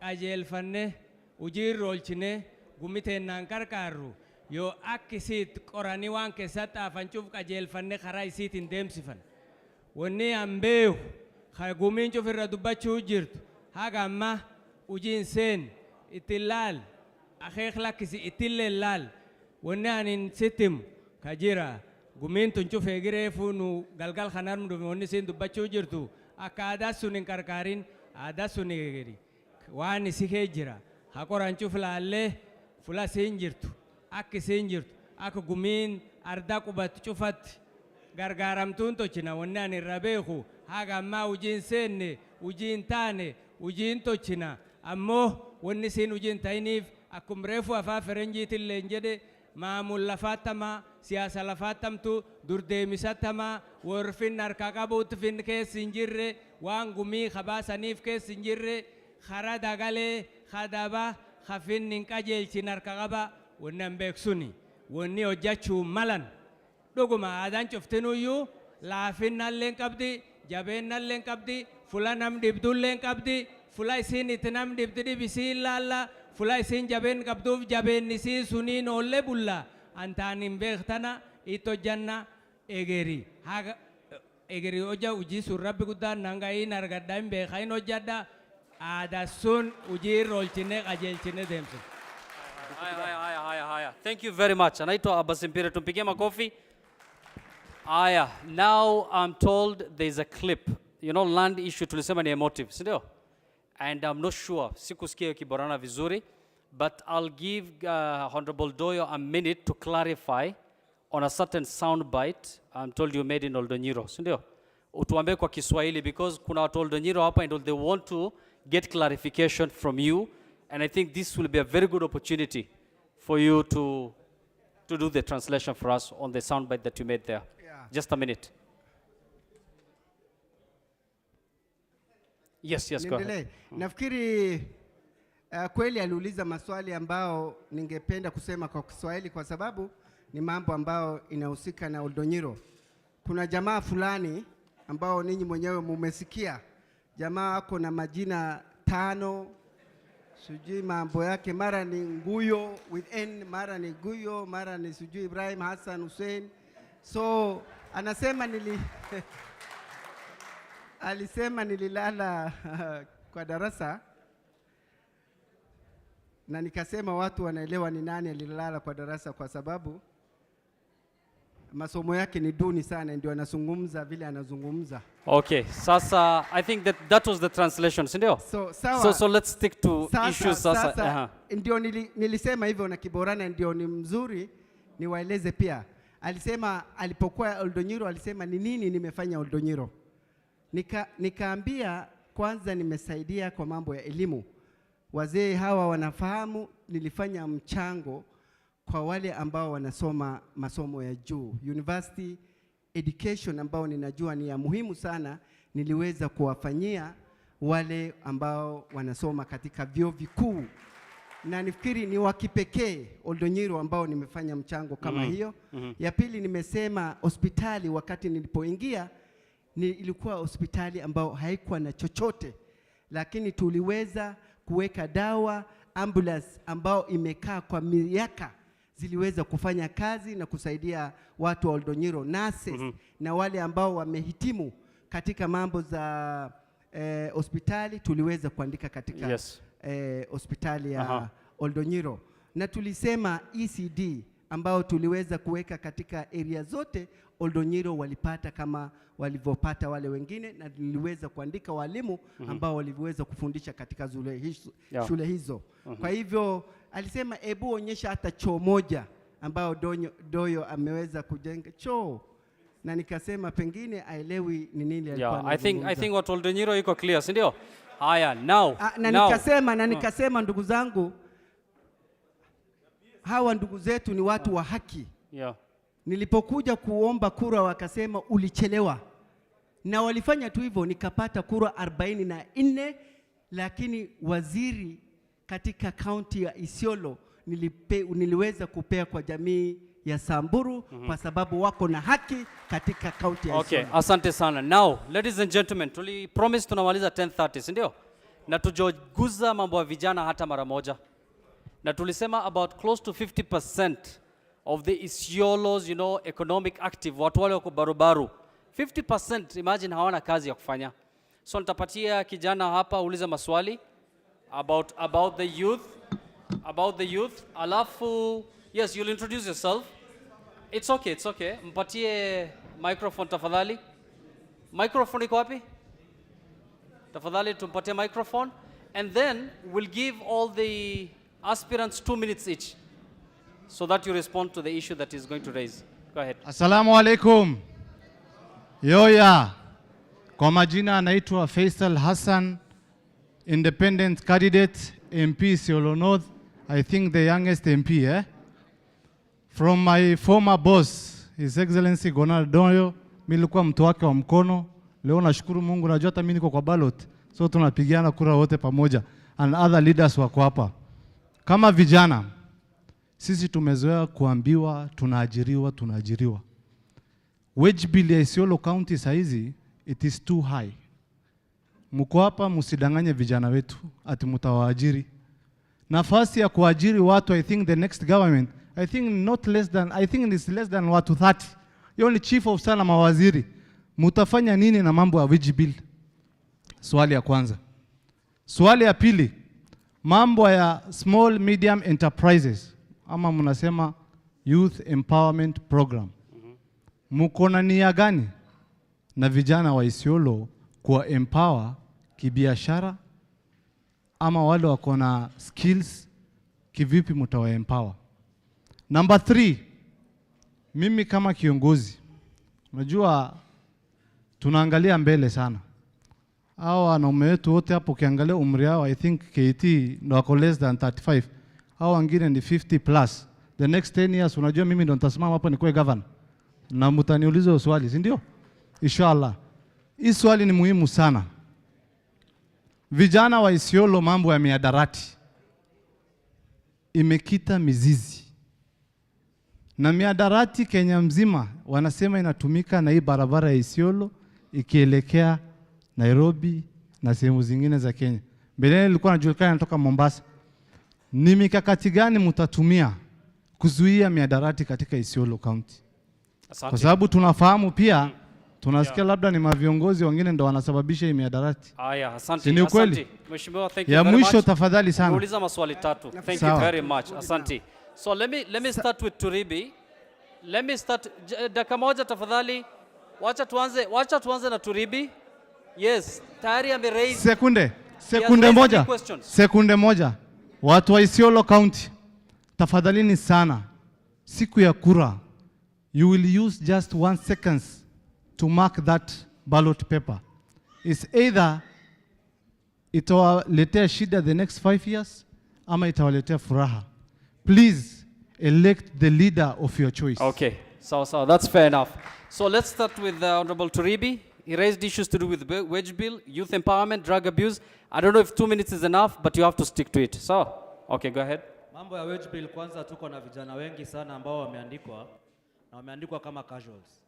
qajeelfanne ujiirra oolchine gumiteennaan qarqaarru yoo akkisiit qoranii waan keessatti afancuuf qajeelfanne karaa isiitiin deemsifan wanni ambeehu gumiin cufirra dubbachuu jirtu haga amma ujiin seen itti laal akeek lakkisi ittillee laal wanni anin sittim kajira gumiin tun cufee gireefuu nu galgal kanarmu dhufe wanni siin dubbachuu jirtu akka aadaa sun hin qarqaarin aadaa sun gedi waan isi kee jira hakoran cuf laallee fula siin jirtu akki siin jirtu akka gumiin arda qubatti cufatti gargaaramtuun tochina wanni ani irra beeku haga ammaa ujiin seenne ujiin taane ujiin tochina ammoo wanni siin ujiin ta'iniif akkum reefu afaa Faranjiitillee jedhe maamul lafaattama siyaasa lafaattamtu durdeemisattama warfin harka qabuutti fin keessi hin jirre waan gumii kabaasaniif keessi hin jirre kara dagalee kadaba kafin hin qajeelchin harka qaba wanni an beeksuni wanni hojjachuu malan dhuguma aadaan cuftinuyyuu laafinnallee qabdi jabeennallee qabdi fula nam dhibdullee qabdi fula isiin itti nam dhibdi dhibisiin laalla fula isiin jabeen qabduuf jabeennisii suniin oolle bulla antaan hin beektana itti hojjanna egeri haga egeri hojja ujii sun rabbi guddaan nanga'iin argadda hin beeka hin hojjadda aadaa sun ujiirra oolchine qajeelchine deemsu. Haya. Thank you very much. Anaitwa Abba Simpire, tumpigie makofi. Aya, now I'm told there's a clip. You know, land issue tulisema ni emotive, sindio? And I'm not sure, sikusikia kiborana vizuri, but I'll give Honorable Doyo a minute to clarify on a certain sound bite I'm told you made in Oldonyiro, sindio? Utuambie kwa Kiswahili because kuna watu Oldonyiro hapa and they want to get clarification from you, and I think this will be a very good opportunity for you to do the translation for us on the sound bite that you made there. Yeah. Just a minute. Yes, go ahead. Nafikiri kweli aliuliza maswali ambao ningependa kusema kwa Kiswahili kwa sababu ni mambo ambao inahusika na Oldonyiro. Kuna jamaa fulani ambao ninyi mwenyewe mumesikia. Jamaa wako na majina 5, sijui mambo yake, mara ni Nguyo with N, mara ni Guyo, mara ni sijui Ibrahim Hassan Hussein. So anasema alisema nililala kwa darasa na nikasema watu wanaelewa ni nani alilala kwa darasa kwa sababu masomo yake ni duni sana, ndio anazungumza vile anazungumza. Okay, sasa I think that was the translation, sindio? So let's stick to issues sasa. Ndio nilisema hivyo na Kiborana ndio ni mzuri niwaeleze pia. Alisema alipokuwa Oldonyiro alisema ni nini nimefanya Oldonyiro. Nikaambia kwanza nimesaidia kwa mambo ya elimu. Wazee hawa wanafahamu nilifanya mchango kwa wale ambao wanasoma masomo ya juu. University education ambao ninajua ni ya muhimu sana niliweza kuwafanyia wale ambao wanasoma katika vyuo vikuu. Na nifikiri ni wa kipekee Oldonyiro ambao nimefanya mchango kama hiyo. Ya pili nimesema hospitali wakati nilipoingia ilikuwa hospitali ambao haikuwa na chochote, lakini tuliweza kuweka dawa, ambulance ambao imekaa kwa miaka ziliweza kufanya kazi na kusaidia watu wa Oldonyiro, nurses na wale ambao wamehitimu katika mambo za hospitali tuliweza kuandika katika hospitali ya Oldonyiro, na tulisema ECD ambao tuliweza kuweka katika area zote Oldonyiro walipata kama walivyopata wale wengine, na niliweza kuandika walimu ambao waliweza kufundisha katika shule hizo. Kwa hivyo alisema ebu onyesha hata choo moja ambao Doyo ameweza kujenga choo, na nikasema pengine aelewi ni nini alikuwa I think what Oldonyiro iko clear, si ndio? Haya, now nikasema ndugu zangu, hawa ndugu zetu ni watu wa haki. Nilipokuja kuomba kura wakasema ulichelewa, na walifanya tu hivyo, nikapata kura 44, lakini waziri katika kaunti ya Isiolo niliweza kupea kwa jamii ya Samburu kwa sababu wako na haki katika kaunti ya Isiolo. Asante sana. Now, ladies and gentlemen, tuli promise tunamaliza 10:30, si ndio? Na tujoguza mambo ya vijana hata mara moja. Na tulisema about close to 50% of the Isiolo's, economic active, watu wale wako barubaru. 50%, imagine hawana kazi ya kufanya. So nitapatia kijana hapa uliza maswali about the youth. Alafu, yes, you'll introduce yourself. It's okay. Mpatie microphone tafadhali. Microphone iko wapi? Tafadhali tumpatie microphone. And then we'll give all the aspirants 2 minutes each, so that you respond to the issue that is going to raise. Go ahead. Assalamu alaikum. Yoya. Kwa majina anaitwa Faisal Hassan, independent candidate MP Isiolo North. I think the youngest MP, From my former boss, His Excellency Gonald Doyo, nilikuwa mtu wake wa mkono. Leo nashukuru Mungu, najua hata mimi niko kwa ballot. So tunapigiana kura wote pamoja, and other leaders wako hapa. Kama vijana, sisi tumezoea kuambiwa tunaajiriwa. Wage bill ya Isiolo County saizi, it is too high. Mko hapa msidanganye vijana wetu ati mtawaajiri. Nafasi ya kuajiri watu, I think the next government, I think it's less than watu 30. Hiyo ni chief of sana mawaziri. Mutafanya nini na mambo ya wage bill? Swali ya kwanza. Swali ya pili, mambo ya small medium enterprises, ama mnasema youth empowerment program. Mko na nia gani na vijana wa Isiolo kuwa empower kibiashara, ama wale wako na skills kivipi mtawa empower? Number 3, mimi kama kiongozi, unajua tunaangalia mbele sana. Hao wanaume wetu wote hapo ukiangalia umri wao, I think KT ndo wako less than 35. Hao wengine ni 50 plus. The next 10 years unajua mimi ndo nitasimama hapo nikuwe governor. Na mtaniuliza swali, si ndio? Inshallah. Hii swali ni muhimu sana. Vijana wa Isiolo, mambo ya miadarati imekita mizizi. Na miadarati Kenya mzima wanasema inatumika na hii barabara ya Isiolo ikielekea Nairobi na sehemu zingine za Kenya. Mbeleni nilikuwa najulikana natoka Mombasa. Ni mikakati gani mtatumia kuzuia miadarati katika Isiolo County? Kwa sababu tunafahamu pia, tunasikia labda ni maviongozi wengine ndo wanasababisha hii miadarati. Haya, asante. Mheshimiwa, thank you ya very much. Mwisho tafadhali sana. Nauliza maswali 3. Thank you very much. Asante. So let me start with Turibi. Dakika moja tafadhali. Wacha tuanze na Turibi. Yes, tayari ameraise. Sekunde moja. Watu wa Isiolo County, tafadhalini sana, siku ya kura, you will use just 1 second to mark that ballot paper. It's either itawaletea shida the next 5 years, ama itawaletea furaha. Please elect the leader of your choice. Okay, so that's fair enough. So let's start with Honorable Turibi. He raised issues to do with the wage bill, youth empowerment, drug abuse. I don't know if 2 minutes is enough, but you have to stick to it. So, okay, go ahead. Mambo ya wage bill, kwanza tuko na vijana wengi sana ambao wameandikwa kama casuals.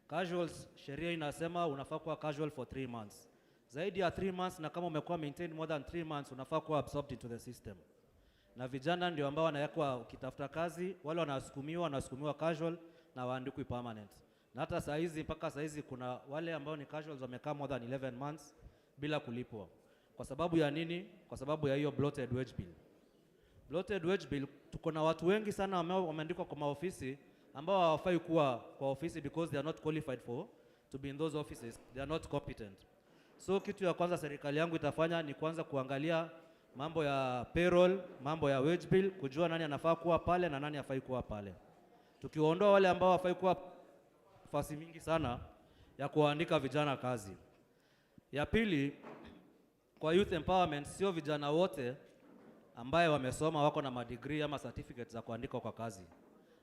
Casuals, sheria inasema unafaa kuwa casual for 3 months. Zaidi ya 3 months, na kama umekuwa maintained more than 3 months, unafaa kuwa absorbed into the system. Na vijana ndio ambao wanawekwa ukitafuta kazi, wale wanasukumiwa casual na waandikwi permanent. Na hata mpaka saizi kuna wale ambao ni casuals wamekaa more than 11 months bila kulipwa. Kwa sababu ya nini? Kwa sababu ya hiyo bloated wage bill. Bloated wage bill, tuko na watu wengi sana wameandikwa kwa maofisi ambao hawafai kuwa kwa ofisi because they are not qualified to be in those offices. They are not competent. So kitu ya kwanza serikali yangu itafanya ni kwanza kuangalia mambo ya payroll, mambo ya wage bill, kujua nani anafaa kuwa pale na nani hafai kuwa pale. Tukiondoa wale ambao hafai kuwa, nafasi mingi sana ya kuandika vijana kazi. Ya pili, kwa youth empowerment, sio vijana wote ambaye wamesoma wako na madegree ama certificates za kuandika kwa kazi,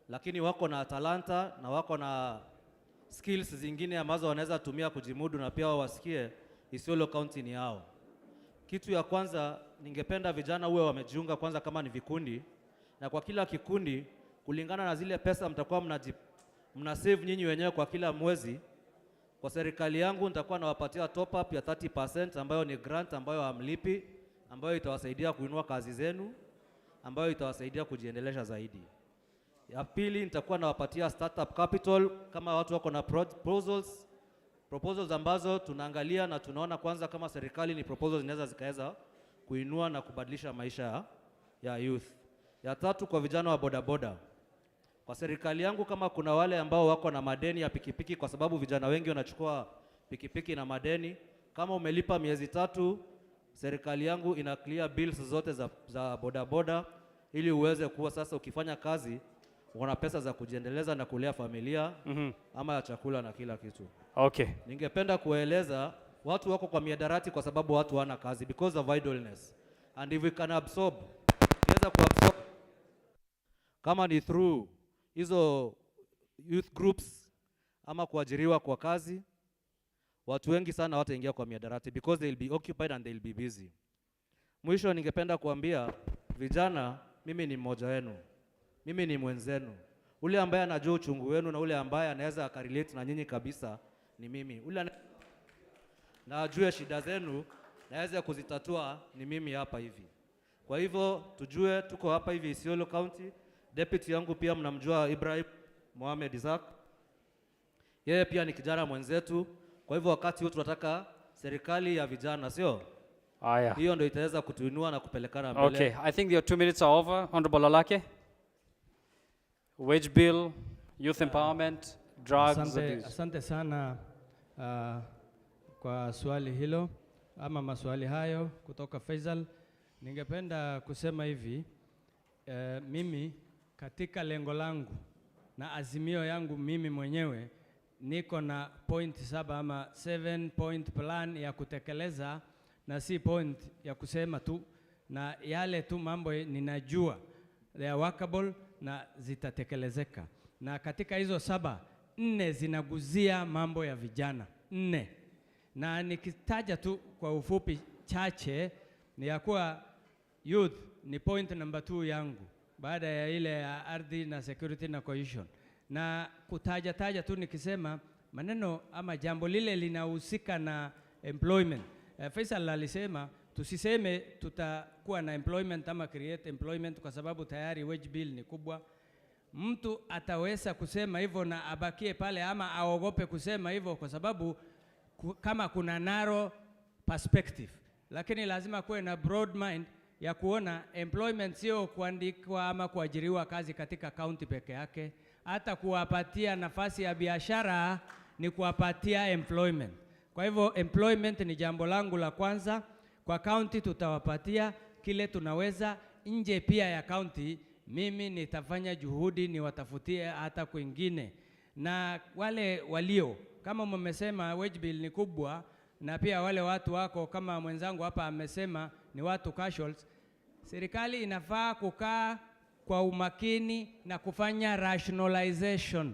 lakini wako na talanta na wako na skills zingine ambazo wanaweza tumia kujimudu na pia wasikie Isiolo County ni yao. Kitu ya kwanza, ningependa vijana uwe wamejiunga kwanza kama ni vikundi, na kwa kila kikundi kulingana na zile pesa mtakuwa mna save nyinyi wenyewe kwa kila mwezi, kwa serikali yangu nitakuwa nawapatia top up ya 30% ambayo ni grant ambayo hamlipi, ambayo itawasaidia kuinua kazi zenu, ambayo itawasaidia kujiendelesha zaidi. Ya pili, nitakuwa nawapatia startup capital kama watu wako na proposals ambazo tunaangalia na tunaona kwanza kama serikali ni proposals zinaweza zikaweza kuinua na kubadilisha maisha ya youth. Ya tatu, kwa vijana wa bodaboda, kwa serikali yangu kama kuna wale ambao wako na madeni ya pikipiki, kwa sababu vijana wengi wanachukua pikipiki na madeni, kama umelipa miezi 3, serikali yangu ina clear bills zote za bodaboda ili uweze kuwa sasa ukifanya kazi una pesa za kujiendeleza na kulea familia ama ya chakula na kila kitu. Okay. Ningependa kueleza watu wako kwa miadarati kwa sababu watu wana kazi because of idleness. And if we can absorb, tunaweza kuabsorb kama ni through hizo youth groups ama kuajiriwa kwa kazi, watu wengi sana wataingia kwa miadarati because they will be occupied and they will be busy. Mwisho ningependa kuambia vijana, mimi ni mmoja wenu. Mimi ni mwenzenu. Ule ambaye anajua uchungu wenu na ule ambaye anaweza akarelate na nyinyi kabisa ni mimi. Ule na ajue shida zenu na aweze kuzitatua ni mimi hapa hivi. Kwa hivyo tujue tuko hapa hivi Isiolo County. Deputy yangu pia mnamjua Ibrahim Mohamed Isaac. Yeye pia ni kijana mwenzetu. Kwa hivyo wakati huu tunataka serikali ya vijana, sio? Haya. Hiyo ndio itaweza kutuinua na kupelekana mbele. Okay, I think your 2 minutes are over. Honorable Olake. Wage bill, youth empowerment, drugs abuse. Asante sana kwa swali hilo ama maswali hayo kutoka Faisal. Ningependa kusema hivi, mimi katika lengo langu na azimio yangu mimi mwenyewe niko na point 7 ama 7 point plan ya kutekeleza, na si point ya kusema tu, na yale tu mambo ninajua they are workable na zitatekelezeka. Na katika hizo 7, 4 zinaguzia mambo ya vijana. 4. Na nikitaja tu kwa ufupi chache ni ya kuwa youth ni point number 2 yangu baada ya ile ya ardhi na security na cohesion. Na kutaja tu nikisema maneno ama jambo lile linahusika na employment. Faisal alisema tusiseme tutakuwa na employment ama create employment kwa sababu tayari wage bill ni kubwa. Mtu ataweza kusema hivyo na abakie pale ama aogope kusema hivyo kwa sababu kama kuna narrow perspective. Lakini lazima kuwe na broad mind ya kuona employment sio kuandikwa ama kuajiriwa kazi katika county peke yake. Hata kuwapatia nafasi ya biashara ni kuwapatia employment. Kwa hivyo employment ni jambo langu la kwanza. Kwa county tutawapatia kile tunaweza. Nje pia ya county mimi nitafanya juhudi niwatafutie hata kwingine. Na wale walio kama mmesema wage bill ni kubwa, na pia wale watu wako kama mwenzangu hapa amesema ni watu casuals, serikali inafaa kukaa kwa umakini na kufanya rationalization.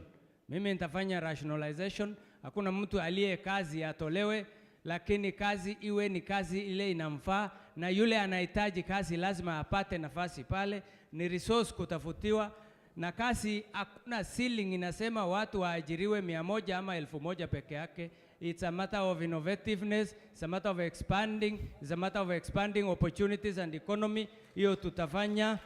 Mimi nitafanya rationalization. Hakuna mtu aliye kazi atolewe, lakini kazi iwe ni kazi ile inamfaa, na yule anahitaji kazi lazima apate nafasi pale. Ni resource kutafutiwa, na kazi hakuna ceiling inasema watu waajiriwe 100 ama 1000 peke yake. It's a matter of innovativeness, it's a matter of expanding, it's a matter of expanding opportunities and economy. Hiyo tutafanya.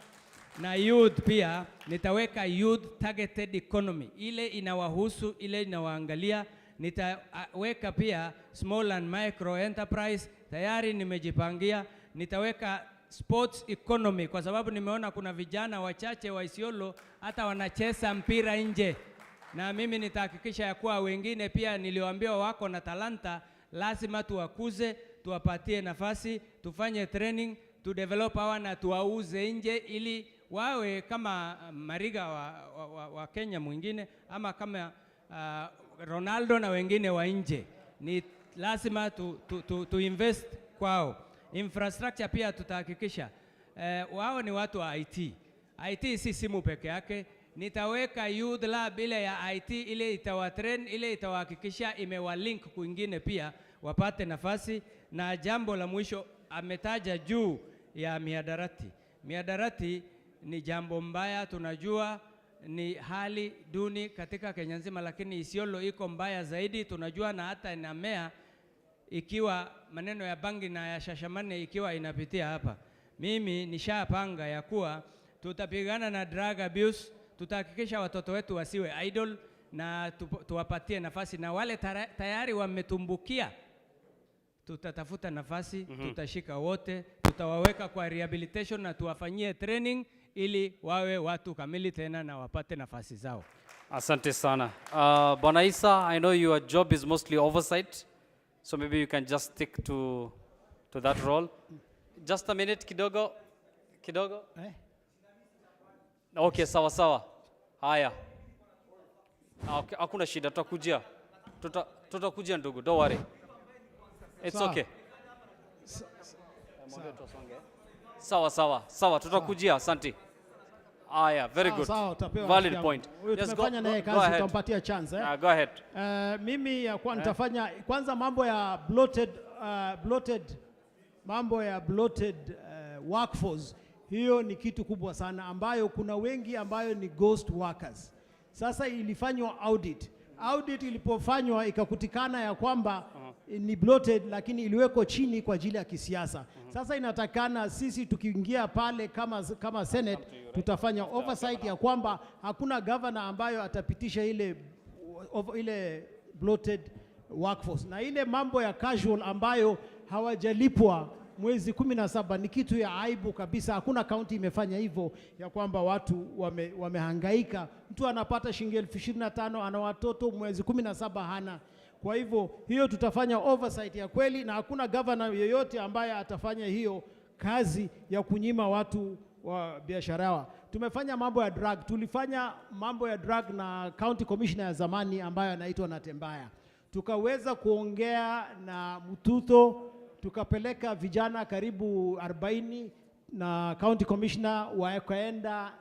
Na youth pia nitaweka youth targeted economy, ile inawahusu, ile inawaangalia. Nitaweka pia small and micro enterprise tayari nimejipangia, nitaweka sports economy kwa sababu nimeona kuna vijana wachache wa Isiolo hata wanacheza mpira nje, na mimi nitahakikisha ya kuwa wengine pia niliwaambia wako na talanta, lazima tuwakuze, tuwapatie nafasi, tufanye training, to develop hawa na tuwauze nje ili wawe kama Mariga wa Kenya mwingine, ama kama Ronaldo na wengine wa nje. Ni lazima tu invest kwao. Infrastructure pia tutahakikisha. Wao ni watu wa IT. IT si simu peke yake. Nitaweka youth lab ile ya IT, ile itawatrain, ile itawahakikisha imewalink kwingine pia wapate nafasi. Na jambo la mwisho ametaja juu ya miadarati. Miadarati ni jambo mbaya, tunajua ni hali duni katika Kenya nzima, lakini Isiolo iko mbaya zaidi, tunajua, na hata inamea ikiwa maneno ya bangi na ya shashamane ikiwa inapitia hapa. Mimi nishapanga ya kuwa tutapigana na drug abuse, tutahakikisha watoto wetu wasiwe idle na tuwapatie nafasi, na wale tayari wametumbukia tutatafuta nafasi, tutashika wote, tutawaweka kwa rehabilitation na tuwafanyie training ili wawe watu kamili tena na wapate nafasi zao. Asante sana. Bwana Isa, I know your job is mostly oversight, so maybe you can just stick to that role. Just a minute, kidogo. Okay, sawa sawa. Haya. Okay, hakuna shida, tutakujia ndugu, don't worry. It's okay. Sawa, tutakujia, asante. Aya, very good. Valid point. Yes, tumefanya naye kazi, tutampatia chance. Go ahead. Mimi nitafanya kwanza mambo ya bloated workforce. Hiyo ni kitu kubwa sana ambayo kuna wengi ambayo ni ghost workers. Sasa ilifanywa audit. Audit ilipofanywa ikakutikana ya kwamba ni bloated, lakini iliweko chini kwa ajili ya kisiasa. Sasa inatakana sisi tukiingia pale kama Senate tutafanya oversight ya kwamba hakuna governor ambayo atapitisha ile bloated workforce. Na ile mambo ya casual ambayo hawajalipwa mwezi 17 ni kitu ya aibu kabisa. Hakuna county imefanya hivyo, ya kwamba watu wamehangaika. Mtu anapata shilingi 25,000 ana watoto, mwezi 17 hana. Kwa hivyo hiyo tutafanya oversight ya kweli, na hakuna governor yeyote ambaye atafanya hiyo kazi ya kunyima watu wa biashara yao. Tumefanya mambo ya drug. Tulifanya mambo ya drug na county commissioner ya zamani ambaye anaitwa Natembaya. Tukaweza kuongea na Mtuto, tukapeleka vijana karibu 40 na county commissioner wakaenda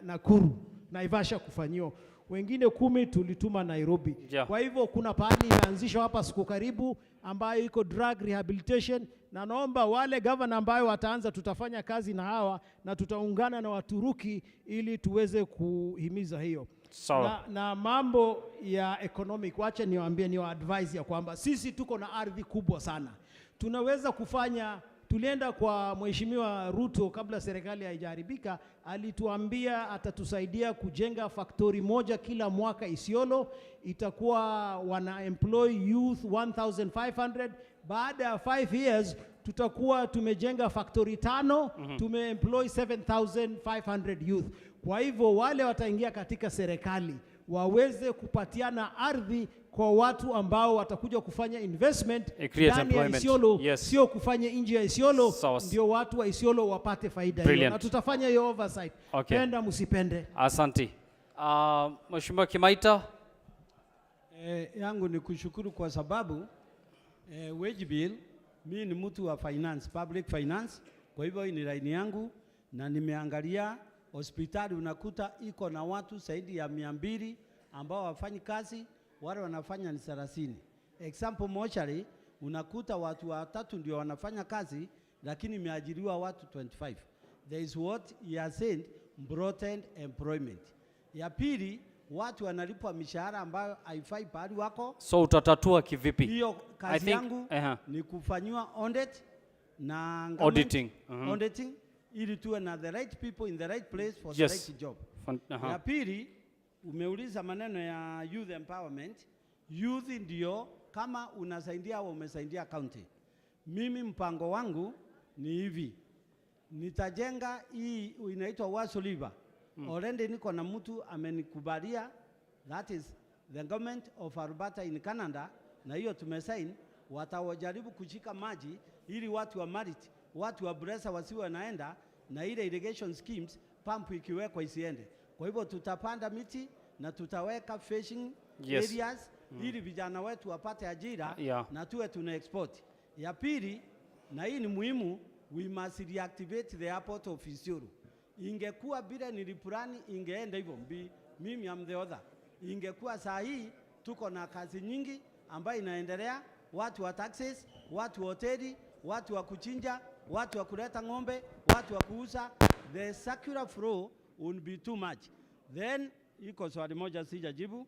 na Kuru na Ivasha kufanyio. Wengine 10 tulituma Nairobi. Yeah. Kwa hivyo kuna pahali inaanzishwa hapa siku karibu ambayo iko drug rehabilitation, na naomba wale governor ambayo wataanza, tutafanya kazi na hawa na tutaungana na Waturuki ili tuweze kuhimiza hiyo. Na mambo ya economic, wacha niwaambie, ni advice ya kwamba sisi tuko na ardhi kubwa sana. Tunaweza kufanya, tulienda kwa Mheshimiwa Ruto kabla serikali haijaharibika, alituambia atatusaidia kujenga factory moja kila mwaka Isiolo. Itakuwa wana employ youth 1500. Baada ya 5 years tutakuwa tumejenga factory 5, tumeemploy 7500 youth. Kwa hivyo wale wataingia katika serikali waweze kupatiana ardhi kwa watu ambao watakuja kufanya investment ndani ya Isiolo. Yes. Sio kufanya nje ya Isiolo. Ndio watu wa Isiolo wapate faida hiyo, na tutafanya hiyo oversight. Okay. Penda msipende. Asante. Mheshimiwa Kimaita. Yangu ni kushukuru kwa sababu wage bill, mimi ni mtu wa finance, public finance, kwa hivyo ni line yangu, na nimeangalia hospitali unakuta iko na watu zaidi ya 200 ambao wafanyi kazi, wale wanafanya ni 30. Example mortuary unakuta watu 3 ndio wanafanya kazi, lakini imeajiriwa watu 25. There is what he has said, broadened employment. Ya pili, watu wanalipwa mishahara ambayo haifai pahali wako. So utatatua kivipi? Hiyo kazi yangu ni kufanywa audit na auditing. Auditing ili tuwe na the right people in the right place for the right job. Ya pili, umeuliza maneno ya youth empowerment. Youth ndio kama unasaidia au umesaidia county. Mimi mpango wangu ni hivi. Nitajenga hii inaitwa Waso River. Already niko na mtu amenikubalia, that is the government of Alberta in Canada, na hiyo tumesign. Watawajaribu kushika maji ili watu wa Marit, watu wa Bresa wasiwe wanaenda na ile irrigation schemes pump ikiwekwa isiende. Kwa hivyo tutapanda miti na tutaweka fishing areas ili vijana wetu wapate ajira na tuwe tuna export. Ya pili, na hii ni muhimu, we must reactivate the airport of Isiolo. Ingekuwa bila nilipurani ingeenda hivyo. Mimi am the other. Ingekuwa saa hii tuko na kazi nyingi ambayo inaendelea, watu wa taxis, watu wa hoteli, watu wa kuchinja, watu wa kuleta ng'ombe, watu wa kuuza. The circular flow will be too much. Then iko swali moja sijajibu.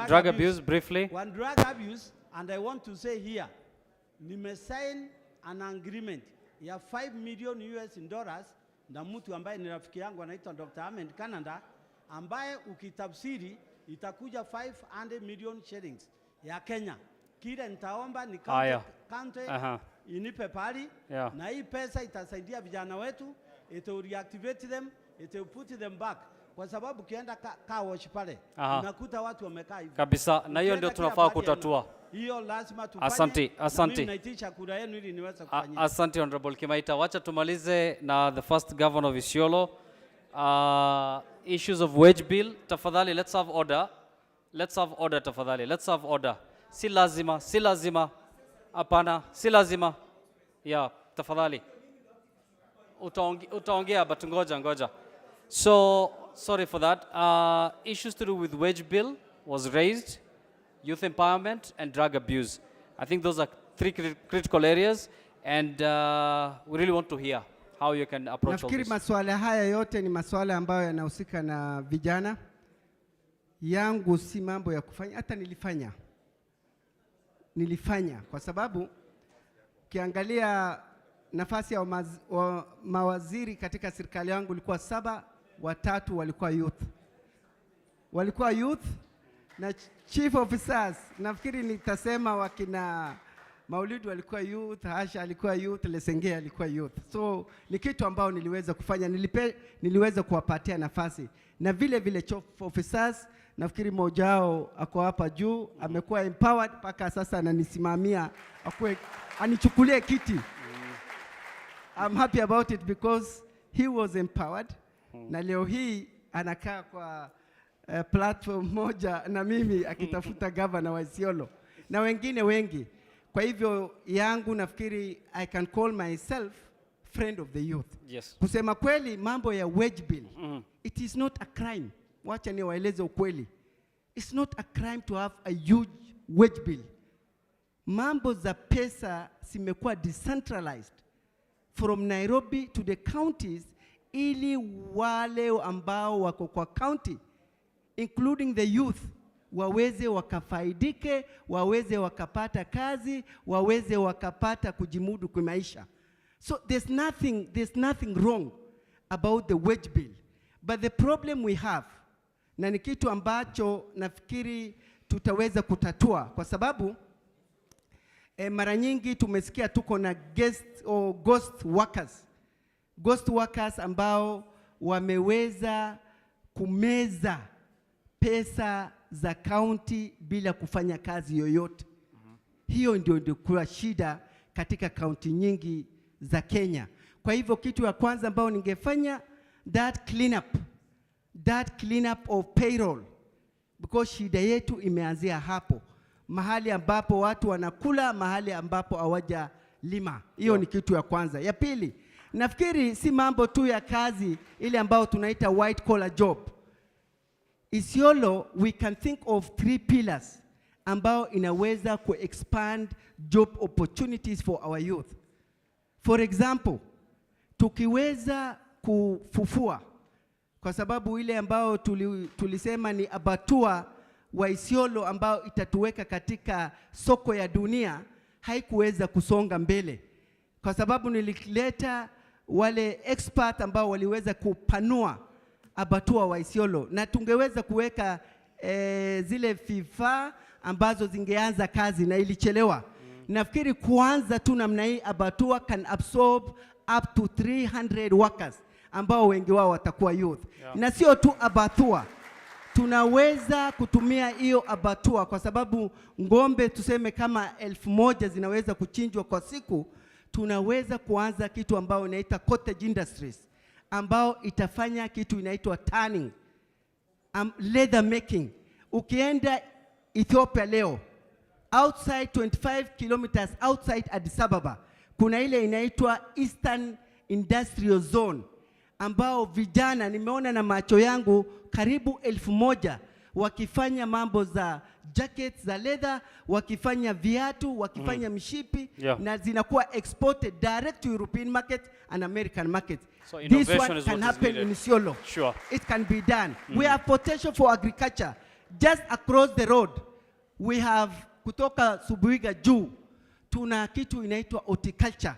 Drug abuse briefly. One drug abuse, and I want to say here, nimesign an agreement ya $5 million na mtu ambaye ni rafiki yangu anaitwa Dr. Ahmed Canada, ambaye ukitafsiri itakuja 500 million shillings ya Kenya. Kile nitaomba ni county inipe pali, na hii pesa itasaidia vijana wetu, it will reactivate them, it will put them back. Kwa sababu kienda car wash pale, unakuta watu wamekaa hivi. Kabisa, na hiyo ndio tunafaa kutatua. Hiyo lazima tufanye. Asante. Mimi naitisha kura yenu ili niweze kufanya. Asante Honorable Kimaita. Wacha tumalize na the first governor of Isiolo. Issues of wage bill. Tafadhali, let's have order. Let's have order tafadhali. Let's have order. Si lazima. Hapana, si lazima. Tafadhali. Utaongea but ngoja. So, sorry for that. Issues to do with wage bill was raised, youth empowerment and drug abuse. I think those are three critical areas, and we really want to hear how you can approach all this. Nafikiri masuala haya yote ni masuala ambayo yanahusika na vijana. Yangu si mambo ya kufanya, hata nilifanya kwa sababu ukiangalia nafasi ya mawaziri katika serikali yangu ilikuwa 7, 3 walikuwa youth na chief officers. Nafikiri nitasema wakina Maulidi walikuwa youth, Asha alikuwa youth, Lesenge alikuwa youth. So ni kitu ambao niliweza kufanya, niliweza kuwapatia nafasi. Na vile chief officers, nafikiri mmoja wao ako hapa juu, amekuwa empowered mpaka sasa ananisimamia, anichukulie kiti. I'm happy about it because he was empowered. Na leo hii anakaa kwa platform moja na mimi akitafuta governor wa Isiolo na wengine wengi. Kwa hivyo yangu nafikiri I can call myself friend of the youth. Yes. Kusema kweli mambo ya wage bill, it is not a crime. Wacha niwaeleze ukweli. It's not a crime to have a huge wage bill. Mambo za pesa zimekuwa decentralized from Nairobi to the counties, ili wale ambao wako kwa county including the youth waweze wakafaidike, waweze wakapata kazi, waweze wakapata kujimudu kwa maisha. So there's nothing wrong about the wage bill, but the problem we have, na ni kitu ambacho nafikiri tutaweza kutatua, kwa sababu mara nyingi tumesikia tuko na ghost workers ambao wameweza kumeza pesa za county bila kufanya kazi yoyote. Hiyo ndio kwa shida katika county nyingi za Kenya. Kwa hivyo kitu ya kwanza ambao ningefanya, that cleanup of payroll, because shida yetu imeanzia hapo, mahali ambapo watu wanakula, mahali ambapo hawaja lima. Hiyo ni kitu ya kwanza. Ya pili, nafikiri si mambo tu ya kazi ile ambao tunaita white collar job. Isiolo, we can think of 3 pillars ambao inaweza ku-expand job opportunities for our youth. For example, tukiweza kufufua, kwa sababu ile ambao tulisema ni abatua wa Isiolo ambao itatuweka katika soko ya dunia, haikuweza kusonga mbele. Kwa sababu nilileta wale expert ambao waliweza kupanua abatua wa Isiolo, na tungeweza kuweka zile vifaa ambazo zingeanza kazi na ilichelewa. nafikiri kuanza tu namna hii abattoir can absorb up to 300 workers ambao wengi wao watakuwa youth. Na sio tu abattoir, tunaweza kutumia hiyo abattoir kwa sababu ngombe tuseme kama 1000 zinaweza kuchinjwa kwa siku. Tunaweza kuanza kitu ambao inaitwa cottage industries, ambao itafanya kitu inaitwa tanning, leather making. Ukienda Ethiopia leo, outside 25 kilometers outside Addis Ababa, kuna ile inaitwa Eastern Industrial Zone, ambao vijana nimeona na macho yangu karibu 1000 wakifanya mambo za jackets za leather, wakifanya viatu, wakifanya mishipi, na zinakuwa exported direct to European market and American market. So this one can happen in Isiolo. Sure. It can be done. We have potential for agriculture. Just across the road, we have kutoka Subuiga juu, tuna kitu inaitwa horticulture.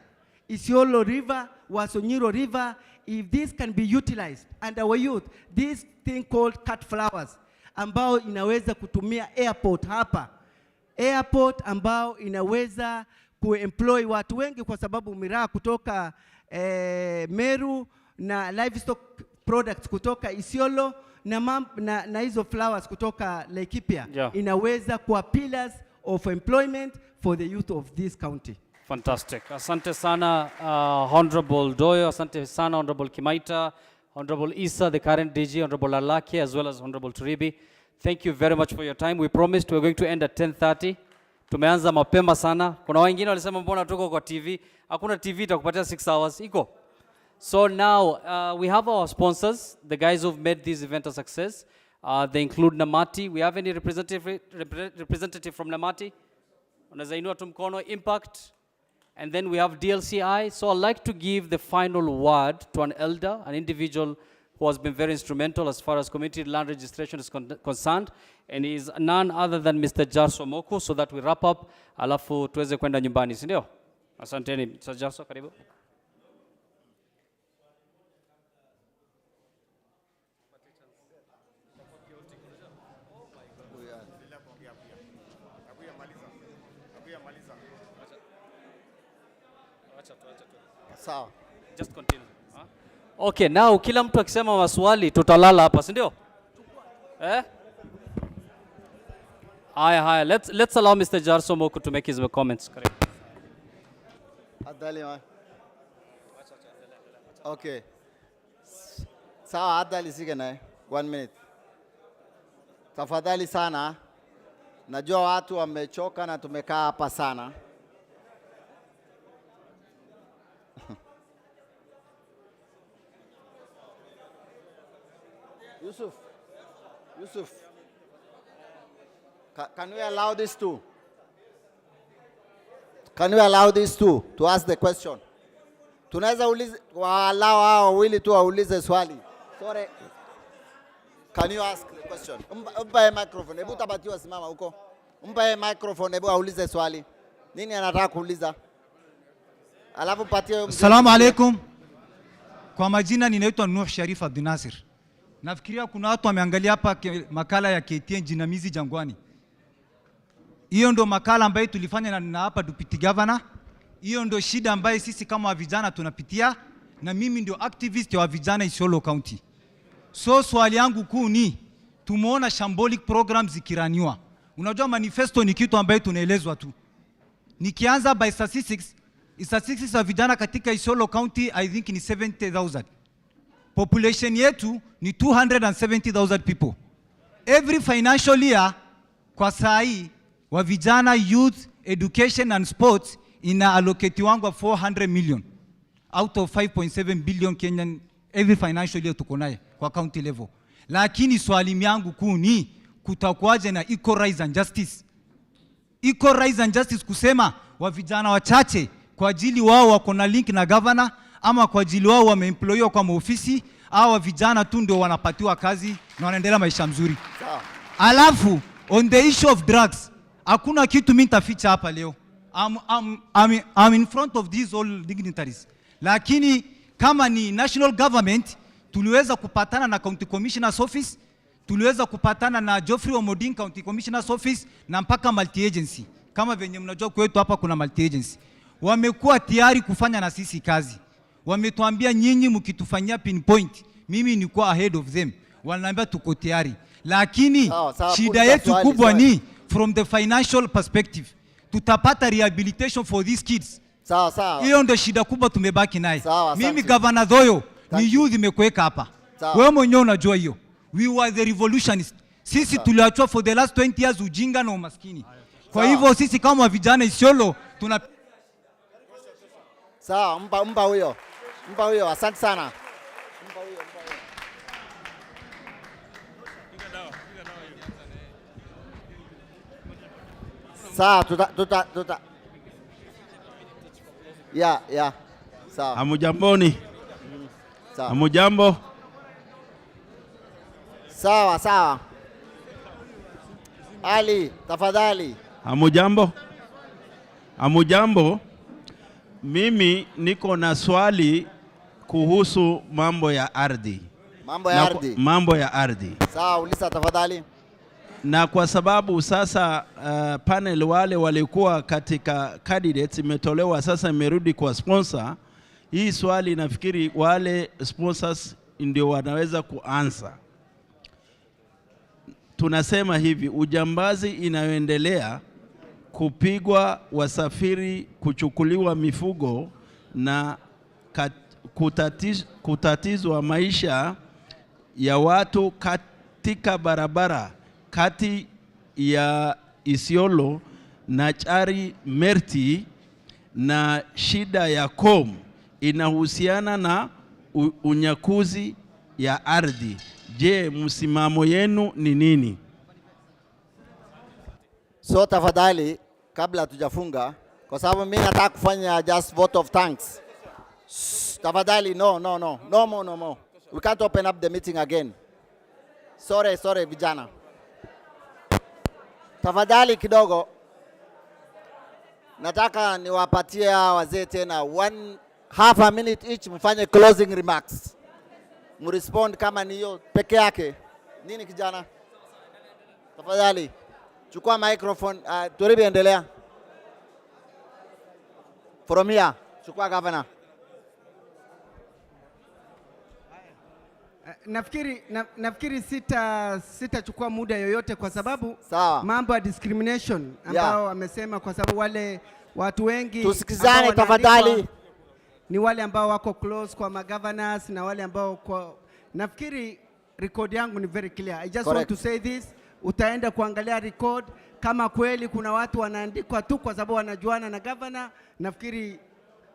Isiolo River, Wasonyiro River, if this can be utilized and our youth, this thing called cut flowers, ambao inaweza kutumia airport hapa. Airport ambao inaweza kuemploy watu wengi kwa sababu miraa kutoka Meru na livestock products kutoka Isiolo na hizo flowers kutoka Laikipia, inaweza kuwa pillars of employment for the youth of this county. Fantastic. Asante sana Honorable Doyo, asante sana Honorable Kimaita, Honorable Isa, the current DG, Honorable Alake, as well as Honorable Turibi. Thank you very much for your time. We promised we're going to end at 10:30. Tumeanza mapema sana. Kuna wengine walisema mbona tuko kwa TV? Hakuna TV itakupatia 6 hours. Iko. So now we have our sponsors, the guys who've made this event a success. They include Namati. We have any representative from Namati? Unaweza inua tu mkono. Impact. And then we have DLCI. So I'd like to give the final word to an elder, an individual who has been very instrumental as far as community land registration is concerned, and he is none other than Mr. Jarso Moku, so that we wrap up, alafu tuweze kwenda nyumbani, si ndio? Asanteni, Mr. Jarso, karibu. Sawa. Just continue. Okay, now kila mtu akisema maswali tutalala hapa, si ndio? Haya, let's allow Mr. Jarso Moku to make his comments. Correct. Adali. Okay. Sawa, Adali sige naye. 1 minute. Tafadhali sana. Najua watu wamechoka na tumekaa hapa sana. Yusuf, can we allow these two? Can we allow these two to ask the question? Tunaweza allow hao wawili tu waulize swali. Sorry. Can you ask the question? Mpa microphone. Hebu tabatiwa simama huko. Mpa microphone, hebu aulize swali. Nini anataka kuuliza? Alafu patie. Assalamu alaikum. Kwa majina ninaitwa Nuh Sharif Abdinasir. Nafikiria kuna watu wameangalia hapa makala ya KTN jinamizi jangwani. Hiyo ndo makala ambayo tulifanya na hapa deputy governor. Hiyo ndo shida ambayo sisi kama vijana tunapitia, na mimi ndio activist wa vijana Isiolo County. So swali yangu kuu ni tumeona shambolic programs zikiraniwa. Unajua manifesto ni kitu ambayo tunaelezwa tu. Nikianza by statistics za vijana katika Isiolo County I think ni 70,000. Population yetu ni 270,000 people. Every financial year kwa sai wa vijana, youth, education and sports ina allocate wangu 400 million out of 5.7 billion Kenyan every financial year tuko naye kwa county level. Lakini swali yangu kuu ni kutakuwaje na equal rights and justice? Equal rights and justice kusema wa vijana wachache kwa ajili wao wako na link na governor, ama kwa ajili wao wameemployiwa kwa maofisi, au vijana tu ndio wanapatiwa kazi na wanaendelea maisha mzuri. Alafu on the issue of drugs, hakuna kitu mimi nitaficha hapa leo. I'm in front of these all dignitaries. Lakini kama ni national government, tuliweza kupatana na county commissioner's office, tuliweza kupatana na Geoffrey Omoding county commissioner's office, na mpaka multi agency kama venye mnajua kwetu hapa kuna multi agency. Wamekuwa tayari kufanya na sisi kazi. Wametuambia nyinyi mkitufanyia pinpoint, mimi niko ahead of them. Wananiambia tuko tayari. Lakini shida yetu kubwa ni from the financial perspective. Tutapata rehabilitation for these kids. Sawa. Hiyo ndio shida kubwa tumebaki naye. Mimi Governor Dhoyo ni youth imekuweka hapa. Wewe mwenyewe unajua hiyo. We were the revolutionists. Sisi tuliachwa for the last 20 years ujinga na umaskini. Kwa hivyo sisi kama vijana Isiolo tuna sawa, mpa huyo. Asante sana. Sawa, tuta. Yeah. Sawa. Hamujamboni? Sawa. Hamujambo? Sawa. Ali, tafadhali. Hamujambo? Mimi niko na swali kuhusu mambo ya ardhi. Mambo ya ardhi. Sawa, uliza tafadhali. Na kwa sababu sasa panel wale walikuwa katika candidates imetolewa, sasa imerudi kwa sponsor. Hii swali nafikiri wale sponsors ndio wanaweza kuansa. Tunasema hivi, ujambazi inayoendelea, kupigwa wasafiri, kuchukuliwa mifugo na kutatizwa maisha ya watu katika barabara kati ya Isiolo na Chari Merti na shida ya kom inahusiana na unyakuzi ya ardhi. Je, msimamo yenu ni nini? So tafadhali, kabla hatujafunga, kwa sababu mimi nataka kufanya just vote of thanks. Tafadhali, no more. We can't open up the meeting again. Sorry vijana. Tafadhali kidogo, nataka niwapatie wazee tena half a minute each, mfanye closing remarks. Mrespond kama ni hiyo peke yake. Nini kijana? Tafadhali, chukua microphone, Toribi endelea. From here, chukua governor. Nafikiri sitachukua muda yoyote kwa sababu mambo ya discrimination ambao amesema, kwa sababu wale watu wengi tusikizane tafadhali, ni wale ambao wako close kwa governors na wale ambao kwa, nafikiri record yangu ni very clear. I just want to say this, utaenda kuangalia record kama kweli kuna watu wanaandikwa tu kwa sababu wanajuana na governor, nafikiri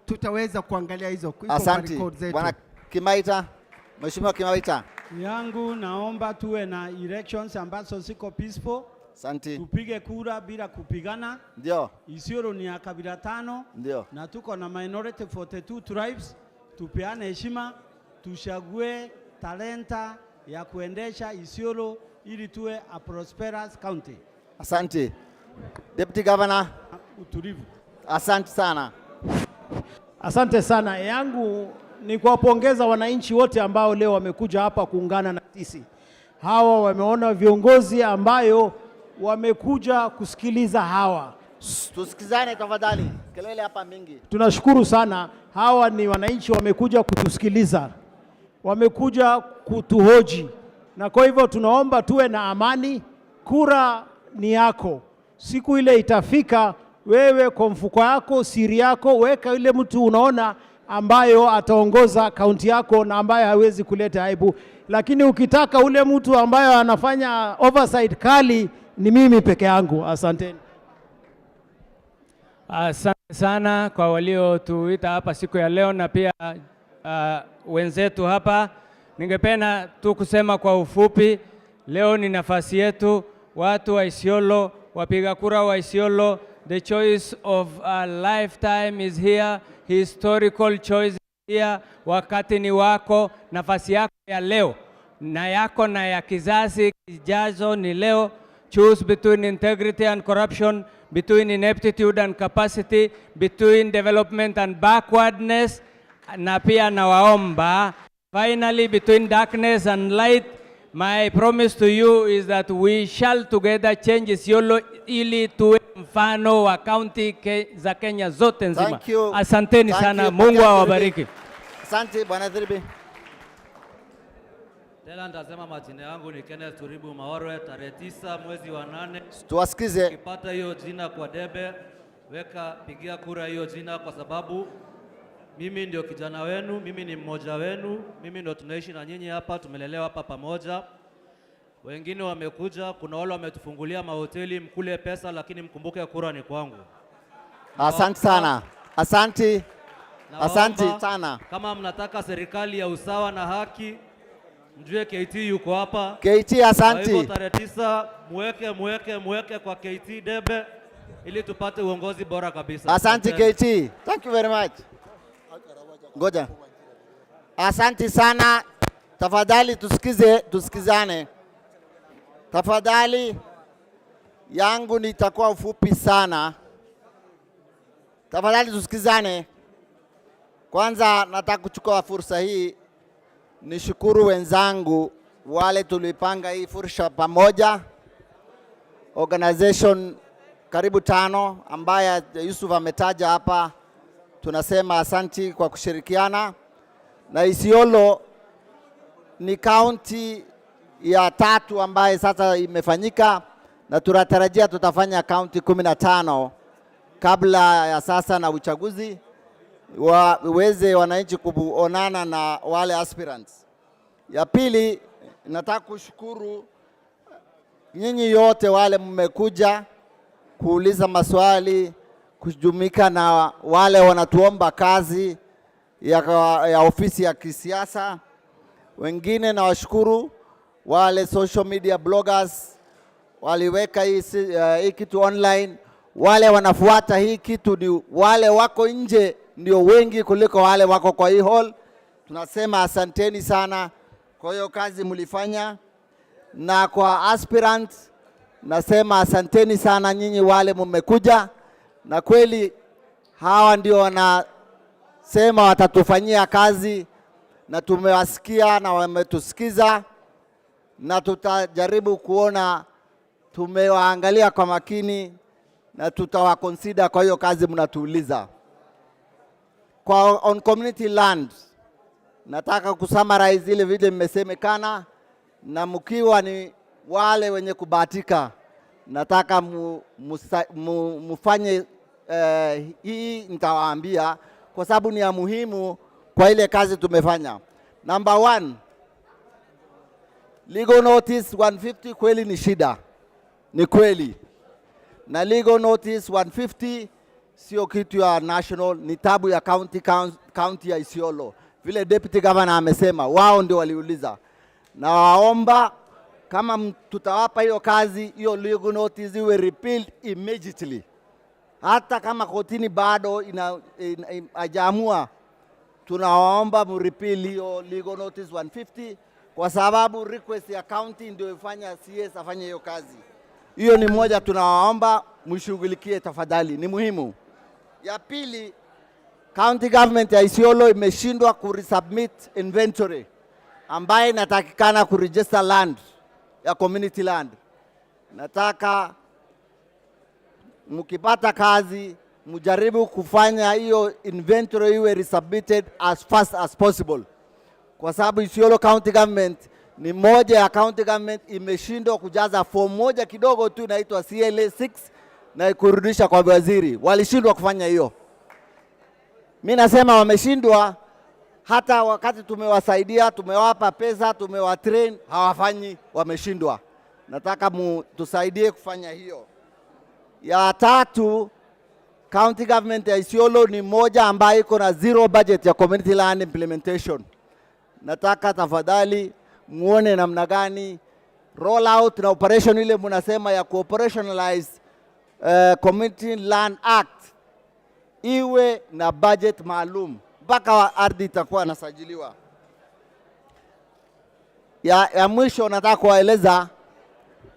tutaweza kuangalia hizo record zetu. Bwana Kimaita, Mheshimiwa Kimaita. Yangu naomba tuwe na elections ambazo siko peaceful. Asante. Tupige kura bila kupigana. Ndio. Isiolo ni ya kabila 5. Ndio. Na tuko na minority 42 tribes. Tupeane heshima, tushague talenta ya kuendesha Isiolo ili tuwe a prosperous county. Asante. Deputy Governor. Utulivu. Asante sana. Asante sana. Yangu ni kuwapongeza wananchi wote ambao leo wamekuja hapa kuungana na sisi. Hawa wameona viongozi ambayo wamekuja kusikiliza hawa. Tusikizane tafadhali. Kelele hapa mingi. Tunashukuru sana. Hawa ni wananchi wamekuja kutusikiliza. Wamekuja kutuhoji. Na kwa hivyo tunaomba tuwe na amani. Kura ni yako. Siku ile itafika, wewe kwa mfuko yako, siri yako, weka ile mtu unaona ambayo ataongoza kaunti yako na ambaye hawezi kuleta aibu. Lakini ukitaka ule mtu ambaye anafanya oversight kali, ni mimi peke yangu. Asanteni. Asante sana kwa waliotuita hapa siku ya leo na pia wenzetu hapa. Ningependa tu kusema kwa ufupi, leo ni nafasi yetu, watu wa Isiolo, wapiga kura wa Isiolo. The choice of a lifetime is here. Historical choice is here. Wakati ni wako, nafasi yako ya leo na yako na ya kizazi kijazo ni leo. Choose between integrity and corruption, between ineptitude and capacity, between development and backwardness. Na pia nawaomba, finally, between darkness and light. My promise to you is that we shall together change Isiolo ili tuwe mfano wa kaunti za Kenya zote nzima. Thank you. Asanteni Thank sana, you. Mungu awabariki. Asante Bwana Thiribi. Tena nitasema majina yangu ni Kenneth Turibu Maorwe, tarehe 9 mwezi wa 8. Tuwasikize. Ukipata hiyo jina kwa debe, pigia kura hiyo jina, kwa sababu mimi ndio kijana wenu, mimi ni mmoja wenu, mimi ndio tunaishi na nyinyi hapa, tumelelewa hapa pamoja. Wengine wamekuja, kuna wale wametufungulia mahoteli, mkule pesa, lakini mkumbuke kura ni kwangu. Asante sana. Asante. Asante sana. Kama mnataka serikali ya usawa na haki, mjue KT yuko hapa. KT, asante. Kwa hivyo tarehe 9 muweke kwa KT debe ili tupate uongozi bora kabisa. Asante KT. Thank you very much. Ngoja. Asante sana. Tafadhali tusikizane. Tafadhali yangu nitakuwa ufupi sana. Tafadhali tusikizane. Kwanza nataka kuchukua fursa hii nishukuru wenzangu wale tulipanga hii fursa pamoja. Organization karibu 5 ambaye Yusuf ametaja hapa. Tunasema asanti kwa kushirikiana. Na Isiolo ni county ya 3 ambaye sasa imefanyika, na tunatarajia tutafanya county 15 kabla ya sasa na uchaguzi waweze wananchi kuonana na wale aspirants. Ya pili, nataka kushukuru nyinyi yote wale mmekuja kuuliza maswali, kujumika na wale wanatuomba kazi ya ofisi ya kisiasa. Wengine na washukuru wale social media bloggers waliweka hii kitu online. Wale wanafuata hii kitu ni wale wako nje ndio wengi kuliko wale wako kwa hii hall. Tunasema asanteni sana kwa hiyo kazi mlifanya. Na kwa aspirants nasema asanteni sana nyinyi wale mmekuja, na kweli hawa ndio wanasema watatufanyia kazi, na tumewasikia na wametusikiza, na tutajaribu kuona, tumewaangalia kwa makini na tutawaconsider kwa hiyo kazi mnatuuliza. Kwa on community land, nataka kusummarize ile vile mmesemekana, na mkiwa ni wale wenye kubahatika, nataka mufanye hii nitawaambia kwa sababu ni ya muhimu kwa ile kazi tumefanya. Number 1, legal notice 150 kweli ni shida. Ni kweli. Na legal notice 150 sio kitu ya national, ni tabu ya county ya Isiolo. Vile deputy governor amesema, wao ndio waliuliza. Na waomba kama tutawapa hiyo kazi, hiyo legal notice iwe repealed immediately. Hata kama kotini bado hajaamua, tunawaomba mrepeal hiyo legal notice 150 kwa sababu request ya county ndio ifanya CS afanye hiyo kazi. Hiyo ni moja, tunawaomba mshughulikie tafadhali, ni muhimu. Ya pili, county government ya Isiolo imeshindwa kuresubmit inventory ambaye inatakikana kuregister land ya community land. Nataka mkipata kazi mjaribu kufanya hiyo inventory iwe resubmitted as fast as possible, kwa sababu Isiolo County Government ni moja ya county government imeshindwa kujaza form moja kidogo tu inaitwa CLA 6 na kurudisha kwa waziri. Walishindwa kufanya hiyo. Mimi nasema wameshindwa, hata wakati tumewasaidia, tumewapa pesa, tumewatrain, hawafanyi, wameshindwa. Nataka tusaidie kufanya hiyo. Ya tatu, county government ya Isiolo ni moja ambayo iko na zero budget ya community land implementation. Nataka tafadhali muone namna gani roll out na operation ile mnasema ya operationalize Community Land Act iwe na budget maalum mpaka ardhi itakuwa nasajiliwa. Ya mwisho nataka kuwaeleza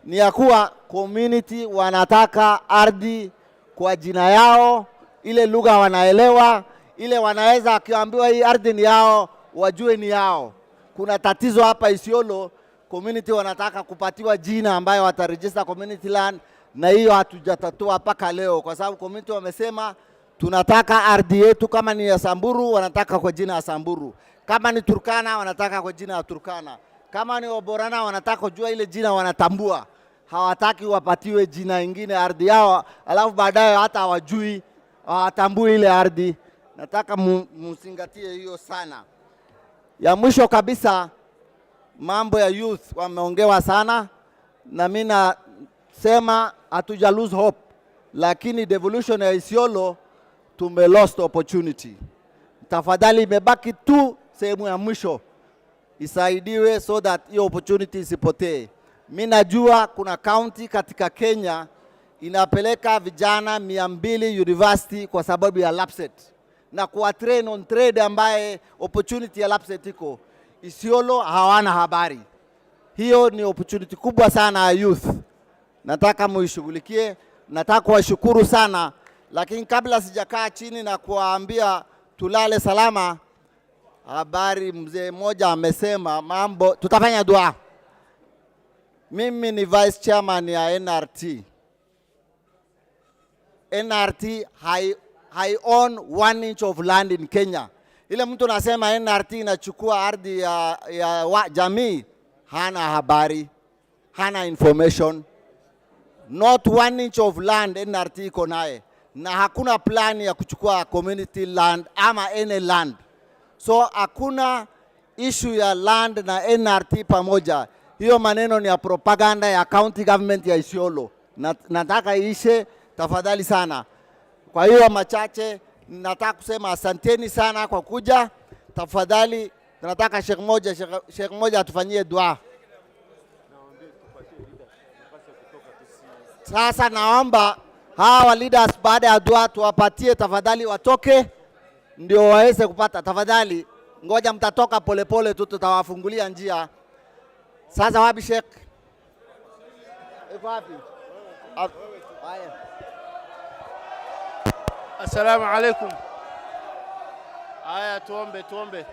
ni ya kuwa community wanataka ardhi kwa jina yao, ile lugha wanaelewa, ile wanaweza akiambiwa hii ardhi ni yao wajue ni yao. Kuna tatizo hapa Isiolo, community wanataka kupatiwa jina ambayo wataregister community land, na hiyo hatujatatua mpaka leo, kwa sababu community wamesema tunataka ardhi yetu, kama ni ya Samburu wanataka kwa jina ya Samburu, kama ni Turkana wanataka kwa jina ya Turkana, kama ni Waborana wanataka kujua ile jina wanatambua. Hawataki wapatiwe jina ingine ardhi yao, alafu baadaye hata hawajui, hawatambui ile ardhi. Nataka msingatie hiyo sana. Ya mwisho kabisa, mambo ya youth wameongewa sana, na mimi nasema hatuja lose hope, lakini devolution ya Isiolo tume lost opportunity. Tafadhali imebaki tu sehemu ya mwisho isaidiwe so that hiyo opportunity isipotee. Mimi najua kuna county katika Kenya inapeleka vijana 200 university kwa sababu ya LAPSSET na kuwa train on trade ambaye opportunity ya LAPSSET iko. Isiolo hawana habari. Hiyo ni opportunity kubwa sana ya youth. Nataka muishughulikie. Nataka kuwashukuru sana, lakini kabla sijakaa chini na kuwaambia tulale salama, habari mzee mmoja amesema mambo, tutafanya dua. Mimi ni vice chairman ya NRT. NRT hai own 1 inch of land in Kenya. Ile mtu nasema NRT inachukua ardhi ya Jamii, hana habari, hana information. Not 1 inch of land NRT iko naye, na hakuna plan ya kuchukua community land ama any land. So hakuna issue ya land na NRT pamoja. Hiyo maneno ni ya propaganda ya county government ya Isiolo. Nataka ishe tafadhali sana. Kwa hiyo machache nataka kusema asanteni sana kwa kuja. Tafadhali tunataka Sheikh moja atufanyie dua. Sasa naomba hawa leaders baada ya dua tuwapatie tafadhali watoke ndio waweze kupata. Tafadhali ngoja mtatoka polepole tu, tutawafungulia njia. Sasa wapi Sheikh? Iko wapi? Haya. Assalamu alaikum. Haya tuombe.